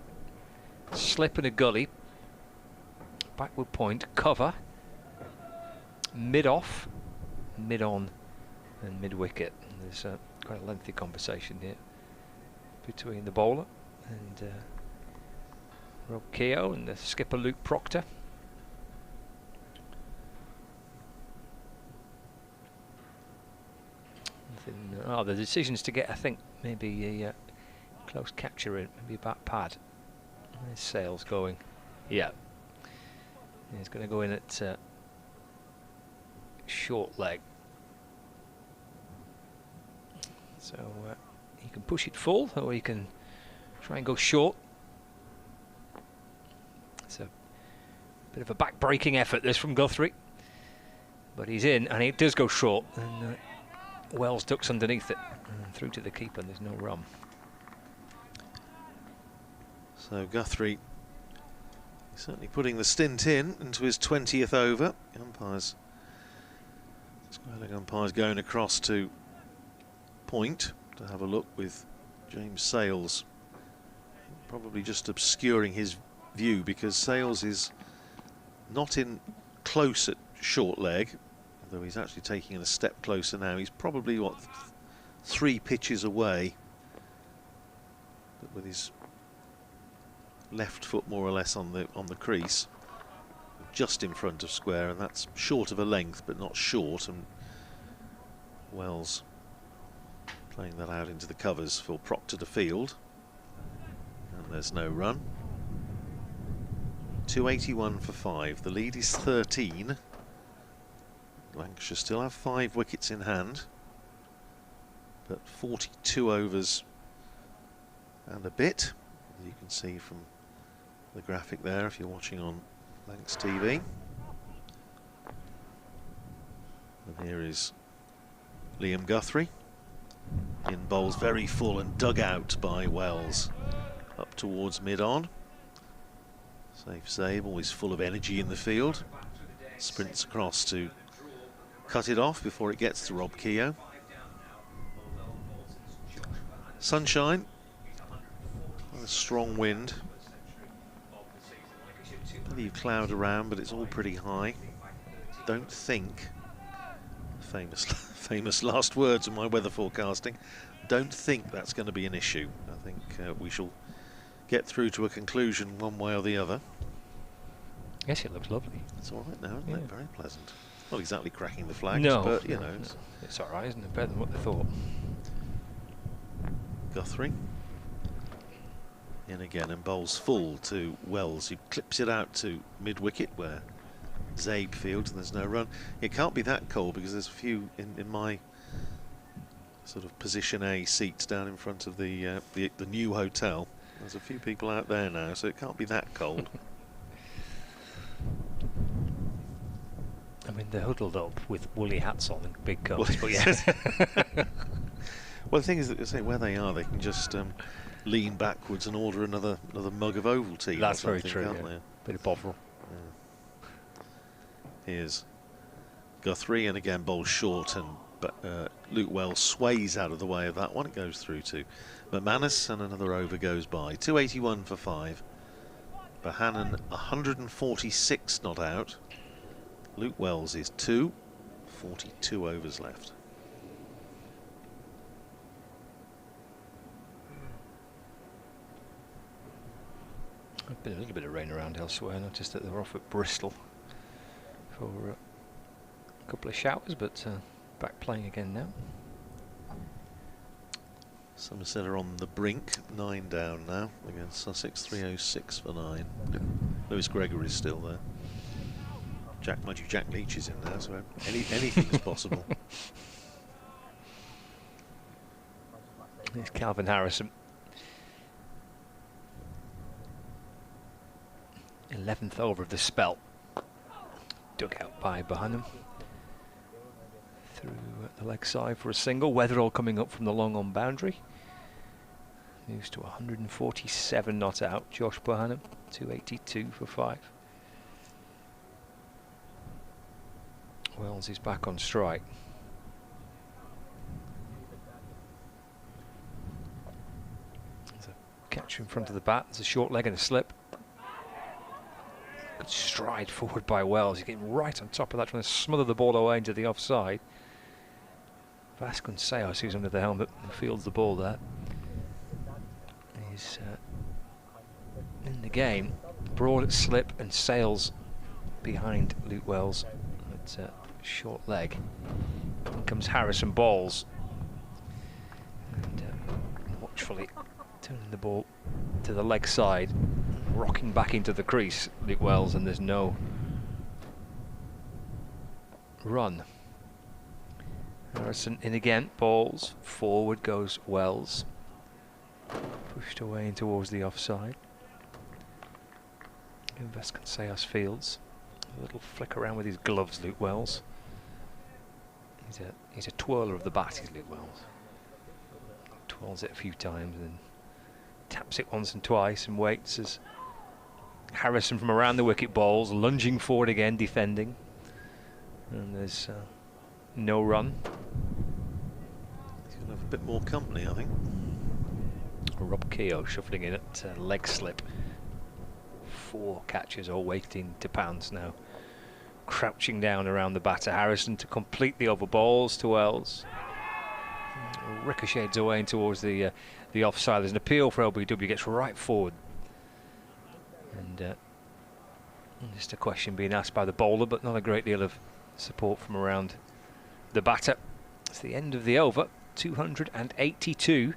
Slip and a gully. Backward point, cover. Mid off, mid on, and mid wicket. And there's quite a lengthy conversation here between the bowler and Rob Keogh and the skipper Luke Proctor. The decisions to get, I think, maybe a close catcher in, maybe a back pad. There's Sales going. Yeah. He's going to go in at short leg. So you can push it full, or you can try and go short. It's a bit of a back-breaking effort, this, from Guthrie. But he's in, and it does go short. And Wells ducks underneath it. And through to the keeper, and there's no run. So Guthrie certainly putting the stint into his 20th over. Square leg umpires going across to point to have a look with James Sales probably just obscuring his view, because Sales is not in close at short leg, although he's actually taking it a step closer now. He's probably, what, 3 pitches away, but with his left foot more or less on the crease, just in front of square, and that's short of a length but not short. And Wells playing that out into the covers for Proctor to field, and there's no run. 281 for 5. The lead is 13. Lancashire still have 5 wickets in hand, but 42 overs and a bit, as you can see from the graphic there if you're watching on Lancs TV. And here is Liam Guthrie. In bowls very full and dug out by Wells up towards mid-on. Safe save, always full of energy in the field. Sprints across to cut it off before it gets to Rob Keogh. Sunshine, a strong wind. Plenty of cloud around, but it's all pretty high. Don't think, famous last words of my weather forecasting, don't think that's going to be an issue. I think we shall get through to a conclusion one way or the other. Yes, it looks lovely. It's all right now, isn't it? Very pleasant. Not exactly cracking the flags, no, but you no, know. It's all right, isn't it? Better than what they thought. Guthrie in again and bowls full to Wells. He clips it out to mid-wicket where Zabe fields, and there's no run. It can't be that cold because there's a few in my sort of position A seats down in front of the new hotel. There's a few people out there now, so it can't be that cold. I mean, they're huddled up with woolly hats on and big coats, but yes. Well, the thing is that they say where they are, they can just lean backwards and order another mug of Ovaltine. That's very true. Yeah. Bit of Bovril. Yeah. Here's Guthrie, and again bowls short, and Luke Wells sways out of the way of that one. It goes through to McManus, and another over goes by. 281 for 5. Bohannon 146 not out. Luke Wells is 2. 42 overs left. There's been a little bit of rain around elsewhere. I noticed that they were off at Bristol for a couple of showers, but back playing again now. Somerset are on the brink, 9 down now against Sussex, 306 for 9. Lewis Gregory's still there. Jack Leach is in there, so anything is possible. There's Calvin Harrison. 11th over of the spell. Dug out by Bohannon. Through the leg side for a single. Weatherall coming up from the long on boundary. Moves to 147 not out. Josh Bohannon, 282 for 5. Wells is back on strike. There's a catch in front of the bat. There's a short leg and a slip. Good stride forward by Wells. He's getting right on top of that, trying to smother the ball away into the offside. Vasconcelos, who's under the helmet, fields the ball there. He's in the game. Broad at slip and sails behind Luke Wells at short leg. In comes Harrison Bowles. And watchfully turning the ball to the leg side, rocking back into the crease, Luke Wells, and there's no run. Harrison in again, Bowles, forward goes Wells. Pushed away in towards the offside. Vasconcelos fields. A little flick around with his gloves, Luke Wells. He's a twirler of the bat, is Luke Wells. Twirls it a few times and taps it once and twice and waits as Harrison from around the wicket bowls, lunging forward again, defending. And there's no run. He's going to have a bit more company, I think. Rob Keogh shuffling in at leg slip. 4 catchers all waiting to pounce now. Crouching down around the batter. Harrison to complete the over balls to Wells. Ricochets away towards the offside. There's an appeal for LBW, gets right forward. And just a question being asked by the bowler, but not a great deal of support from around the batter. It's the end of the over. 282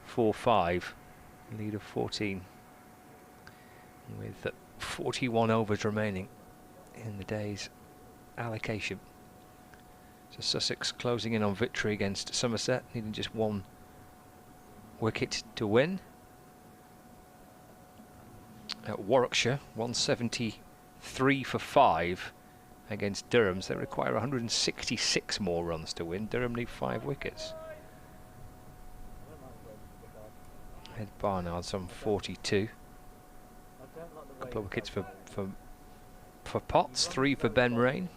for 5. Lead of 14. With 41 overs remaining in the day's allocation. So Sussex closing in on victory against Somerset, needing just 1 wicket to win. At Warwickshire, 173 for 5 against Durham, so they require 166 more runs to win. Durham need 5 wickets. Ed Barnard's on 42. A couple of wickets for Potts, 3 for Ben Rain.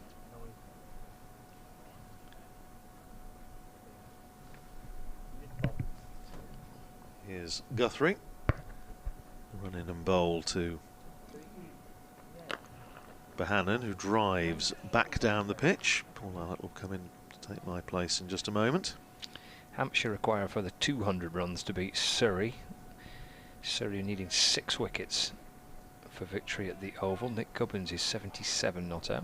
Here's Guthrie. Running and bowl to Bohannon, who drives back down the pitch. Paul Allott will come in to take my place in just a moment. Hampshire require further 200 runs to beat Surrey. Surrey needing 6 wickets for victory at the Oval. Nick Cubbins is 77 not out.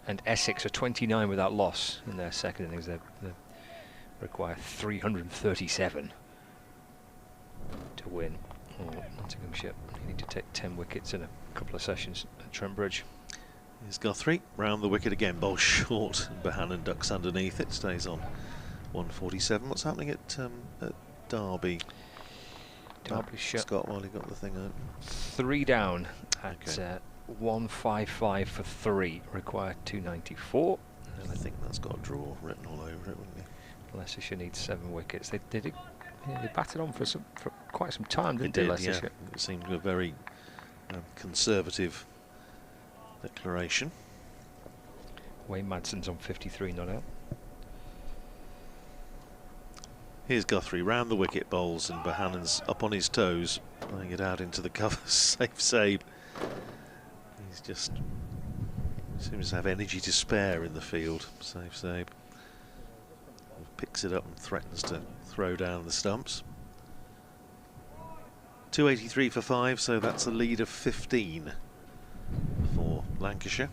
And Essex are 29 without loss in their second innings. They require 337 to win. Nottinghamshire needing to take 10 wickets in a couple of sessions at Trent Bridge. Here's Guthrie, round the wicket again, bowl short, and Bohannon ducks underneath it, stays on 147. What's happening at Derby? Derbyshire. Scott Wiley got the thing open. 3 down at 155 for 3, required 294. And I think that's got a draw written all over it, wouldn't it? Leicestershire needs 7 wickets. They batted on for quite some time, didn't they, Leicestershire? Yeah. It seemed a very conservative declaration. Wayne Madson's on 53 not out. Here's Guthrie, round the wicket bowls, and Bohannon's up on his toes, playing it out into the cover. Safe save. He's just seems to have energy to spare in the field. Safe save. Picks it up and threatens to throw down the stumps. 283 for 5, so that's a lead of 15 for Lancashire.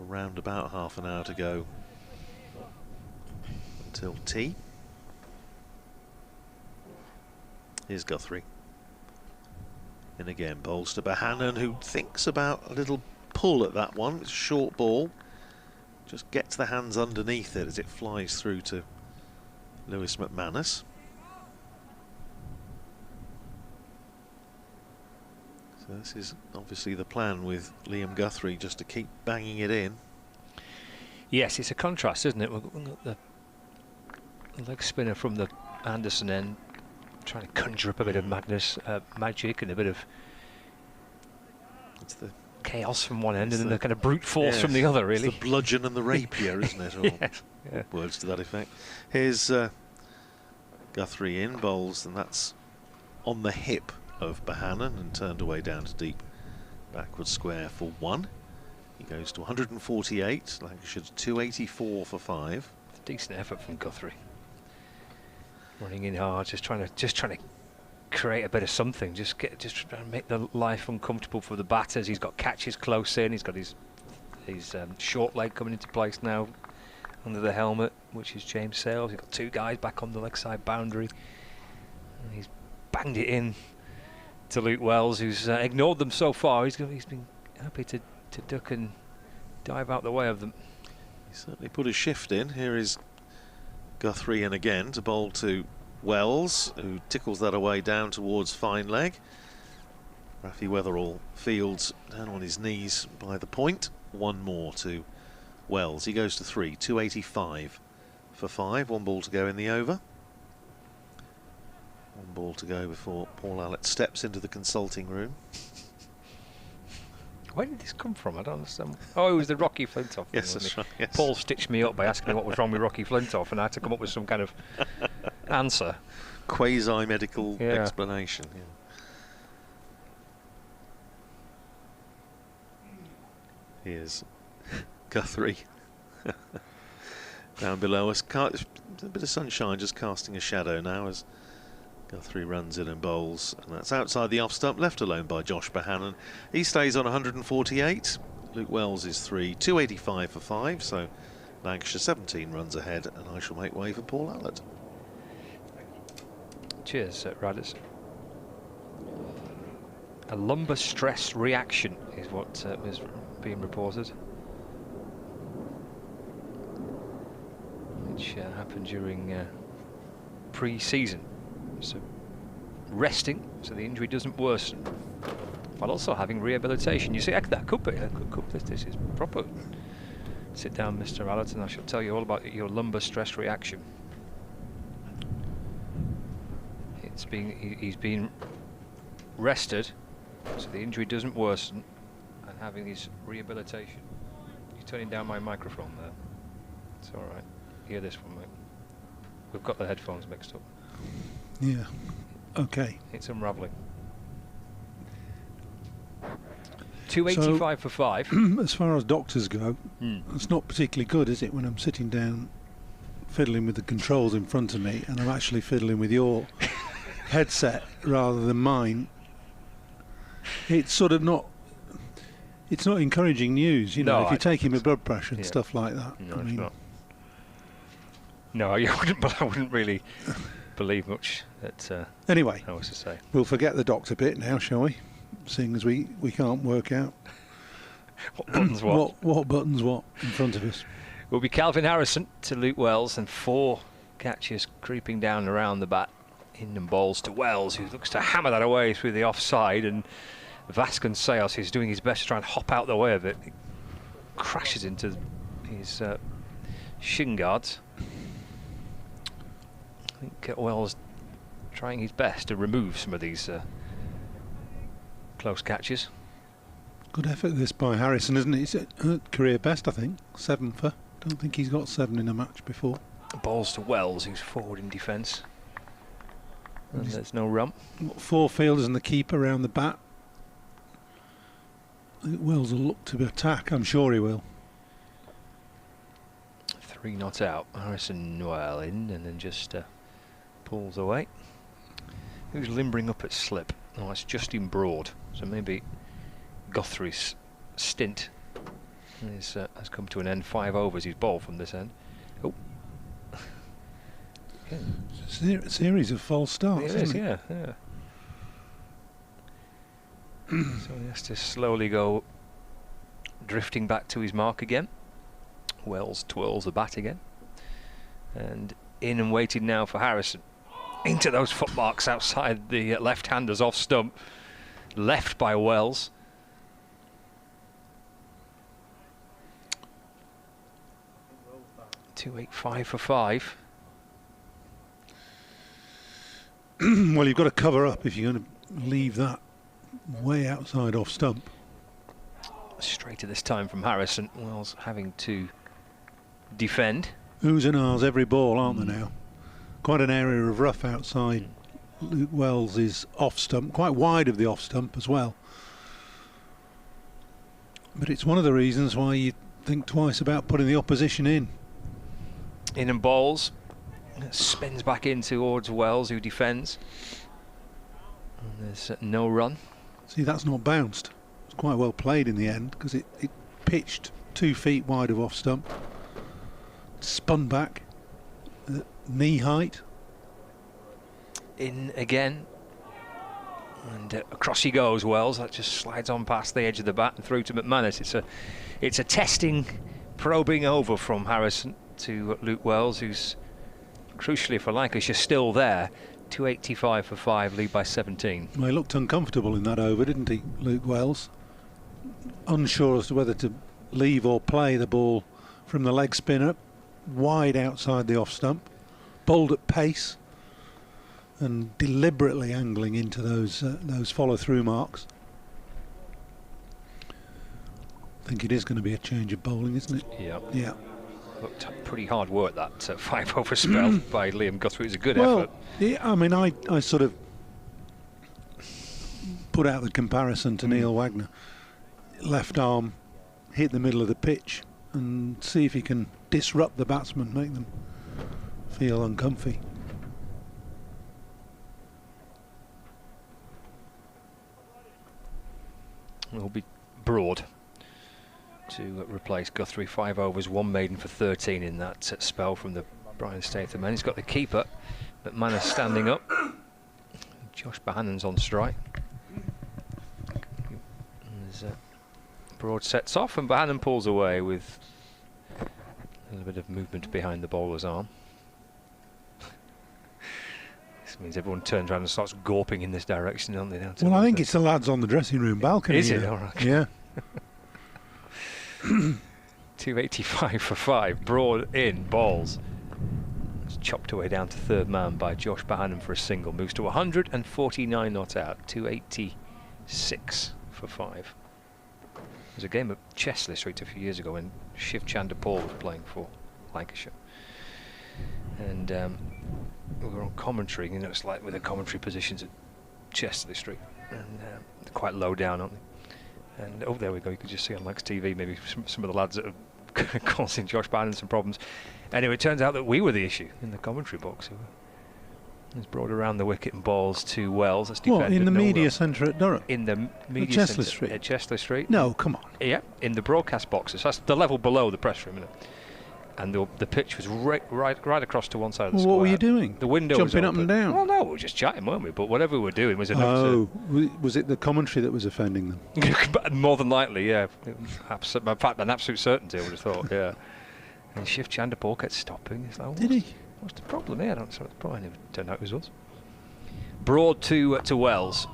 Around about half an hour to go until tea. Here's Guthrie. In again, bowls to Bohannon, who thinks about a little pull at that one. It's a short ball. Just gets the hands underneath it as it flies through to Lewis McManus. So this is obviously the plan with Liam Guthrie, just to keep banging it in. Yes, it's a contrast, isn't it? We've got the leg spinner from the Anderson end, trying to conjure up a bit of madness, magic, and a bit of chaos from one end, and then the kind of brute force from the other. Really, it's the bludgeon and the rapier, isn't it? Or yeah. Words to that effect. Here's Guthrie in, bowls, and that's on the hip of Bohannon and turned away down to deep backward square for 1. He goes to 148. Lancashire 284 for 5. It's a decent effort from Guthrie. Running in hard, just trying to create a bit of something. Just trying to make the life uncomfortable for the batters. He's got catches close in. He's got his short leg coming into place now under the helmet, which is James Sales. He's got 2 guys back on the leg side boundary. And he's banged it in to Luke Wells, who's ignored them so far. He's been happy to duck and dive out the way of them. He certainly put a shift in. Here is Guthrie in again to bowl to Wells, who tickles that away down towards fine leg. Rafi Weatherall fields down on his knees by the point. 1 more to Wells. He goes to 3, 285 for 5. 1 ball to go in the over. 1 ball to go before Paul Allett steps into the consulting room. Where did this come from? I don't understand. Oh, it was the Rocky Flintoff. Yes, that's right. Yes. Paul stitched me up by asking me what was wrong with Rocky Flintoff, and I had to come up with some kind of answer. Quasi-medical explanation. Yeah. Here's Guthrie down below us. A bit of sunshine just casting a shadow now as Guthrie runs in and bowls, and that's outside the off stump, left alone by Josh Bohannon. He stays on 148. Luke Wells is 3, 285 for 5, so Lancashire 17 runs ahead, and I shall make way for Paul Allett. Cheers, Riders. A lumbar stress reaction is what was being reported, which happened during pre-season. So resting so the injury doesn't worsen, while also having rehabilitation. You see, that could be. This is proper. Sit down, Mr. Allett, and I shall tell you all about your lumbar stress reaction. He's been rested so the injury doesn't worsen, and having his rehabilitation. You're turning down my microphone there. It's all right. Hear this one, mate. We've got the headphones mixed up. Yeah. Okay. It's unravelling. 285 for 5. As far as doctors go, it's not particularly good, is it, when I'm sitting down fiddling with the controls in front of me and I'm actually fiddling with your headset rather than mine? It's sort of not. It's not encouraging news, you know. No, if you're taking my blood pressure and stuff like that. No, it's not. No, you wouldn't. But I wouldn't really believe much that. Anyway, I was to say. We'll forget the doctor bit now, shall we? Seeing as we can't work out what buttons what buttons what in front of us. Will be Calvin Harrison to Luke Wells, and 4 catches creeping down around the bat. In and balls to Wells, who looks to hammer that away through the offside, and Vasconcelos is doing his best to try and hop out the way of it. It crashes into his shin guards. I think Wells trying his best to remove some of these close catches. Good effort this by Harrison, isn't it? It's a career best, I think. 7 for. Don't think he's got 7 in a match before. Balls to Wells, who's forward in defence. And there's no rump. 4 fielders and the keeper round the bat. I think Wells will look to attack. I'm sure he will. 3 not out. Harrison well in and then just pulls away. Who's limbering up at slip? Oh, it's Justin Broad. So maybe Guthrie's stint has come to an end. 5 overs he's bowled from this end. Oh. A series of false starts, isn't it? Yeah. So he has to slowly go drifting back to his mark again. Wells twirls the bat again. And in and waiting now for Harrison. Into those footmarks outside the left-handers off stump. Left by Wells. .285 for 5. Well, you've got to cover up if you're going to leave that way outside off stump. Straight at this time from Harrison. Wells having to defend. Oohs and ahs every ball, aren't there now? Quite an area of rough outside Luke Wells is off stump, quite wide of the off stump as well. But it's one of the reasons why you think twice about putting the opposition in. In and bowls. Spins back in towards Wells, who defends. And there's no run. See, that's not bounced. It's quite well played in the end because it pitched 2 feet wide of off stump. Spun back at knee height. In again. And across he goes, Wells. That just slides on past the edge of the bat and through to McManus. It's a testing, probing over from Harrison to Luke Wells, who's crucially for Lancashire still there. 285 for 5, lead by 17. Well, he looked uncomfortable in that over, didn't he, Luke Wells? Unsure as to whether to leave or play the ball from the leg spinner, wide outside the off stump, bowled at pace and deliberately angling into those follow-through marks. I think it is going to be a change of bowling, isn't it? Yeah. Yeah. Looked pretty hard work, that 5-over spell by Liam Guthrie. It was a good effort. Yeah, I mean, I sort of put out the comparison to Neil Wagner. Left arm, hit the middle of the pitch and see if he can disrupt the batsman, make them feel uncomfy. Will be Broad to replace Guthrie. 5 overs, 1 maiden for 13 in that spell from the Brian Statham men. He's got the keeper, McManus standing up. Josh Bohannon's on strike. Broad sets off and Bohannon pulls away with a little bit of movement behind the bowler's arm. This means everyone turns around and starts gawping in this direction, don't they? Well, I think it's the lads on the dressing room balcony. Is it? All right. Yeah. 285 for 5. Broad in, balls. It's chopped away down to third man by Josh Bohannon for a single. Moves to 149 not out. 286 for 5. There was a game at Chesley Street a few years ago when Shiv Chandra Paul was playing for Lancashire. And we were on commentary, you know, it's like with the commentary positions at Chesley Street. And they're quite low down, aren't they? And oh, there we go. You could just see on Lex TV maybe some of the lads that are causing Josh Bohannon some problems. Anyway, it turns out that we were the issue in the commentary box. It's brought around the wicket and balls to Wells. That's what, in the media centre at Durham? In the media Chesley centre Street. at Chesley Street. No, come on. Yeah, in the broadcast boxes. That's the level below the press room, isn't it? And the pitch was right across to one side of the square. What were you doing? The window jumping was up and down. Well, no, we were just chatting, weren't we? But whatever we were doing was enough. Oh, was it the commentary that was offending them? More than likely, yeah. In fact, an absolute certainty, I would have thought. Yeah. And Shiv Chandra Paul kept stopping. It's like, did he? What's the problem here? I don't know. Probably never turned out it was us. Broad to Wells.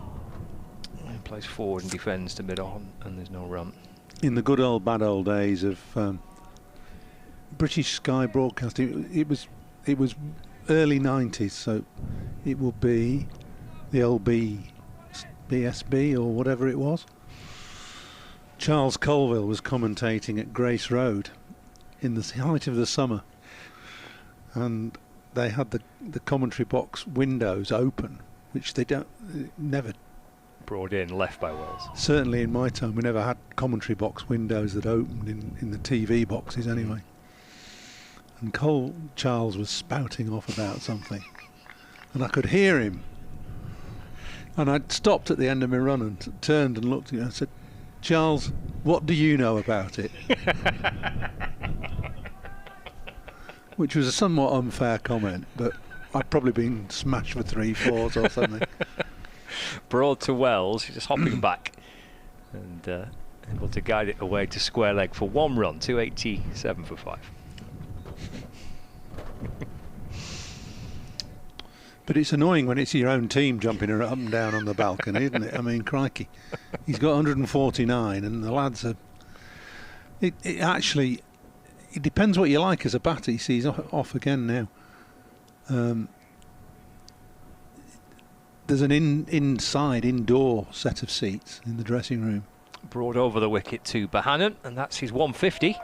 He plays forward and defends to mid on, and there's no run. In the good old bad old days of British Sky Broadcasting, it was early 90s, so it will be the old BSB or whatever it was. Charles Colville was commentating at Grace Road in the height of the summer, and they had the commentary box windows open, which they never brought in, left by Wells. Certainly in my time we never had commentary box windows that opened in the TV boxes anyway. And Charles was spouting off about something, and I could hear him. And I'd stopped at the end of my run and turned and looked at him and said, "Charles, what do you know about it?" Which was a somewhat unfair comment, but I'd probably been smashed for 3-4s or something. Broad to Wells, he's just hopping back and able to guide it away to square leg for 1 run. 287 for 5. But it's annoying when it's your own team jumping up and down on the balcony, isn't it? I mean, crikey. He's got 149 and the lads are... It actually... It depends what you like as a batter. You see, he's off again now. there's an indoor set of seats in the dressing room. Brought over the wicket to Bohannon, and that's his 150.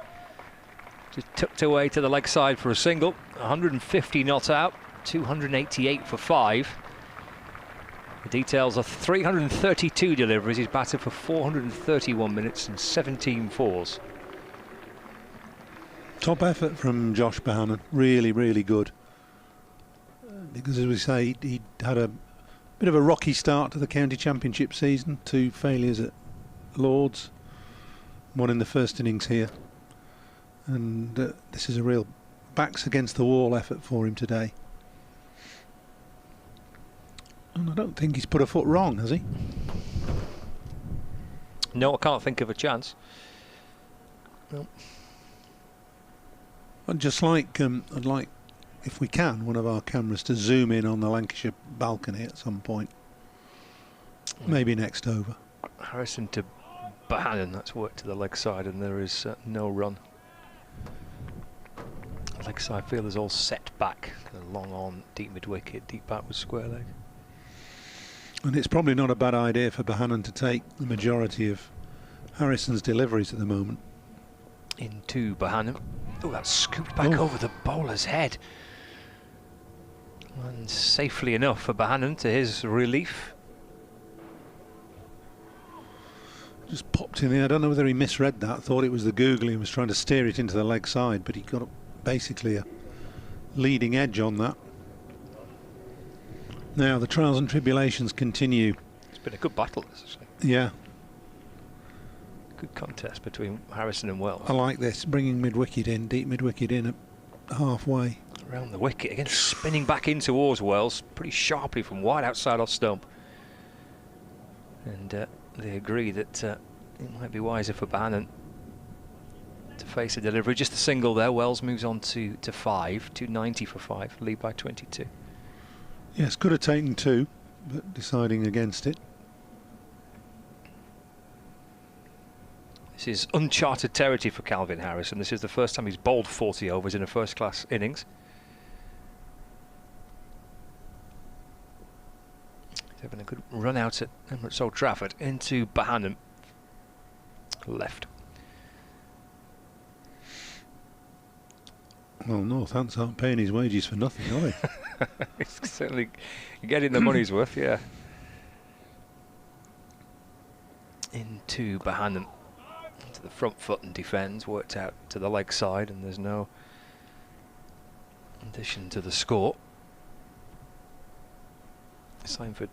Just tucked away to the leg side for a single. 150 not out, 288 for 5. The details are 332 deliveries. He's batted for 431 minutes and 17 fours. Top effort from Josh Bohannon. Really, really good. Because, as we say, he had a bit of a rocky start to the county championship season. 2 failures at Lords, 1 in the first innings here. And this is a real backs against the wall effort for him today. And I don't think he's put a foot wrong, has he? No, I can't think of a chance. No. I'd like, if we can, one of our cameras to zoom in on the Lancashire balcony at some point. Maybe next over. Harrison to Bohannon, that's worked to the leg side, and there is no run. Leg side fielders all set back, kind of long on, deep mid wicket, deep back with square leg. And it's probably not a bad idea for Bohannon to take the majority of Harrison's deliveries at the moment. Into Bohannon. Oh, that's scooped back over the bowler's head. And safely enough for Bohannon, to his relief. Just popped in there. I don't know whether he misread that. Thought it was the googly and was trying to steer it into the leg side, but he got basically a leading edge on that. Now the trials and tribulations continue. It's been a good battle, this, actually. Yeah. Good contest between Harrison and Wells. I like this, bringing mid-wicket in, deep mid-wicket in at halfway. Around the wicket, again spinning back in towards Wells, pretty sharply from wide outside off stump. And they agree that it might be wiser for Bohannon to face a delivery. Just a single there. Wells moves on to 5, 290 for 5, lead by 22. Yes, could have taken 2, but deciding against it. This is uncharted territory for Calvin Harrison. This is the first time he's bowled 40 overs in a first-class innings. He's having a good run out at Emirates Old Trafford into Bohannon. Left. Well, Northants aren't paying his wages for nothing, are they? He's certainly getting the money's worth, yeah. Into Bohannon. To the front foot and defends, worked out to the leg side, and there's no addition to the score. Same for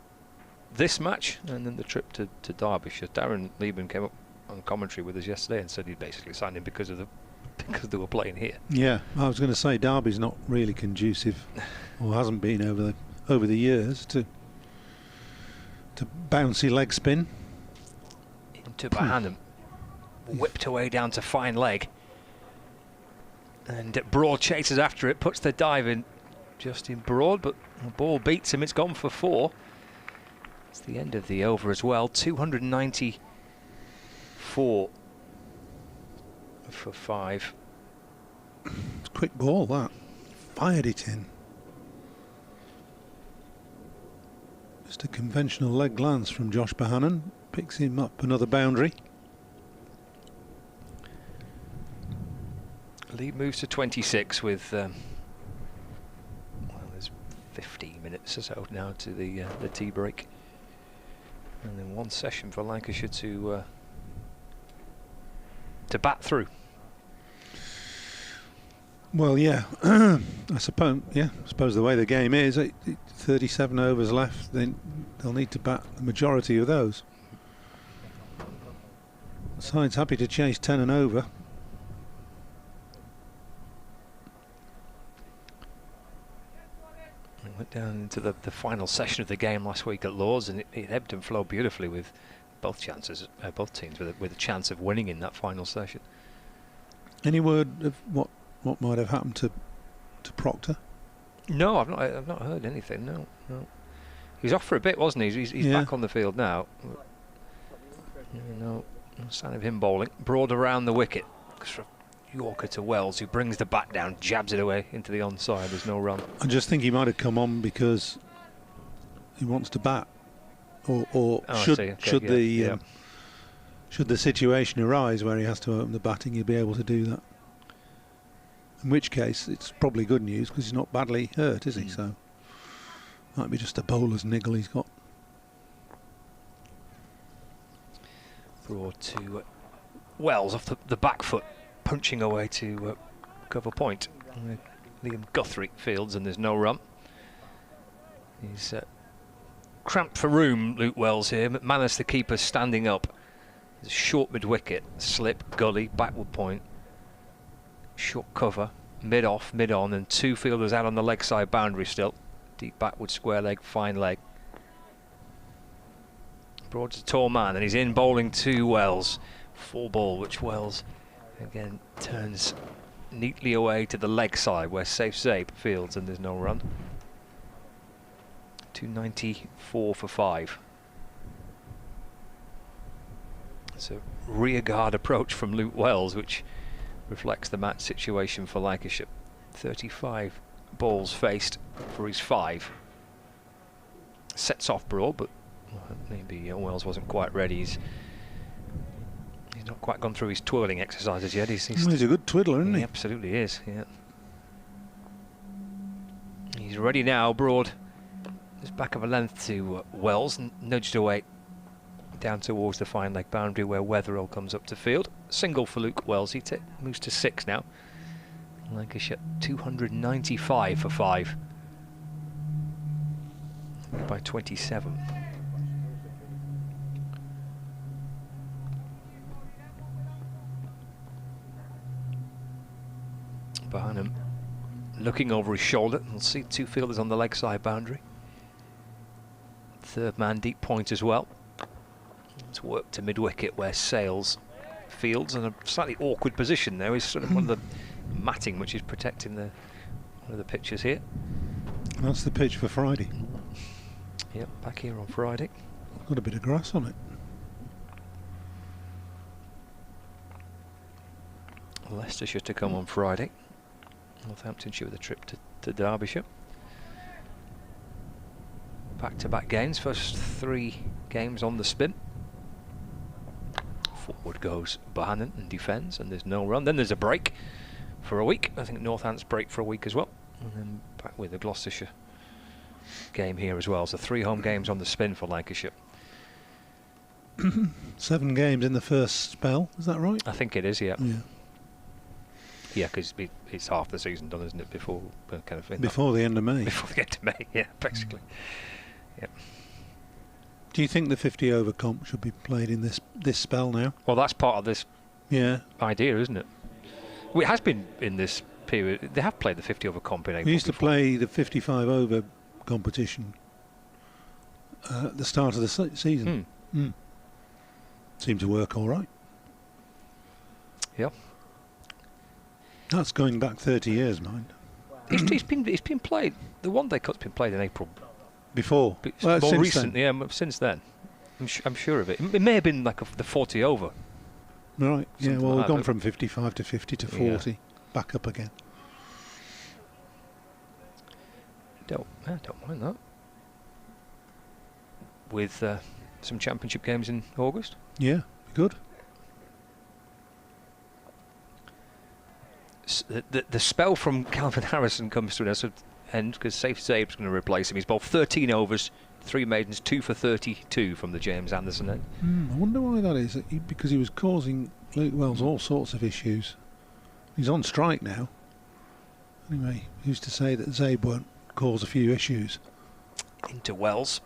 this match, and then the trip to Derbyshire. Darren Lieben came up on commentary with us yesterday and said he basically signed him because they were playing here. Yeah, I was going to say Derby's not really conducive, or hasn't been over the years, to bouncy leg spin. Into Bohannon. Whipped away down to fine leg, and Broad chases after it, puts the dive in just in Broad, but the ball beats him. It's gone for 4. It's the end of the over as well. 294 for 5. It's a quick ball, that. Fired it in. Just a conventional leg glance from Josh Bohannon. Picks him up another boundary. Lead moves to 26 with well, there's 15 minutes or so now to the tea break, and then 1 session for Lancashire to bat through. Well, yeah, I suppose the way the game is, 37 overs left, then they'll need to bat the majority of those. The side's happy to chase 10 and over. Went down into the final session of the game last week at Lords, and it ebbed and flowed beautifully with both teams with a chance of winning in that final session. Any word of what might have happened to Proctor? No, I've not heard anything. No. He was off for a bit, wasn't he? He's back on the field now. No sign of him bowling. Broad around the wicket. Yorker to Wells, who brings the bat down, jabs it away into the onside. There's no run. I just think he might have come on because he wants to bat, or Oh, I should see, okay, should the situation arise where he has to open the batting, he'll be able to do that. In which case, it's probably good news because he's not badly hurt, is he? So might be just a bowler's niggle he's got. Broad to Wells off the back foot, punching away to cover point. Liam Guthrie fields and there's no run. He's cramped for room, Luke Wells here. McManus, the keeper, standing up. There's a short mid-wicket, slip, gully, backward point. Short cover, mid-off, mid-on, and 2 fielders out on the leg side boundary still. Deep backward, square leg, fine leg. Broad's a tall man, and he's in bowling to Wells. Full ball, which Wells again turns neatly away to the leg side where Safe Zabe fields, and there's no run. 294 for 5. It's a rearguard approach from Luke Wells, which reflects the match situation for Lancashire. 35 balls faced for his 5. Sets off Broad, but maybe Wells wasn't quite ready. He's not quite gone through his twirling exercises yet. He's a good twiddler, isn't he? He absolutely is, yeah. He's ready now. Broad is back of a length to Wells, nudged away down towards the fine leg boundary where Weatherall comes up to field. Single for Luke Wells. He moves to 6 now. Lancashire 295 for 5 by 27. Barnum looking over his shoulder. We'll see 2 fielders on the leg side boundary. Third man deep point as well. It's work to mid-wicket where Sales fields in a slightly awkward position there. He's sort of one of the matting which is protecting one of the pitches here. That's the pitch for Friday. Yep, back here on Friday. Got a bit of grass on it. Leicestershire to come on Friday. Northamptonshire with a trip to Derbyshire. Back-to-back games. First 3 games on the spin. Forward goes Bohannon and defends, and there's no run. Then there's a break for a week. I think Northants break for a week as well. And then back with the Gloucestershire game here as well. So 3 home games on the spin for Lancashire. 7 games in the first spell, is that right? I think it is, yeah. Yeah. Yeah, because it's half the season done, isn't it? Before Before the end of May. Before the end of May, yeah, basically. Yep. Do you think the 50 over comp should be played in this spell now? Well, that's part of this idea, isn't it? Well, it has been in this period. They have played the 50 over comp in April. We used to play the 55 over competition at the start of the season. Seemed to work all right. Yeah. That's going back 30 years, mind. It's been played. The one day cut's been played in April. Before? More recent, yeah, since then. I'm sure of it. It may have been like the 40 over. Right, yeah, well, like we've gone from 55 to 50 to 40, back up again. I don't mind that. With some championship games in August. Yeah, good. The spell from Calvin Harrison comes to an end because Safe Zabe's going to replace him. He's bowled 13 overs, 3 maidens, 2 for 32 from the James Anderson end. I wonder why that is. Because he was causing Luke Wells all sorts of issues. He's on strike now. Anyway, who's to say that Zabe won't cause a few issues? Into Wells.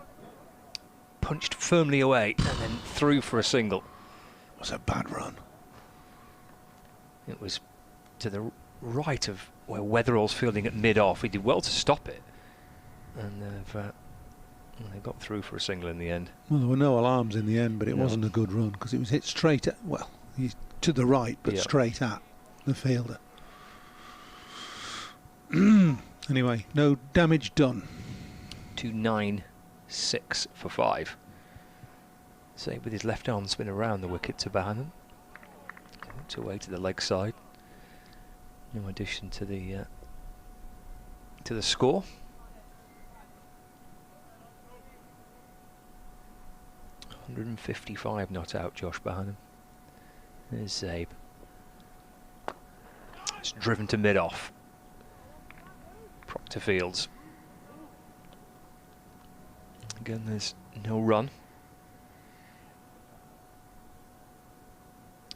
Punched firmly away and then through for a single. It was a bad run. It was to the right of where Weatherall's fielding at mid-off. He did well to stop it. And they got through for a single in the end. Well, there were no alarms in the end, but it wasn't a good run because it was hit straight at, well, to the right, but straight at the fielder. Anyway, no damage done. 296 for 5. Zabe with his left arm spin around the wicket to Bohannon. Away to the leg side. No addition to the score. 155 not out, Josh Bahanan. There's Zabe. It's driven to mid-off. Proctor Fields. Again, there's no run.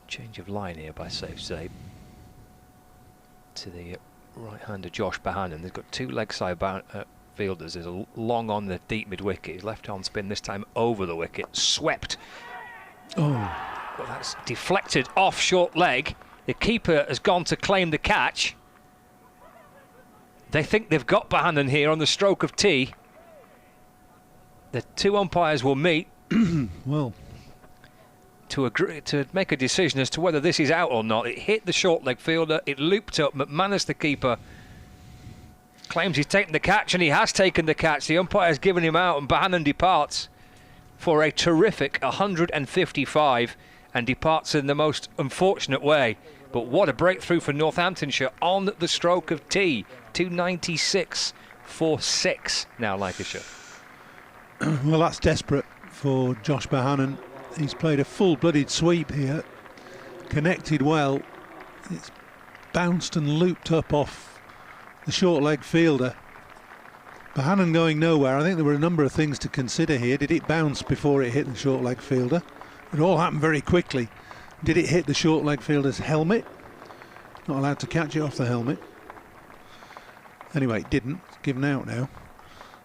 Change of line here by Safe Zabe to the right-hander Josh Bahanan. They've got two leg side fielders. There's a long on the deep mid-wicket. His left-arm spin this time over the wicket. Swept. Oh. Well, that's deflected off short leg. The keeper has gone to claim the catch. They think they've got Bahanan here on the stroke of tee. The two umpires will meet. Well, to agree to make a decision as to whether this is out or not. It hit the short leg fielder. It looped up. McManus, the keeper, claims he's taken the catch, and he has taken the catch. The umpire's given him out, and Bahanan departs for a terrific 155 and departs in the most unfortunate way. But what a breakthrough for Northamptonshire on the stroke of tee. 296 for 6 now, Lancashire. Well, that's desperate for Josh Bahanan. He's played a full-blooded sweep here, connected well. It's bounced and looped up off the short leg fielder. Bahanan going nowhere. I think there were a number of things to consider here. Did it bounce before it hit the short leg fielder? It all happened very quickly. Did it hit the short leg fielder's helmet? Not allowed to catch it off the helmet. Anyway, it didn't. It's given out now.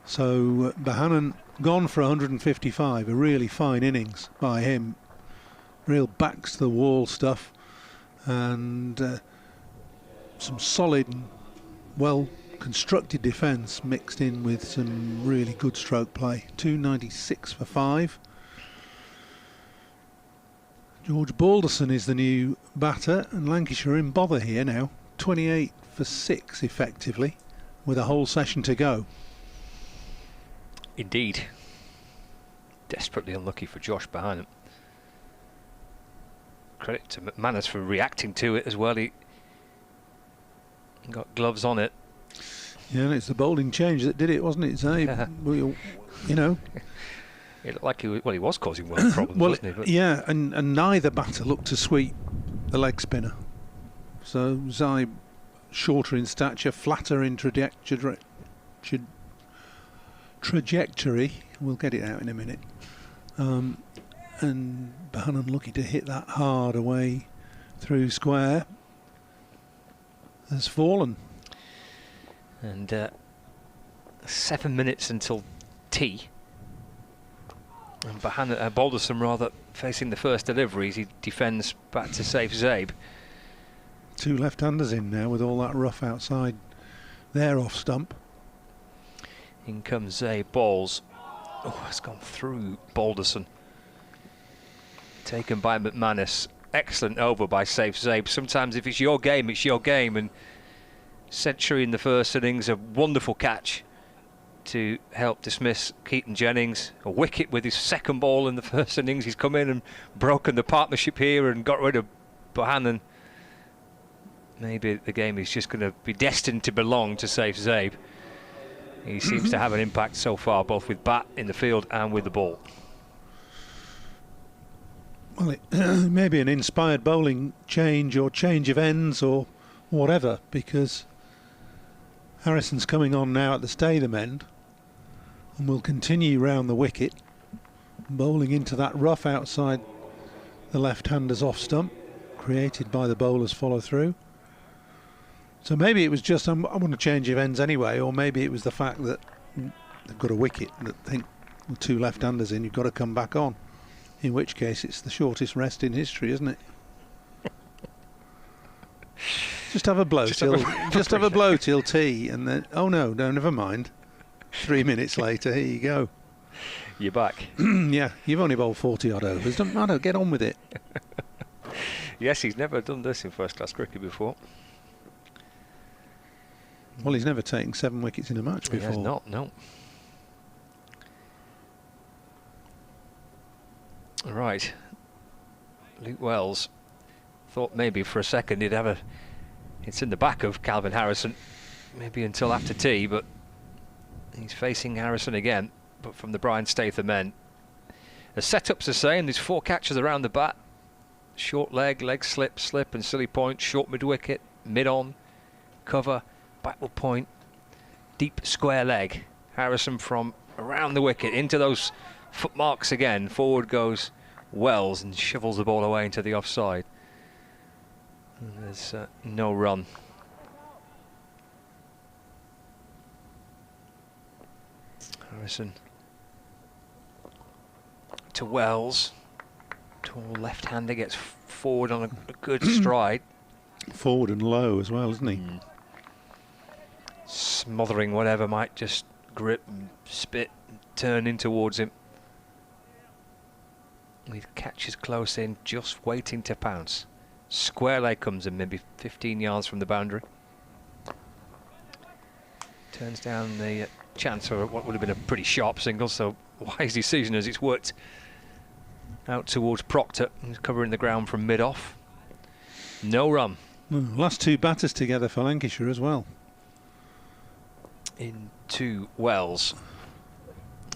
So Bahanan gone for 155. A really fine innings by him. Real backs to the wall stuff, and some solid and well constructed defence mixed in with some really good stroke play. 296 for 5. George Balderson is the new batter, and Lancashire in bother here now. 28 for 6 effectively, with a whole session to go. Indeed. Desperately unlucky for Josh Bahanan. Credit to McManus for reacting to it as well. He got gloves on it. Yeah, and it's the bowling change that did it, wasn't it, Zabe? Yeah. Well, you know. It looked like he was causing world problems, well, wasn't he? But yeah, and neither batter looked to sweep the leg spinner. So Zabe, shorter in stature, flatter in trajectory. We'll get it out in a minute. And Bahanan lucky to hit that hard away through square. Has fallen. And 7 minutes until tea. And Bahanan, Balderson rather facing the first deliveries. He defends back to Safe Zabe. Two left-handers in now with all that rough outside there off stump. In comes Zabe, balls. Oh, it's gone through Balderson. Taken by McManus. Excellent over by Safe Zabe. Sometimes if it's your game, it's your game. And century in the first innings, a wonderful catch to help dismiss Keaton Jennings. A wicket with his second ball in the first innings. He's come in and broken the partnership here and got rid of Bahanan. Maybe the game is just going to be destined to belong to Safe Zabe. He seems to have an impact so far, both with bat in the field and with the ball. Well, it may be an inspired bowling change or change of ends or whatever, because Harrison's coming on now at the Statham end and will continue round the wicket, bowling into that rough outside the left-hander's off stump, created by the bowler's follow-through. So maybe it was just, I want to change of ends anyway, or maybe it was the fact that they've got a wicket that think with two left-handers in, you've got to come back on. In which case, it's the shortest rest in history, isn't it? Just have a blow till tea, and then no, never mind. 3 minutes later, here you go. You're back. Yeah, you've only bowled 40 odd overs. Doesn't matter. Get on with it. Yes, he's never done this in first-class cricket before. Well, he's never taken 7 wickets in a match before. He has not, no. Right. Luke Wells thought maybe for a second he'd have it's in the back of Calvin Harrison, maybe until after tea, but he's facing Harrison again, but from the Brian Statham end. The setup's the same. There's 4 catches around the bat. Short leg, leg slip, slip and silly point. Short mid-wicket, mid-on, cover, backward point, deep square leg. Harrison from around the wicket into those footmarks again. Forward goes Wells and shovels the ball away into the offside. And there's no run. Harrison to Wells. Tall left-hander gets forward on a good stride. Forward and low as well, isn't he? Smothering whatever might just grip and spit and turn in towards him. With catches close in, just waiting to pounce. Square leg comes in, maybe 15 yards from the boundary. Turns down the chance for what would have been a pretty sharp single, so wise decision as it's worked out towards Proctor, who's covering the ground from mid-off. No run. Last 2 batters together for Lancashire as well. Into Wells.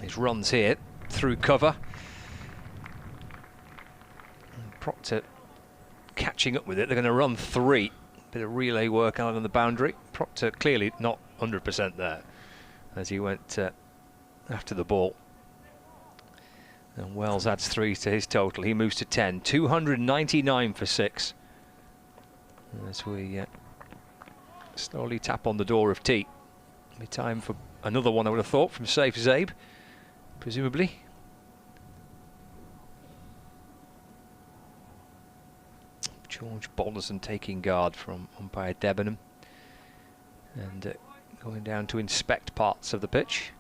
His runs here through cover. And Proctor catching up with it. They're going to run 3. Bit of relay work out on the boundary. Proctor clearly not 100% there as he went after the ball. And Wells adds 3 to his total. He moves to 10. 299 for 6. As we slowly tap on the door of tea. It'll be time for another one, I would have thought, from Safe Zabe, presumably. George Balderson taking guard from umpire Debenham. And going down to inspect parts of the pitch.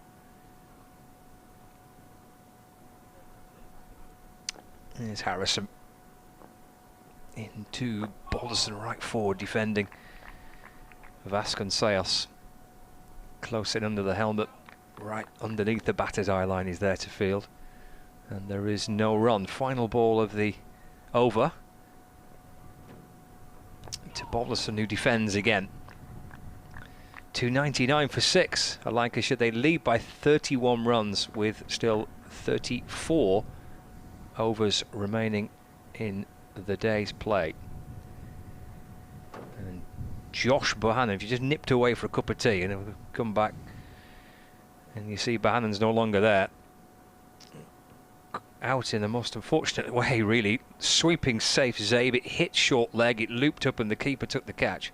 There's Harrison into Balderson right forward defending Vasconcelos. Close in under the helmet, right underneath the batter's eye line is there to field. And there is no run. Final ball of the over to Balderson, who defends again. 299 for 6. Lancashire, they lead by 31 runs with still 34 overs remaining in the day's play. And Josh Bohannon, if you just nipped away for a cup of tea and we'll come back and you see Bohannon's no longer there, out in the most unfortunate way really, sweeping Safe Zabe. It hit short leg, it looped up and the keeper took the catch.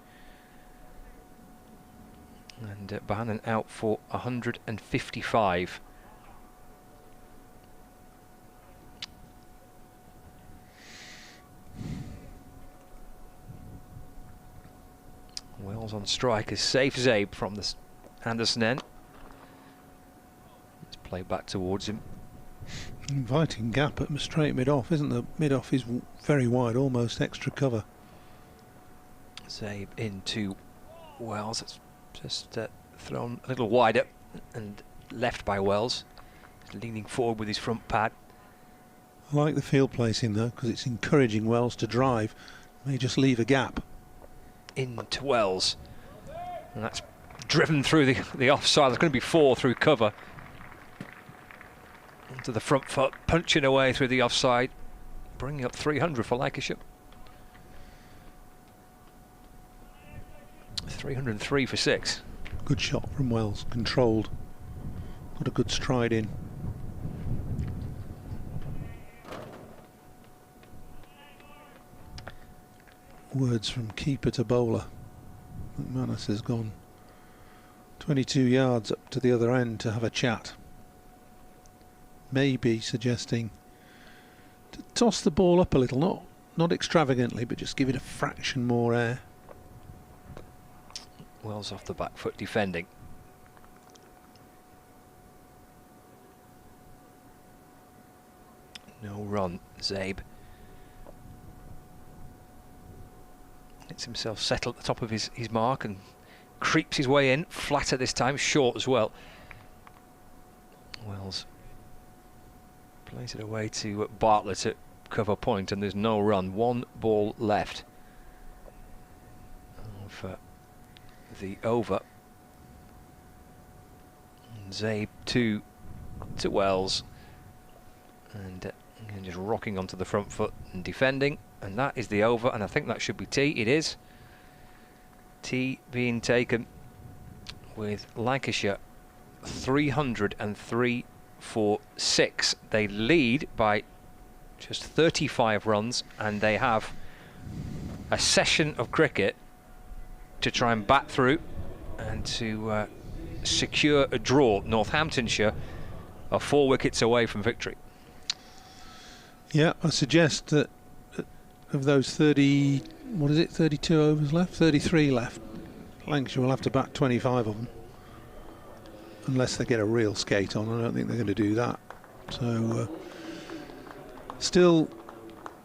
And Bohannon out for 155. Wells on strike as Safe Zabe from the Anderson end. Let's play back towards him. Inviting gap at straight mid-off, isn't the mid-off is very wide, almost extra cover. Zabe into Wells. It's just thrown a little wider and left by Wells. He's leaning forward with his front pad. I like the field placing though, because it's encouraging Wells to drive. May just leave a gap. Into Wells, and that's driven through the offside. There's going to be 4 through cover. Onto the front foot, punching away through the offside, bringing up 300 for Lancashire. 303 for 6. Good shot from Wells, controlled. Got a good stride in. Words from keeper to bowler. McManus has gone 22 yards up to the other end to have a chat. Maybe suggesting to toss the ball up a little, not extravagantly, but just give it a fraction more air. Wells off the back foot defending. No run, Zabe. Gets himself settled at the top of his mark and creeps his way in, flatter this time, short as well. Wells plays it away to Bartlett at cover point, and there's no run. 1 ball left for the over. And Zabe to Wells, and just rocking onto the front foot and defending, and that is the over, and I think that should be tee. It is. Tee being taken with Lancashire 303 for 6. They lead by just 35 runs, and they have a session of cricket to try and bat through and to secure a draw. Northamptonshire are 4 wickets away from victory. Yeah, I suggest that of those 32 overs left, 33 left, Lancashire will have to bat 25 of them. Unless they get a real skate on, I don't think they're going to do that. So, still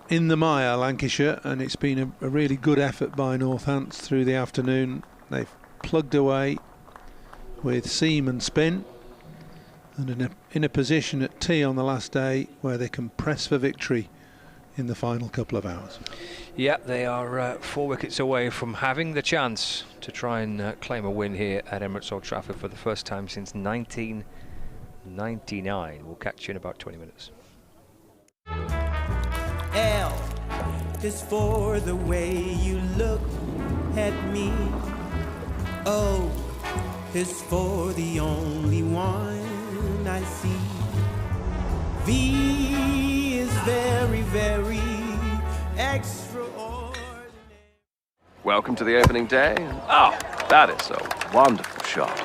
in the mire, Lancashire, and it's been a really good effort by Northants through the afternoon. They've plugged away with seam and spin, and in a position at tee on the last day where they can press for victory in the final couple of hours. Yeah, they are 4 wickets away from having the chance to try and claim a win here at Emirates Old Trafford for the first time since 1999. We'll catch you in about 20 minutes. L is for the way you look at me. O is for the only one I see. V is very, very extraordinary. Welcome to the opening day. Oh, that is a wonderful shot.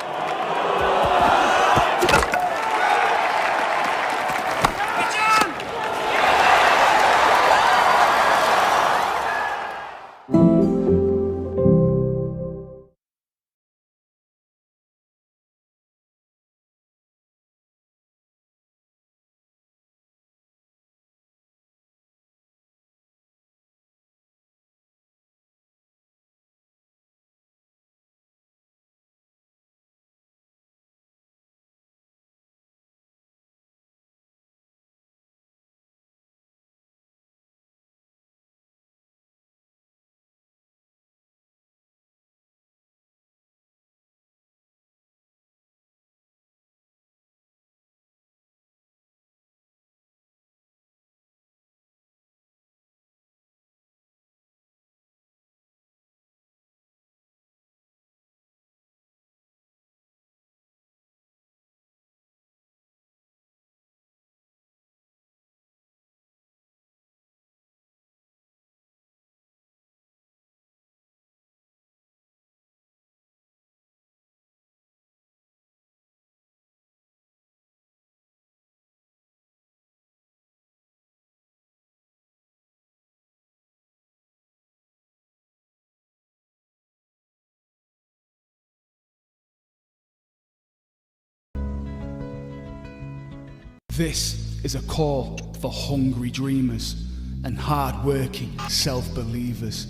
This is a call for hungry dreamers and hard-working self-believers.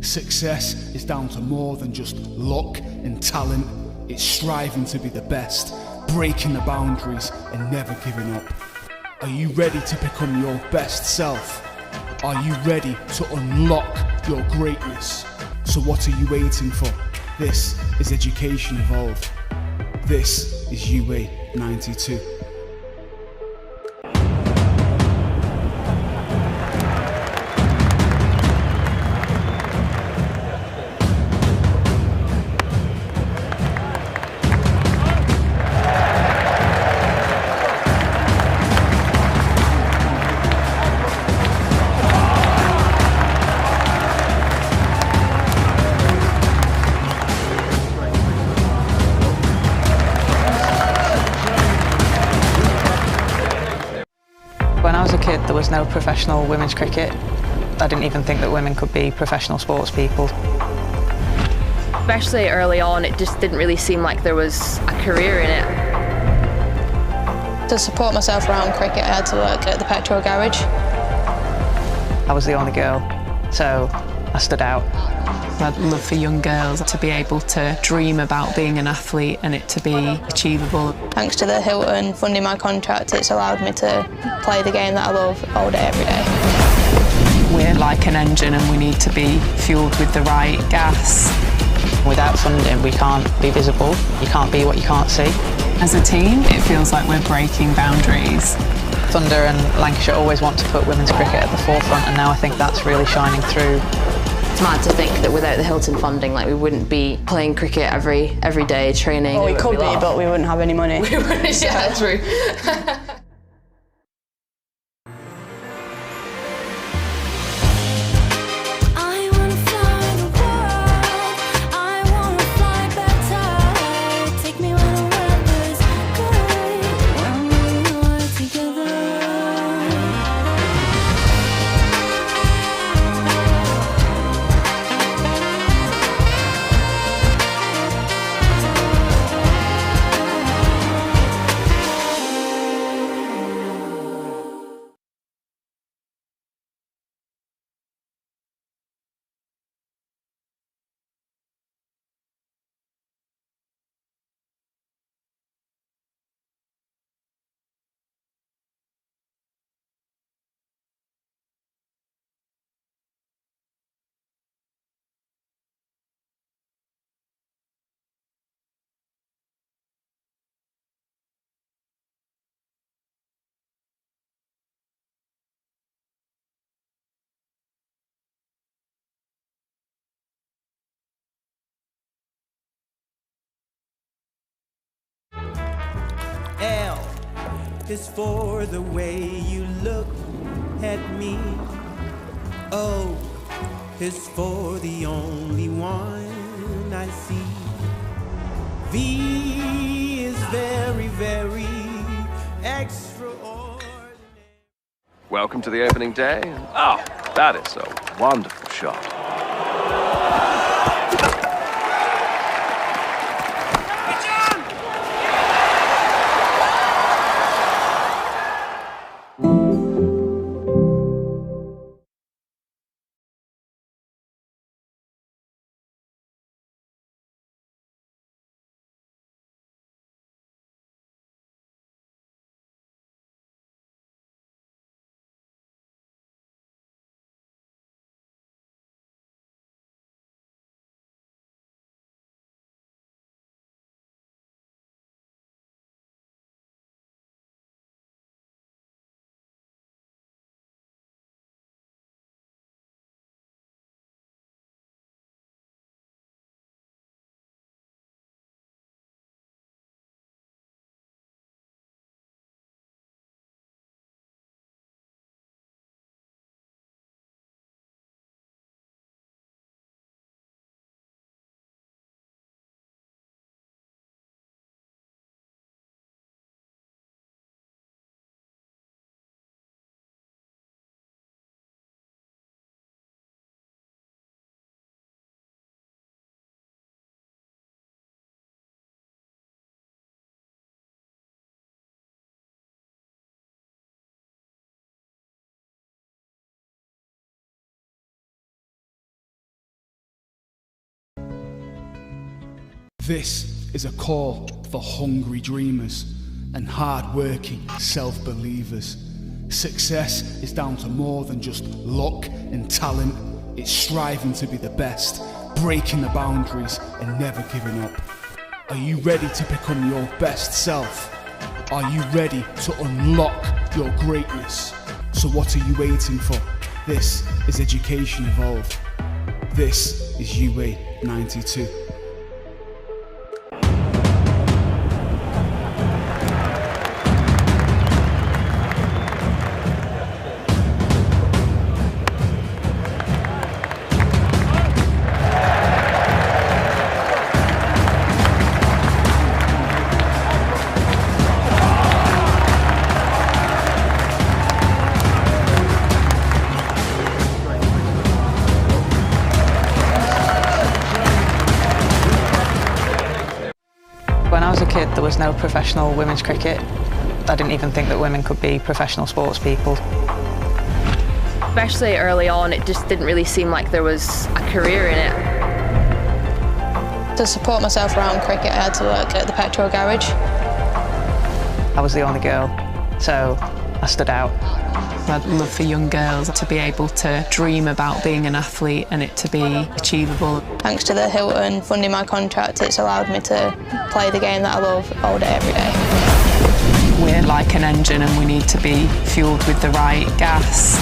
Success is down to more than just luck and talent. It's striving to be the best, breaking the boundaries and never giving up. Are you ready to become your best self? Are you ready to unlock your greatness? So what are you waiting for? This is Education Evolved. This is UA 92. There was no professional women's cricket. I didn't even think that women could be professional sports people. Especially early on, it just didn't really seem like there was a career in it. To support myself around cricket, I had to work at the petrol garage. I was the only girl, so I stood out. I'd love for young girls to be able to dream about being an athlete and it to be achievable. Thanks to the Hilton funding my contract, it's allowed me to play the game that I love all day, every day. We're like an engine and we need to be fueled with the right gas. Without funding, we can't be visible. You can't be what you can't see. As a team, it feels like we're breaking boundaries. Thunder and Lancashire always want to put women's cricket at the forefront, and now I think that's really shining through. It's mad to think that without the Hilton funding, like, we wouldn't be playing cricket every day, training. Well, we could be, but we wouldn't have any money. We wouldn't, yeah, true. L is for the way you look at me. O is for the only one I see. V is very, very extraordinary. Welcome to the opening day. Oh, that is a wonderful shot. This is a call for hungry dreamers and hard-working self-believers. Success is down to more than just luck and talent. It's striving to be the best, breaking the boundaries and never giving up. Are you ready to become your best self? Are you ready to unlock your greatness? So what are you waiting for? This is Education Evolved. This is UA 92. When I was a kid, there was no professional women's cricket. I didn't even think that women could be professional sports people. Especially early on, it just didn't really seem like there was a career in it. To support myself around cricket, I had to work at the petrol garage. I was the only girl, so I stood out. I'd love for young girls to be able to dream about being an athlete and it to be achievable. Thanks to the Hilton funding my contract, it's allowed me to play the game that I love all day, every day. We're like an engine and we need to be fuelled with the right gas.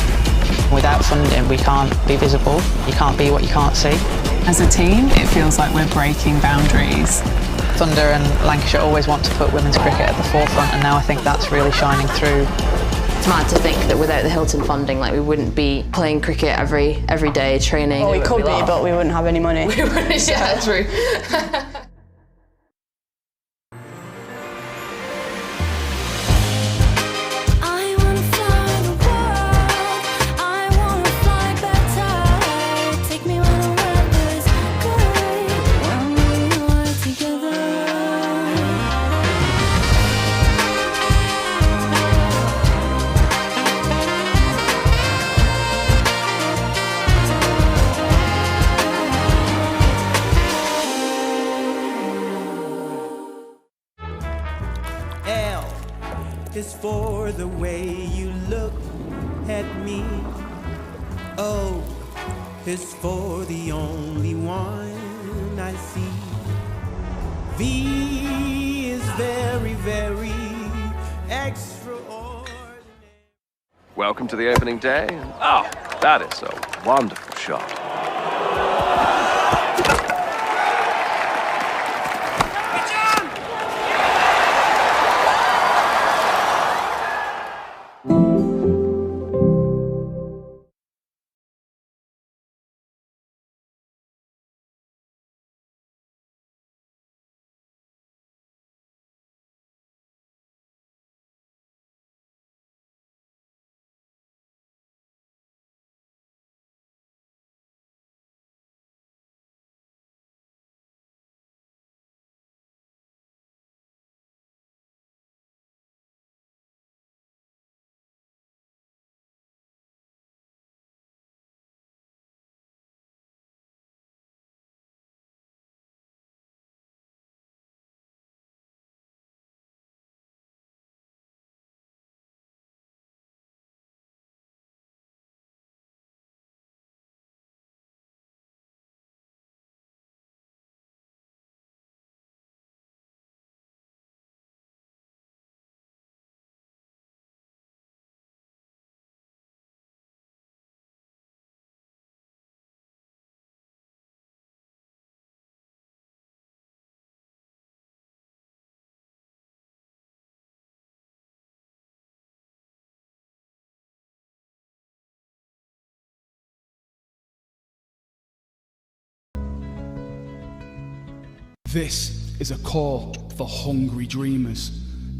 Without funding, we can't be visible. You can't be what you can't see. As a team, it feels like we're breaking boundaries. Thunder and Lancashire always want to put women's cricket at the forefront, and now I think that's really shining through. It's mad to think that without the Hilton funding, like, we wouldn't be playing cricket every day, training. Well, we could be, but we wouldn't have any money. We wouldn't, yeah, true. Is for the way you look at me. O is for the only one I see. V is very, very extraordinary. Welcome to the opening day. Oh, that is a wonderful shot. This is a call for hungry dreamers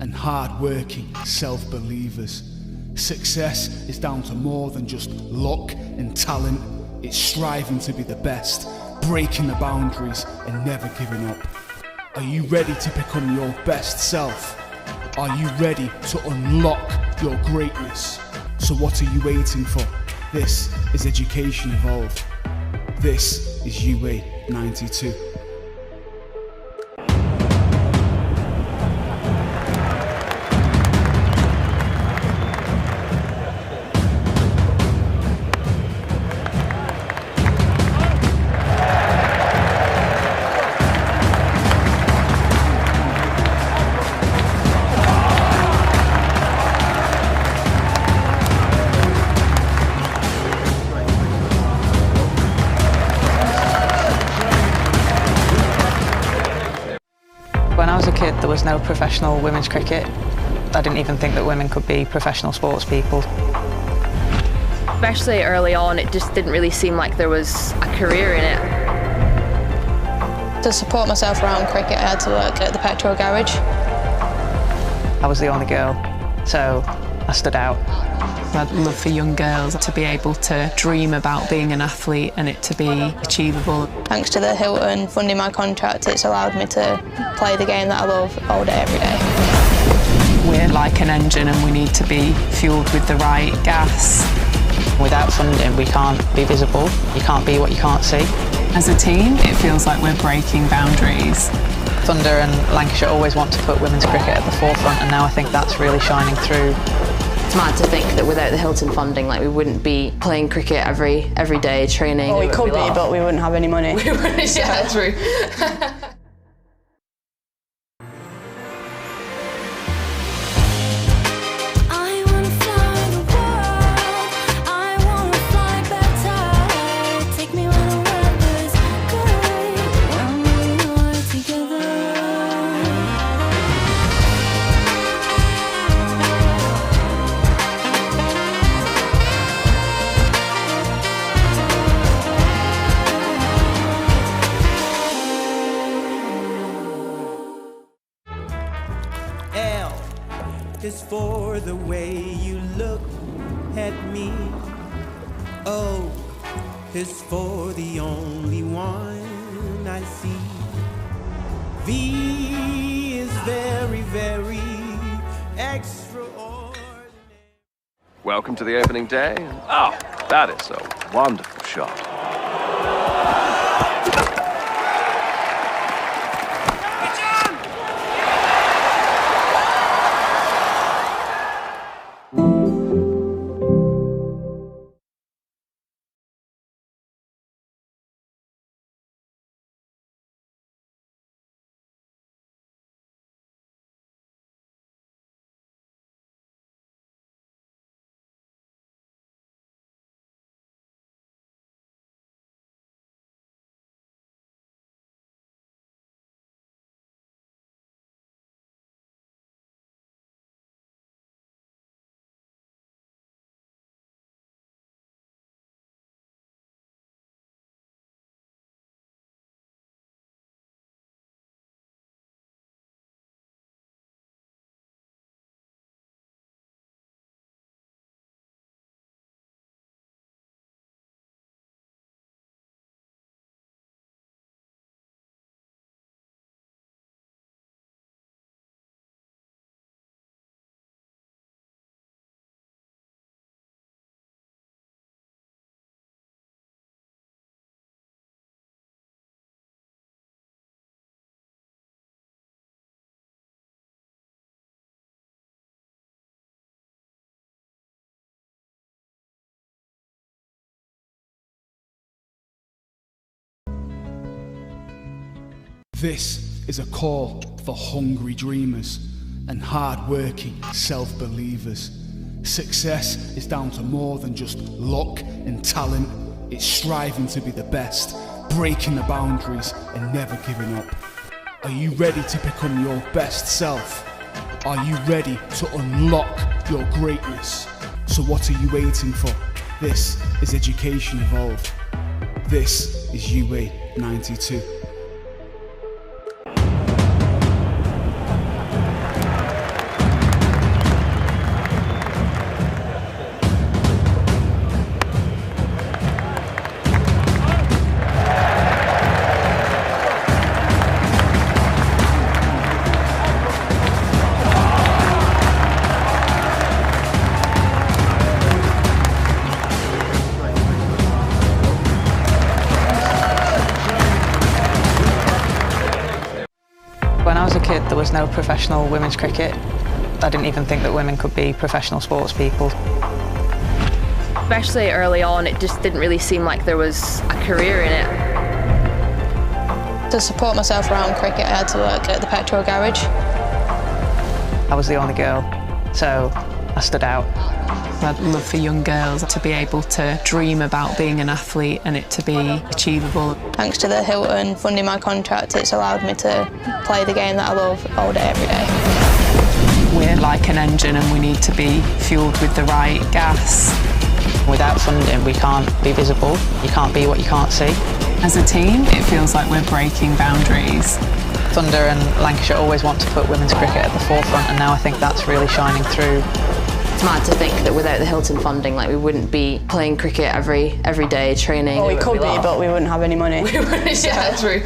and hard-working self-believers. Success is down to more than just luck and talent. It's striving to be the best, breaking the boundaries and never giving up. Are you ready to become your best self? Are you ready to unlock your greatness? So what are you waiting for? This is Education Evolved. This is UA 92. When I was a kid, there was no professional women's cricket. I didn't even think that women could be professional sports people. Especially early on, it just didn't really seem like there was a career in it. To support myself around cricket, I had to work at the petrol garage. I was the only girl, so I stood out. I'd love for young girls to be able to dream about being an athlete and it to be achievable. Thanks to the Hilton funding my contract, it's allowed me to play the game that I love all day, every day. We're like an engine and we need to be fuelled with the right gas. Without funding, we can't be visible. You can't be what you can't see. As a team, it feels like we're breaking boundaries. Thunder and Lancashire always want to put women's cricket at the forefront, and now I think that's really shining through. It's mad to think that without the Hilton funding, like, we wouldn't be playing cricket every day, training. Well, we could be, but we wouldn't have any money. We wouldn't, yeah, true. is for the way you look at me. O is for the only one I see. V is very, very extraordinary. Welcome to the opening day. Oh, that is a wonderful shot. This is a call for hungry dreamers and hard-working self-believers. Success is down to more than just luck and talent. It's striving to be the best, breaking the boundaries and never giving up. Are you ready to become your best self? Are you ready to unlock your greatness? So what are you waiting for? This is Education Evolved. This is UA 92. When I was a kid, there was no professional women's cricket. I didn't even think that women could be professional sports people. Especially early on, it just didn't really seem like there was a career in it. To support myself around cricket, I had to work at the petrol garage. I was the only girl, so I stood out. I'd love for young girls to be able to dream about being an athlete and it to be achievable. Thanks to the Hilton funding my contract, it's allowed me to play the game that I love all day, every day. We're like an engine and we need to be fueled with the right gas. Without funding, we can't be visible. You can't be what you can't see. As a team, it feels like we're breaking boundaries. Thunder and Lancashire always want to put women's cricket at the forefront, and now I think that's really shining through. It's mad to think that without the Hilton funding, like, we wouldn't be playing cricket every day, training. Well, we could be, but we wouldn't have any money. We wouldn't, yeah, true.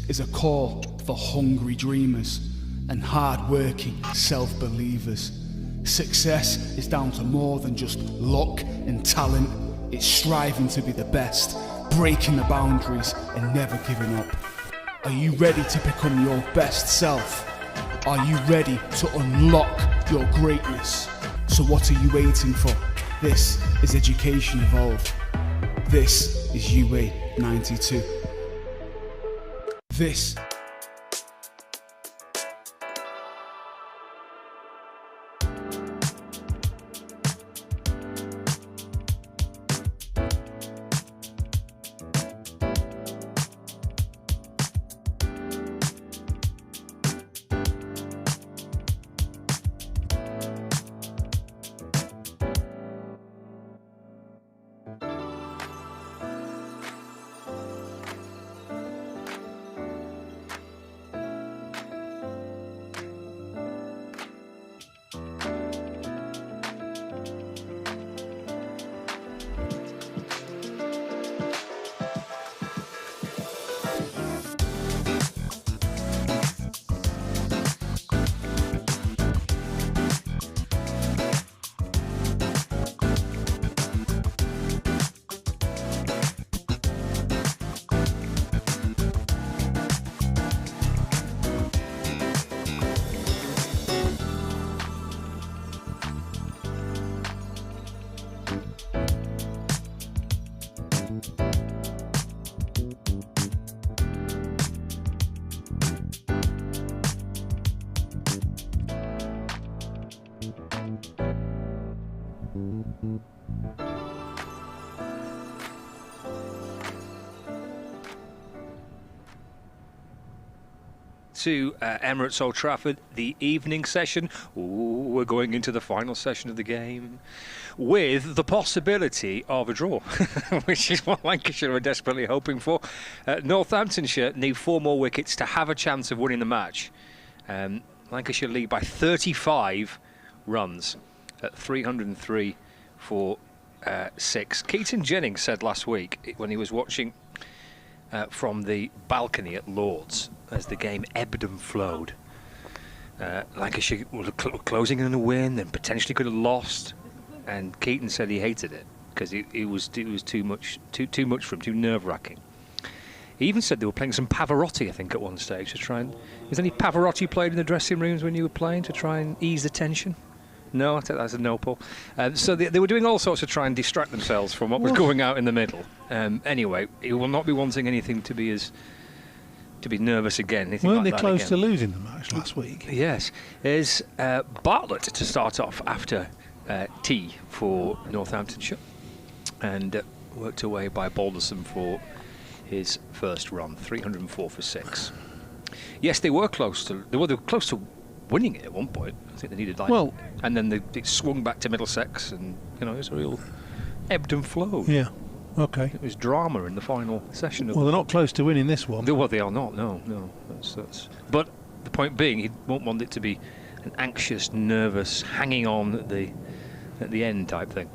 is a call for hungry dreamers and hard-working self-believers. Success is down to more than just luck and talent. It's striving to be the best, breaking the boundaries and never giving up. Are you ready to become your best self? Are you ready to unlock your greatness? So what are you waiting for? This is Education Evolved. This is UA 92. This to Emirates Old Trafford, the evening session. Ooh, we're going into the final session of the game with the possibility of a draw, which is what Lancashire are desperately hoping for. Northamptonshire need 4 more wickets to have a chance of winning the match. Lancashire lead by 35 runs at 303 for 6. Keaton Jennings said last week when he was watching from the balcony at Lord's as the game ebbed and flowed. Lancashire were closing in on a win and potentially could have lost, and Keaton said he hated it because it was too much for him, too nerve-wracking. He even said they were playing some Pavarotti, I think, at one stage to try and... Was any Pavarotti played in the dressing rooms when you were playing to try and ease the tension? No, I think that's a no, Paul. So they were doing all sorts to try and distract themselves from what was going out in the middle. Anyway, he will not be wanting anything to be nervous again. Weren't they close to losing the match last week? Yes. There's Bartlett to start off after tea for Northamptonshire, and worked away by Balderson for his first run, 304 for 6. Yes, they were close to winning it at one point. I think they needed and then it swung back to Middlesex, and it was a real ebbed and flowed. Yeah. Okay. It was drama in the final session. Well, they're not close to winning this one. Well, they are not. No. That's. But the point being, he won't want it to be an anxious, nervous, hanging on at the end type thing.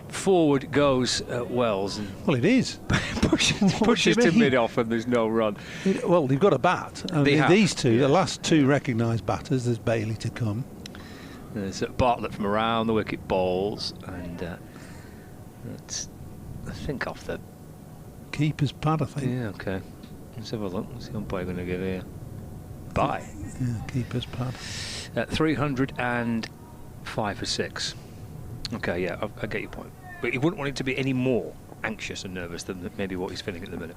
Forward goes Wells. Well, it is. pushes to mid-off, and there's no run. Well, they've got a bat. These two, the last two recognised batters. There's Bailey to come. There's Bartlett from around the wicket, balls, and that's, I think, off the keeper's pad, I think. Yeah, okay. Let's have a look. What's the umpire going to give here? Bye. Yeah, keeper's pad. 305 for 6. Okay, yeah, I get your point. But he wouldn't want it to be any more anxious and nervous than maybe what he's feeling at the minute.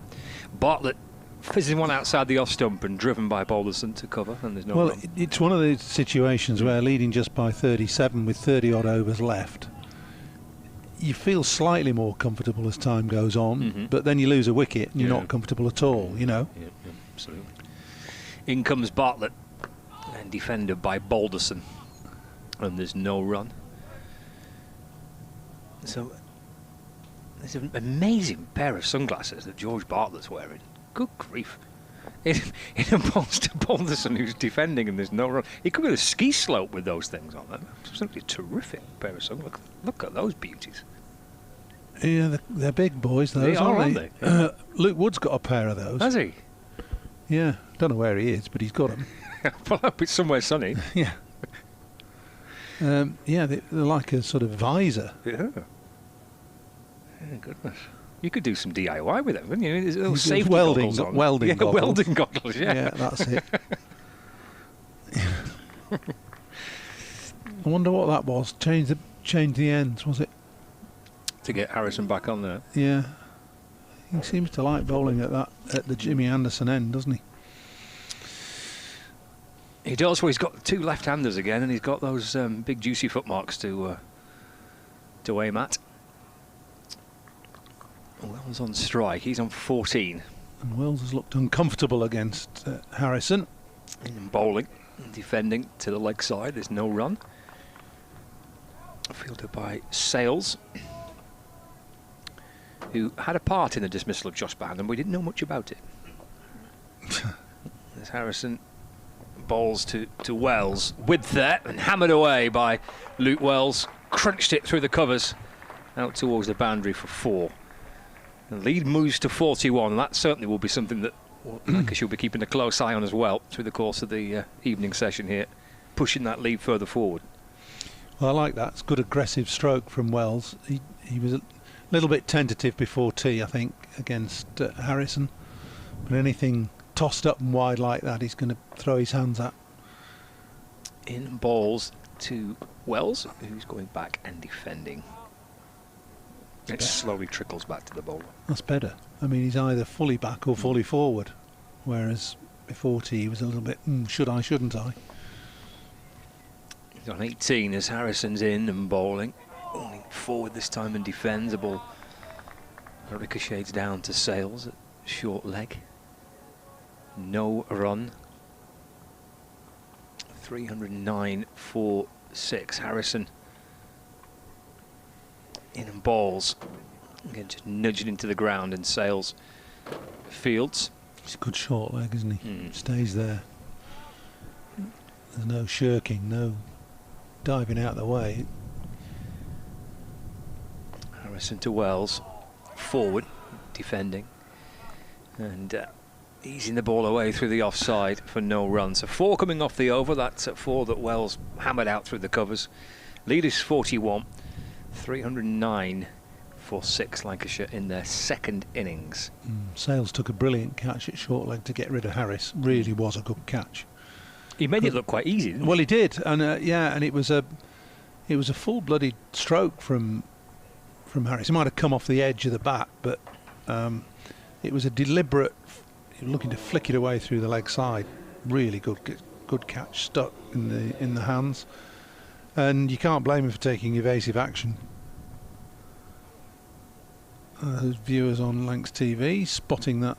Bartlett fizzing one outside the off stump and driven by Balderson to cover, and there's no run. It's one of those situations where leading just by 37 with 30 odd overs left, you feel slightly more comfortable as time goes on, but then you lose a wicket and you're not comfortable at all, Yeah, absolutely. In comes Bartlett and defended by Balderson, and there's no run. So there's an amazing pair of sunglasses that George Bartlett's wearing. Good grief. In opposed to Balderson, who's defending, and there's no run. He could get a ski slope with those things on. Absolutely terrific pair of sunglasses. Look at those beauties. Yeah, they're big boys, those, aren't they? Yeah. Luke Wood's got a pair of those. Has he? Yeah, don't know where he is, but he's got them. Well, I hope it's somewhere sunny. Yeah. Yeah, they're like a sort of visor. Yeah. Oh, goodness. You could do some DIY with them, wouldn't you? There's little safety goggles on. Welding goggles. Welding goggles, yeah. Yeah, that's it. I wonder what that was. Change the ends, was it? To get Harrison back on there. Yeah. He seems to like bowling at the Jimmy Anderson end, doesn't he? He does. Well, he's got 2 left-handers again, and he's got those big juicy footmarks to aim at. Wells on strike. He's on 14. And Wells has looked uncomfortable against Harrison. In bowling, defending to the leg side. There's no run. Fielded by Sales, who had a part in the dismissal of Josh Bannon. We didn't know much about it. There's Harrison. Bowls to Wells. Width there, and hammered away by Luke Wells. Crunched it through the covers. Out towards the boundary for 4. The lead moves to 41, and that certainly will be something that Lancashire will be keeping a close eye on as well through the course of the evening session here, pushing that lead further forward. Well, I like that. It's good aggressive stroke from Wells. He was a little bit tentative before tee, I think, against Harrison. But anything tossed up and wide like that, he's going to throw his hands at. In balls to Wells, who's going back and defending. It slowly trickles back to the bowler. That's better. I mean, he's either fully back or fully forward, whereas before tee he was a little bit, should I, shouldn't I? He's on 18 as Harrison's in and bowling. Only forward this time and defends. The ball ricochets down to Sales at short leg. No run. 309 for 6. Harrison in and bowls. Again, just nudged into the ground, and Sales fields. It's a good short leg, isn't he? Stays there. There's no shirking, no diving out of the way. Harrison to Wells, forward, defending, and easing the ball away through the offside for no run. So 4 coming off the over. That's at 4 that Wells hammered out through the covers. Lead is 41, 309 for 6 Lancashire in their second innings. Sales took a brilliant catch at short leg to get rid of Harris. Really was a good catch. He made it look quite easy, didn't he? Well, he did, and yeah, and it was a full-blooded stroke from Harris. He might have come off the edge of the bat, but it was a deliberate, looking to flick it away through the leg side. Really good catch, stuck in the hands, and you can't blame him for taking evasive action. Viewers on Lancs TV spotting that.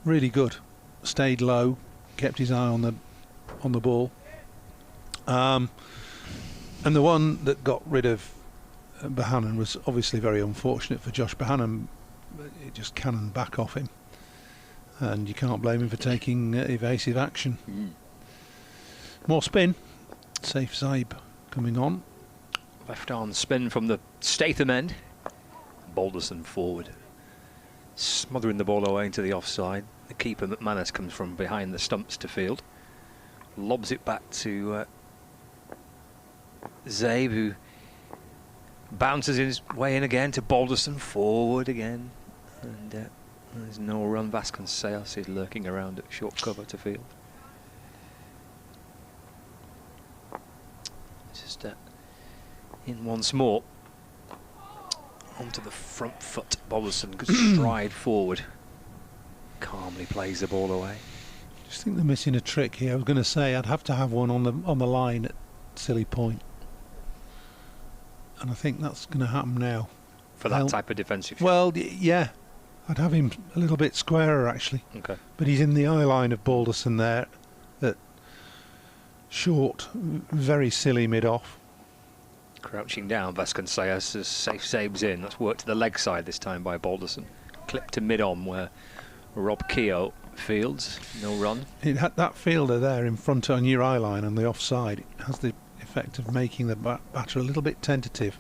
Really good. Stayed low, kept his eye on the ball, and the one that got rid of Bohannon was obviously very unfortunate for Josh Bohannon. It just cannoned back off him, and you can't blame him for taking evasive action. More spin. Safe Zaib coming on. Left arm spin from the Statham end. Balderson forward, smothering the ball away into the offside. The keeper McManus comes from behind the stumps to field, lobs it back to Zaib, who bounces his way in again to Balderson, forward again, and there's no run. Vasconcelos is lurking around at short cover to field. Just in once more. Onto the front foot, Balderson, good stride forward. Calmly plays the ball away. Just think they're missing a trick here. I was going to say I'd have to have one on the line at Silly Point, and I think that's going to happen now. For that type of defensive shot? Well, yeah, I'd have him a little bit squarer actually. Okay. But he's in the eye line of Balderson there at short, very silly mid-off. Crouching down, Vasconcelos as Safe Zaib's in. That's worked to the leg side this time by Balderson. Clipped to mid-on where Rob Keogh fields. No run. It had that fielder there in front on your eye line on the offside. It has the effect of making the batter a little bit tentative.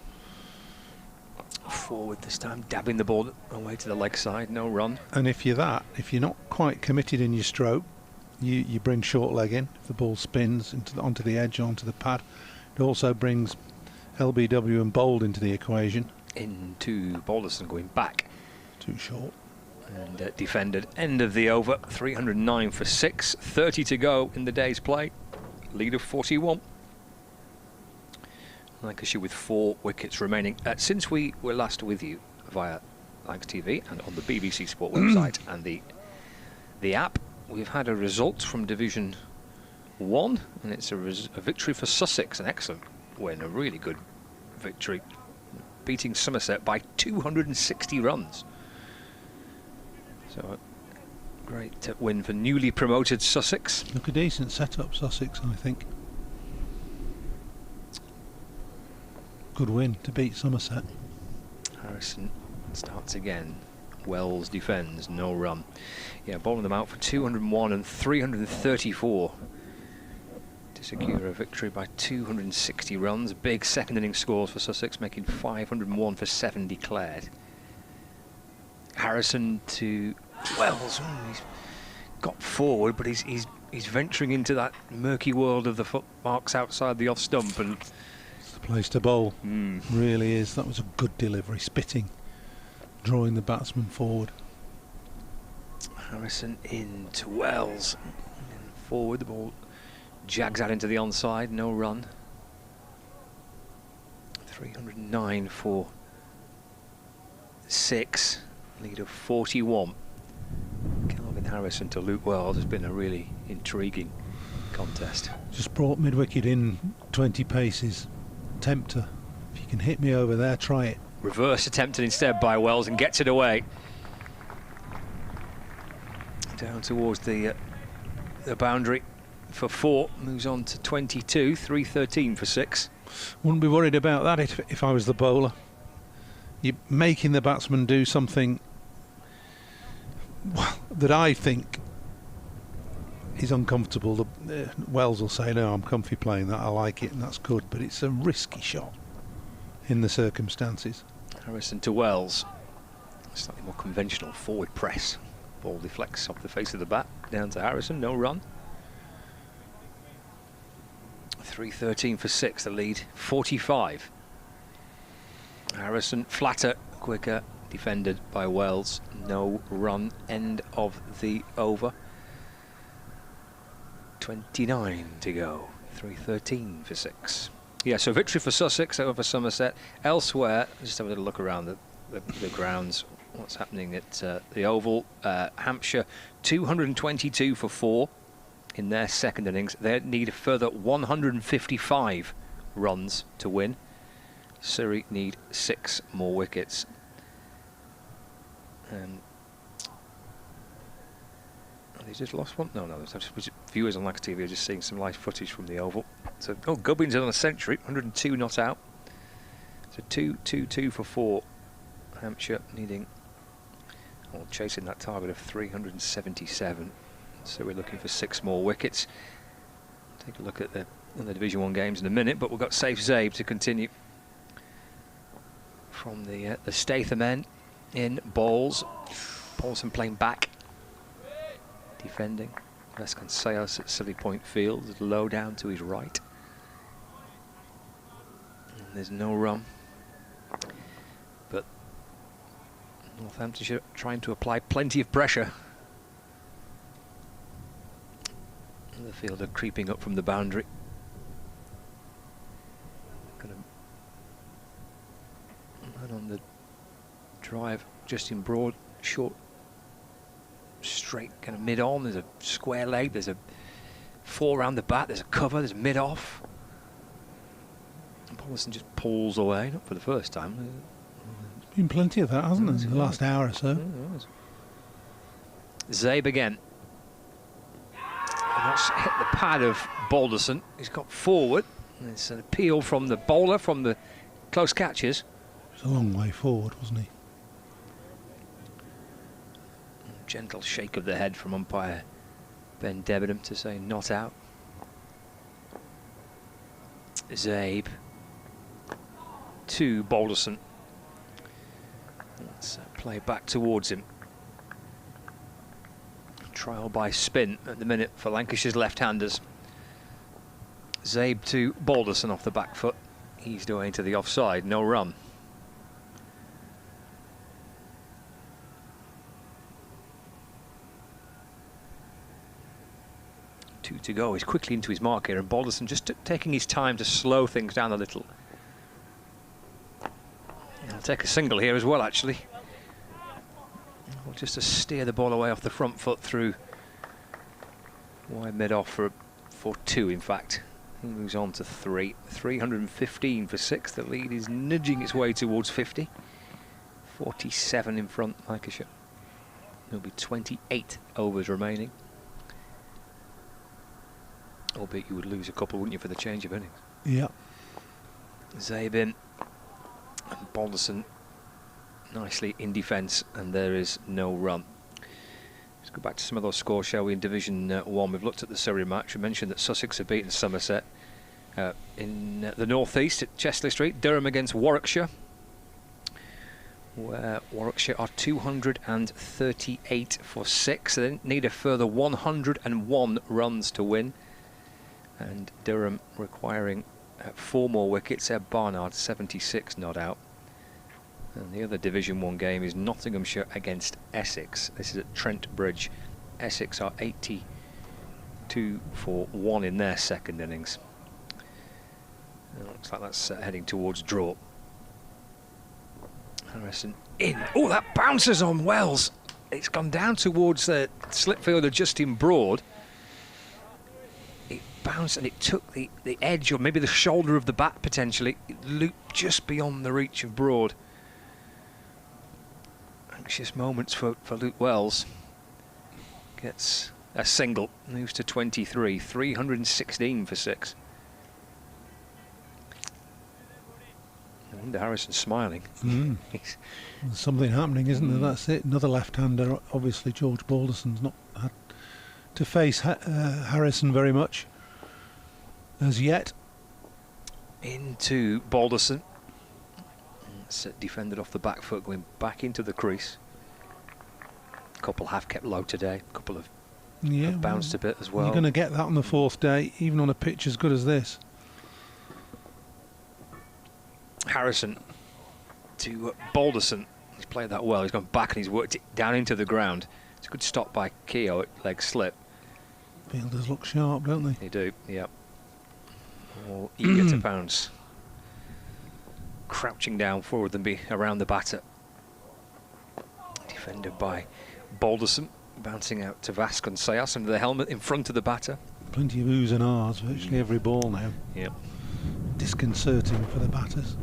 forward this time, dabbing the ball away to the leg side, no run. And if you're not quite committed in your stroke, you bring short leg in. If the ball spins onto the edge, onto the pad, it also brings LBW and Bold into the equation. Into Balderson going back. Too short. And defended. End of the over. 309 for 6. 30 to go in the day's play. Lead of 41. Lancashire with 4 wickets remaining. Since we were last with you via Lancs TV and on the BBC Sport website and the app, we've had a result from Division 1, and it's a victory for Sussex. An excellent win, a really good victory, beating Somerset by 260 runs. So a great win for newly promoted Sussex. Look, a decent setup, Sussex, I think. Good win to beat Somerset. Harrison starts again. Wells defends, no run. Yeah, bowling them out for 201 and 334 to secure a victory by 260 runs. Big second innings scores for Sussex, making 501 for 7 declared. Harrison to Wells. He's got forward, but he's venturing into that murky world of the foot marks outside the off stump, and it's the place to bowl. Really is. That was a good delivery, spitting, drawing the batsman forward. Harrison in to Wells. And forward, the ball jags out into the onside, no run. 309 for 6, lead of 41. Calvin Harrison to Luke Wells has been a really intriguing contest. Just brought mid-wicket in 20 paces. Tempter. If you can hit me over there, try it. Reverse attempted instead by Wells and gets it away. Down towards the boundary for 4. Moves on to 22. 313 for 6. Wouldn't be worried about that if I was the bowler. You're making the batsman do something that I think is uncomfortable. Wells will say, no, I'm comfy playing that, I like it, and that's good, but it's a risky shot in the circumstances. Harrison to Wells. Slightly more conventional forward press. Ball deflects off the face of the bat. Down to Harrison, no run. 313 for 6, the lead 45. Harrison flatter, quicker, defended by Wells, no run. End of the over. 29 to go. 313 for 6. Yeah, so victory for Sussex over Somerset. Elsewhere, just have a little look around the grounds. What's happening at the Oval? Hampshire 222 for 4 in their second innings. They need a further 155 runs to win. Surrey need 6 more wickets. They just lost one? No, viewers on Lancs TV are just seeing some live footage from the Oval. So, Gubbins on a century, 102 not out. So 2 for 4. Hampshire needing, chasing that target of 377. So we're looking for 6 more wickets. Take a look at the Division 1 games in a minute, but we've got Safe Zabe to continue. From the Statham Men in bowls. Paulson playing back. Defending. Vasconcelos at Silly Point Field, low down to his right. And there's no run. But Northamptonshire trying to apply plenty of pressure. And the fielder creeping up from the boundary. And on the drive, just in broad, short, straight, kind of mid-on. There's a square leg, there's a 4 round the bat, there's a cover, there's mid-off. And Paulson just pulls away, not for the first time. There's been plenty of that, hasn't there, in the last hour or so? Zabe again. And that's hit the pad of Balderson. He's got forward. And it's an appeal from the bowler, from the close catches. It was a long way forward, wasn't he? Gentle shake of the head from umpire Ben Debenham to say not out. Zabe to Balderson. Let's play back towards him. Trial by spin at the minute for Lancashire's left-handers. Zabe to Balderson off the back foot. Eased away into the offside, no run. 2 to go. He's quickly into his mark here, and Balderson just taking his time to slow things down a little. He'll take a single here as well, actually. Just to steer the ball away off the front foot through wide mid-off for 2, in fact. He moves on to 3. 315 for 6. The lead is nudging its way towards 50. 47 in front, Lancashire. There'll be 28 overs remaining. Albeit you would lose a couple, wouldn't you, for the change of innings? Yeah. Zabe in, and Balderson nicely in defence, and there is no run. Let's go back to some of those scores, shall we, in Division 1. We've looked at the Surrey match. We mentioned that Sussex have beaten Somerset. In the North East at Chesley Street, Durham against Warwickshire, where Warwickshire are 238 for 6. They need a further 101 runs to win. And Durham requiring 4 more wickets. Barnard 76 not out. And the other Division 1 game is Nottinghamshire against Essex. This is at Trent Bridge. Essex are 82 for 1 in their second innings. It looks like that's heading towards draw. Harrison in. Oh, that bounces on Wells. It's gone down towards the slip fielder Justin Broad. It bounced and it took the edge, or maybe the shoulder of the bat potentially. It looped just beyond the reach of Broad. Anxious moments for Luke Wells. Gets a single, moves to 23, 316 for 6. I wonder Harrison's smiling. There's something happening, isn't there? That's it. Another left-hander. Obviously, George Balderson's not had to face Harrison very much as yet. Into Balderson. It's defended off the back foot, going back into the crease. A couple have kept low today. A couple have bounced a bit as well. You're going to get that on the 4th day, even on a pitch as good as this. Harrison to Balderson. He's played that well. He's gone back and he's worked it down into the ground. It's a good stop by Keogh at leg slip. Fielders look sharp, don't they? They do, yeah. More eager to pounce. Crouching down forward than be around the batter. Defended by Balderson. Bouncing out to Vasconcelos under the helmet in front of the batter. Plenty of oohs and ahs, virtually every ball now. Yep. Disconcerting for the batters.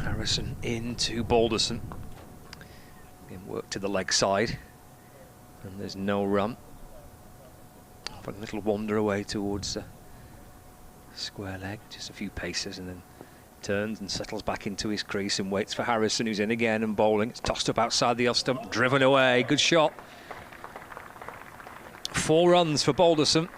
Harrison into Balderson. Being worked to the leg side. And there's no run. But a little wander away towards the square leg. Just a few paces and then turns and settles back into his crease and waits for Harrison, who's in again and bowling. It's tossed up outside the off stump, driven away. Good shot. 4 runs for Balderson.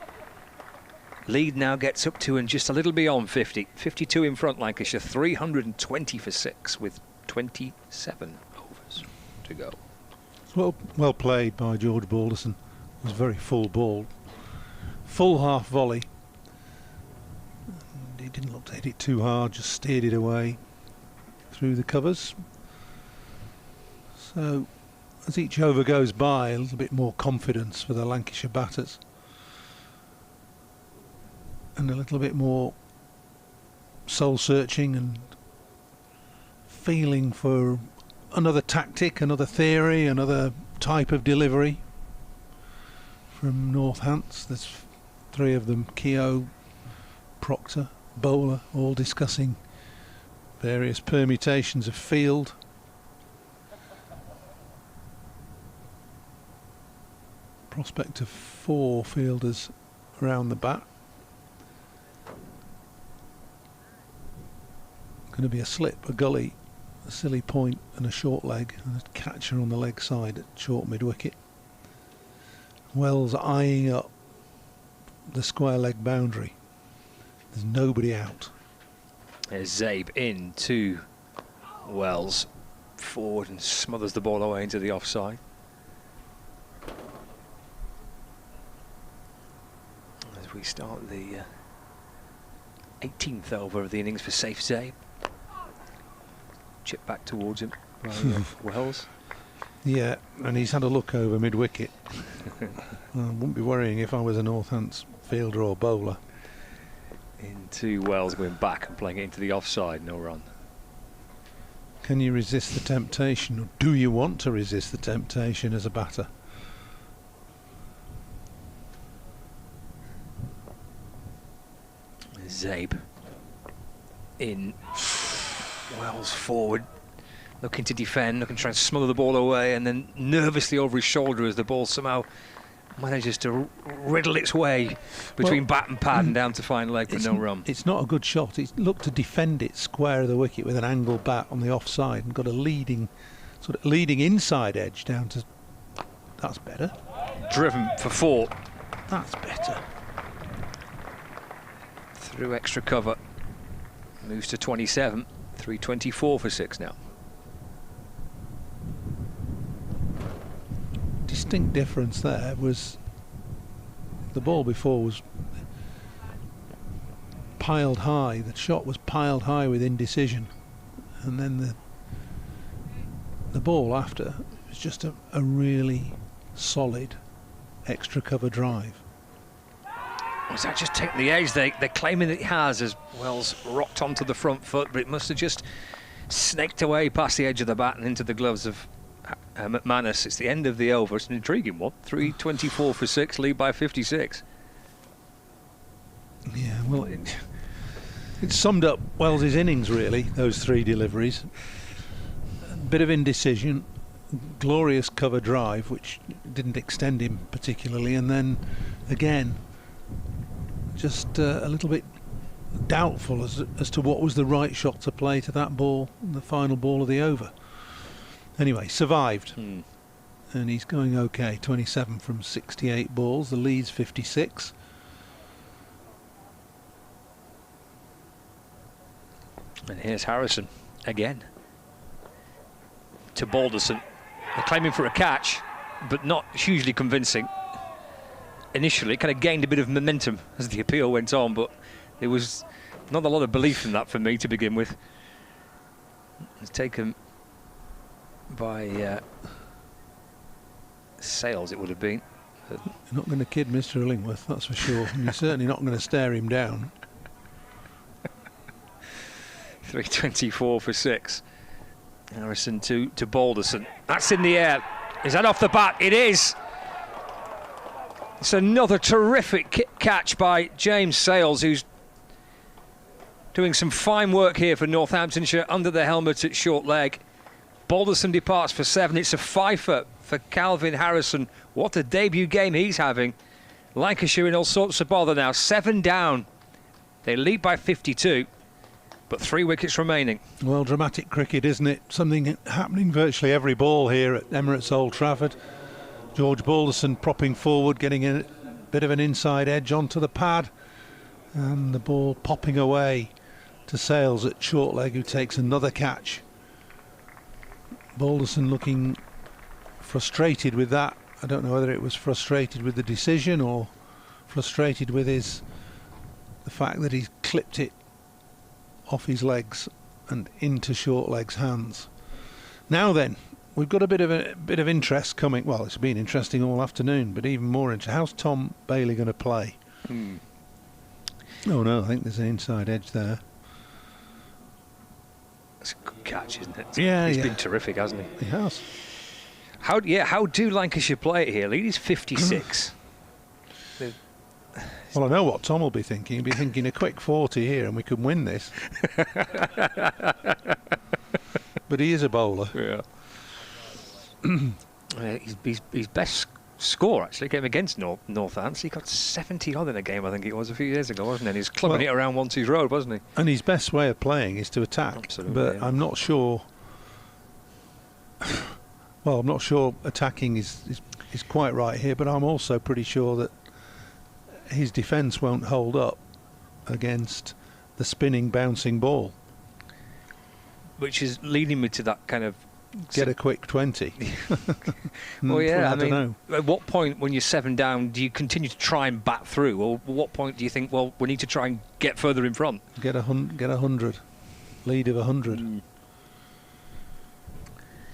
Lead now gets up to and just a little beyond 50. 52 in front, Lancashire. 320 for 6 with 27 overs to go. Well played by George Balderson. It was very full ball. Full half volley. And he didn't look to hit it too hard, just steered it away through the covers. So as each over goes by, a little bit more confidence for the Lancashire batters. And a little bit more soul-searching and feeling for another tactic, another theory, another type of delivery from Northants. There's 3 of them, Keogh, Proctor, Bowler, all discussing various permutations of field. Prospect of 4 fielders around the bat. Going to be a slip, a gully, a silly point and a short leg, and a catcher on the leg side at short mid-wicket. Wells eyeing up the square leg boundary. There's nobody out. There's Zabe into Wells, forward, and smothers the ball away into the offside. As we start the 18th over of the innings for safe Zabe. Chip back towards him by Wells. Yeah, and he's had a look over mid-wicket. I wouldn't be worrying if I was a Northants fielder or bowler. Into Wells, going back and playing it into the offside, no run. Can you resist the temptation, or do you want to resist the temptation as a batter? Zabe in, Wells forward, looking to defend, looking to try and smother the ball away, and then nervously over his shoulder as the ball somehow manages to riddle its way between bat and pad and down to fine leg for no run. It's not a good shot. He's looked to defend it square of the wicket with an angled bat on the offside and got a leading inside edge down to. That's better. Driven for 4. That's better. Through extra cover, moves to 27. 324 for 6 now. Distinct difference there was the ball before was piled high. The shot was piled high with indecision, and then the ball after was just a really solid extra cover drive. Was that just taking the edge? They're claiming that it has, as Wells rocked onto the front foot, but it must have just snaked away past the edge of the bat and into the gloves of McManus. It's the end of the over. It's an intriguing one. 324 for 6, lead by 56. Yeah, well, it summed up Wells's innings really, those 3 deliveries. A bit of indecision, glorious cover drive, which didn't extend him particularly, and then again just a little bit doubtful as to what was the right shot to play to that ball, the final ball of the over. Anyway, survived, and he's going okay. 27 from 68 balls. The lead's 56. And here's Harrison again to Balderson. They're claiming for a catch, but not hugely convincing. Initially, it kind of gained a bit of momentum as the appeal went on, but there was not a lot of belief in that for me to begin with. It's taken by Sales, it would have been. You're not going to kid Mr. Illingworth, that's for sure. And you're certainly not going to stare him down. 324 for 6. Harrison to Balderson. That's in the air. Is that off the bat? It is. It's another terrific catch by James Sales, who's doing some fine work here for Northamptonshire under the helmet at short leg. Balderson departs for 7. It's a fifer for Calvin Harrison. What a debut game he's having. Lancashire in all sorts of bother now. 7 down. They lead by 52, but 3 wickets remaining. Well, dramatic cricket, isn't it? Something happening virtually every ball here at Emirates Old Trafford. George Balderson propping forward, getting a bit of an inside edge onto the pad, and the ball popping away to Sales at short leg, who takes another catch. Balderson looking frustrated with that. I don't know whether it was frustrated with the decision or frustrated with the fact that he's clipped it off his legs and into short leg's hands. Now then, we've got a bit of interest coming. Well, it's been interesting all afternoon, but even more interesting. How's Tom Bailey going to play? Oh no, I think there's an inside edge there. That's a good catch, isn't it? Yeah, he's been terrific, hasn't he? He has. How do Lancashire play it here? Lead is 56. Well, I know what Tom will be thinking. He'll be thinking a quick 40 here and we can win this. But he is a bowler. Yeah. His best score actually came against Northants. He got 70 odd in a game, I think it was, a few years ago, wasn't it? He was clubbing it around Wanties Road, wasn't he? And his best way of playing is to attack. Absolutely, but yeah. I'm not sure. Well, I'm not sure attacking is quite right here, but I'm also pretty sure that his defence won't hold up against the spinning, bouncing ball. which is leading me to that kind of get a quick 20. Well, yeah, I don't know. At what point, when you're 7 down, do you continue to try and bat through, or at what point do you think, well, we need to try and get further in front? Get 100, lead of 100.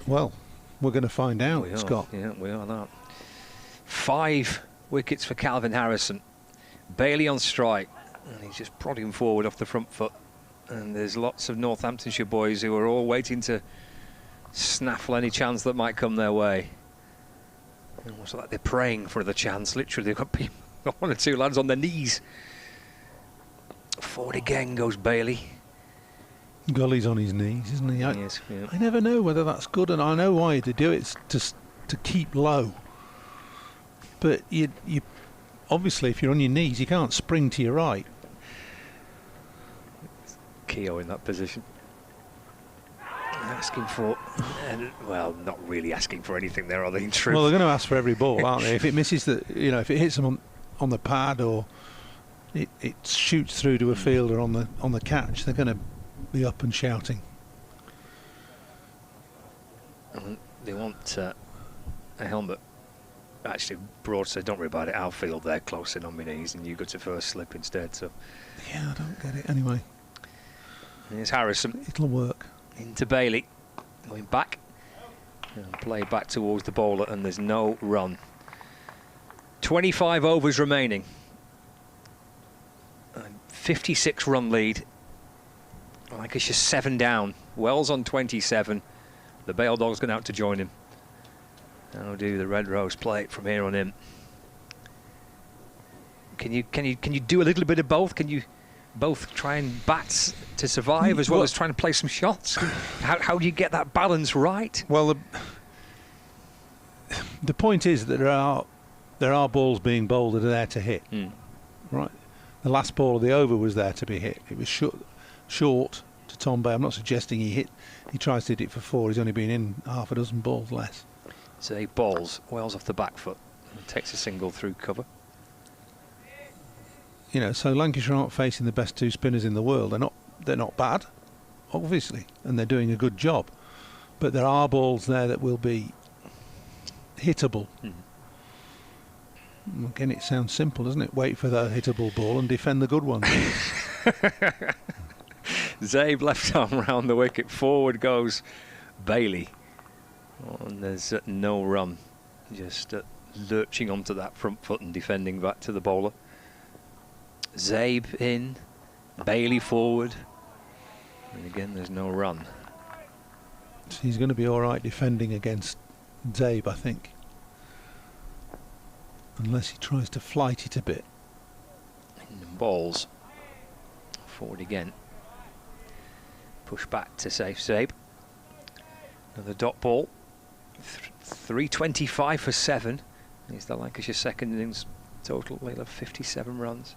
Well, we're going to find out, Scott. Yeah, we are that. 5 wickets for Calvin Harrison. Bailey on strike, and he's just prodding forward off the front foot. And there's lots of Northamptonshire boys who are all waiting to snaffle any chance that might come their way. Almost like they're praying for the chance. Literally, they've got people, 1 or 2 lads on their knees. Forward again goes Bailey. Gully's on his knees, isn't he? Yes, yeah. I never know whether that's good, and I know why they do it. It's just to keep low. But you obviously, if you're on your knees, you can't spring to your right. Keogh in that position. Asking for, well, not really asking for anything there, are they, in truth? Well, they're going to ask for every ball, aren't they? If it misses if it hits them on the pad, or it shoots through to a fielder on the catch, they're going to be up and shouting. They want a helmet. Actually, Broad said, don't worry about it, I'll field there close in on my knees and you go to first slip instead. So yeah, I don't get it. Anyway, here's Harrison. It'll work. Into Bailey, going back and play back towards the bowler, and there's no run. 25 overs remaining. 56 run lead. Lancashire 7 down. Wells on 27. The Bale Dog's gone out to join him. How do the Red Rose play it from here on in? Can you do a little bit of both? Can you both try and bat to survive as well as trying to play some shots? How do you get that balance right? Well, the point is that there are balls being bowled that are there to hit. Right. The last ball of the over was there to be hit. It was short to Tom Bay. I'm not suggesting he tries to hit it for 4. He's only been in half a dozen balls less. So he bowls Wells off the back foot and takes a single through cover. So Lancashire aren't facing the best 2 spinners in the world. They're not bad, obviously, and they're doing a good job. But there are balls there that will be hittable. Again, it sounds simple, doesn't it? Wait for the hittable ball and defend the good one. Zabe left arm round the wicket. Forward goes Bailey. And there's no run. Just lurching onto that front foot and defending back to the bowler. Zabe in. Bailey forward. And again, there's no run. He's going to be all right defending against Zabe, I think. Unless he tries to flight it a bit. And balls. Forward again. Push back to safe Zabe. Another dot ball. 325 for 7. He's the Lancashire second innings total of 57 runs.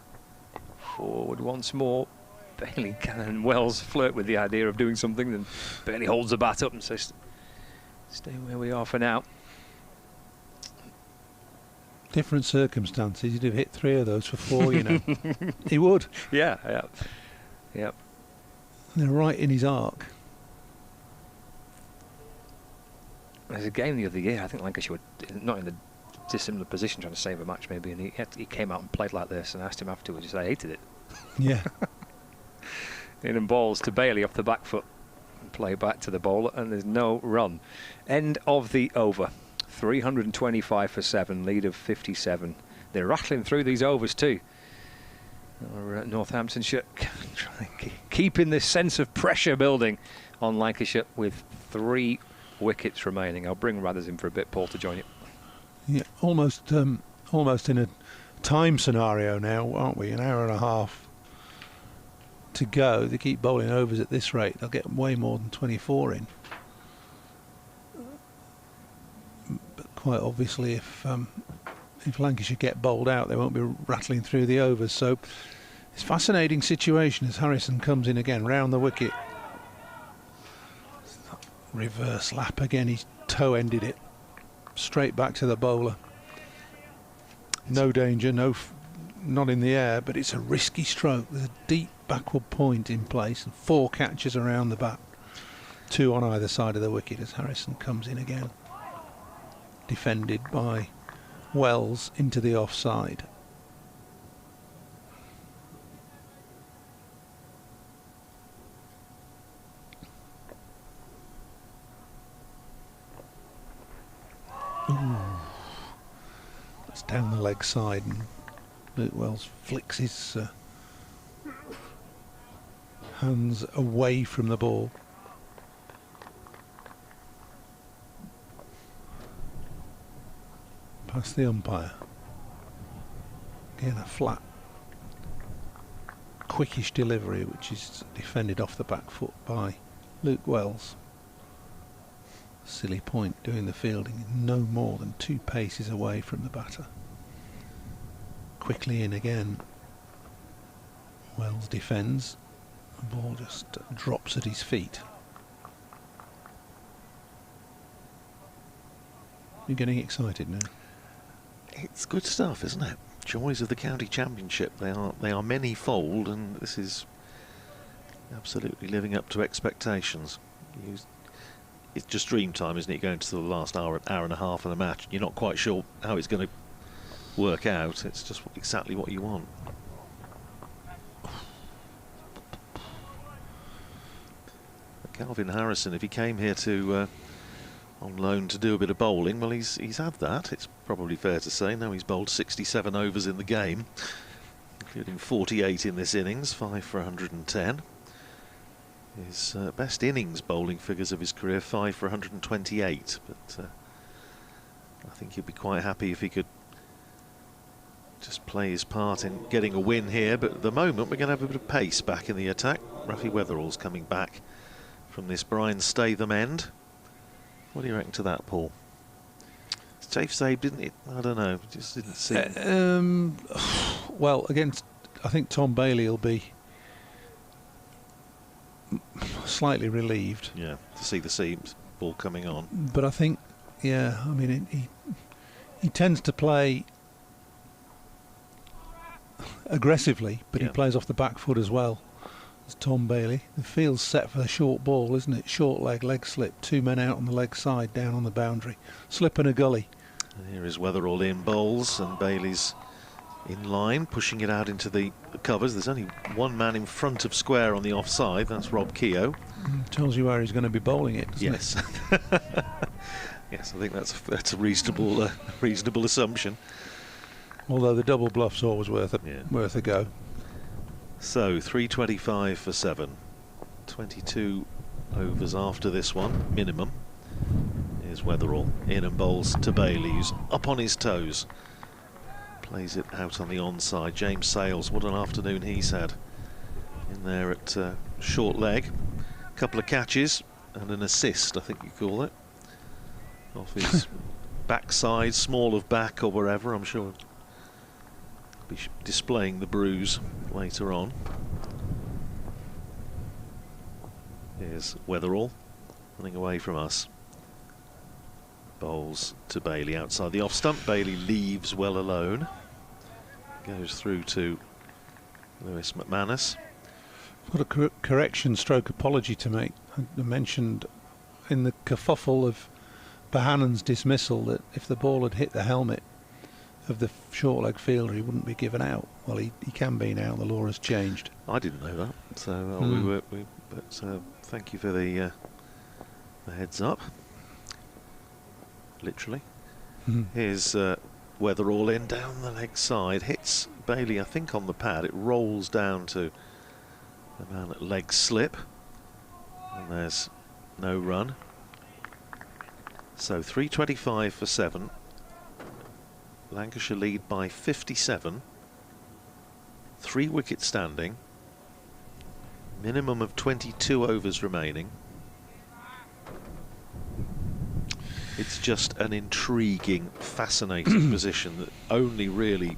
Forward once more. Bailey and Wells flirt with the idea of doing something, then Bailey holds the bat up and says, stay where we are for now. Different circumstances, he'd have hit 3 of those for 4, He would. Yeah. They're right in his arc. There's a game the other year, I think Lancashire were not in a dissimilar position trying to save a match maybe, and he came out and played like this, and I asked him afterwards, he said, I hated it. Yeah. In and balls to Bailey off the back foot. Play back to the bowler, and there's no run. End of the over. 325 for 7, lead of 57. They're rattling through these overs too. Northamptonshire keeping this sense of pressure building on Lancashire with 3 wickets remaining. I'll bring Rathers in for a bit, Paul, to join you. Yeah, almost in a time scenario now, aren't we? An hour and a half to go. They keep bowling overs at this rate, they'll get way more than 24 in. But quite obviously, if Lancashire get bowled out, they won't be rattling through the overs. So it's a fascinating situation as Harrison comes in again round the wicket. Reverse lap again. His toe ended it. Straight back to the bowler. No danger, not in the air, but it's a risky stroke. There's a deep backward point in place and 4 catches around the bat. two on either side of the wicket as Harrison comes in again. Defended by Wells into the offside. Ooh. It's down the leg side, and Luke Wells flicks his hands away from the ball. Past the umpire. Again, a flat, quickish delivery, which is defended off the back foot by Luke Wells. Silly point, doing the fielding no more than 2 paces away from the batter. Quickly in again. Wells defends. The ball just drops at his feet. You're getting excited now. It's good stuff, isn't it? Joys of the county championship. They are many-fold, and this is absolutely living up to expectations. It's just dream time, isn't it? Going to the last hour and a half of the match. You're not quite sure how it's going to work out. It's just exactly what you want. Calvin Harrison, if he came here to on loan to do a bit of bowling, well, he's had that. It's probably fair to say. Now he's bowled 67 overs in the game, including 48 in this innings, 5 for 110. His best innings bowling figures of his career, 5 for 128. But I think he'd be quite happy if he could just play his part in getting a win here. But at the moment, we're going to have a bit of pace back in the attack. Ruffy Weatherall's coming back from this Brian Statham end. What do you reckon to that, Paul? It's safe save, didn't it? I don't know. It just didn't seem. Well, against, I think Tom Bailey will be slightly relieved. Yeah, to see the seams ball coming on. But I think, yeah, I mean, he tends to play aggressively, but he plays off the back foot as well. It's Tom Bailey. The field's set for the short ball, isn't it? Short leg slip, 2 men out on the leg side, down on the boundary. Slip in a gully. And here is Weatherall in bowls, and Bailey's in line, pushing it out into the covers. There's only one man in front of square on the offside. That's Rob Keogh. Tells you where he's going to be bowling it, doesn't yes. it? Yes, I think that's a reasonable assumption. Although the double bluff's always worth a go. So 325 for 7. 22 overs after this one, minimum. Here's Weatherall in and bowls to Bailey, who's up on his toes. Plays it out on the onside. James Sales, what an afternoon he's had in there at short leg. A couple of catches and an assist, I think you call it. Off his backside, small of back or wherever, I'm sure. Be displaying the bruise later on. Here's Weatherall running away from us. Bowls to Bailey outside the off stump. Bailey leaves well alone. Goes through to Lewis McManus. What a correction stroke apology to make. I mentioned in the kerfuffle of Bohannon's dismissal that if the ball had hit the helmet of the short leg fielder, he wouldn't be given out. Well, he can be now. The law has changed. I didn't know that, so but thank you for the heads up. Literally. Here's Weatherall in down the leg side, hits Bailey, I think, on the pad. It rolls down to the man at leg slip, and there's no run. So 325 for 7. Lancashire lead by 57. 3 wickets standing. Minimum of 22 overs remaining. It's just an intriguing, fascinating position that only really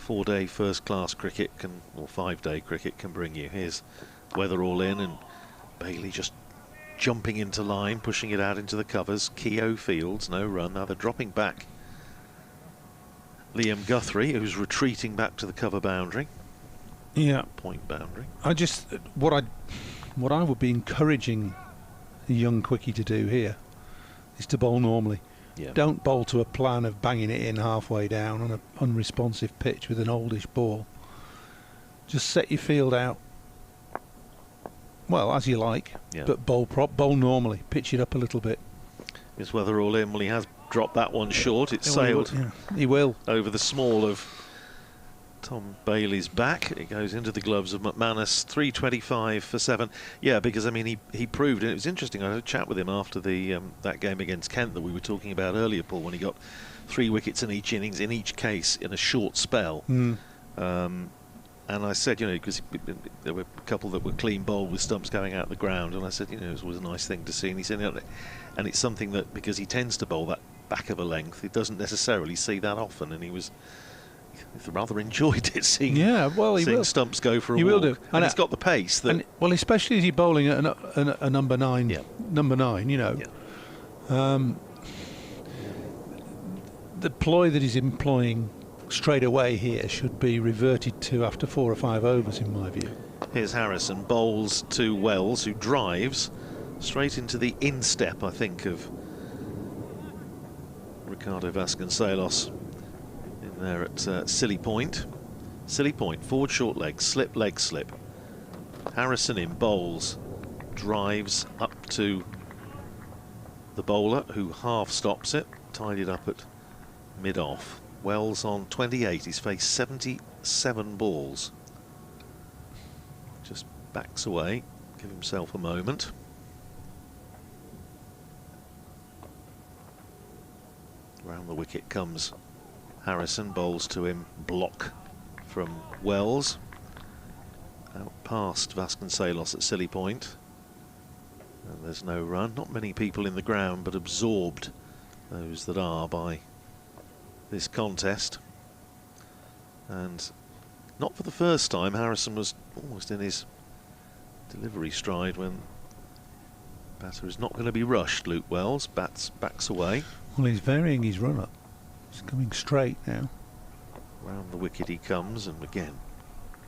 4-day first-class cricket can, or 5-day cricket can bring you. Here's Weatherall in, and Bailey just jumping into line, pushing it out into the covers. Keogh fields, no run. Now they're dropping back. Liam Guthrie, who's retreating back to the cover boundary. Yeah. Point boundary. What I would be encouraging the young quickie to do here is to bowl normally. Yeah. Don't bowl to a plan of banging it in halfway down on an unresponsive pitch with an oldish ball. Just set your field out, well, as you like, but bowl normally. Pitch it up a little bit. Is Weatherall in? Well, he has dropped that one short. It sailed. He will over the small of Tom Bailey's back. It goes into the gloves of McManus. 325 for 7. Yeah, because I mean he proved, and it was interesting. I had a chat with him after the that game against Kent that we were talking about earlier, Paul, when he got 3 wickets in each innings, in each case in a short spell. And I said, you know, because there were a couple that were clean bowled with stumps going out the ground, and I said, you know, it was a nice thing to see. And he said, you know, and it's something that, because he tends to bowl that back of a length, he doesn't necessarily see that often, and he rather enjoyed it, seeing stumps go for a walk. Will do. And he's got the pace. That well, especially as he's bowling at a number 9, you know. The ploy that he's employing straight away here should be reverted to after 4 or 5 overs, in my view. Here's Harrison, bowls to Wells, who drives straight into the instep, I think, of Ricardo Vasconcelos in there at Silly Point. Silly Point, forward short leg slip. Harrison in, bowls, drives up to the bowler, who half stops it, tied it up at mid-off. Wells on 28, he's faced 77 balls. Just backs away, give himself a moment. Round the wicket comes Harrison, bowls to him, block from Wells. Out past Vasconcelos at Silly Point. And there's no run. Not many people in the ground, but absorbed, those that are, by this contest. And not for the first time, Harrison was almost in his delivery stride when batter is not going to be rushed. Luke Wells backs away. Well, he's varying his run up. He's coming straight now. Round the wicket he comes, and again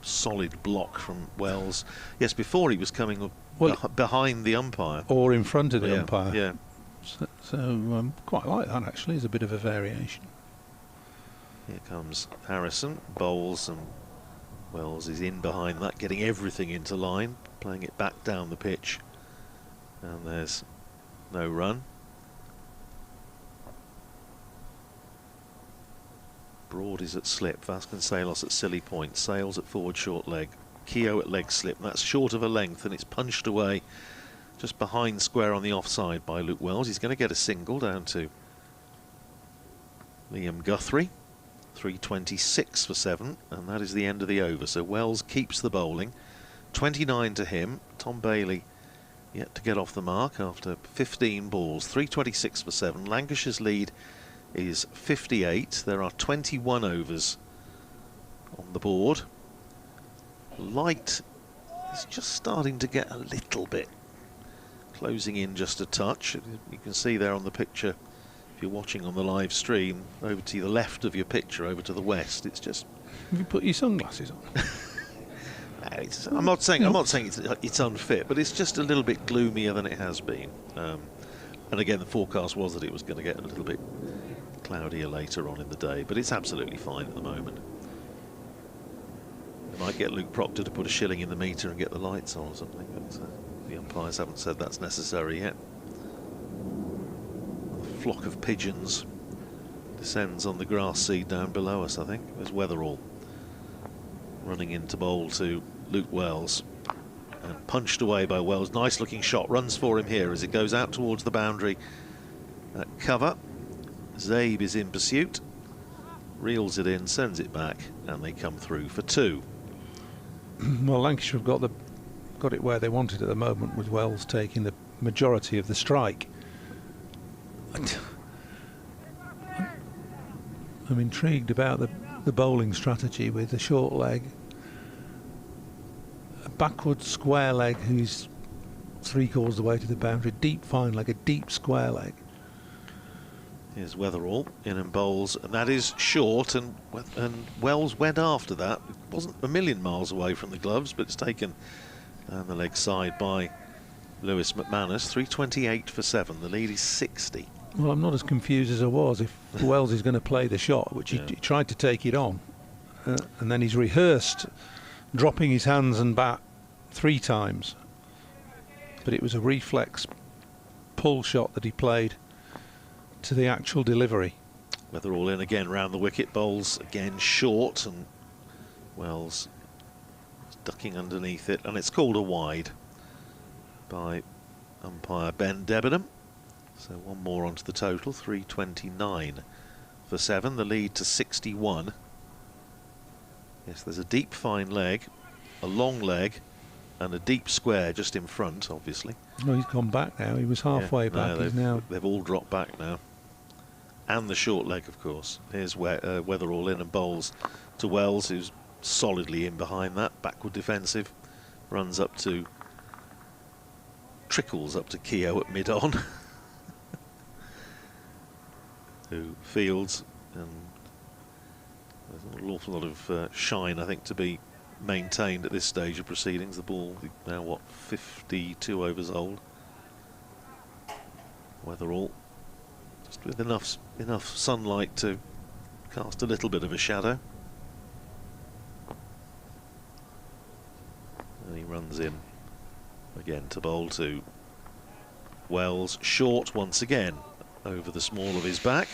solid block from Wells. Yes, before he was coming behind the umpire or in front of the umpire. Yeah. So quite like that, actually. It's a bit of a variation. Here comes Harrison, bowls, and Wells is in behind that, getting everything into line, playing it back down the pitch. And there's no run. Broad is at slip, Vasconcelos at Silly Point, Sales at forward short leg, Keogh at leg slip. That's short of a length, and it's punched away just behind square on the offside by Luke Wells. He's going to get a single down to Liam Guthrie. 326 for 7, and that is the end of the over. So Wells keeps the bowling. 29 to him. Tom Bailey yet to get off the mark after 15 balls. 326 for 7. Lancashire's lead is 58. There are 21 overs on the board. Light is just starting to get a little bit closing in just a touch. You can see there on the picture, if you're watching on the live stream, over to the left of your picture, over to the west, it's just... Have you put your sunglasses on? I'm not saying it's unfit, but it's just a little bit gloomier than it has been. And again, the forecast was that it was going to get a little bit cloudier later on in the day, but it's absolutely fine at the moment. They might get Luke Proctor to put a shilling in the meter and get the lights on or something, but the umpires haven't said that's necessary yet. A flock of pigeons descends on the grass seed down below us, I think. There's Weatherall running into bowl to Luke Wells, and punched away by Wells. Nice looking shot, runs for him here as it goes out towards the boundary. Cover. Zabe is in pursuit, reels it in, sends it back, and they come through for 2. Well, Lancashire have got it where they wanted at the moment, with Wells taking the majority of the strike. I'm intrigued about the bowling strategy with the short leg, a backward square leg who's 3/4 of the way to the boundary, deep fine leg, a deep square leg. Here's Weatherall in and bowls, and that is short, and Wells went after that. It wasn't a million miles away from the gloves, but it's taken down the leg side by Lewis McManus, 328 for 7. The lead is 60. Well, I'm not as confused as I was if Wells is going to play the shot, which he tried to take it on, and then he's rehearsed dropping his hands and bat 3 times, but it was a reflex pull shot that he played to the actual delivery. Weather all in again round the wicket, bowls again short, and Wells is ducking underneath it, and it's called a wide by umpire Ben Debenham. So one more onto the total, 329 for 7, the lead to 61. Yes, there's a deep fine leg, a long leg, and a deep square just in front, obviously. Well, he's gone back now. He was halfway back. They've all dropped back now. And the short leg, of course. Here's Weather all in and bowls to Wells, who's solidly in behind that. Backward defensive. Runs up to... trickles up to Keogh at mid-on. Who fields, and there's an awful lot of shine, I think, to be maintained at this stage of proceedings. The ball now, what, 52 overs old. Weatherall just with enough sunlight to cast a little bit of a shadow. And he runs in again to bowl to Wells, short once again over the small of his back.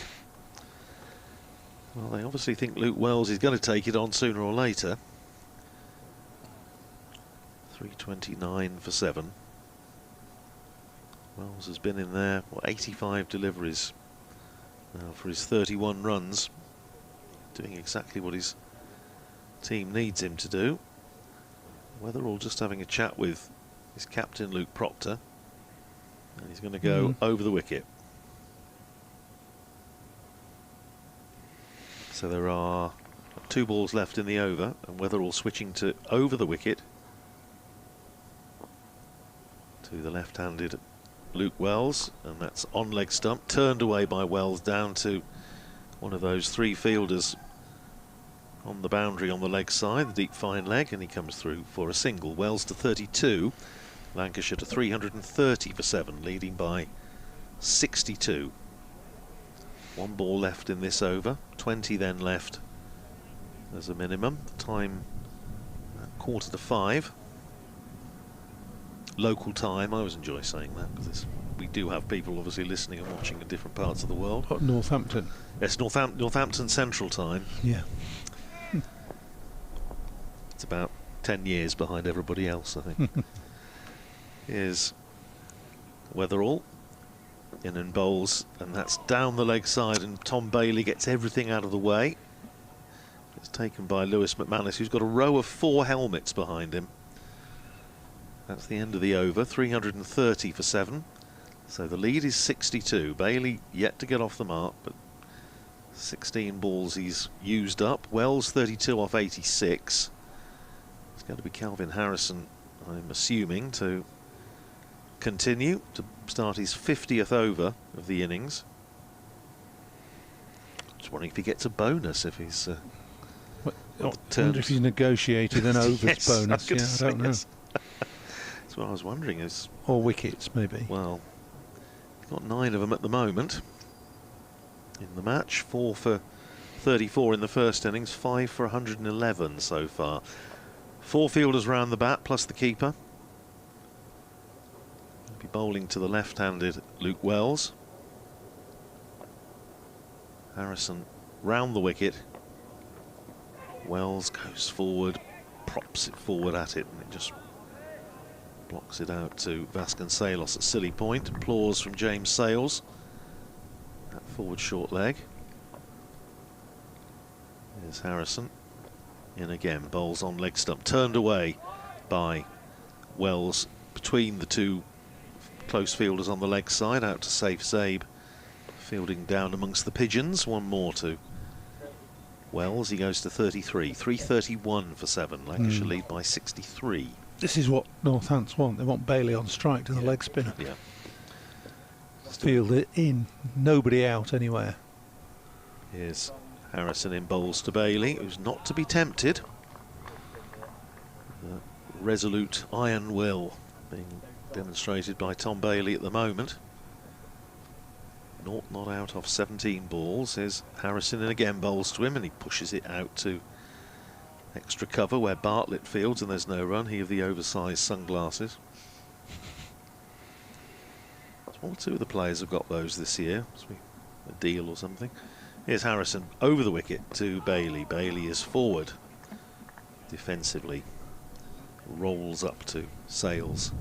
Well, they obviously think Luke Wells is going to take it on sooner or later. 329 for 7. Wells has been in there, 85 deliveries now for his 31 runs, doing exactly what his team needs him to do. Weatherall just having a chat with his captain Luke Proctor, and he's going to go over the wicket. So there are 2 balls left in the over, and Weatherall switching to over the wicket to the left-handed Luke Wells, and that's on leg stump, turned away by Wells down to one of those 3 fielders on the boundary on the leg side, the deep fine leg, and he comes through for a single. Wells to 32, Lancashire to 330 for 7, leading by 62. 1 ball left in this over, 20 then left as a minimum. Time 4:45. Local time, I always enjoy saying that because we do have people obviously listening and watching in different parts of the world. What, Northampton? Yes, Northampton Central Time. Yeah. It's about 10 years behind everybody else, I think. Here's Weatherall in and bowls, and that's down the leg side, and Tom Bailey gets everything out of the way. It's taken by Lewis McManus, who's got a row of 4 helmets behind him. That's the end of the over, 330 for 7. So the lead is 62. Bailey yet to get off the mark, but 16 balls he's used up. Wells 32 off 86. It's going to be Calvin Harrison, I'm assuming, to continue to start his 50th over of the innings. Just wondering if he gets a bonus if he's I wonder if he's negotiated an overs yes, bonus. Yeah, I don't know. Yes. That's what I was wondering. Or wickets, maybe. Well, he's got 9 of them at the moment in the match. 4 for 34 in the first innings, 5 for 111 so far. 4 fielders round the bat plus the keeper. He'll be bowling to the left-handed Luke Wells. Harrison round the wicket. Wells goes forward, props it forward at it, and it just blocks it out to Vasconcelos at silly point. Applause from James Sales. That forward short leg. There's Harrison. In again, bowls on leg stump. Turned away by Wells between the 2 close fielders on the leg side. Out to Safe Zabe. Fielding down amongst the pigeons. 1 more to Wells. He goes to 33. 331 for 7. Lancashire lead by 63. This is what Northants want. They want Bailey on strike to the leg spinner. Yeah. Field it in. Nobody out anywhere. Here's Harrison in bowls to Bailey, who's not to be tempted. The resolute iron will being demonstrated by Tom Bailey at the moment. Not out off 17 balls. Here's Harrison, and again bowls to him, and he pushes it out to extra cover where Bartlett fields, and there's no run. He of the oversized sunglasses. One or two of the players have got those this year. A deal or something. Here's Harrison over the wicket to Bailey. Bailey is forward defensively. Rolls up to Sales.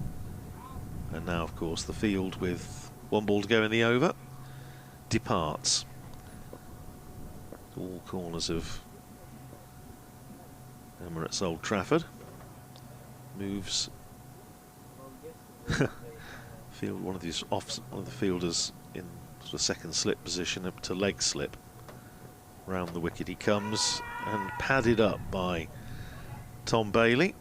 And now, of course, the field with 1 ball to go in the over departs. All corners of Emirates Old Trafford. Moves. Field one of the fielders in sort of second slip position up to leg slip. Round the wicket he comes, and padded up by Tom Bailey.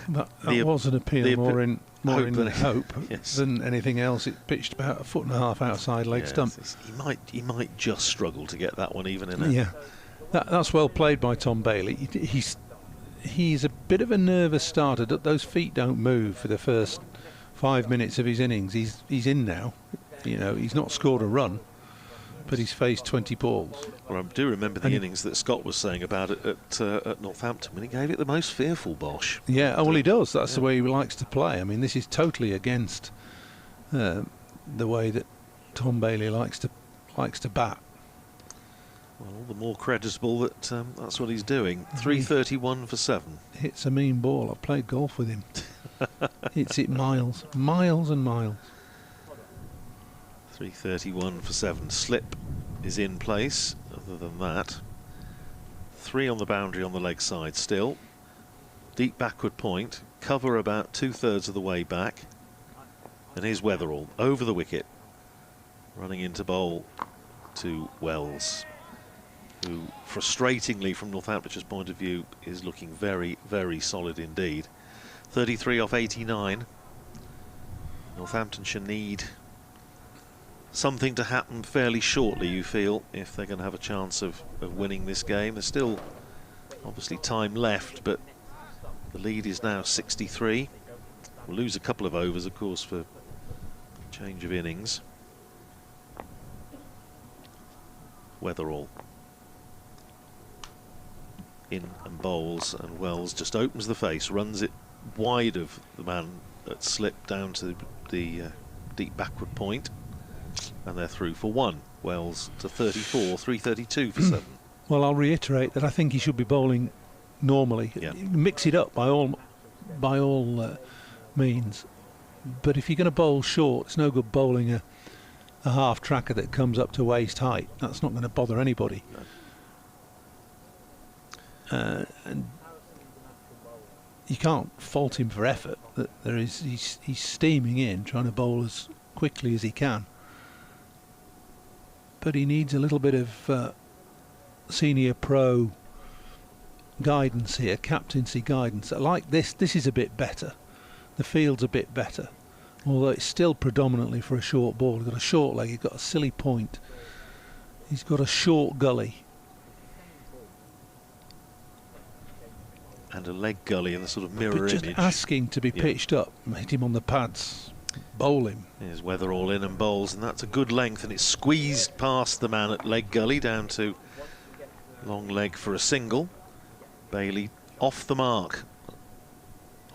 That was an appeal more in hope yes. than anything else. It pitched about 1.5 foot outside leg stump. He might just struggle to get that one even in. Yeah, that's well played by Tom Bailey. He's a bit of a nervous starter. Those feet don't move for the first 5 minutes of his innings. He's in now. You know, he's not scored a run, but he's faced 20 balls. Well, I do remember the innings that Scott was saying about it at Northampton when he gave it the most fearful bosh. Yeah, well, he does. That's the way he likes to play. I mean, this is totally against the way that Tom Bailey likes to bat. Well, all the more creditable that that's what he's doing. 331 for 7. It's a mean ball. I've played golf with him. Hits it miles and miles. 331 for 7. Slip is in place. Other than that, 3 on the boundary on the leg side still. Deep backward point. Cover about 2/3 of the way back. And here's Weatherall over the wicket, running into bowl to Wells, who, frustratingly from Northamptonshire's point of view, is looking very, very solid indeed. 33 off 89. Northamptonshire need something to happen fairly shortly, you feel, if they're going to have a chance of winning this game. There's still obviously time left, but the lead is now 63. We'll lose a couple of overs, of course, for change of innings. Weatherall in and bowls, and Wells just opens the face, runs it wide of the man that slipped down to the deep backward point, and they're through for 1. Wells to 34, 332 for 7. Well, I'll reiterate that I think he should be bowling normally. Yeah. Mix it up by all means, but if you're going to bowl short, it's no good bowling a half tracker that comes up to waist height. That's not going to bother anybody. No. And you can't fault him for effort. That he's steaming in, trying to bowl as quickly as he can. But he needs a little bit of senior pro guidance here, captaincy guidance. Like this is a bit better. The field's a bit better, although it's still predominantly for a short ball. He's got a short leg, he's got a silly point, he's got a short gully. And a leg gully in the sort of mirror but just image. Asking to be pitched up, hit him on the pads, bowl him. Here's Weatherall in and bowls, and that's a good length, and it's squeezed past the man at leg gully down to long leg for a single. Bailey off the mark,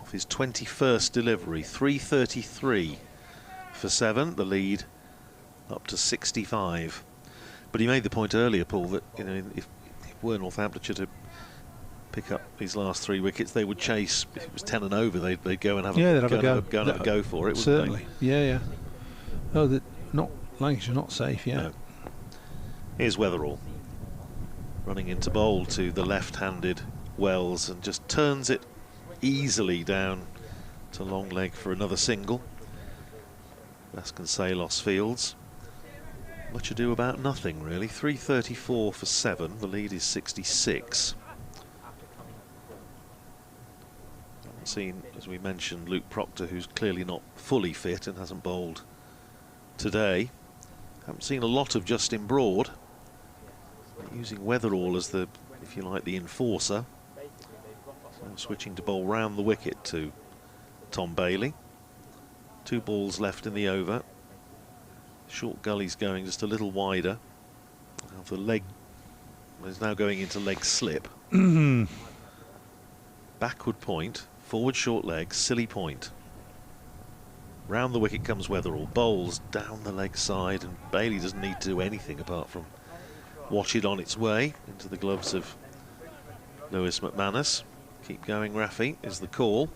off his 21st delivery, 333 for 7. The lead up to 65. But he made the point earlier, Paul, that if were Northamptonshire to pick up these last 3 wickets, they would chase. If it was 10 and over, they'd go and have a go for it. Certainly, yeah. Oh, not Lancashire, not safe yet. No. Here's Weatherall running into bowl to the left-handed Wells, and just turns it easily down to long leg for another single. Vasconcelos fields. Much ado about nothing, really. 334 for 7. The lead is 66. Haven't seen, as we mentioned, Luke Proctor, who's clearly not fully fit and hasn't bowled today. Haven't seen a lot of Justin Broad. Using Weatherall as the, if you like, the enforcer. So switching to bowl round the wicket to Tom Bailey. 2 balls left in the over. Short gully's going just a little wider. Now the leg is now going into leg slip. Backward point, forward short leg, silly point. Round the wicket comes Weatherall, bowls down the leg side, and Bailey doesn't need to do anything apart from watch it on its way into the gloves of Lewis McManus. Keep going, Rafi, is the call.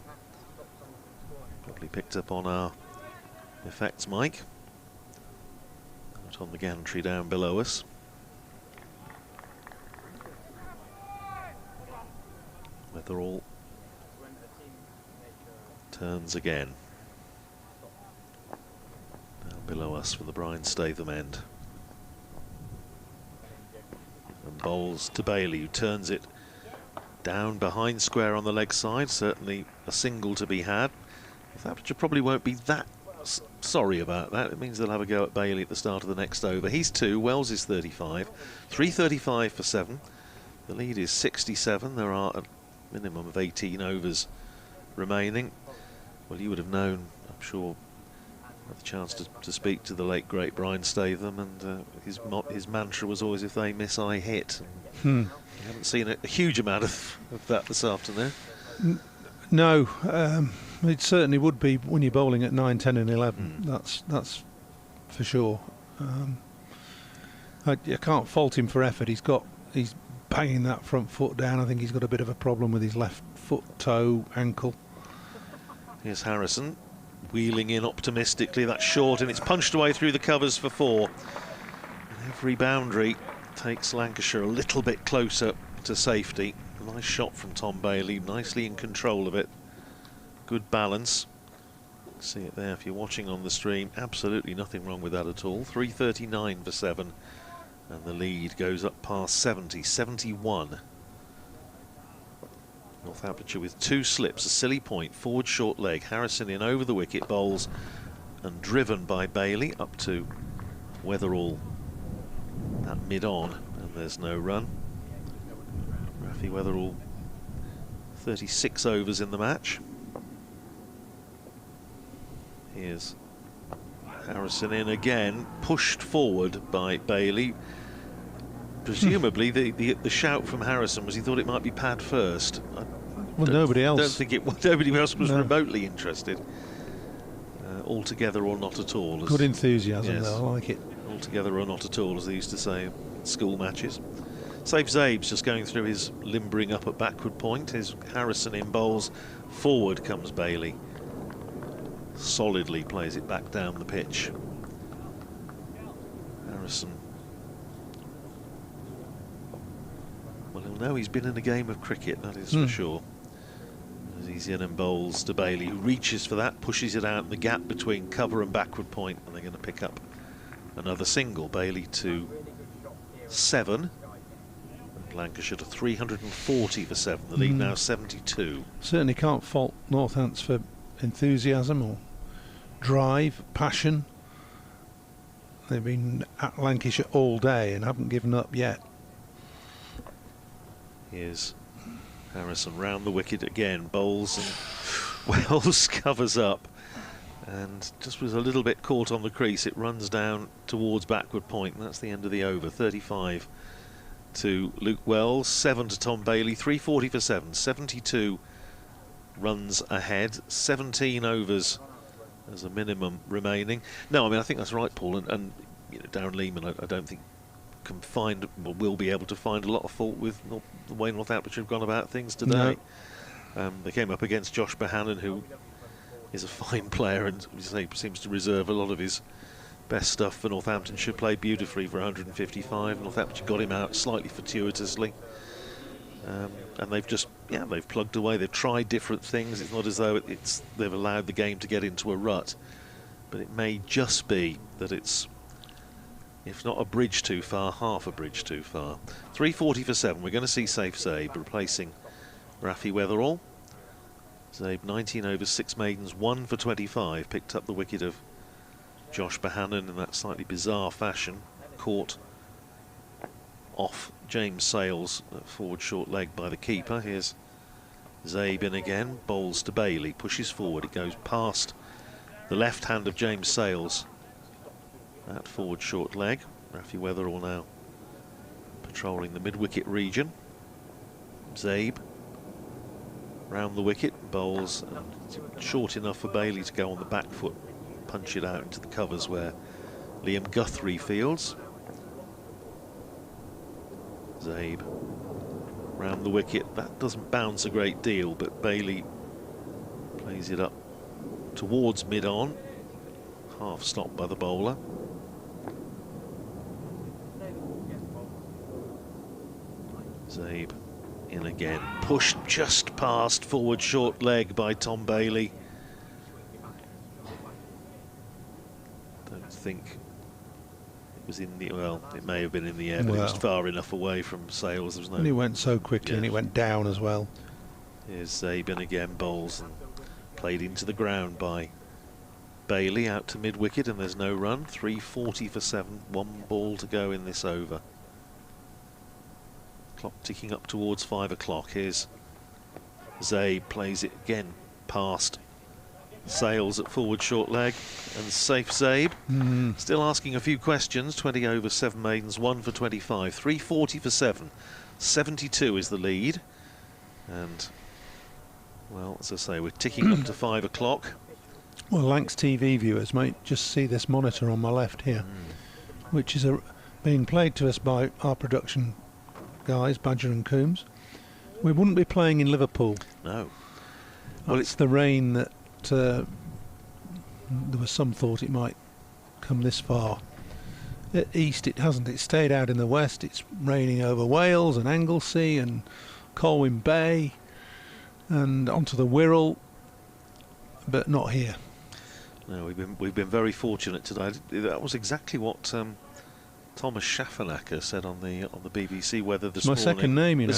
Probably picked up on our effects mic. Out on the gantry down below us. Weatherall turns again. Down below us for the Brian Statham end. And bowls to Bailey, who turns it down behind square on the leg side. Certainly a single to be had. Northamptonshire probably won't be that sorry about that. It means they'll have a go at Bailey at the start of the next over. He's 2, Wells is 35. 3:35 for 7. The lead is 67. There are a minimum of 18 overs remaining. Well, you would have known, I'm sure, had the chance to speak to the late great Brian Statham, and his mantra was always, if they miss, I hit. We haven't seen a huge amount of that this afternoon. No, it certainly would be when you're bowling at 9, 10 and 11. That's for sure. I can't fault him for effort. He's banging that front foot down. I think he's got a bit of a problem with his left foot, toe, ankle. Here's Harrison wheeling in optimistically. That's short, and it's punched away through the covers for 4. Every boundary takes Lancashire a little bit closer to safety. A nice shot from Tom Bailey, nicely in control of it. Good balance. See it there if you're watching on the stream. Absolutely nothing wrong with that at all. 3:39 for 7. And the lead goes up past 70, 71. Northamptonshire with 2 slips, a silly point, forward short leg. Harrison in over the wicket, bowls and driven by Bailey up to Weatherall at mid-on, and there's no run. Rafi Weatherall, 36 overs in the match. Here's Harrison in again, pushed forward by Bailey. Presumably the shout from Harrison was he thought it might be pad first. Nobody else. Don't think nobody else was remotely interested. Altogether or not at all. Good enthusiasm, though. I like it. Altogether or not at all, as they used to say in school matches. Safe Zabe's just going through his limbering up at backward point. His Harrison in bowls. Forward comes Bailey. Solidly plays it back down the pitch. Harrison. Well, he'll know he's been in a game of cricket, that is for sure. As he's in and bowls to Bailey, who reaches for that, pushes it out in the gap between cover and backward point, and they're going to pick up another single. Bailey to 7. And Lancashire to 340 for 7. The lead now 72. Certainly can't fault Northants for enthusiasm or drive, passion. They've been at Lancashire all day and haven't given up yet. Here's Harrison round the wicket again, bowls, and Wells covers up and just was a little bit caught on the crease. It runs down towards backward point, and that's the end of the over. 35 to Luke Wells, 7 to Tom Bailey, 340 for 7, 72 runs ahead, 17 overs as a minimum remaining. No, I mean, I think that's right, Paul, and you know, Darren Lehman, I don't think can find, or will be able to find a lot of fault with the way Northamptonshire have gone about things today. No. They came up against Josh Bohannon, who is a fine player and, as you say, seems to reserve a lot of his best stuff for Northamptonshire. Played beautifully for 155. Northamptonshire got him out slightly fortuitously. And they've just, they've plugged away. They've tried different things. It's not as though they've allowed the game to get into a rut. But it may just be that it's, if not a bridge too far, half a bridge too far. 340 for 7. We're going to see Safe Zabe replacing Rafi Weatherall. Zabe 19 overs, 6 maidens, 1 for 25. Picked up the wicket of Josh Bohannon in that slightly bizarre fashion. Caught off James Sales, forward short leg by the keeper. Here's Zabe in again, bowls to Bailey, pushes forward, it goes past the left hand of James Sales. That forward short leg. Rafi Weatherall now patrolling the mid-wicket region. Zabe round the wicket, bowls short enough for Bailey to go on the back foot, punch it out into the covers where Liam Guthrie fields. Zabe round the wicket, that doesn't bounce a great deal, but Bailey plays it up towards mid-on, half stopped by the bowler. Zabe in again, pushed just past forward short leg by Tom Bailey. Don't think it was in the, well, it may have been in the air, but it was far enough away from Sales. There was no. And he went so quickly, and it went down as well. Here's Zabe in again, bowls and played into the ground by Bailey out to mid-wicket, and there's no run. 3:40 for 7, 1 ball to go in this over. Clock ticking up towards 5 o'clock. Here's Zabe, plays it again past Sales at forward short leg, and safe Zabe. Still asking a few questions. 20 over 7 maidens, 1 for 25. 3:40 for 7. 72 is the lead, and well, as I say, we're ticking up to 5 o'clock. Well, Lancs TV viewers might just see this monitor on my left here, which is being played to us by our production guys, Badger and Coombs. We wouldn't be playing in Liverpool. No. Well, it's the rain that there was some thought it might come this far. At east it hasn't. It stayed out in the west. It's raining over Wales and Anglesey and Colwyn Bay and onto the Wirral, but not here. No, we've been very fortunate today. That was exactly what Thomas Schaffenacker said on the BBC weather this morning. My second name, you know.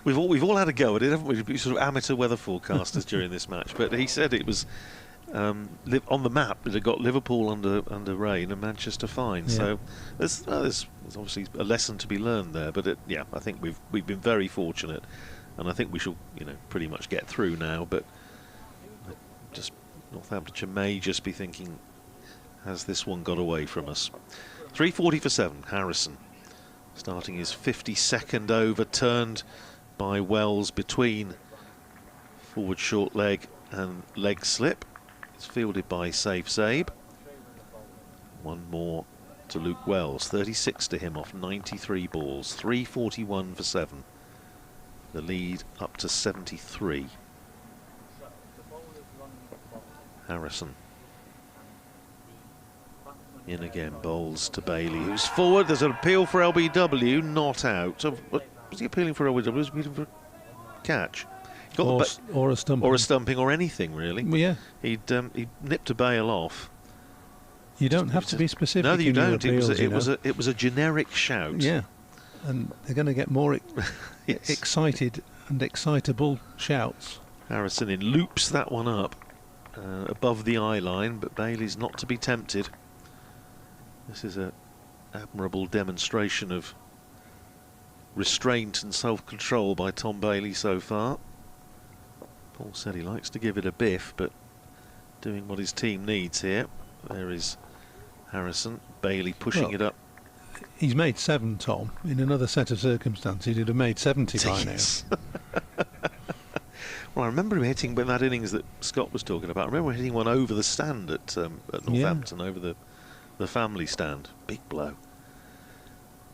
We've all had a go at it, haven't we? We're sort of amateur weather forecasters during this match. But he said it was on the map. It had got Liverpool under rain and Manchester fine. Yeah. So there's obviously a lesson to be learned there. But yeah, I think we've been very fortunate, and I think we shall pretty much get through now. But just Northamptonshire may just be thinking, has this one got away from us? 3:40 for 7. Harrison starting his 52nd over, turned by Wells between forward short leg and leg slip. It's fielded by Safe Zabe. One more to Luke Wells, 36 to him off 93 balls. 3:41 for 7. The lead up to 73. Harrison in again, bowls to Bailey, who's forward. There's an appeal for LBW, not out. So, was he appealing for LBW? Was he appealing for a catch? Or a stumping. Or a stumping, or anything, really. Well, yeah. He nipped a bail off. You don't have to be specific. No, you don't. Appeals, it was a generic shout. Yeah, and they're going to get more excited and excitable shouts. Harrison in loops that one up above the eye line, but Bailey's not to be tempted. This is an admirable demonstration of restraint and self-control by Tom Bailey so far. Paul said he likes to give it a biff, but doing what his team needs here. There is Harrison. Bailey pushing it up. He's made 7, Tom. In another set of circumstances, he'd have made 70 by now. Well, I remember him hitting with that innings that Scott was talking about. I remember hitting one over the stand at Northampton, over the family stand. Big blow.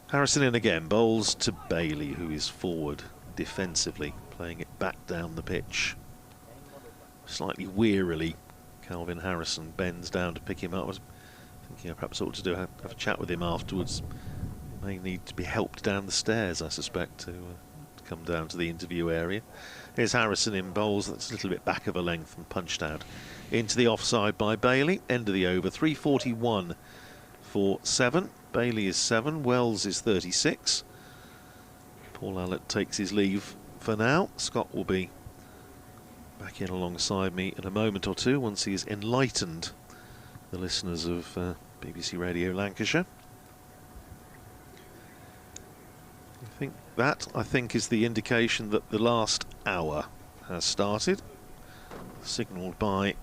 Harrison in again, bowls to Bailey, who is forward defensively, playing it back down the pitch. Slightly wearily, Calvin Harrison bends down to pick him up. I was thinking I perhaps ought to have a chat with him afterwards. He may need to be helped down the stairs, I suspect, to come down to the interview area. Here's Harrison in bowls. That's a little bit back of a length and punched out into the offside by Bailey. End of the over. 3:41 for 7. Bailey is 7. Wells is 36. Paul Allett takes his leave for now. Scott will be back in alongside me in a moment or two once he's enlightened the listeners of BBC Radio Lancashire. I think is the indication that the last hour has started, signalled by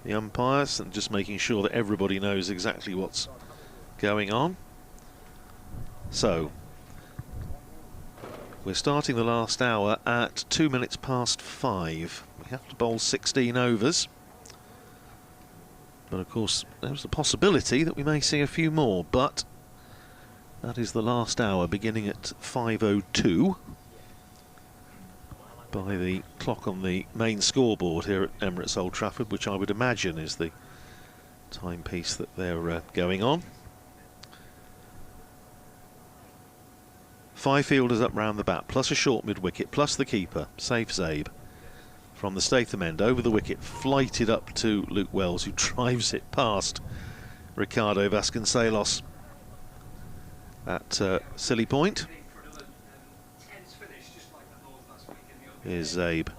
the umpires, and just making sure that everybody knows exactly what's going on. So we're starting the last hour at 5 minutes. We have to bowl 16 overs, but of course there's the possibility that we may see a few more, but that is the last hour, beginning at 5:02 by the clock on the main scoreboard here at Emirates Old Trafford, which I would imagine is the timepiece that they're going on. 5 fielders up round the bat, plus a short mid-wicket, plus the keeper, safe Zabe. From the Statham end, over the wicket, flighted up to Luke Wells, who drives it past Ricardo Vasconcelos at Silly Point. Here's Zabe.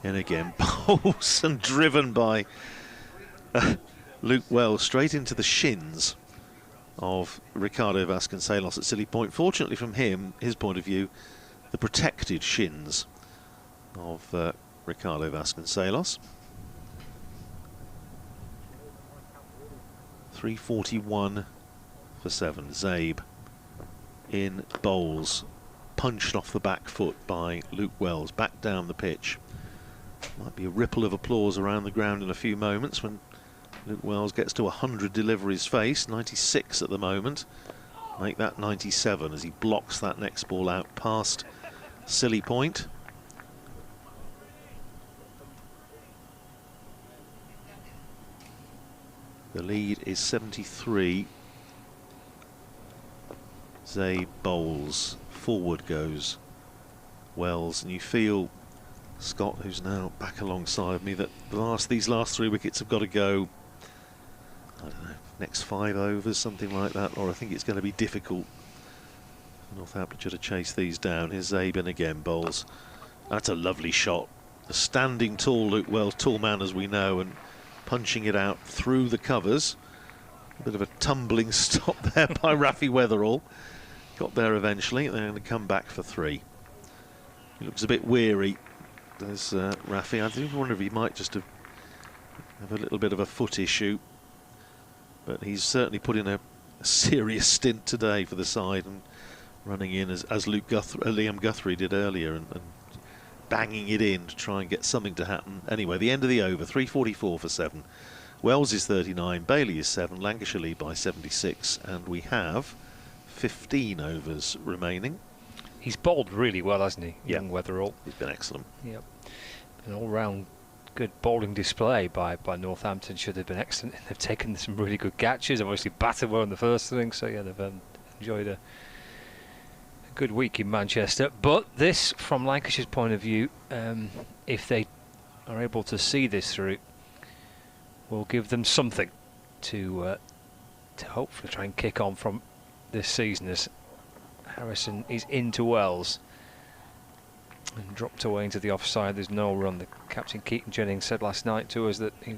And again, bowls and driven by Luke Wells straight into the shins of Ricardo Vasconcelos at Silly Point. Fortunately from his point of view, the protected shins of Ricardo Vasconcelos. 341 for 7. Zabe in bowls, punched off the back foot by Luke Wells, back down the pitch. Might be a ripple of applause around the ground in a few moments when Luke Wells gets to 100 deliveries faced, 96 at the moment. Make that 97 as he blocks that next ball out past Silly Point. The lead is 73. Zabe bowls, forward goes Wells, and you feel, Scott, who's now back alongside me, that these last 3 wickets have got to go, I don't know, next 5 overs, something like that, or I think it's going to be difficult for Northamptonshire to chase these down. Here's Zabe in again, bowls. That's a lovely shot. A standing tall Luke Wells, tall man as we know, and punching it out through the covers. A bit of a tumbling stop there by Rafi Weatherall. Got there eventually. They're going to come back for 3. He looks a bit weary. There's Rafi. I do wonder if he might just have a little bit of a foot issue. But he's certainly put in a serious stint today for the side and running in as Liam Guthrie did earlier and banging it in to try and get something to happen. Anyway, the end of the over, 344 for 7. Wells is 39, Bailey is 7, Lancashire lead by 76, and we have 15 overs remaining. He's bowled really well, hasn't he, young Weatherall? He's been excellent. Yep. An all-round good bowling display by Northamptonshire. They've been excellent. They've taken some really good catches. Obviously batted well in the first innings, so yeah, they've enjoyed a good week in Manchester. But this, from Lancashire's point of view, if they are able to see this through, will give them something to hopefully try and kick on from this season, as Harrison is into Wells and dropped away into the offside. There's no run. The captain, Keaton Jennings, said last night to us that he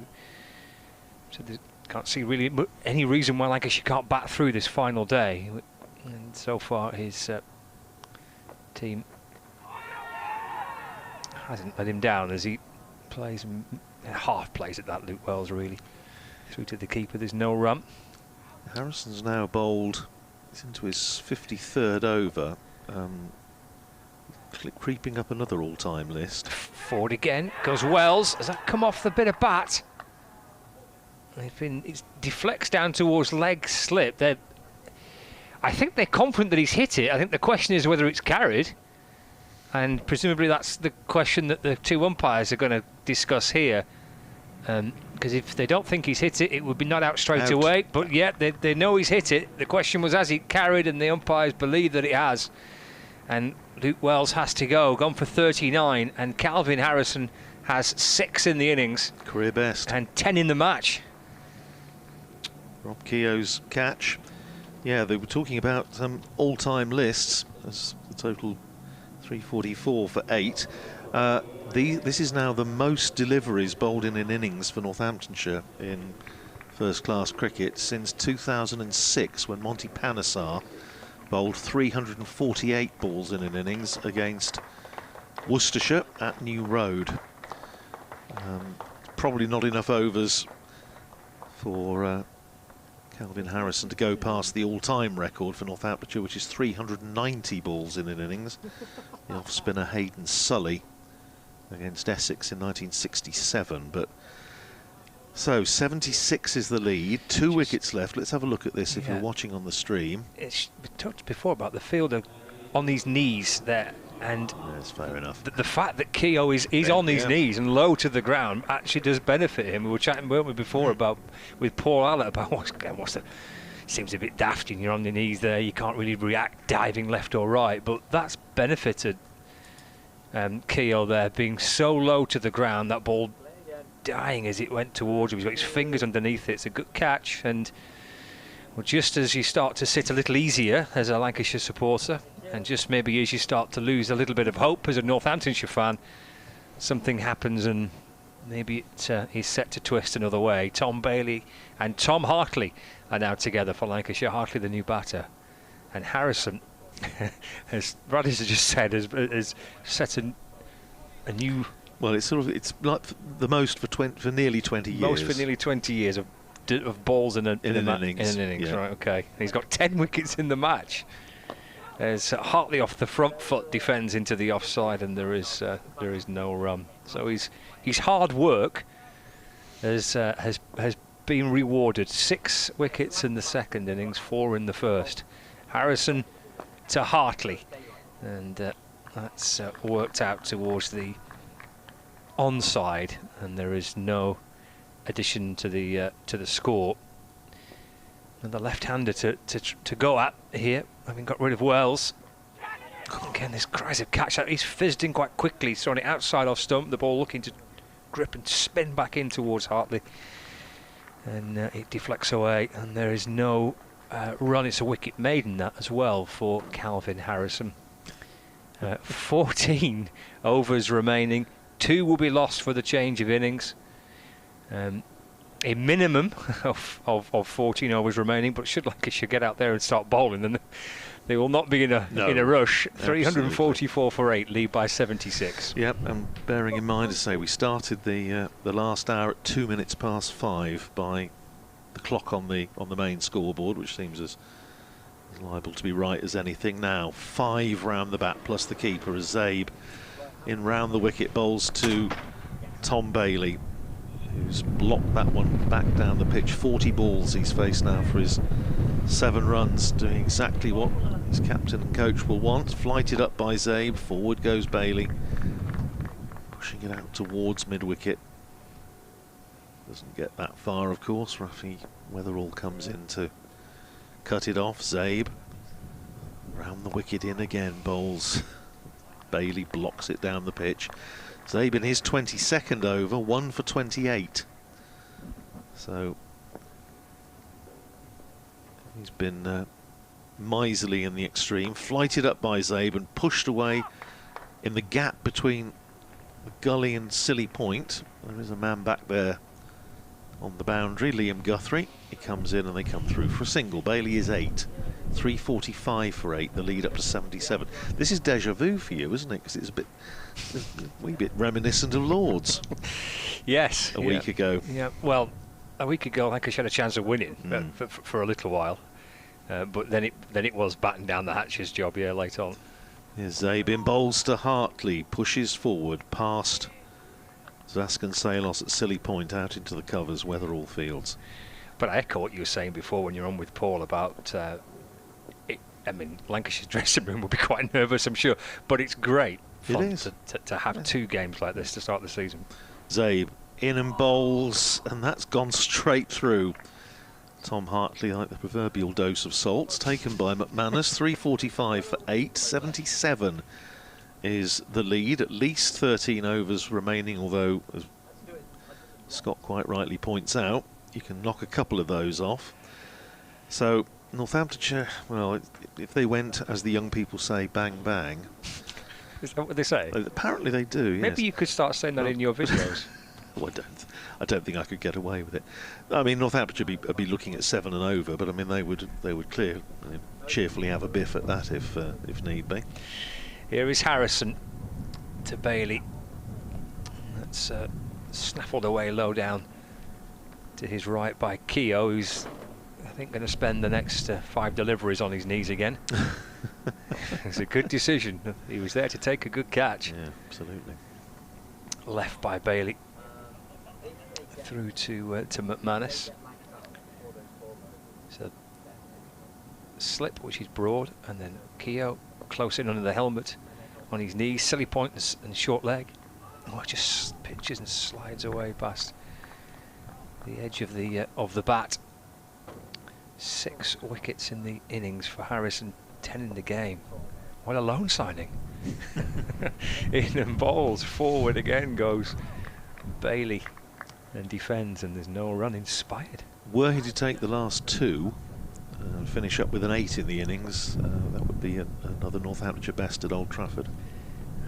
said they can't see really any reason why Lancashire can't bat through this final day, and so far his team hasn't let him down as he plays half plays at that. Luke Wells really through to the keeper. There's no run. Harrison's now bowled, he's into his 53rd over, creeping up another all-time list. Forward again goes Wells. Has that come off the bit of bat? It deflects down towards leg slip. I think they're confident that he's hit it. I think the question is whether it's carried, and presumably that's the question that the two umpires are going to discuss here. Because if they don't think he's hit it, it would be not out straight away. But yet they know he's hit it. The question was, has he carried? And the umpires believe that it has. And Luke Wells has to go. Gone for 39. And Calvin Harrison has 6 in the innings. Career best. And 10 in the match. Rob Keogh's catch. Yeah, they were talking about all-time lists. That's the total 344 for 8. This is now the most deliveries bowled in an innings for Northamptonshire in first-class cricket since 2006, when Monty Panesar bowled 348 balls in an innings against Worcestershire at New Road. Probably not enough overs for Calvin Harrison to go past the all-time record for Northamptonshire, which is 390 balls in an innings. The off-spinner Hayden Sully against Essex in 1967. But so 76 is the lead, 2 wickets left. Let's have a look at this if you're watching on the stream. We talked before about the fielder on these knees there, and that's fair enough. The fact that Keogh is on these knees and low to the ground actually does benefit him. We were chatting, weren't we, before about with Paul Allett about what's the seems a bit daft and you're on the knees there, you can't really react diving left or right, but that's benefited Keogh there, being so low to the ground, that ball dying as it went towards him. He's got his fingers underneath it. It's a good catch, and well, just as you start to sit a little easier as a Lancashire supporter, and just maybe as you start to lose a little bit of hope as a Northamptonshire fan, something happens and maybe it is set to twist another way. Tom Bailey and Tom Hartley are now together for Lancashire. Hartley, the new batter, and Harrison, as Radis has just said, has set a new. Well, it's like the most for nearly 20 years. Most for nearly 20 years of balls in an innings. Yeah. Right? Okay. He's got 10 wickets in the match. As Hartley off the front foot defends into the offside, and there is no run. So his hard work has been rewarded. 6 wickets in the second innings, 4 in the first. Harrison to Hartley, and that's worked out towards the onside, and there is no addition to the score. And the left-hander to go at here, having got rid of Wells. Again, this cries of catch. He's fizzed in quite quickly. He's thrown it outside off stump. The ball looking to grip and spin back in towards Hartley, and it deflects away. And there is no run. It's a wicket maiden that as well for Calvin Harrison. 14 overs remaining. 2 will be lost for the change of innings. A minimum of 14 overs remaining, but should Lancashire get out there and start bowling, then they will not be in a rush. 344 for 8, lead by 76. Yep, and bearing in mind, to say we started the last hour at 2 minutes past 5 by the clock on the main scoreboard, which seems as liable to be right as anything now. 5 round the bat plus the keeper as Zabe in round the wicket bowls to Tom Bailey, who's blocked that one back down the pitch. 40 balls he's faced now for his 7 runs, doing exactly what his captain and coach will want. Flighted up by Zabe, forward goes Bailey, pushing it out towards mid-wicket. Doesn't get that far, of course. Rafi Weatherall comes in to cut it off. Zabe round the wicket in again, bowls. Bailey blocks it down the pitch. Zabe in his 22nd over, 1 for 28. So he's been miserly in the extreme. Flighted up by Zabe and pushed away in the gap between the gully and Silly Point. There is a man back there on the boundary, Liam Guthrie. He comes in and they come through for a single. Bailey is 8. 345 for 8, the lead up to 77. This is deja vu for you, isn't it? Because it's a wee bit reminiscent of Lords. Yes. A week ago. Yeah. Well, a week ago, Lancashire had a chance of winning for a little while, but then it was batten down the hatches job. Yeah, late on. Here's Zabe in bowls to Hartley, pushes forward past Vasconcelos at Silly Point out into the covers, Weatherall Fields. But I echo what you were saying before when you're on with Paul about. I mean, Lancashire's dressing room will be quite nervous, I'm sure, but it's great fun to have 2 games like this to start the season. Zabe in and bowls, and that's gone straight through. Tom Hartley, like the proverbial dose of salts, taken by McManus. 345 for 8, 77 is the lead. At least 13 overs remaining, although, as Scott quite rightly points out, you can knock a couple of those off. So Northamptonshire, well, if they went, as the young people say, bang bang. Is that what they say? Apparently they do, yes. Maybe you could start saying that in your videos. Well, I don't think I could get away with it. I mean, Northamptonshire would be looking at 7 and over, but I mean they would clear cheerfully have a biff at that if need be. Here is Harrison to Bailey. That's snaffled away low down to his right by Keogh, who's I think going to spend the next 5 deliveries on his knees again. It's a good decision. He was there to take a good catch. Yeah, absolutely. Left by Bailey through to McManus. So slip, which is broad, and then Keogh close in under the helmet on his knees, silly point and short leg. Oh, it just pitches and slides away past the edge of the bat. 6 wickets in the innings for Harrison, 10 in the game. What a loan signing. In and bowls, forward again goes Bailey and defends, and there's no run inspired. Were he to take the last 2 and finish up with an 8 in the innings, that would be another Northamptonshire best at Old Trafford.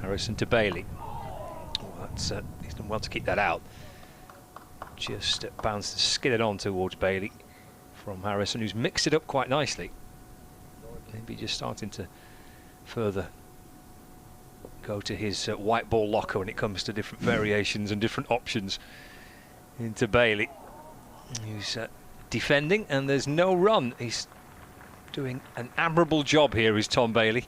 Harrison to Bailey. Oh, that's he's done well to keep that out. Just bounced and skidded on towards Bailey from Harrison, who's mixed it up quite nicely. Maybe just starting to further go to his white ball locker when it comes to different variations and different options. Into Bailey, who's defending, and there's no run. He's doing an admirable job here, is Tom Bailey.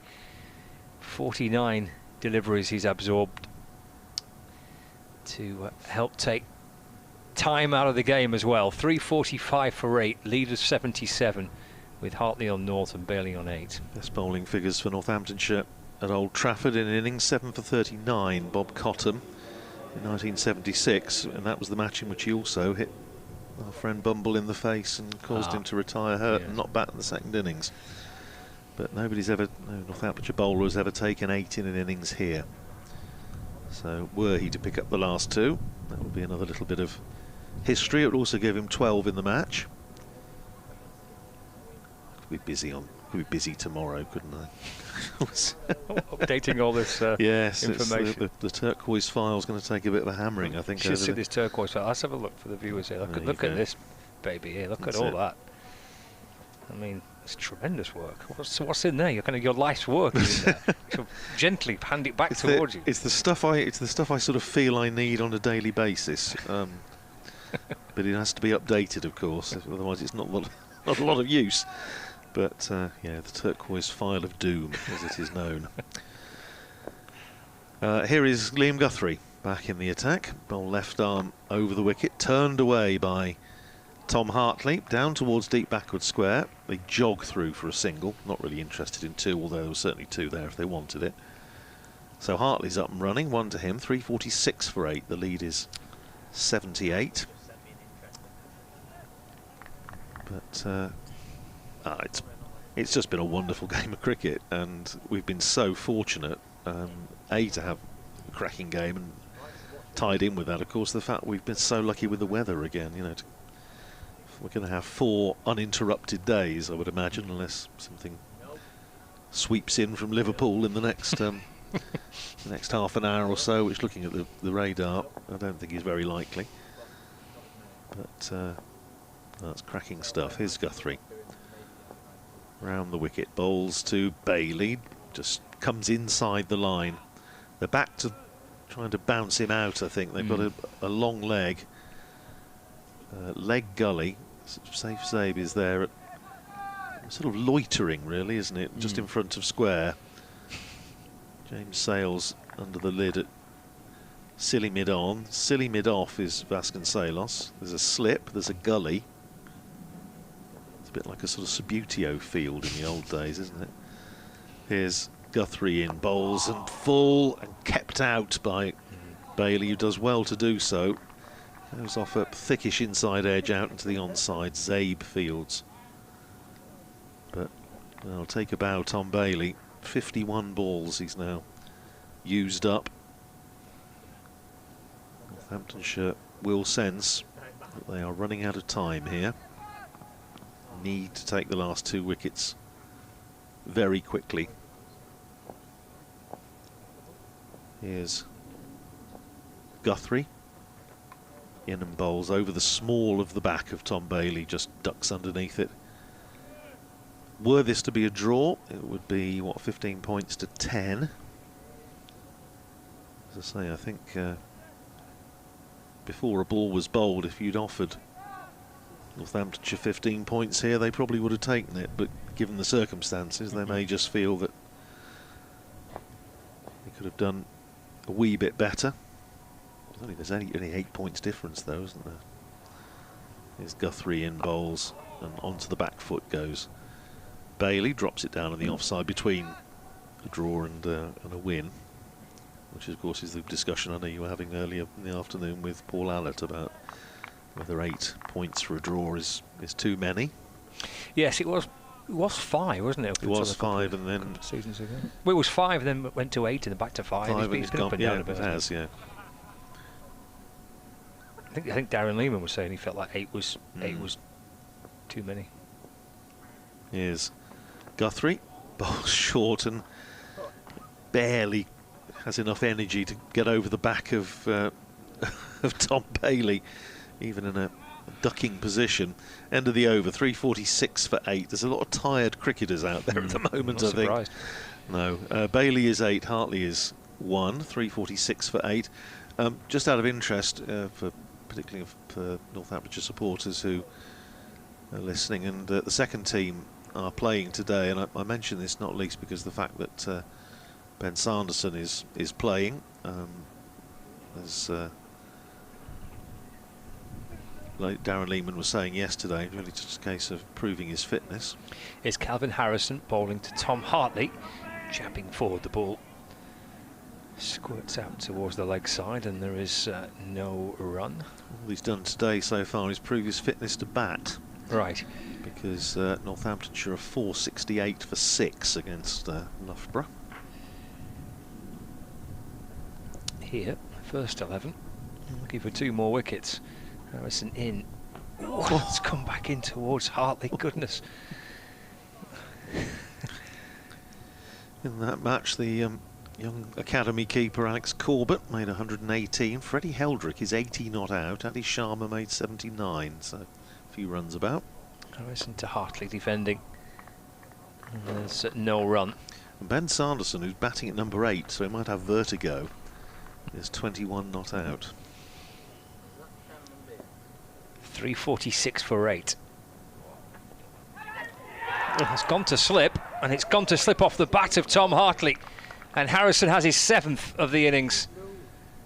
49 deliveries he's absorbed to help take time out of the game as well. 3:45 for 8, lead of 77 with Hartley on North and Bailey on 8. Best bowling figures for Northamptonshire at Old Trafford in innings. 7 for 39, Bob Cottam in 1976, and that was the match in which he also hit our friend Bumble in the face and caused him to retire hurt and not bat in the second innings. But no Northamptonshire bowler has ever taken 8 in an innings here. So were he to pick up the last 2, that would be another little bit of history. It would also give him 12 in the match. Could be busy tomorrow, couldn't I? Updating all this yes, information. The turquoise file is going to take a bit of a hammering, I think. You should see this turquoise file. Let's have a look for the viewers here. Look at this baby here. Look at all that. I mean, it's tremendous work. What's in there? Your life's work is in there. So gently hand it back towards you. It's the stuff I sort of feel I need on a daily basis. But it has to be updated, of course. Otherwise, it's not a lot of use. But yeah, the turquoise file of doom, as it is known. Here is Liam Guthrie back in the attack. Bowl left arm over the wicket, turned away by Tom Hartley, down towards deep backward square. They jog through for a single. Not really interested in 2, although there was certainly 2 there if they wanted it. So Hartley's up and running, 1 to him, 3:46 for 8. The lead is 78. But it's just been a wonderful game of cricket, and we've been so fortunate, to have a cracking game, and tied in with that, of course, the fact we've been so lucky with the weather again. We're going to have 4 uninterrupted days, I would imagine, unless something sweeps in from Liverpool in the next the next half an hour or so, which, looking at the radar, I don't think is very likely. But that's cracking stuff. Here's Guthrie. Round the wicket, bowls to Bailey, just comes inside the line. They're back to trying to bounce him out, I think. They've got a long leg. Leg gully. Safe Zabe is there, sort of loitering, really, isn't it? Just in front of square. James Sales under the lid at silly mid on. Silly mid off is Vasconcelos. There's a slip, there's a gully. A bit like a sort of Subbuteo field in the old days, isn't it? Here's Guthrie in, bowls and full, and kept out by Bailey, who does well to do so. Goes off a thickish inside edge out into the onside Zabe fields. But I'll take a bow, Tom Bailey. 51 balls he's now used up. Northamptonshire will sense that they are running out of time here. Need to take the last 2 wickets very quickly. Here's Guthrie. In and bowls over the small of the back of Tom Bailey, just ducks underneath it. were this to be a draw, it would be, what, 15 points to 10. As I say, I think before a ball was bowled, if you'd offered Northamptonshire 15 points here, they probably would have taken it, but given the circumstances, they may just feel that they could have done a wee bit better. There's only 8 points difference though, isn't there? Here's Guthrie in bowls, and onto the back foot goes Bailey, drops it down on the offside between a draw and a win, which of course is the discussion I know you were having earlier in the afternoon with Paul Allett about whether 8 points for a draw is too many. Yes, it was 5, wasn't it? It was 5, and then seasons ago. Well, it was 5, and then went to 8, and then back to 5. It's been up and down a bit. It has, yeah. I think Darren Lehman was saying he felt like 8 was too many. Here's Guthrie, bowls short and barely has enough energy to get over the back of Tom Bailey, even in a ducking position. End of the over, 346 for 8. There's a lot of tired cricketers out there at the moment, I think. No, Bailey is 8, Hartley is 1, 346 for 8. Just out of interest, particularly for Northamptonshire supporters who are listening, and the second team are playing today, and I mention this not least because the fact that Ben Sanderson is playing, as like Darren Lehman was saying yesterday, really just a case of proving his fitness. It's Calvin Harrison bowling to Tom Hartley, jabbing forward the ball. Squirts out towards the leg side, and there is no run. All he's done today so far is prove his fitness to bat. Right. Because Northamptonshire are 468 for 6 against Loughborough. Here, first 11, looking for 2 more wickets. Harrison in. Oh, it's come back in towards Hartley. Goodness. In that match, the young academy keeper Alex Corbett made 118. Freddie Heldrick is 80 not out. Ali Sharma made 79, so a few runs about. Harrison to Hartley defending. And there's no run. And Ben Sanderson, who's batting at number 8, so he might have vertigo, is 21 not out. 346 for 8. It's gone to slip, and it's gone to slip off the bat of Tom Hartley. And Harrison has his 7th of the innings.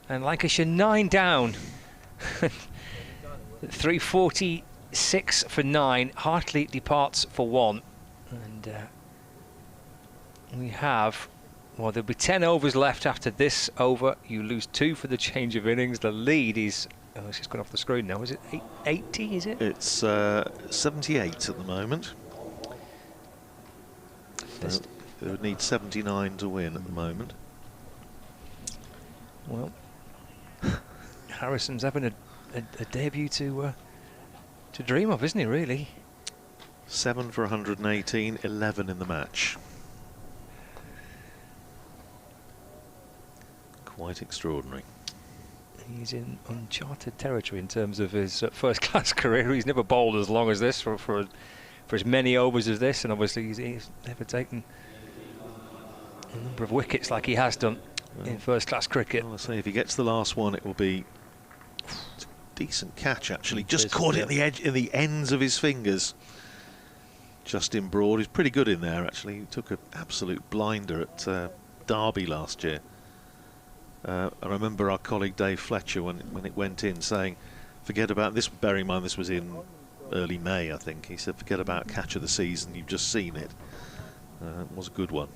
And Lancashire 9 down. 346 for 9. Hartley departs for 1. And we have, well, there'll be 10 overs left after this over. You lose 2 for the change of innings. The lead is, oh, it's just gone off the screen now. Is it 80, is it? It's 78 at the moment. So they would need 79 to win at the moment. Well, Harrison's having a debut to dream of, isn't he, really? 7 for 118, 11 in the match. Quite extraordinary. He's in uncharted territory in terms of his first-class career. He's never bowled as long as this for as many overs as this, and obviously he's never taken a number of wickets like he has done in first-class cricket. Well, I say if he gets the last one, it will be a decent catch. Actually, just caught it in the edge, in the ends of his fingers. Justin Broad is pretty good in there. Actually, he took an absolute blinder at Derby last year. I remember our colleague Dave Fletcher when it went in saying, "Forget about this." Bearing in mind this was in early May, I think. He said, "Forget about catch of the season. You've just seen it." It was a good one.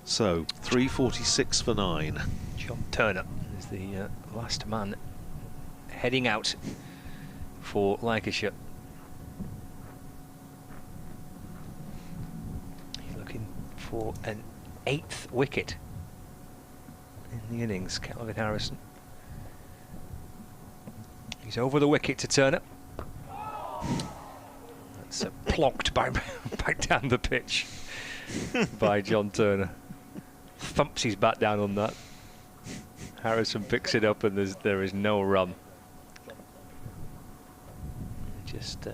So 346 for 9. John Turner is the last man heading out for Lancashire. He's looking for an 8th wicket in the innings, Calvin Harrison. He's over the wicket to Turner. That's plonked back down the pitch by John Turner. Thumps his bat down on that. Harrison picks it up, and there is no run. Just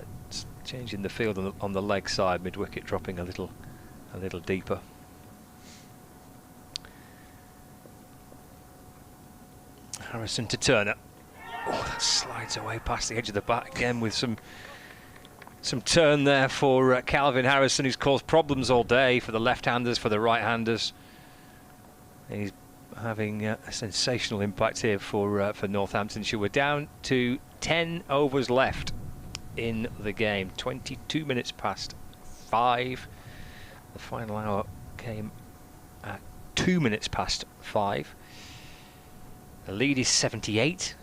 changing the field on the leg side, mid-wicket dropping a little deeper. Harrison to Turner. Oh, that slides away past the edge of the bat again with some turn there for Calvin Harrison, who's caused problems all day for the left-handers, for the right-handers. He's having a sensational impact here for Northamptonshire. We're down to 10 overs left in the game. 22 minutes past 5. The final hour came at 2 minutes past 5. The lead is 78.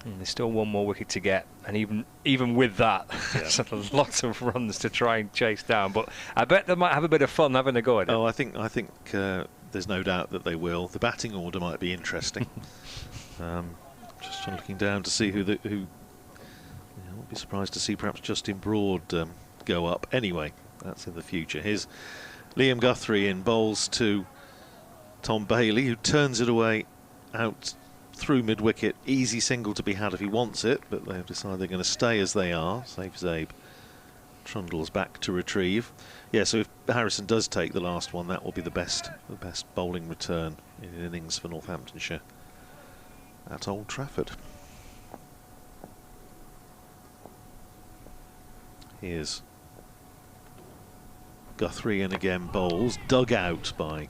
And there's still one more wicket to get, and even with that, there's lots of runs to try and chase down. But I bet they might have a bit of fun having a go at it. Oh, I think there's no doubt that they will. The batting order might be interesting. Just looking down to see who. I won't be surprised to see perhaps Justin Broad go up. Anyway, that's in the future. Here's Liam Guthrie in, bowls to Tom Bailey, who turns it away out through mid-wicket. Easy single to be had if he wants it, but they've decided they're going to stay as they are. Save Zabe. Trundle's back to retrieve. Yeah, so if Harrison does take the last one, that will be the best bowling return in innings for Northamptonshire at Old Trafford. Here's Guthrie in again, bowls, dug out by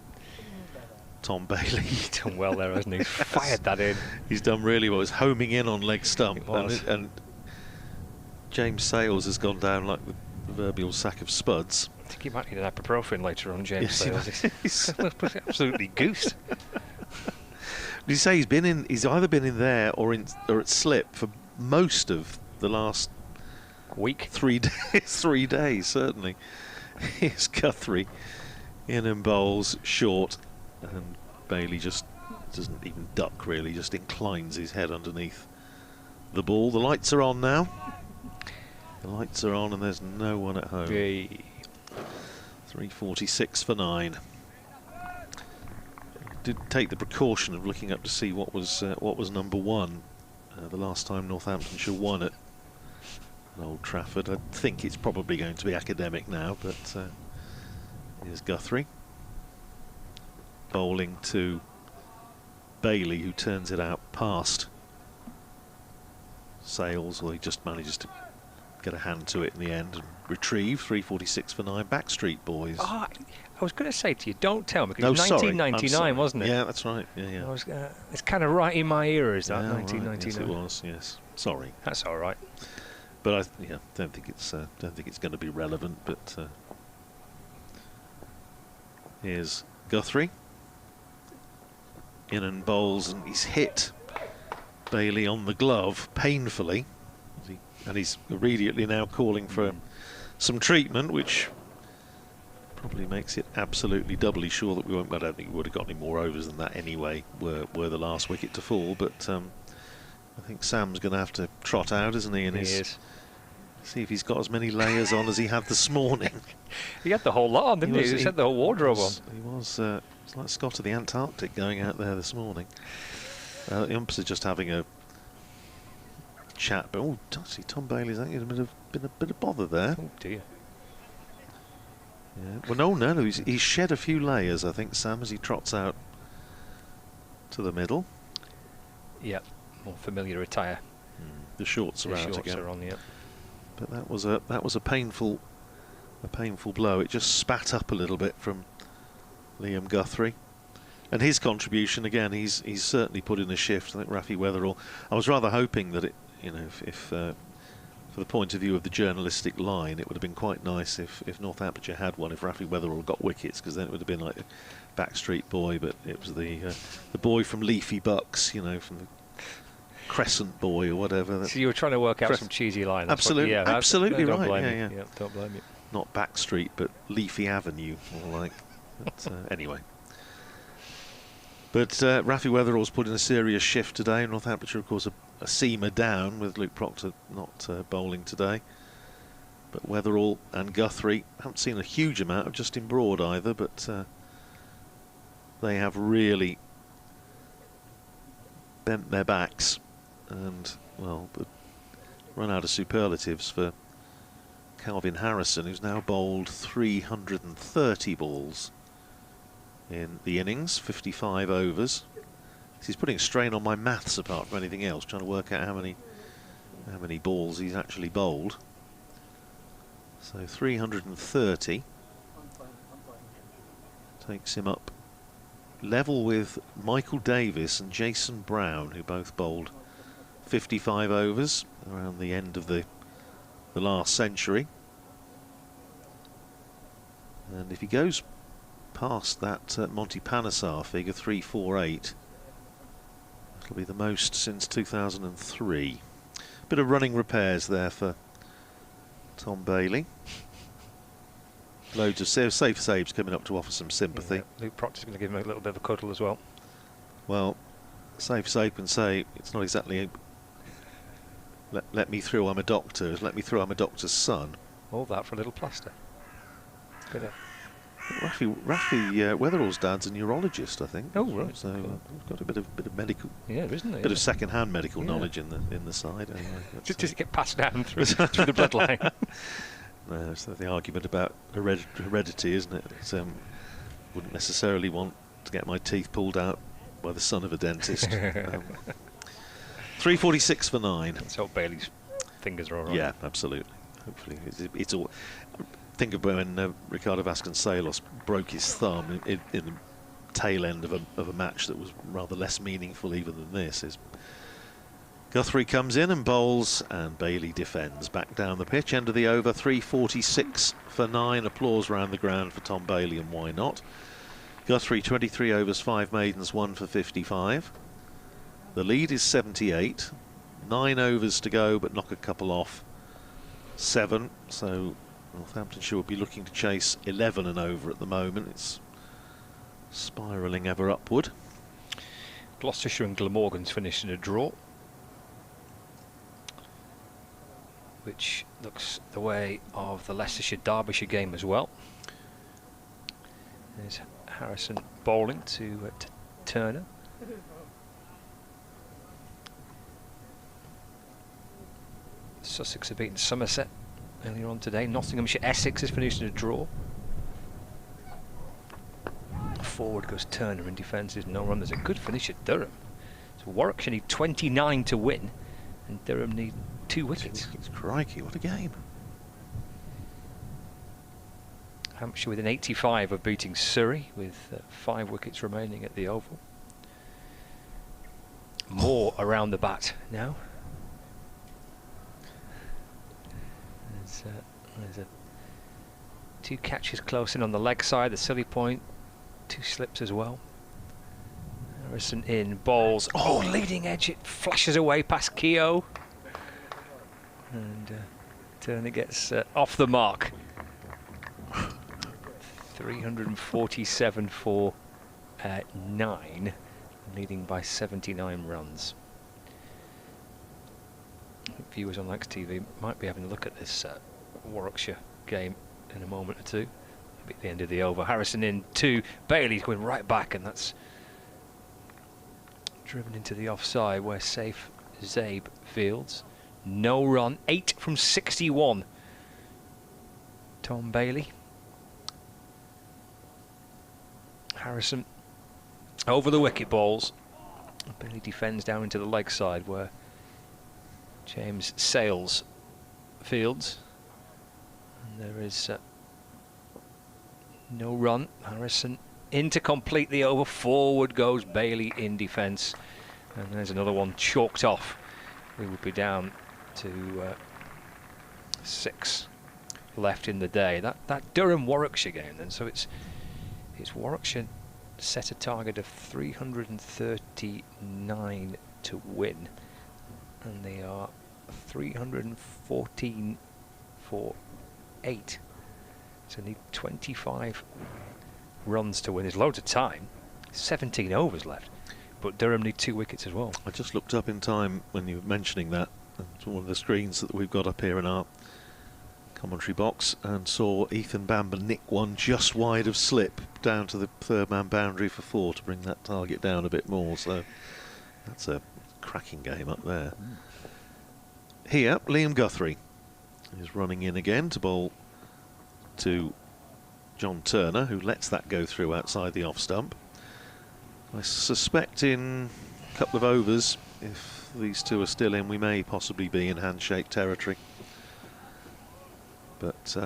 Tom Bailey. He's done well there, hasn't he? He's fired that in. He's done really well. He's homing in on leg stump. And James Sales has gone down like the proverbial sack of spuds. I think he might need an ibuprofen later on, James Sales. He's absolutely goosed. Did you say he's either been in there or at slip for most of the last week? 3 days, 3 days, certainly. Here's Guthrie in and bowls short. And Bailey just doesn't even duck, really, just inclines his head underneath the ball. The lights are on now. The lights are on and there's no one at home. 3:46 for 9. Did take the precaution of looking up to see what was number 1 the last time Northamptonshire won at Old Trafford. I think it's probably going to be Academic now, but here's Guthrie. Bowling to Bailey, who turns it out past Sales, or he just manages to get a hand to it in the end and retrieve. 3:46 for 9. Backstreet Boys. Oh, I was going to say to you, don't tell me, because it was 1999, wasn't it? Yeah, that's right. Yeah. It's kind of right in my ear, is that? Yeah, 1999. right. Yes, it was. Yes. Sorry. That's all right. But I don't think it's going to be relevant. But here's Guthrie. In and bowls, and he's hit Bailey on the glove painfully, and he's immediately now calling for some treatment, which probably makes it absolutely doubly sure that we won't. I don't think we would have got any more overs than that anyway, were the last wicket to fall. But I think Sam's going to have to trot out, isn't he? And he is. See if he's got as many layers on as he had this morning. He had the whole lot on, didn't he? He had the whole wardrobe on. He was. It's like Scott of the Antarctic going out there this morning. The umps are just having a chat, but actually Tom Bailey's been a bit of bother there. Oh dear. Yeah. Well, no. He's shed a few layers, I think, Sam, as he trots out to the middle. Yep, more familiar attire. The shorts are out again. The shorts are on, yep. But that was a painful blow. It just spat up a little bit from Liam Guthrie, and his contribution again. He's certainly put in a shift. I think Rafi Weatherall. I was rather hoping that it, if for the point of view of the journalistic line, it would have been quite nice if Northamptonshire had one. If Rafi Weatherall got wickets, because then it would have been like a Backstreet Boy. But it was the boy from Leafy Bucks, from the Crescent Boy or whatever. So you were trying to work out some cheesy line. Absolutely, absolutely right. Yeah, don't blame you. Not Backstreet, but Leafy Avenue, more like. But, anyway. But Rafi Weatherall's put in a serious shift today. Northamptonshire, of course, a seamer down with Luke Proctor not bowling today. But Weatherall and Guthrie haven't seen a huge amount of Justin Broad either, but they have really bent their backs. And, well, the run out of superlatives for Calvin Harrison, who's now bowled 330 balls in the innings, 55 overs. He's putting strain on my maths apart from anything else, trying to work out how many balls he's actually bowled. So 330 takes him up level with Michael Davis and Jason Brown, who both bowled 55 overs around the end of the last century. And if he goes past that Monty Panesar figure, 348, it'll be the most since 2003. Bit of running repairs there for Tom Bailey. Loads of safe saves coming up to offer some sympathy. Yeah, Luke Proctor's going to give him a little bit of a cuddle as well. Well, safe safe and say it's not exactly let me through, I'm a doctor. Let me through, I'm a doctor's son. All that for a little plaster. Bit of Rafi Weatherall's dad's a neurologist, I think. Oh right. So we've got a bit of medical. Yeah, isn't it? Bit of second-hand medical knowledge in the side. Anyway, just get passed down through the bloodline. No, it's the argument about heredity, isn't it? It's, wouldn't necessarily want to get my teeth pulled out by the son of a dentist. 346 for 9. Let's hope Bailey's fingers are all right. Yeah, absolutely. Hopefully, it's all. Think of when Ricardo Vasconcelos broke his thumb in the tail end of a match that was rather less meaningful even than this. Guthrie comes in and bowls, and Bailey defends. Back down the pitch, end of the over, 346 for 9. Applause round the ground for Tom Bailey, and why not? Guthrie, 23 overs, 5 maidens, 1 for 55. The lead is 78. 9 overs to go, but knock a couple off. 7, so Northamptonshire will be looking to chase 11 and over at the moment. It's spiralling ever upward. Gloucestershire and Glamorgan's finished in a draw, which looks the way of the Leicestershire-Derbyshire game as well. There's Harrison bowling to Turner. Sussex have beaten Somerset earlier on today. Nottinghamshire-Essex has finished in a draw. Forward goes Turner, in defence is no run. There's a good finish at Durham. So Warwickshire need 29 to win, and Durham need 2 wickets. Crikey, what a game. Hampshire with an 85 of beating Surrey with 5 wickets remaining at the Oval. More around the bat now. There's 2 catches close in on the leg side, the silly point, 2 slips as well. Harrison in, bowls, leading edge, it flashes away past Keogh. And Turner gets off the mark. 347 for 9, leading by 79 runs. Viewers on Lancashire TV might be having a look at this Warwickshire game in a moment or two. Maybe at the end of the over. Harrison in 2. Bailey's going right back, and that's driven into the offside where safe Zabe fields. No run, 8 from 61. Tom Bailey. Harrison over the wicket balls. Bailey defends down into the leg side where James Sales fields. And there is no run. Harrison in to complete the over. Forward goes Bailey in defence. And there's another one chalked off. We would be down to 6 left in the day. That Durham Warwickshire game then. So it's Warwickshire set a target of 339 to win, and they are 314 for 8. So need 25 runs to win. There's loads of time. 17 overs left, but Durham need 2 wickets as well. I just looked up in time when you were mentioning that, to one of the screens that we've got up here in our commentary box, and saw Ethan Bamber nick one just wide of slip down to the 3rd man boundary for 4 to bring that target down a bit more. So that's a cracking game up there. here, Liam Guthrie is running in again to bowl to John Turner, who lets that go through outside the off stump. I suspect in a couple of overs, if these two are still in, we may possibly be in handshake territory. But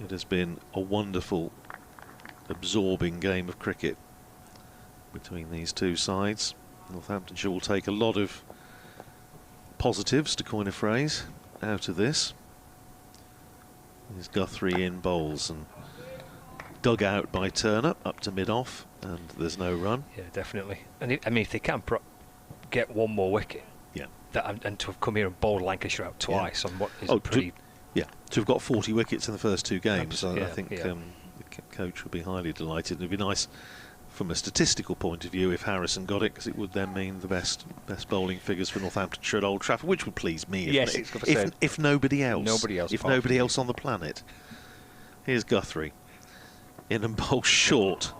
it has been a wonderful, absorbing game of cricket between these two sides. Northamptonshire will take a lot of positives, to coin a phrase, out of this. There's Guthrie in bowls and dug out by Turner up to mid-off, and there's no run. Yeah, definitely. And I mean, if they can get one more wicket, yeah, and to have come here and bowled Lancashire out twice on what is pretty. To have got 40 wickets in the first two games, I think yeah. The coach would be highly delighted. It'd be nice from a statistical point of view if Harrison got it, because it would then mean the best bowling figures for Northamptonshire at Old Trafford, which would please me. If nobody else. Nobody else. If nobody else on the planet. Here's Guthrie. In and bowls short.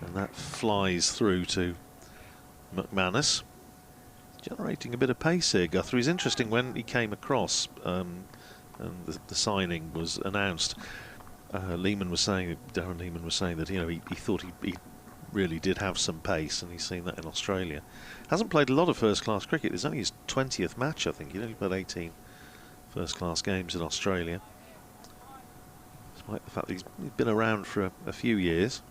And that flies through to McManus. Generating a bit of pace here, Guthrie. It's interesting when he came across and the signing was announced. Darren Lehman was saying that he thought he really did have some pace, and he's seen that in Australia. Hasn't played a lot of first-class cricket. It's only his 20th match, I think. He only played 18 first-class games in Australia, despite the fact that he's been around for a few years.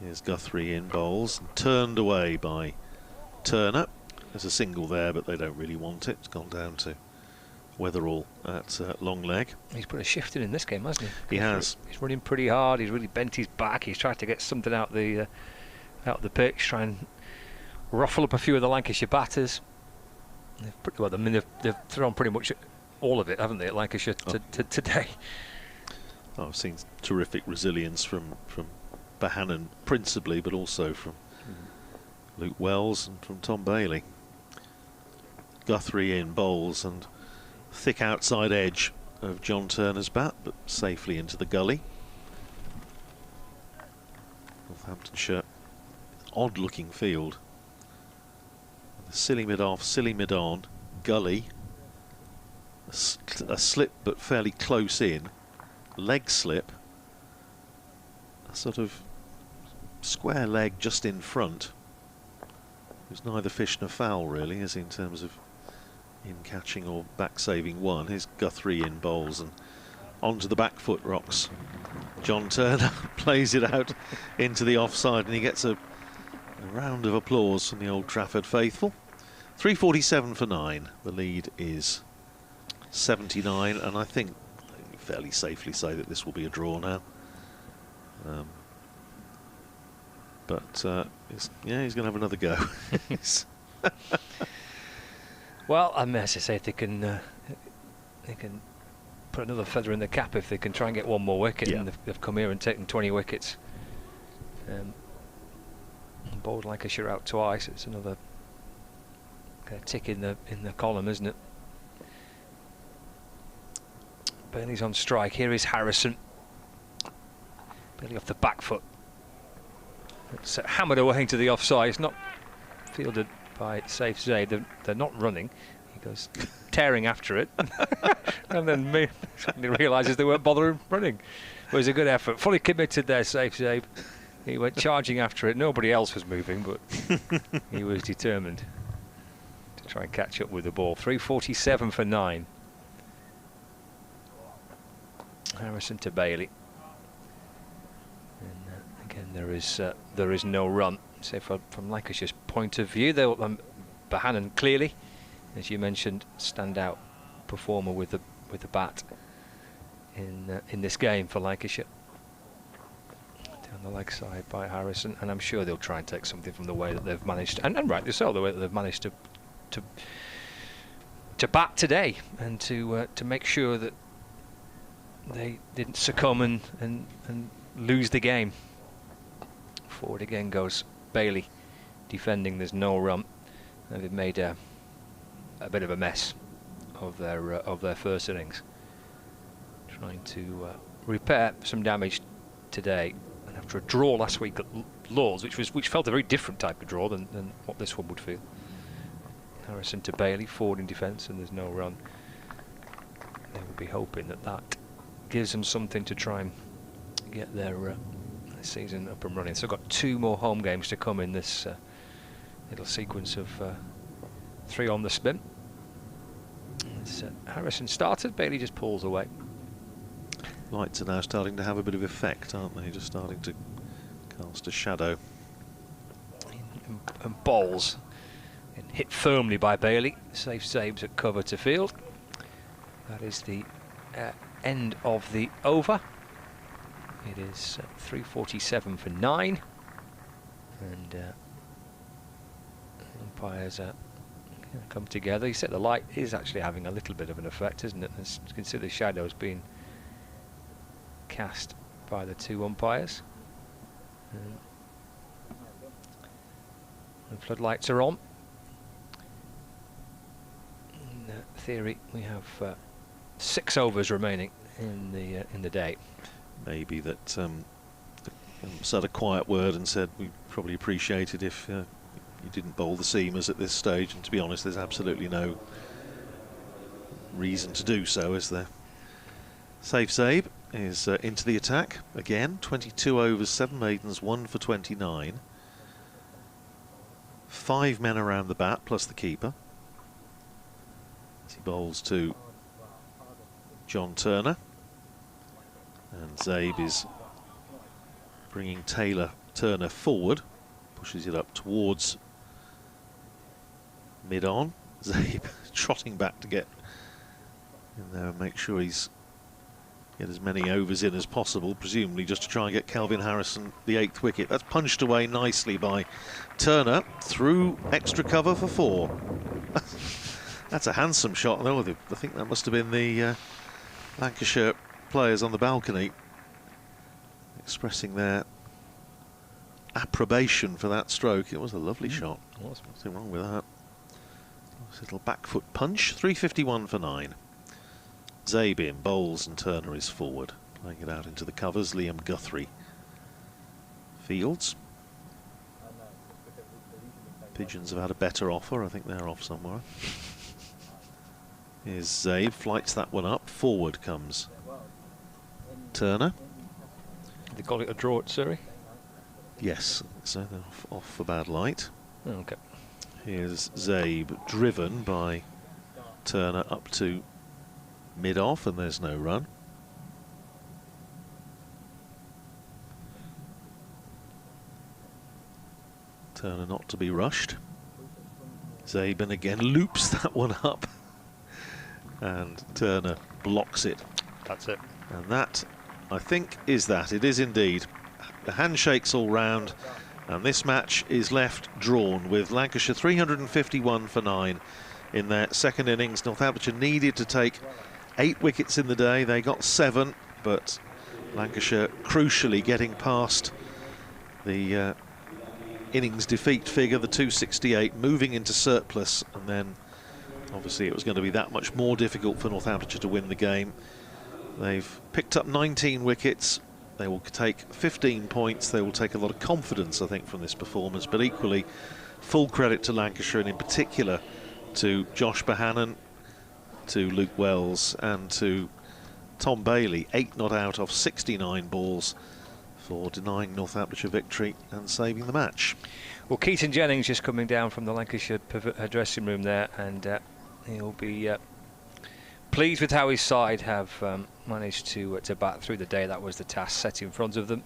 Here's Guthrie in bowls, and turned away by Turner. There's a single there, but they don't really want it. It's gone down to Weatherall at long leg. He's put a shift in this game, hasn't he? He has. He's running pretty hard. He's really bent his back. He's tried to get something out the pitch, try and ruffle up a few of the Lancashire batters. They've thrown pretty much all of it, haven't they, at Lancashire today? I've seen terrific resilience from Bohannon principally, but also from Luke Wells and from Tom Bailey. Guthrie in bowls, and thick outside edge of John Turner's bat, but safely into the gully. Northamptonshire, odd looking field. Silly mid off, silly mid on, gully, a slip but fairly close in, leg slip, a sort of square leg just in front. There's neither fish nor fowl really, as in terms of in catching or back saving one. Here's Guthrie in bowls, and onto the back foot rocks John Turner. Plays it out into the offside, and he gets a round of applause from the Old Trafford faithful. 3:47 for 9. The lead is 79, and I think fairly safely say that this will be a draw now. He's going to have another go. Well, I mean, as I say, if they can put another feather in the cap if they can try and get one more wicket. Yeah. And they've come here and taken 20 wickets. Bowled Lancashire out twice. It's another tick in the column, isn't it? Bailey's on strike. Here is Harrison. Bailey off the back foot. It's hammered away into the offside. It's not fielded by Saif Zaid. They're not running. He goes tearing after it, and then suddenly realises they weren't bothering running. It was a good effort. Fully committed there, Saif Zaid. He went charging after it. Nobody else was moving, but he was determined to try and catch up with the ball. 3:47 for 9. Harrison to Bailey. And again, there is no run. So from Lancashire's point of view, Bohannon clearly, as you mentioned, standout performer with the bat in this game for Lancashire. Down the leg side by Harrison, and I'm sure they'll try and take something from the way that they've managed, and rightly so, the way that they've managed to bat today, and to make sure that they didn't succumb and lose the game. Forward again goes Bailey, defending. There's no run, and they've made a bit of a mess of their first innings, trying to repair some damage today. And after a draw last week at Lords, which felt a very different type of draw than what this one would feel, Harrison to Bailey, forward in defence, and there's no run. They will be hoping that that gives them something to try and get their season up and running. So got 2 more home games to come in this little sequence of 3 on the spin. Harrison started, Bailey just pulls away. Lights are now starting to have a bit of effect, aren't they? Just starting to cast a shadow. And bowls. And hit firmly by Bailey. Safe saves at cover to field. That is the end of the over. It is 3:47 for 9. And umpires come together. You said the light is actually having a little bit of an effect, isn't it? As you can see, the shadows being cast by the 2 umpires. The floodlights are on. In theory, we have 6 overs remaining in the day. Maybe that said a quiet word and said we probably appreciate it if you didn't bowl the seamers at this stage, and to be honest, there's absolutely no reason to do so, is there? Safe Sabe is into the attack again. 22 overs, 7 maidens, 1 for 29. 5 men around the bat plus the keeper. As he bowls to John Turner, and Zabe is bringing Turner forward, pushes it up towards mid-on. Zabe trotting back to get in there and make sure he's get as many overs in as possible, presumably just to try and get Kelvin Harrison the 8th wicket. That's punched away nicely by Turner through extra cover for 4. That's a handsome shot, though. I think that must have been the Lancashire players on the balcony expressing their approbation for that stroke. It was a lovely shot. Nothing wrong with that. Nice little back foot punch. 3:51 for 9. Zabe in, bowls, and Turner is forward. Playing it out into the covers. Liam Guthrie fields. Pigeons have had a better offer. I think they're off somewhere. Here's Zabe, flights that one up. Forward comes Turner. They got it a draw at Surrey? Yes, so they're off for bad light. Oh, okay. Here's Zabe, driven by Turner up to mid-off, and there's no run. Turner not to be rushed. Zaben again loops that one up, and Turner blocks it. That's it. And that, I think, is that. It is indeed. The handshakes all round, and this match is left drawn with Lancashire 351 for 9 in their second innings. Northamptonshire needed to take 8 wickets in the day. They got 7, but Lancashire crucially getting past the innings defeat figure, the 268, moving into surplus, and then obviously it was going to be that much more difficult for Northamptonshire to win the game. They've picked up 19 wickets. They will take 15 points. They will take a lot of confidence, I think, from this performance, but equally full credit to Lancashire, and in particular to Josh Bohannon, to Luke Wells, and to Tom Bailey. 8 not out of 69 balls for denying Northamptonshire victory and saving the match. Well, Keaton Jennings just coming down from the Lancashire dressing room there, and he'll be pleased with how his side have managed to bat through the day. That was the task set in front of them,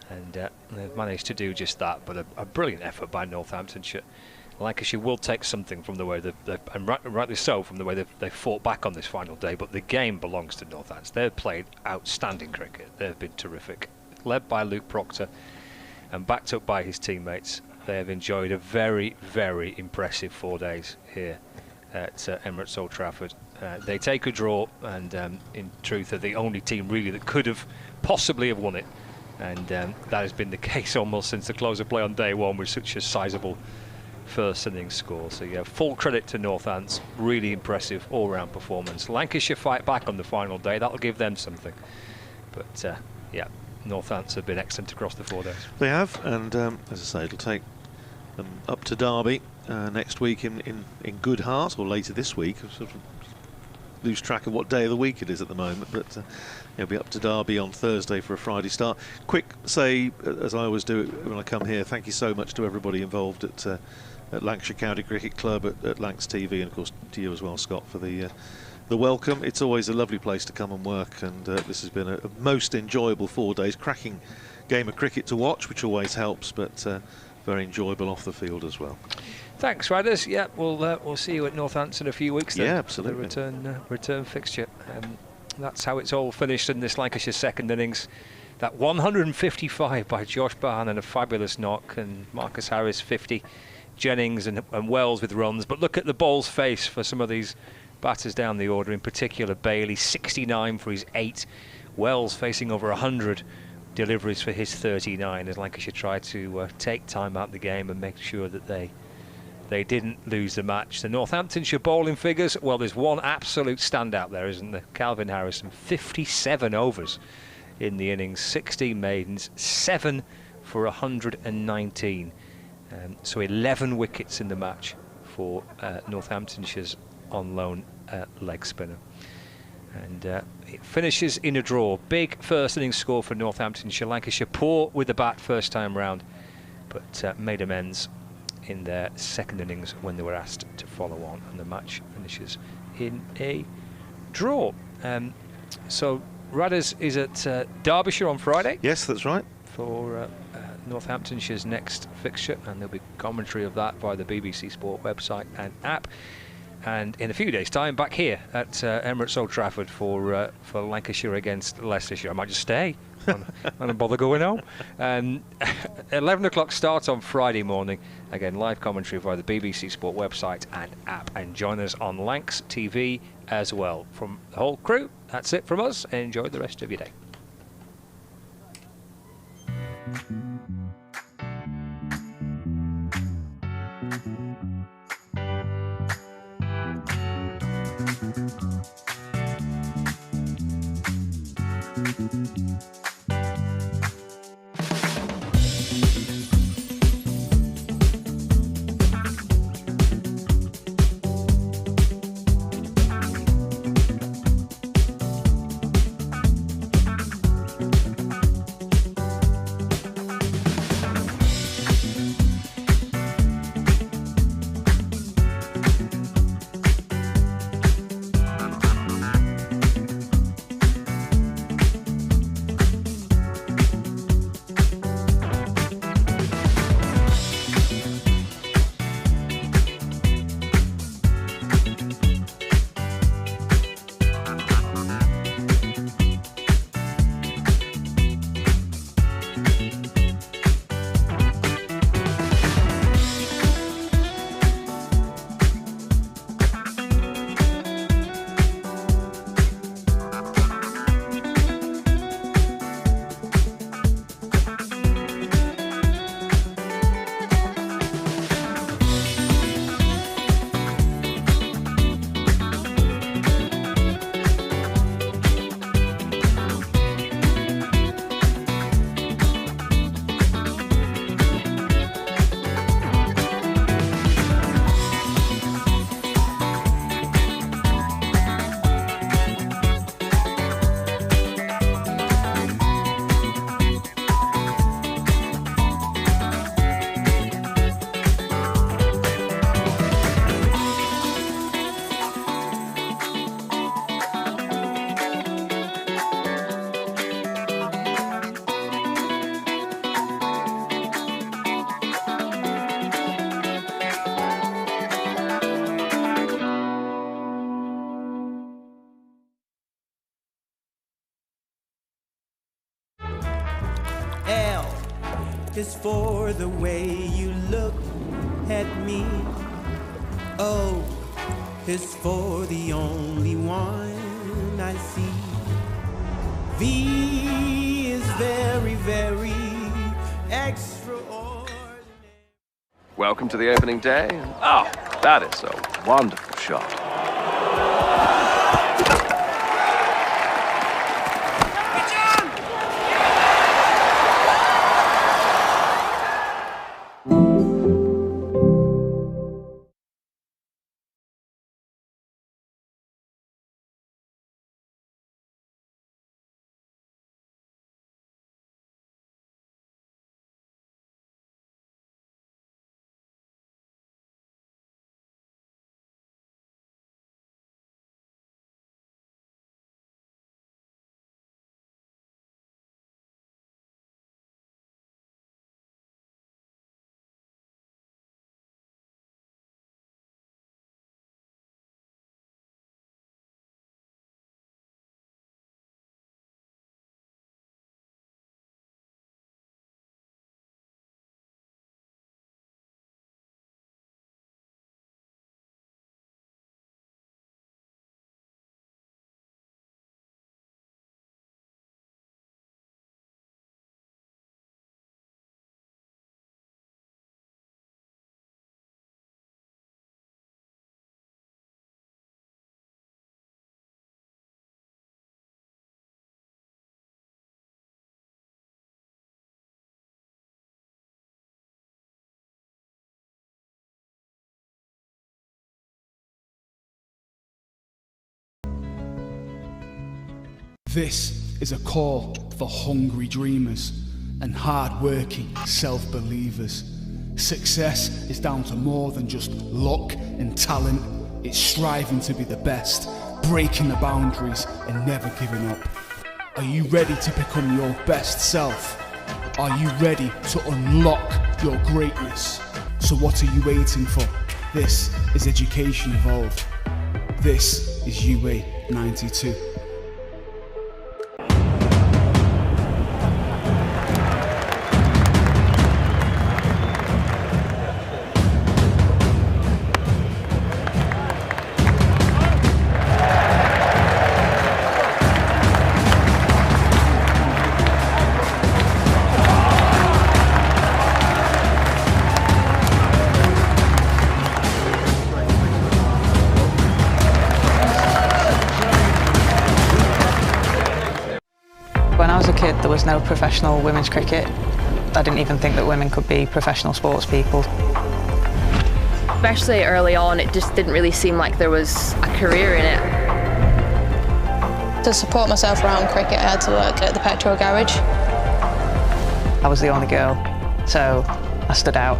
and they've managed to do just that. But a brilliant effort by Northamptonshire. Lancashire will take something from the way and rightly so, from the way they fought back on this final day. But the game belongs to Northants. They've played outstanding cricket. They've been terrific. Led by Luke Proctor and backed up by his teammates, they have enjoyed a very, very impressive 4 days here at Emirates Old Trafford. They take a draw, and in truth are the only team really that could have possibly have won it, and that has been the case almost since the close of play on day one with such a sizable first innings score. So yeah, full credit to Northants. Really impressive all-round performance. Lancashire fight back on the final day. That'll give them something, but yeah, Northants have been excellent across the 4 days. They have, and as I say, it'll take them up to Derby next week in good heart, or later this week. I sort of lose track of what day of the week it is at the moment, but it'll be up to Derby on Thursday for a Friday start. Quick say, as I always do when I come here, thank you so much to everybody involved at Lancashire County Cricket Club, at Lancs TV, and of course to you as well, Scott, for the welcome. It's always a lovely place to come and work, and this has been a most enjoyable 4 days. Cracking game of cricket to watch, which always helps, but very enjoyable off the field as well. Thanks, Riders. Yeah, we'll see you at Northampton in a few weeks then. Yeah, absolutely. The return fixture. That's how it's all finished in this Lancashire second innings. That 155 by Josh Barn and a fabulous knock, and Marcus Harris 50, Jennings and Wells with runs. But look at the ball's face for some of these batters down the order, in particular Bailey, 69 for his 8. Wells facing over 100 deliveries for his 39, as Lancashire tried to take time out of the game and make sure that they didn't lose the match. The Northamptonshire bowling figures, well, there's one absolute standout there, isn't there? Calvin Harrison, 57 overs in the innings, 16 maidens, 7 for 119. So 11 wickets in the match for Northamptonshire's on loan leg spinner. And it finishes in a draw. Big first innings score for Northamptonshire. Lancashire poor with the bat first time round, but made amends in their second innings when they were asked to follow on, and the match finishes in a draw. So Radders is at Derbyshire on Friday. Yes, that's right. For Northamptonshire's next fixture, and there'll be commentary of that via the BBC Sport website and app. And in a few days' time, back here at Emirates Old Trafford for Lancashire against Leicestershire. I might just stay. I don't bother going home. 11 o'clock start on Friday morning. Again, live commentary via the BBC Sport website and app. And join us on Lancs TV as well. From the whole crew, that's it from us. Enjoy the rest of your day. Is for the way you look at me. O is for the only one I see. V is very, very extraordinary. Welcome to the opening day. Oh, that is a wonderful shot. This is a call for hungry dreamers and hard-working self-believers. Success is down to more than just luck and talent. It's striving to be the best, breaking the boundaries and never giving up. Are you ready to become your best self? Are you ready to unlock your greatness? So what are you waiting for? This is Education Evolved. This is UA 92. When I was a kid, there was no professional women's cricket. I didn't even think that women could be professional sports people. Especially early on, it just didn't really seem like there was a career in it. To support myself around cricket, I had to work at the petrol garage. I was the only girl, so I stood out.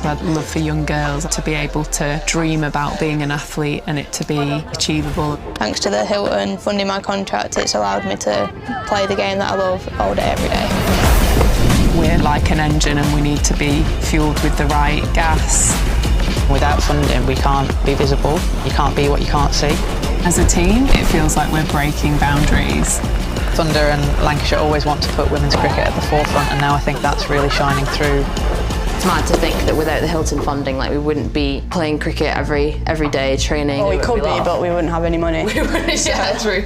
I'd love for young girls to be able to dream about being an athlete and it to be achievable. Thanks to the Hilton funding my contract, it's allowed me to play the game that I love all day, every day. We're like an engine and we need to be fueled with the right gas. Without funding, we can't be visible. You can't be what you can't see. As a team, it feels like we're breaking boundaries. Thunder and Lancashire always want to put women's cricket at the forefront, and now I think that's really shining through. It's mad to think that without the Hilton funding, like we wouldn't be playing cricket every day, training. Well, we could be, but we wouldn't have any money. Yeah, true.